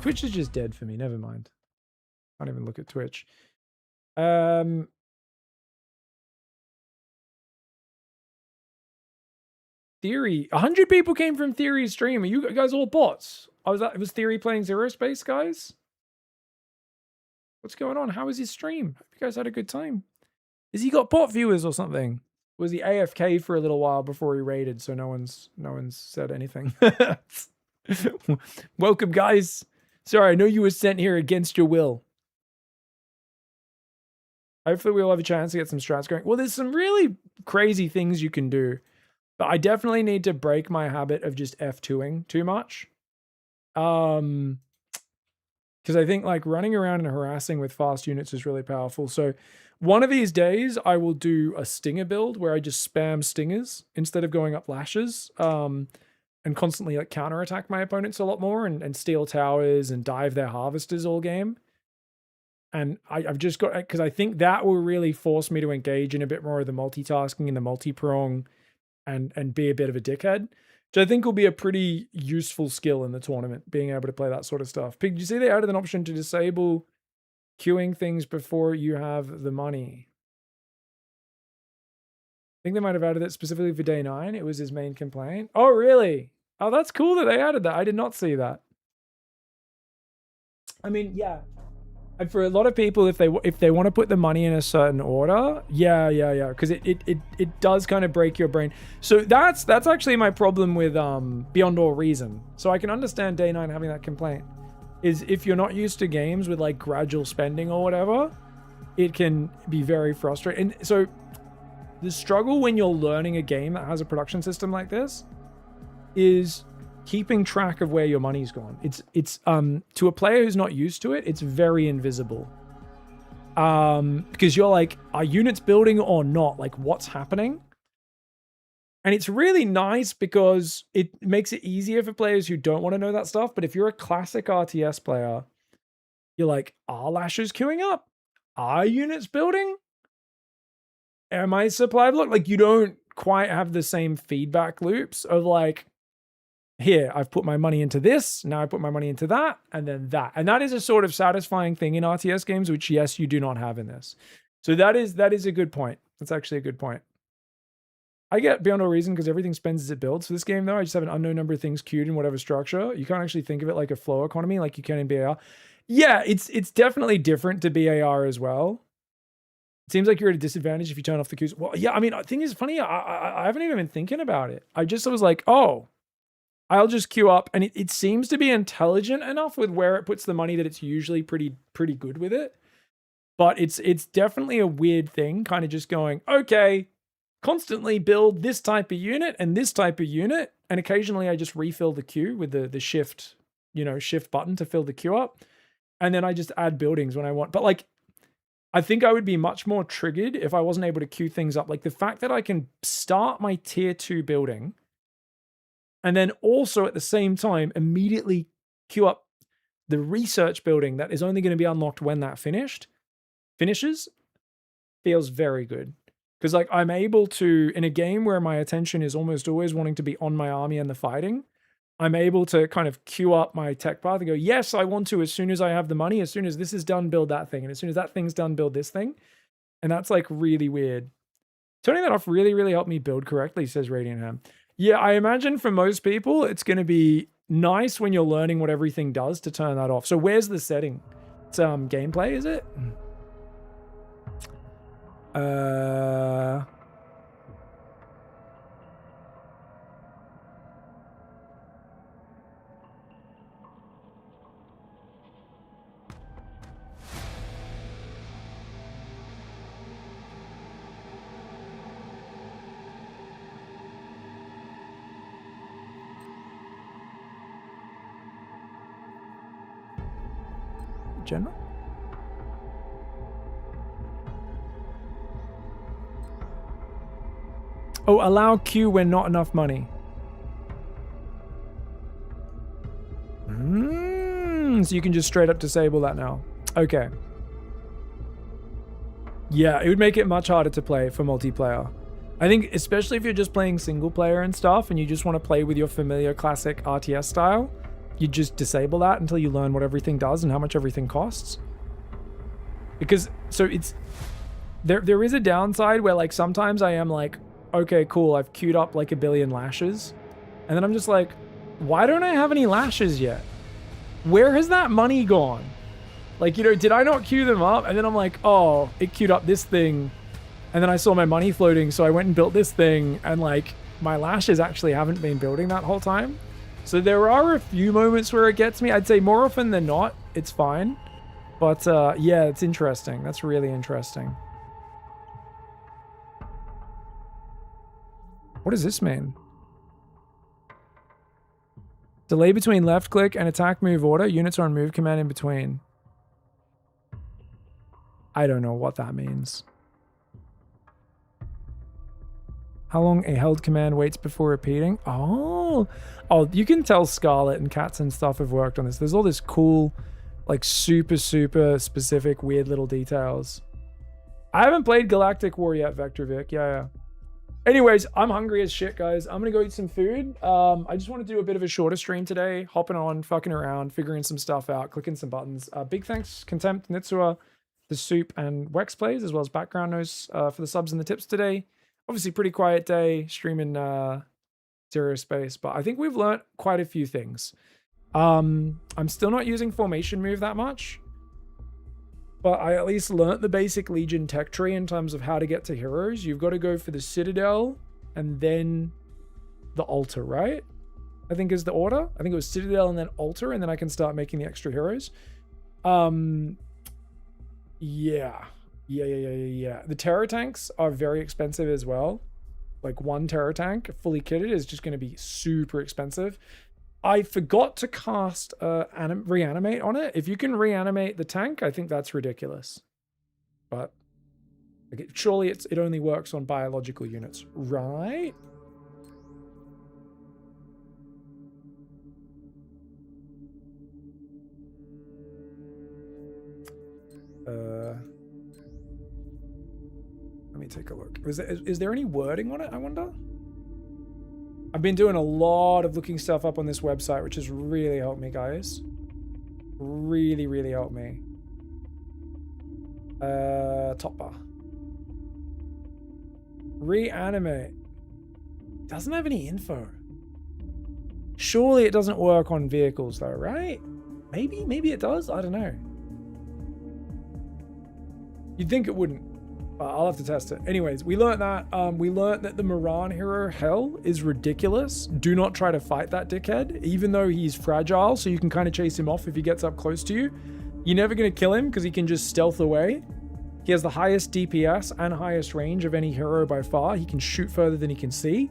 Twitch is just dead for me. Never mind. Can't even look at Twitch. Theory. 100 people came from Theory's stream. Are you guys all bots? Was Theory playing Zerospace, guys? What's going on? How was his stream? Hope you guys had a good time. Has he got bot viewers or something? Was he AFK for a little while before he raided, so no one's said anything? Welcome, guys. Sorry, I know you were sent here against your will. Hopefully we'll have a chance to get some strats going. Well, there's some really crazy things you can do. But I definitely need to break my habit of just F2ing too much. Because I think like running around and harassing with fast units is really powerful. So one of these days I will do a stinger build where I just spam stingers instead of going up lashes. And constantly like counterattack my opponents a lot more and steal towers and dive their harvesters all game. And I've just got, because I think that will really force me to engage in a bit more of the multitasking and the multi-prong and be a bit of a dickhead, which I think will be a pretty useful skill in the tournament, being able to play that sort of stuff. Pig, did you see they added an option to disable queuing things before you have the money? I think they might have added it specifically for day 9. It was his main complaint. Oh, really? Oh, that's cool that they added that. I did not see that. I mean, yeah. And for a lot of people, if they want to put the money in a certain order, yeah, because it does kind of break your brain. So that's actually my problem with Beyond All Reason. So I can understand Day 9 having that complaint. Is if you're not used to games with like gradual spending or whatever, it can be very frustrating. And so the struggle when you're learning a game that has a production system like this is keeping track of where your money's gone. It's to a player who's not used to it, it's very invisible. Because you're like, are units building or not? Like, what's happening? And it's really nice because it makes it easier for players who don't want to know that stuff. But if you're a classic RTS player, you're like, are lashes queuing up? Are units building? Am I supply block? Like, you don't quite have the same feedback loops of like, here, I've put my money into this, now I put my money into that, and then that. And that is a sort of satisfying thing in RTS games, which, yes, you do not have in this. So that is a good point. That's actually a good point. I get Beyond All Reason because everything spends as it builds. For this game, though, I just have an unknown number of things queued in whatever structure. You can't actually think of it like a flow economy like you can in BAR. Yeah, it's definitely different to BAR as well. It seems like you're at a disadvantage if you turn off the queues. Well, yeah, I mean, the thing is funny, I haven't even been thinking about it. I was like, oh, I'll just queue up, and it seems to be intelligent enough with where it puts the money that it's usually pretty good with it. But it's definitely a weird thing, kind of just going, okay, constantly build this type of unit and this type of unit, and occasionally I just refill the queue with the shift, shift button to fill the queue up, and then I just add buildings when I want. But like, I think I would be much more triggered if I wasn't able to queue things up. Like the fact that I can start my tier 2 building and then also at the same time immediately queue up the research building that is only going to be unlocked when that finishes feels very good. Because like I'm able to, in a game where my attention is almost always wanting to be on my army and the fighting, I'm able to kind of queue up my tech path and go, yes, I want to, as soon as I have the money, as soon as this is done, build that thing. And as soon as that thing's done, build this thing. And that's like really weird. Turning that off really, really helped me build correctly, says Radiant Ham. Yeah, I imagine for most people, it's going to be nice when you're learning what everything does to turn that off. So where's the setting? It's gameplay, is it? General? Oh, allow queue when not enough money. So you can just straight up disable that now. Okay. Yeah, it would make it much harder to play for multiplayer. I think especially if you're just playing single player and stuff and you just want to play with your familiar classic RTS style, you just disable that until you learn what everything does and how much everything costs. Because, so it's, there is a downside where like sometimes I am like, okay, cool, I've queued up like 1 billion lashes. And then I'm just like, why don't I have any lashes yet? Where has that money gone? Like, you know, did I not queue them up? And then I'm like, oh, it queued up this thing. And then I saw my money floating, so I went and built this thing. And like, my lashes actually haven't been building that whole time. So there are a few moments where it gets me. I'd say more often than not, it's fine. But yeah, it's interesting. That's really interesting. What does this mean? Delay between left click and attack move order. Units are on move command in between. I don't know what that means. How long a held command waits before repeating? Oh, you can tell Scarlet and Cats and stuff have worked on this. There's all this cool, like super specific, weird little details. I haven't played Galactic War yet, Vector Vic. Yeah. Anyways, I'm hungry as shit, guys. I'm gonna go eat some food. I just want to do a bit of a shorter stream today. Hopping on, fucking around, figuring some stuff out, clicking some buttons. Big thanks, Contempt, Nitsua, The Soup, and Wex Plays, as well as Background Noise for the subs and the tips today. Obviously, pretty quiet day streaming Zerospace, but I think we've learnt quite a few things. I'm still not using Formation Move that much, but I at least learnt the basic Legion tech tree in terms of how to get to heroes. You've got to go for the Citadel and then the Altar, right? I think is the order. I think it was Citadel and then Altar, and then I can start making the extra heroes. Yeah. The Terror tanks are very expensive as well. Like one Terror tank fully kitted is just going to be super expensive. I forgot to cast reanimate on it. If you can reanimate the tank, I think that's ridiculous. But like surely it only works on biological units, right? Let me take a look. Is there any wording on it, I wonder? I've been doing a lot of looking stuff up on this website, which has really helped me, guys. Really helped me. Top bar. Reanimate. Doesn't have any info. Surely it doesn't work on vehicles though, right? Maybe it does. I don't know. You'd think it wouldn't. I'll have to test it. Anyways, we learned that. We learned that the Moran hero Hell is ridiculous. Do not try to fight that dickhead, even though he's fragile, so you can kind of chase him off if he gets up close to you. You're never going to kill him because he can just stealth away. He has the highest DPS and highest range of any hero by far. He can shoot further than he can see.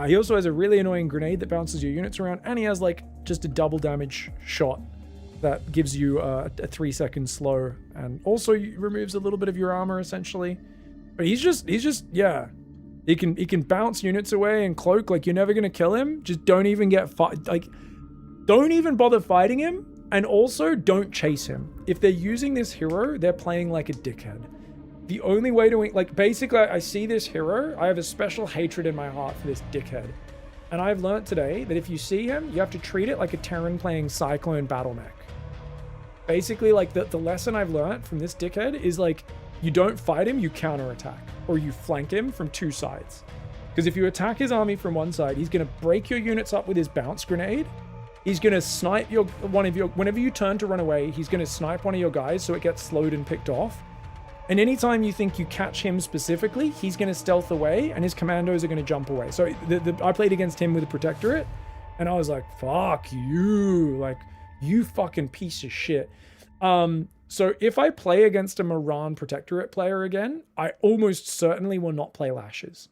He also has a really annoying grenade that bounces your units around, and he has like just a double damage shot that gives you a 3-second slow, and also removes a little bit of your armor essentially. But he's just yeah. He can bounce units away and cloak. Like, you're never gonna kill him. Just don't even don't even bother fighting him, and also don't chase him. If they're using this hero, they're playing like a dickhead. The only way to, like, basically, I see this hero, I have a special hatred in my heart for this dickhead. And I've learned today that if you see him, you have to treat it like a Terran playing Cyclone Battle Mech. Basically, like, the lesson I've learned from this dickhead is, like, you don't fight him, you counterattack. Or you flank him from 2 sides. Because if you attack his army from one side, he's going to break your units up with his bounce grenade. He's going to snipe whenever you turn to run away, he's going to snipe one of your guys so it gets slowed and picked off. And anytime you think you catch him specifically, he's going to stealth away and his commandos are going to jump away. So I played against him with a Protectorate and I was like, fuck you. Like, you fucking piece of shit. So if I play against a Moran Protectorate player again, I almost certainly will not play Lashes.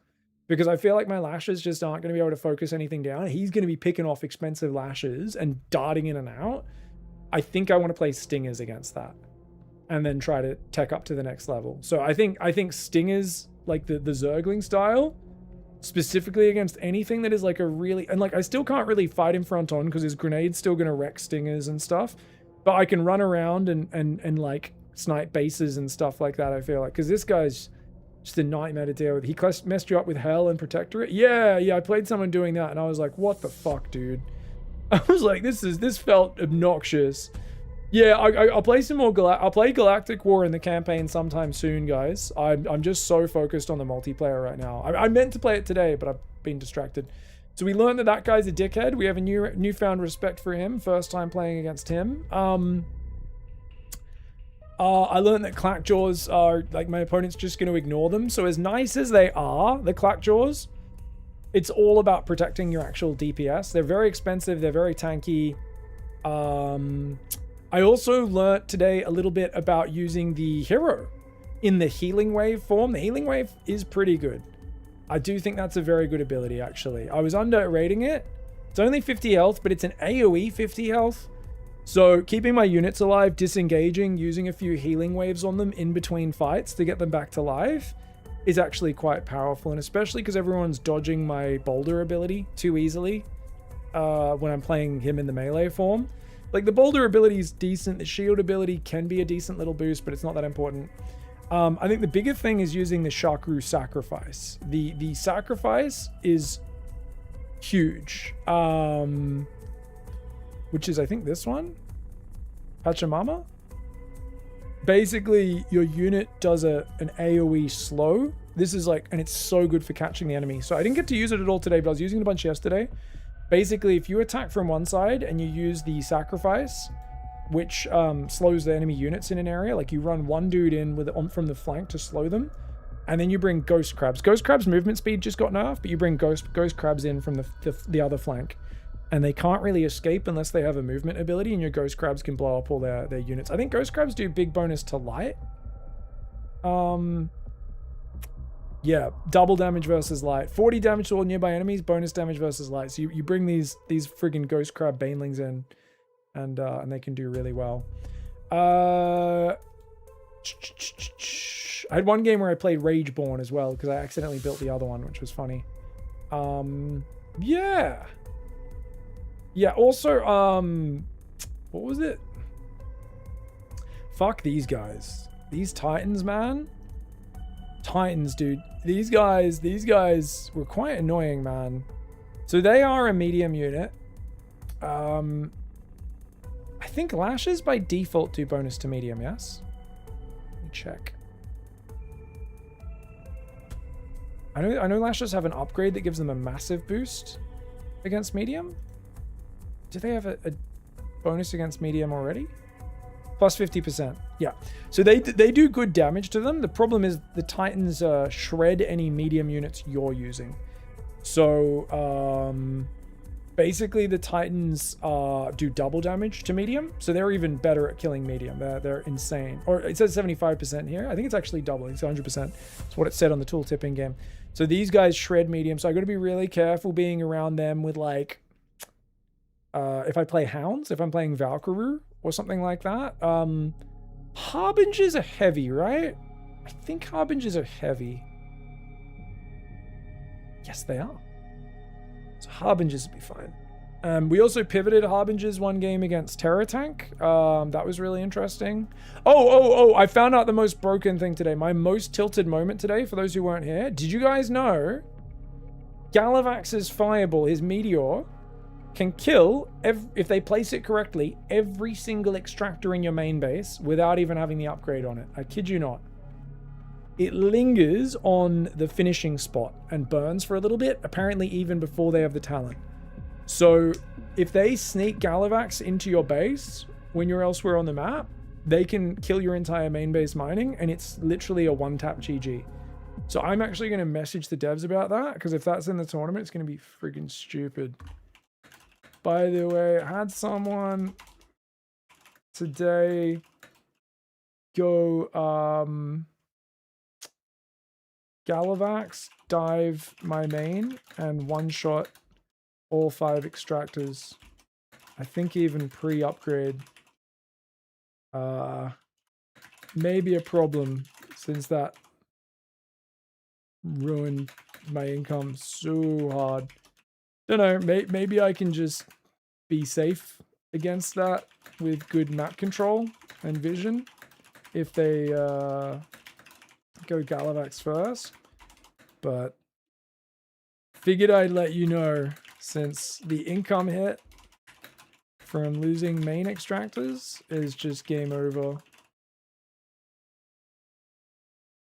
Because I feel like my Lashes just aren't going to be able to focus anything down. He's going to be picking off expensive Lashes and darting in and out. I think I want to play Stingers against that. And then try to tech up to the next level. So I think Stingers, like the Zergling style, specifically against anything that is like a really... And like, I still can't really fight him front on because his grenade's still going to wreck Stingers and stuff. But I can run around and like snipe bases and stuff like that, I feel like. Because this guy's just a nightmare to deal with. He messed you up with Hell and Protectorate. Yeah, I played someone doing that and I was like, what the fuck, dude? I was like, this felt obnoxious. Yeah, I'll play some more I'll play Galactic War in the campaign sometime soon, guys. I'm just so focused on the multiplayer right now. I meant to play it today, but I've been distracted. So we learned that guy's a dickhead. We have a newfound respect for him. First time playing against him. I learned that Clackjaws are, like, my opponent's just going to ignore them. So as nice as they are, the Clackjaws, it's all about protecting your actual DPS. They're very expensive. They're very tanky. I also learnt today a little bit about using the hero in the healing wave form. The healing wave is pretty good. I do think that's a very good ability, actually. I was underrating it. It's only 50 health, but it's an AoE 50 health. So keeping my units alive, disengaging, using a few healing waves on them in between fights to get them back to life is actually quite powerful. And especially because everyone's dodging my boulder ability too easily when I'm playing him in the melee form. Like, the boulder ability is decent. The shield ability can be a decent little boost, but it's not that important. I think the bigger thing is using the Chakru Sacrifice. The Sacrifice is huge. Which is, I think, this one? Pachamama? Basically, your unit does an AoE slow. This is like, and it's so good for catching the enemy. So I didn't get to use it at all today, but I was using it a bunch yesterday. Basically, if you attack from one side and you use the Sacrifice, which slows the enemy units in an area, like you run one dude in from the flank to slow them, and then you bring Ghost Crabs. Ghost Crabs' movement speed just got nerfed, but you bring Ghost Crabs in from the other flank. And they can't really escape unless they have a movement ability, and your Ghost Crabs can blow up all their units. I think Ghost Crabs do big bonus to light. Yeah, double damage versus light. 40 damage to all nearby enemies, bonus damage versus light. So you bring these friggin' Ghost Crab Banelings in, and they can do really well. I had one game where I played Rageborn as well, because I accidentally built the other one, which was funny. Yeah. Yeah, also, what was it? Fuck these guys. These Titans, man. Titans, dude. These guys were quite annoying, man. So they are a medium unit. I think Lashes by default do bonus to medium, yes? Let me check. I know Lashes have an upgrade that gives them a massive boost against medium. Do they have a bonus against medium already? Plus 50%. Yeah. So they do good damage to them. The problem is the Titans shred any medium units you're using. So basically the Titans do double damage to medium. So they're even better at killing medium. They're insane. Or it says 75% here. I think it's actually double. It's 100%. That's what it said on the tooltip in game. So these guys shred medium. So I got to be really careful being around them with, like, if I play Hounds, if I'm playing Valkyrie or something like that. Harbingers are heavy, right? I think Harbingers are heavy. Yes, they are. So Harbingers would be fine. We also pivoted Harbingers one game against Terror Tank. That was really interesting. Oh, I found out the most broken thing today. My most tilted moment today, for those who weren't here. Did you guys know Galavax's Fireball, his Meteor, can kill, if they place it correctly, every single extractor in your main base without even having the upgrade on it. I kid you not. It lingers on the finishing spot and burns for a little bit, apparently even before they have the talent. So if they sneak Galavax into your base when you're elsewhere on the map, they can kill your entire main base mining, and it's literally a one-tap GG. So I'm actually going to message the devs about that, because if that's in the tournament, it's going to be friggin' stupid. By the way, I had someone today go Galavax, dive my main, and one-shot all 5 extractors. I think even pre-upgrade. Maybe a problem, since that ruined my income so hard. Don't know, maybe I can just be safe against that with good map control and vision if they go Galavax first. But figured I'd let you know, since the income hit from losing main extractors is just game over.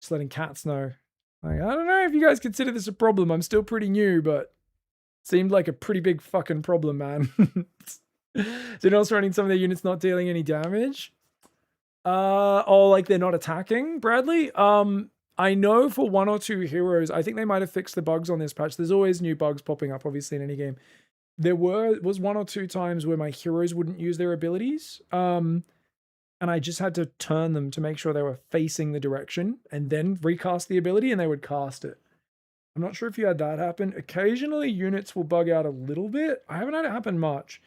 Just letting cats know. Like, I don't know if you guys consider this a problem. I'm still pretty new, but seemed like a pretty big fucking problem, man. They're also running some of their units not dealing any damage. Oh, like they're not attacking, Bradley? I know for 1 or 2 heroes, I think they might have fixed the bugs on this patch. There's always new bugs popping up, obviously, in any game. There was 1 or 2 times where my heroes wouldn't use their abilities. And I just had to turn them to make sure they were facing the direction and then recast the ability, and they would cast it. I'm not sure if you had that happen. Occasionally, units will bug out a little bit. I haven't had it happen much.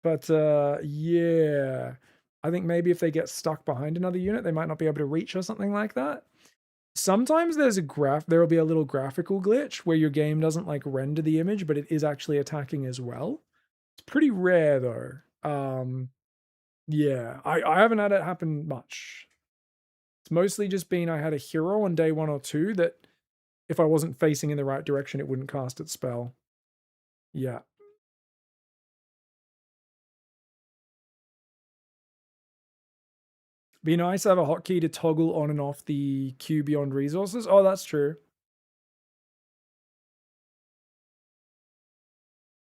But, yeah. I think maybe if they get stuck behind another unit, they might not be able to reach or something like that. Sometimes there's there'll be a little graphical glitch where your game doesn't like render the image, but it is actually attacking as well. It's pretty rare though. Yeah, I haven't had it happen much. It's mostly just been I had a hero on day 1 or 2 that if I wasn't facing in the right direction, it wouldn't cast its spell. Yeah. Be nice to have a hotkey to toggle on and off the queue beyond resources. Oh, that's true.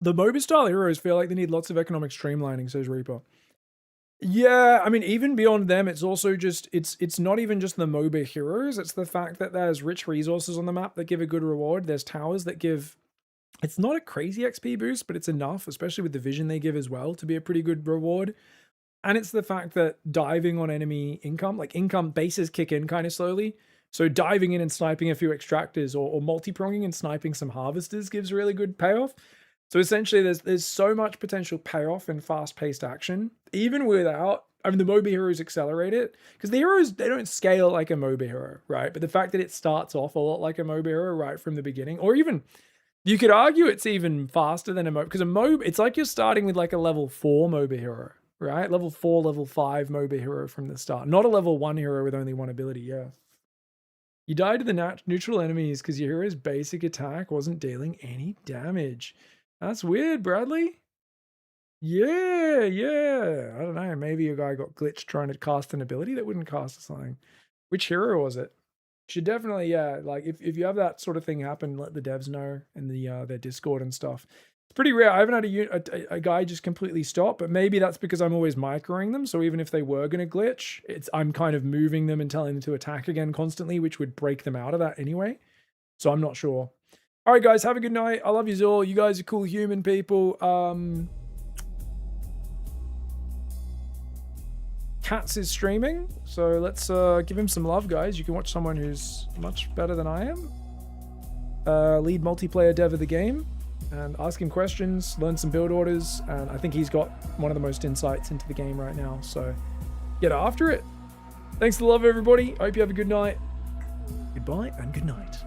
The MOBA style heroes feel like they need lots of economic streamlining, says Reaper. Yeah, I mean, even beyond them, it's also just, it's not even just the MOBA heroes. It's the fact that there's rich resources on the map that give a good reward. There's towers that give, it's not a crazy XP boost, but it's enough, especially with the vision they give as well, to be a pretty good reward. And it's the fact that diving on enemy income, like income bases kick in kind of slowly. So diving in and sniping a few extractors or multi-pronging and sniping some harvesters gives really good payoff. So essentially there's so much potential payoff in fast-paced action, even without, I mean, the MOBA heroes accelerate it, because the heroes, they don't scale like a MOBA hero, right? But the fact that it starts off a lot like a MOBA hero right from the beginning, or even, you could argue it's even faster than a MOBA, because a MOBA, it's like you're starting with like a level 4 MOBA hero, right? Level 4, level 5 MOBA hero from the start. Not a level 1 hero with only 1 ability, yeah. You died to the neutral enemies because your hero's basic attack wasn't dealing any damage. That's weird, Bradley. Yeah. I don't know. Maybe a guy got glitched trying to cast an ability that wouldn't cast something. Which hero was it? Should definitely, yeah. Like if you have that sort of thing happen, let the devs know in the their Discord and stuff. It's pretty rare. I haven't had a guy just completely stop, but maybe that's because I'm always microing them. So even if they were going to glitch, I'm kind of moving them and telling them to attack again constantly, which would break them out of that anyway. So I'm not sure. All right, guys, have a good night. I love you all. You guys are cool human people. Cats is streaming, so let's give him some love, guys. You can watch someone who's much better than I am. Lead multiplayer dev of the game. and ask him questions, learn some build orders, and I think he's got one of the most insights into the game right now. So get after it. Thanks for the love, everybody. I hope you have a good night. Goodbye and good night.